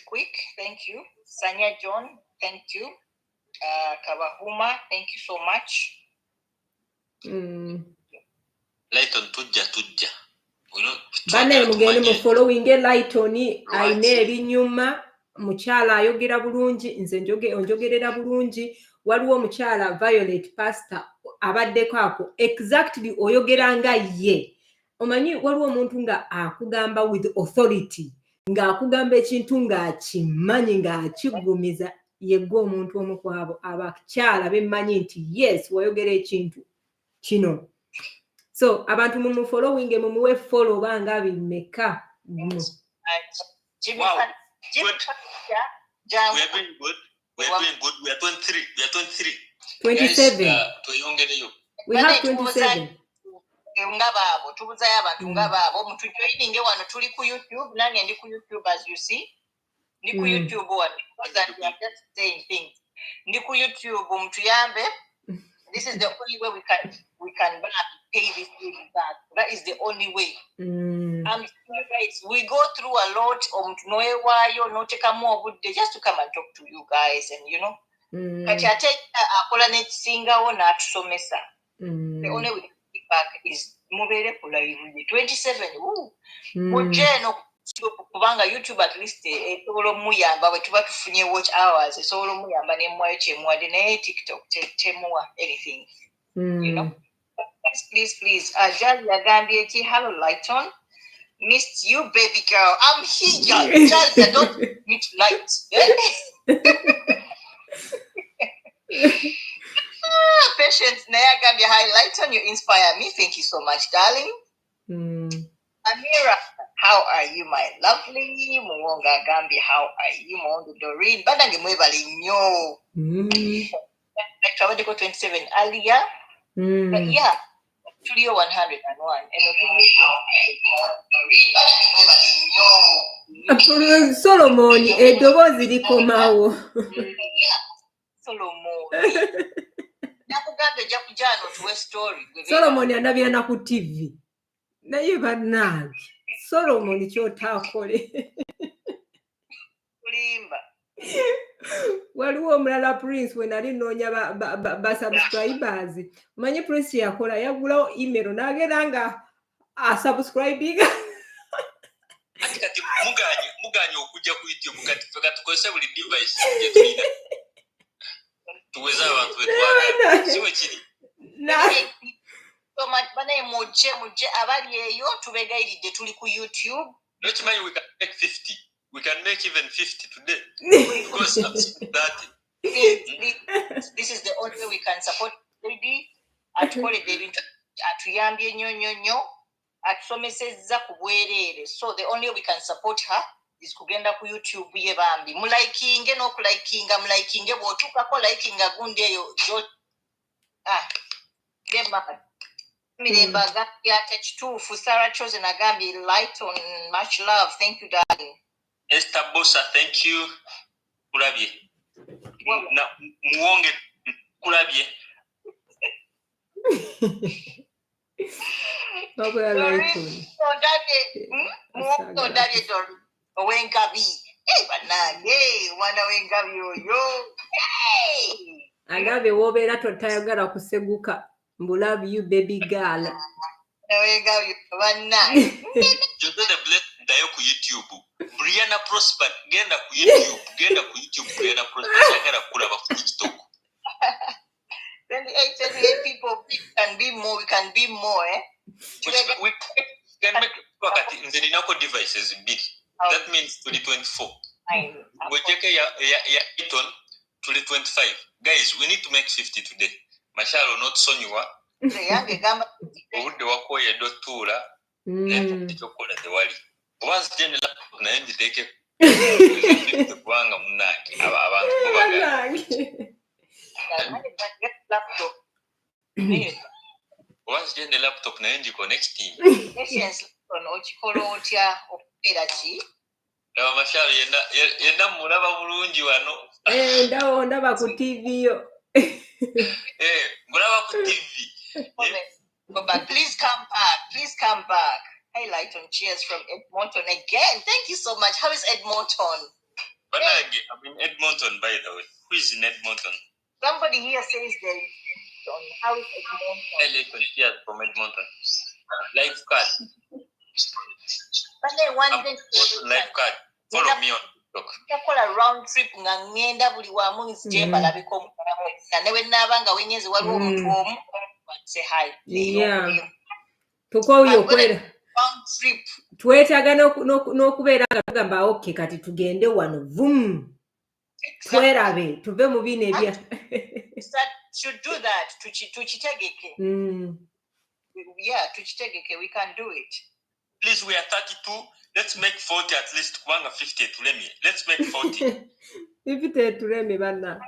quick, thank you. Sanya John, thank you. Kabahuma, thank you so much. Layton tujja. Bane mugende mu following Layton aine ebinyuma mukyala ayogera bulungi nze onjogerera bulungi waliwo mukyala Violet Pastor abaddeko ako exactly oyogera nga ye omanyi waliwo omuntu nga akugamba with authority nga akugamba ekintu nga akimanyi nga akigumiza yegwe omuntu omukwabo abakyala bemmanyi nti yes wayogera ekintu kino. So abantu mu following mumuwe follow banga bimeka Wow. We are doing good. We are 23. 27. We have 27. Ngababo tubuzayo abantu ngababo mutujoininge wano tuli ku YouTube nange ndi ku YouTube as you see. Ndi ku YouTube one because we are just saying things. Ndi ku YouTube mtuyambe. This is the only way we can pay this thing back. That is the only way. Guys, we go through a lot of no take a more good day just to come and talk to you guys and you know. Kati ate akola net singa wona atusomesa. The only way to get back is mubere ku live 27. Mujeno kubanga YouTube at least etolo muyamba bwe tuba tufunye watch hours esolo muyamba ne mwache mwade ne TikTok temwa anything. You know. Please Ajali agambye eti hello Layton. Missed you, baby girl. I'm here. Just don't meet light. Patience, Nayagambia Layton, you inspire me. Thank you so much, darling. Amira, how are you, my lovely? Muwonga Gambia, how are you, Mondo Doreen? Badangi mwebali nyo. Like 27 earlier. But yeah, Studio 101. Solomon, eddoboozi likomawo. Solomon. Nakugamba ejja kujja otuwe story. Solomon anabira na ku TV. Naye bannange, Solomon kyotaakole. Kulimba. Waliwo omulala Prince we nali nnoonya basubscribers. Omanyi Prince yakola yagulawo email n'agenda nga asubscribinga. Kati muganye okujja ku YouTube kati tukozesa buli device gye tulina. Tuweza abantu betwagala. Siwe kiri. Banaye mujje abali eyo tubegayiridde tuli ku YouTube. Let's mind we can make 50. We can make even 50 today. Because that this is the only way we can support lady. Atukoledde ebintu atuyambye nnyo atusomesezza ku bwereere. So the only way we can support her is kugenda ku YouTube ye bambi. Mulaikinge n'okulaikinga mulaikinge bw'otuukako likinga gundi eyo Gemma. Mirembaga yate kituufu. Sarah Chosen agambye light on much love. Thank you darling. Esther Bosa, thank you. Kulabye. Na muonge kulabye. Baba light on. Muonge dali don. Wengabi. Banage, mwana wengabi oyo. Agabe wobeera totayagala kuseguka. Love you baby girl. Wengabi banna. Jozo the bless dayo ku YouTube. Brianna Prosper genda ku YouTube. Brianna Prosper agala kulaba ku TikTok. 28 people we can be more We can make wakati nze ninako devices mbili. That means 24. We check ya Eton 25. Guys, we need to make 50 today. Mashalo not Sonywa. Yange gamba obudde wakoye dotuula ekyokola tewali once gye ne laptop naye ngiteeke kubanga munnange abantu once gye ne laptop naye ngiconnecting okikola otya okubeera ki laba Mashalo yenna mulaba bulungi wano ndawo ndaba ku TV yo mulaba ku TV. But please come back. Hey, Lighton, cheers from Edmonton again. Thank you so much. How is Edmonton? Banage, I'm in Edmonton, by the way. Who is in Edmonton? Somebody here says that. How is Edmonton? Hey, Lighton, cheers from Edmonton. Life card. But then one day, life card. Follow me on TikTok. Nakola round trip nga ngenda buli wamu nzije balabiko omukalamu na newe nabanga wenyezi waliwo omuntu omu say hi. Yeah. Tukoyo kwera. Twetaaga n'okubeera nga tugamba okay kati tugende wano vum. Twerabe tuve mu bino ebya. Should do that tukitegeke. Yeah, tukitegeke, we can do it. Please, we are 32. Let's make 40 at least. 50 to let me. Let's make 40. 50 to let me, Banna.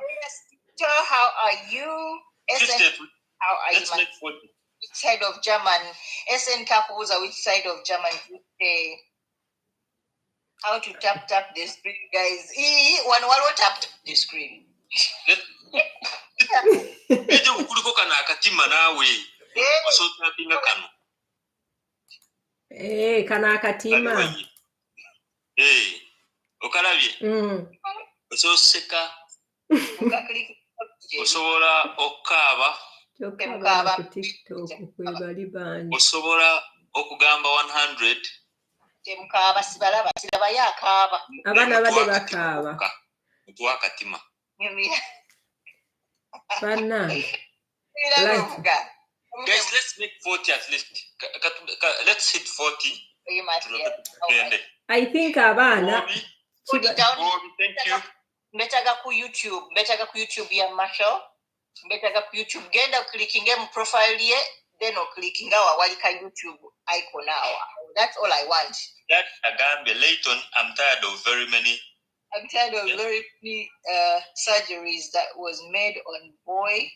How are you? 50. How are Let's you? make 40. Which side of German? SN Kapuza, which side of German? How to tap the screen, guys? One tap the screen. Ejo kuliko kana akatima nawe. So tappinga kano. Kana akatima. Okalabye. Ososeka. Osobola okaba. Kyokaba ku TikTok kwebali bangi. Osobola okugamba 100. Temukaba sibalaba yakaba. Abana bade bakaba. Mutwa katima. Banna. Guys, let's make 40 at least. Let's hit 40. I think abana. Thank you. Mbetaga ku YouTube ya Marshall. Mbetaga ku YouTube. Genda clickinge mu profile ye, then clickinga wawalika YouTube icon now. That's all I want. That Agambe Layton, I'm tired of very many surgeries that was made on boy.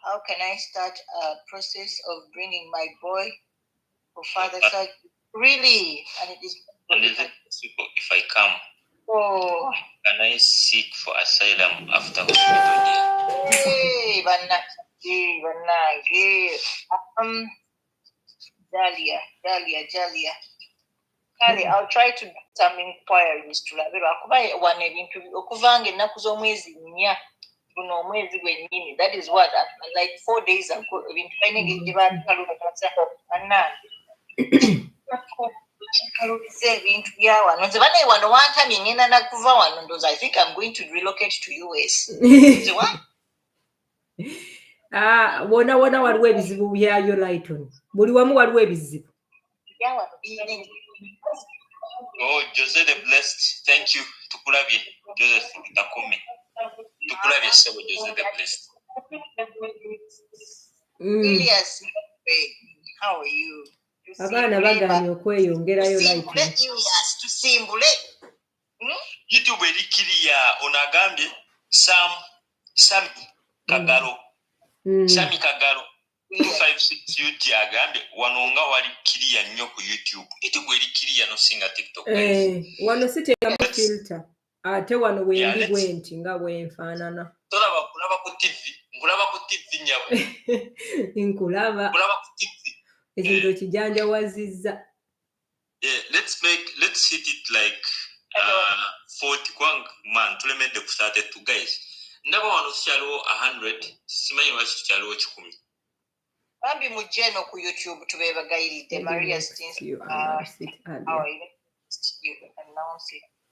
How can I start a process of bringing my boy for further surgery? Really? And it is. If I come, Oh. can I seek for asylum after hospital here? Hey, Dalia. Kale, I'll try to do some inquiries to labera kuba one ebintu okuvanga ennaku z'omwezi 4 guno omwezi gwennyini. That is what like 4 days ago ebintu bayine gye bakalubasa kalubiza ebintu bya wano nze banaye wano wantamye ngenda nakuva wano ndoza I think I'm going to relocate to US. Wona waliwo ebizibu byayo Lighton. Buli wamu waliwo ebizibu. Oh, Jose the Blessed. Thank you. Tukulabye. Joseph Takome. Tukulabye sebo Jose the Blessed. Elias, how are you? Abaana baganye okweyongerayo Lighton. Tusimbule. YouTube erikiriya onagambye Sami Kagalo. Sami Kagalo 256 UG agambye wanonga wali kiriya nnyo ku YouTube. YouTube erikiriya no singa TikTok. Wano siteka mu filter. Ate wano wendi bwenti nga bwenfaanana. Tolaba kulaba ku TV. Nkulaba ku TV nyabo. Nkulaba. Kulaba ku TV. Ekintu kijanjawazizza. Let's hit it like 40 kwang man tulemedde ku 32 guys. Ndaba wano kyalo 100 simanyi wasi kyalo 10. Bambi mujeno ku YouTube tubebagayiride Maria Stins. You announce it.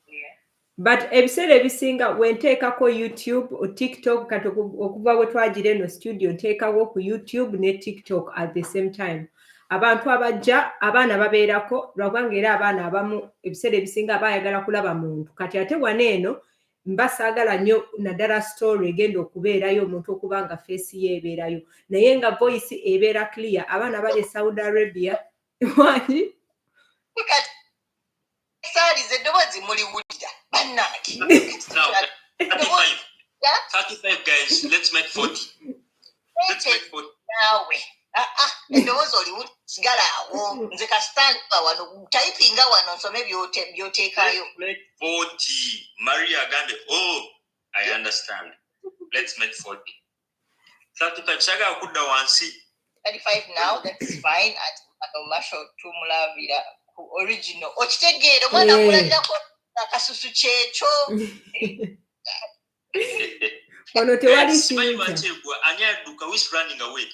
Yeah. But ebiseera ebisinga wenteekako YouTube o TikTok kati okuva we twagira eno studio nteekawo ku YouTube ne TikTok at the same time. Abantu abajja abaana babeerako lwakubanga era abaana abamu ebiseera ebisinga baayagala kulaba muntu kati ate wane eno mbasaagala nnyo naddala story egenda okubeerayo omuntu okuba nga face ye ebeerayo naye nga voice ebeera clear abaana bali Saudi Arabia wani Salize eddoboozi muliwulira bannange 35 guys, let's make 40. Let's make 40. Nawe eddoboozi oliwulira sigala awo nze kasitandika wano typinga wano nsome byoteekayo 40. Maria Gande. Oh, I understand. Let's make 40. 35 saga kudda wansi 35 now, that's fine. At Masho tumulavira original okitegeere mwana kulabirako akasusu kyekyo ono tewali kintu anyaduka who's running away.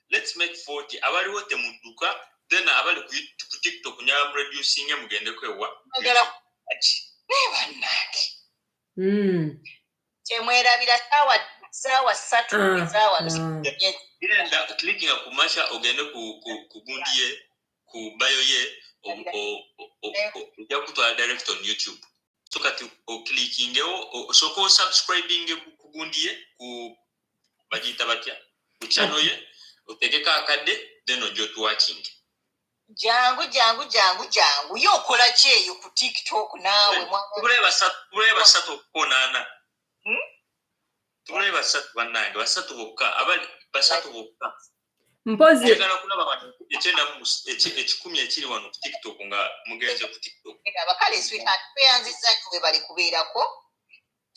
Let's make 40 abaliwo temudduka then abali ku TikTok nya producing mugende kwewa kyemwerabira sawa 3 sawa nda clicking ku Masha ogende ku gundiye ku bio ye kutwala direct on YouTube. So kati clicking so ko subscribing ku gundiye ku bagita batya ku channel ye otegeka akadde then ojo to watching. Jangu yokola kyeyo ku TikTok naawe tuleba sato konana tuleba sato banange basatu bokka abali basatu bokka mpozi egala kulaba abantu ekikumi ekiri wano ku TikTok nga mugenze ku TikTok abakale sweetheart peyanziza nti bali kubeerako.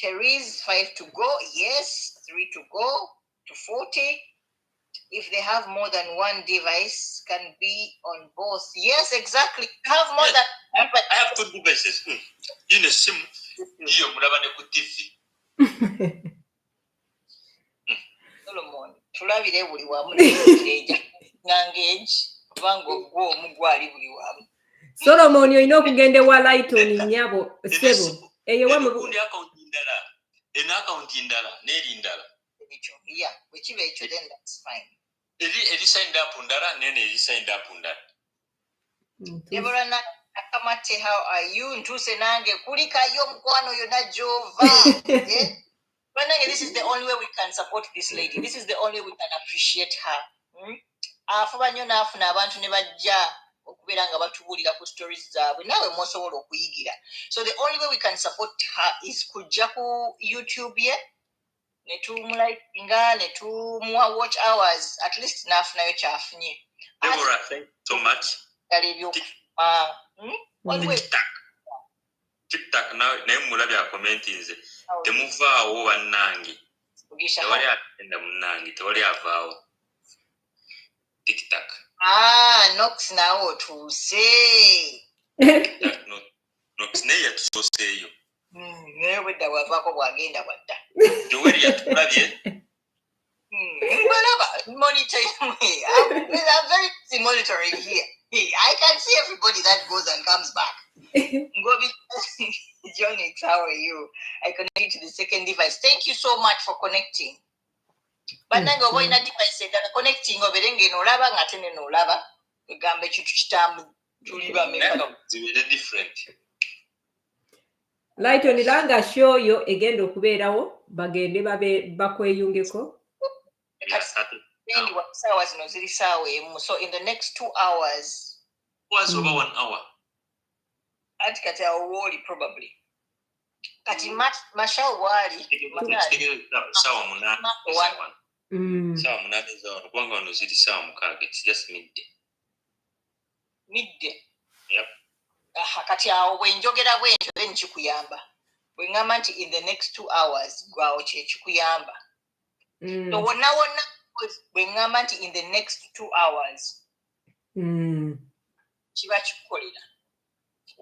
There is 5 to go, yes, 3 to go to 40. If they have more than one device, can be on both. Yes, exactly. Have more than. I have 2 devices. In a sim, you mulabane ku TV. Solomon, tulabire buli wamu n'ekireja nangeji kubanga ogwo omugwali buli wamu. Solomon olina okugenda ewa Lighton nnyabo sebo eyo wamu bundi account ndala ena account ndala n'eri ndala yeah wekiba ekyo then that's fine. Eri signed up ndala nene eri signed up ndala. Deborah na akamate, how are you? Ntuse nange kulikayo mukwano yona jova. This is the only way we can support this lady. This is the only way we can appreciate her. Afuba nnyo naafuna abantu ne bajja okubeera nga batubuulira ku stories zaabwe naawe mwosobola okuyigira. So the only way we can support her is kujja ku YouTube ye netumulikinga netumuwa watch hours at least nafunayo kyafunye. Deborah, thank you so much. TikTok naye mulabya comment nze temuvaawo bannange tewali agenda munnange tewali avaawo TikTok. Nox nawe otuuse. Nox naye yatusooseeyo. Naye bwedda bwavaako bwagenda bwadda. Joel yatulabye. Monitoring me. I'm very busy monitoring here. I can see everybody that goes and comes back. Ngobi, Jonix, how are you? I connect to the second device. Thank you so much for connecting. But nango boy na device that connecting oberenge no laba ngatene no laba. Gambe chitu chitambu tuliba meka. It's different. Lighton Langa show yo egenda okubeerawo bagende bakweyungeko. So in the next 2 hours. Was over 1 hour. Kati awoli probably. Kati Marshall wali. Sawa munana. Sawa munana zo kubanga ono ziri sawa mukaaga. It's just midday. Midday. Yep. Kati awo bwenjogera bwentyo then kikuyamba. Bwengamba nti in the next 2 hours gwawo kikuyamba. So wonna bwengamba nti in the next 2 hours. Kiba kikukolera.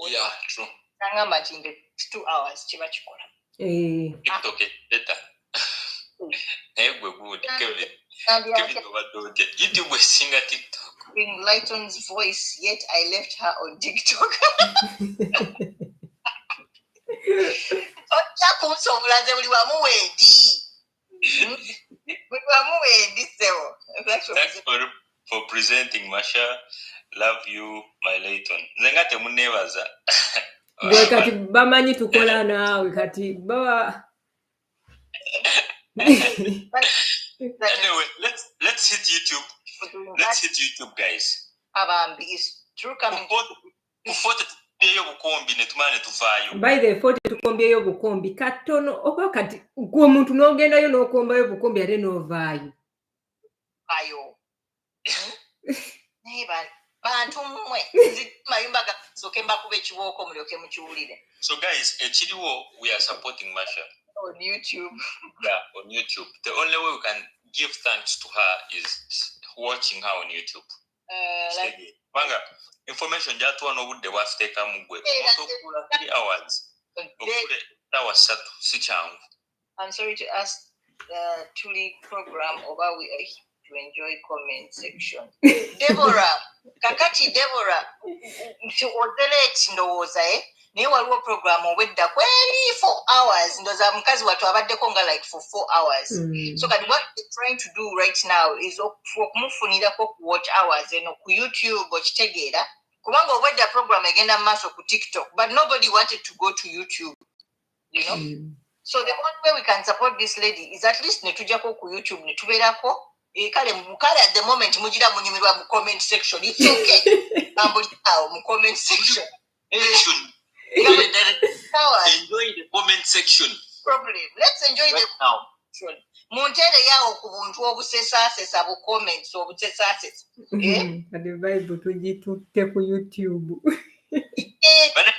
Yeah, true. Nangamba nti in the next 2 hours kiba kikola. TikTok better. Gwe good. Kevin obadoje. YouTube esinga TikTok. In Lighton's voice, yet I left her on TikTok. Thanks for presenting, Masha. Love you, my Layton. Zengate munebaza. Gwe kati bamanyi tukola naawe kati baba. Anyway, let's hit YouTube. Let's hit YouTube, guys. Abambi is true coming. By the 40 tukombyeyo bukombi katono oba kati gwe omuntu n'ogendayo n'okombayo bukombi ate n'ovaayo. Ayo. Neba bantu mmwe mayumba gasoke mbakube ekiwooko mulyoke mukiwulire. So guys, ekiriwo we are supporting Masha on YouTube. Yeah, on YouTube. The only way we can give thanks to her is watching her on YouTube. Manga information jatu ano budde wafiteka mugwe. Moto kula 3 hours. Okule tawa satu si changu. I'm sorry to ask Tuli program over we are to enjoy comment section. Deborah, kakati Deborah, odelete ndowooza naye waliwo program obwedda kweri 4 hours ndoza mukazi watu abaddeko nga like for 4 hours. So kati what they're trying to do right now is okumufunirako ku watch hours eno ku YouTube okitegeera kubanga obwedda program egenda maaso ku TikTok but nobody wanted to go to YouTube, you know. So the only way we can support this lady is at least netujjako ku YouTube netubeerako kale mukale at the moment mujira munyumirwa mu comment section. It's okay. Ambulao mu comment section. Enjoy the comment section. Problem. Let's enjoy right the now. Muntere yao ku buntu obusesasesa bu comments obusesasesa. The Bible tujitutte ku YouTube. Bana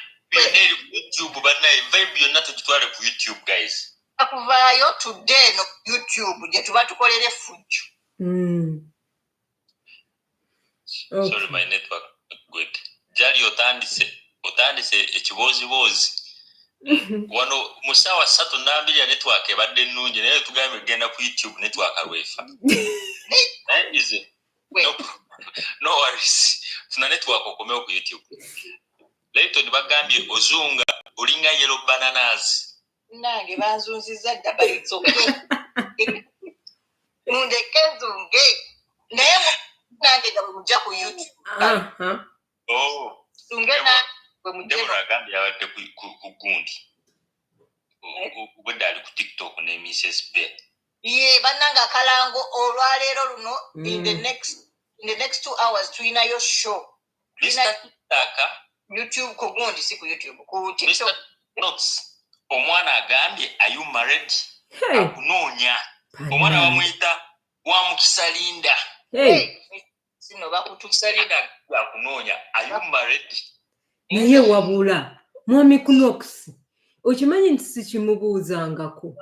YouTube bana vibe yonna tujitwale ku YouTube guys. Akuvaayo today no YouTube je tuba tukolere fujju. Okay. Sorry, my network good. Jali otandise ekibozibozi. Wano musawa 3 ya network ebadde nnungi naye tugambe genda ku YouTube network alwefa. Is it? No worries. Tuna network okomeo ku YouTube. Layton bagambye ozunga olinga yellow bananas. Nange banzunziza daba itsoke. Munde kenzunge. Naye nange ndabujja ku YouTube. Oh. Tungena Deborah agambye abadde ku gundi. Ubudde ali ku TikTok ne Mrs. Bear. Ye bananga kalango olwaleero luno in the next 2 hours tulina yo show. YouTube ko gundi si ku YouTube ku TikTok. Notes. Omwana agambye are you married? akunoonya omwana bamuyita Wamukisalinda sino bakutukisalinda akunoonya ayumba ready naye wabula mwami Knox okimanyi nti sikimubuuzangako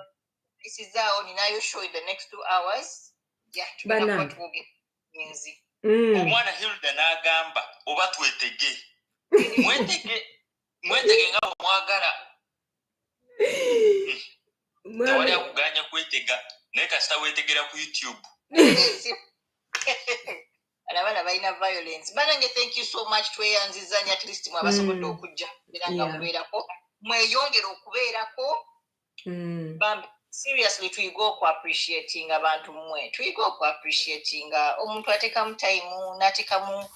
isizaawo ninayo show in the next 2 hours omwana Hilda n'agamba oba twetege mwetege nga omwagala tewali akuganya kwetega naye kasita weetegera ku YouTube abana balina violence banange thank you so much tweyanzizanya at least mwabasobodde okujja era nga mubeerako mweyongere okubeerako bambi seriously tuyiga okwapreciating abantu mmwe tuyiga okwapreciatinga omuntu ateekamu time n'ateekamu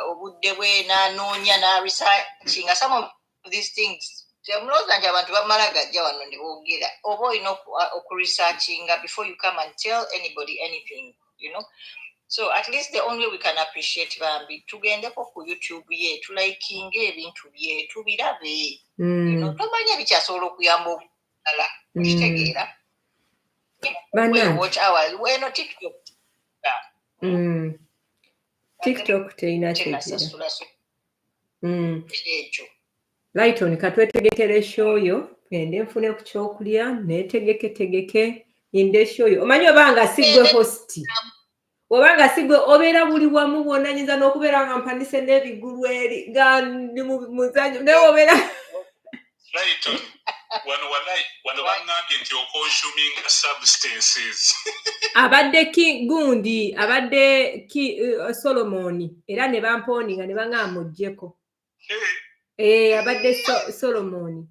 obudde bwe n'anoonya n'aresearchinga some of these things mulowooza nti abantu bamala gajja wano ne boogera oba olina okuresearchinga before you come and tell anybody anything you know so at least the only way we can appreciate bambi tugendeko ku YouTube ye tulaikinga ebintu bye tubirabe you know tomanya ebikyasobola okuyamba okala okitegeera watch hours weno TikTok teina kyekira Lighton katwetegekere shoyo gende nfune ku kyokulya netegeke inde shoyo omanyi obanga sigwe host obanga sigwe obeera buli wamu bwonanyiza n'okubeera nga mpandise n'ebigulu eri nga ndi muzanyo naye obeera Lighton wano bangambye nti consuming substances abadde gundi abadde Solomon era ne bamponinga ne bangamba mujjeko abadde Solomon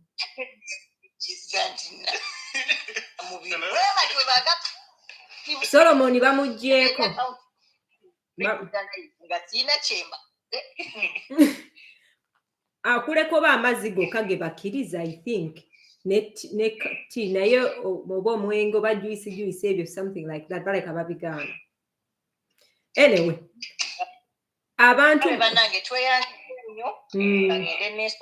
Solomon bamuggyeko akuleko ba amazzi gokka ge bakkiriza I think ne naye oba omwengo ba juice ebyo something like that baleka babigaana anyway abantu banange tweyanze nnyo bagende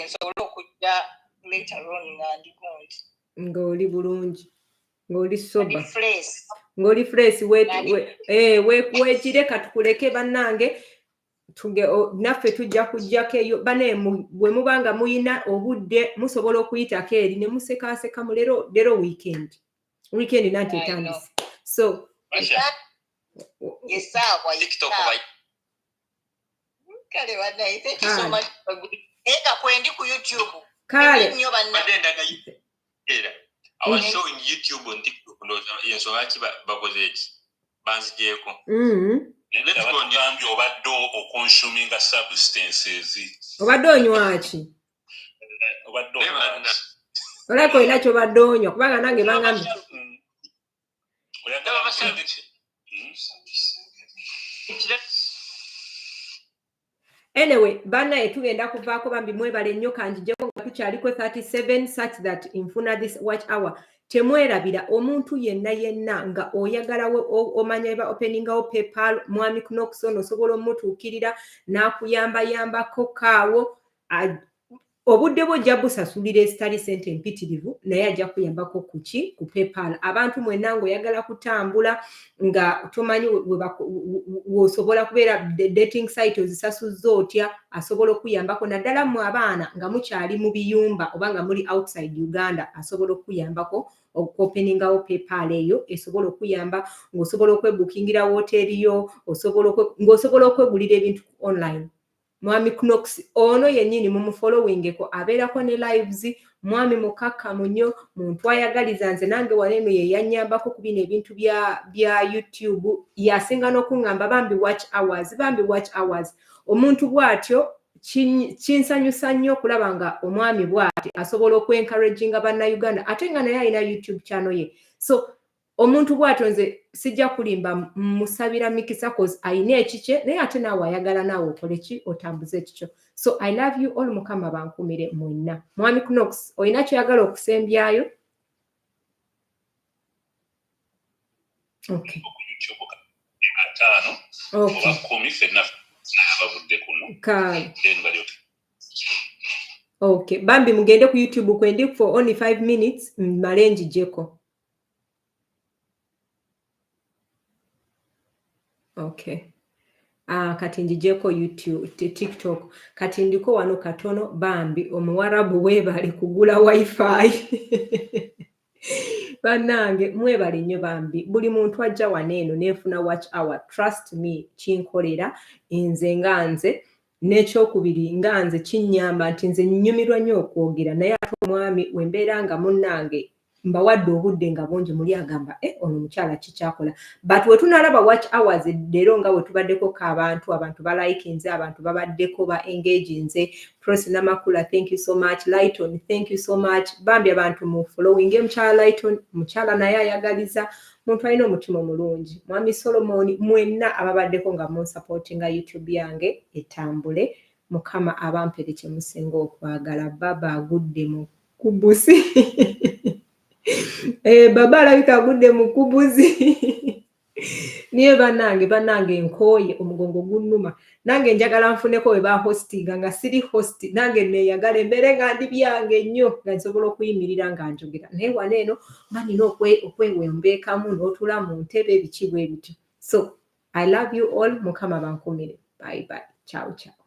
nsobola okujja later on nga ndi gundi ng'oli bulungi ng'oli soba ng'oli fresh weekire katukuleke bannange naffe tujja kujjako eyo bane bwe mubanga muyina obudde musobola okuyitako eri ne musekaaseka mu lero weekend nanti etandise so kale banaye thank you so much eka kwendi ku YouTube kale I was showing YouTube on TikTok yensonga ki bakoze eki banzigyeko let's go ndambye obadde consuming substances obadde onywa ki olako olina kyobadde onywa kubanga nange bangambye anyway banaye tugenda kuvaako bambi mwebale nnyo kanjijeko nga tukyaliko 37 such that infuna this watch hour temwerabira omuntu yenna nga oyagalawo omanya ba openingawo PayPal mwami Knox ono osobola omutuukirira n'akuyambayambako kaawo obudde bw'ojja busasulira ezitali ssente empitirivu naye ajja kuyambako kuki ku PayPal abantu mwenna ng'oyagala kutambula nga tomanyi wosobola kubeera dating site ozisasuzza otya asobola okuyambako naddala mu abaana nga mukyali mu biyumba oba nga muli outside Uganda asobola okuyambako okuopeningawo PayPal eyo esobola okuyamba ng'osobola okwebukingira woteeri yo ng'osobola okwegulira ebintu online mwami Knox ono yennyini mumufollowingeko abeerako ne lives mwami mukakkamu nnyo muntu ayagaliza nze nange waleeno ye yannyambako ku bino ebintu bya YouTube yasinga n'okuŋŋamba bambi watch hours omuntu bw'atyo kinsanyusa nnyo okulaba nga omwami bw'ati asobola okwencouraginga bannayuganda ate nga naye alina YouTube channel ye so omuntu bw'atyo nze sijja kulimba musabira mikisa cause ayina ekikye naye ate naawe ayagala naawe okole ki otambuze ekikyo so I love you all mukama bankumire mwenna mwami Knox olina kyoyagala okusembyayo okay Okay, bambi mugende ku YouTube kwendi for only 5 minutes malenji jeko. Okay. Kati njijeko YouTube, TikTok. Kati ndiko wano katono bambi omuwarabu webali kugula wifi. Banange mwebali nnyo bambi. Buli muntu ajja waneeno neefuna watch hour. Trust me, kinkolera nze nganze. N'ekyokubiri nganze kinnyamba nti nze nnyumirwa nnyo okwogera naye ate omwami we mbeera nga munnange mbawadde obudde nga bungi muli agamba ono omukyala kikyakola but we tunalaba watch hours leero nga we tubaddeko abantu balayikinze abantu babaddeko ba engaginze Prosi Namakula thank you so much Lighton thank you so much bambi abantu mu following mukyala Lighton mukyala naye ayagaliza muntu alina omutima omulungi mwami Solomon mwenna ababaddeko nga munsupportinga YouTube yange etambule mukama abampere kye musinga okwagala baba agudde mu kubusi baba alabika agudde mu kubuzi niye banange nkooye omugongo gunnuma nange njagala nfuneko we bahostinga nga siri host nange neeyagala embeere nga ndi byange nnyo nga nsobola okuyimirira nga njogera naye wano eno manina okwewembeekamu n'otula mu ntebe biki bwe bityo so I love you all mukama bankumire bye bye ciao ciao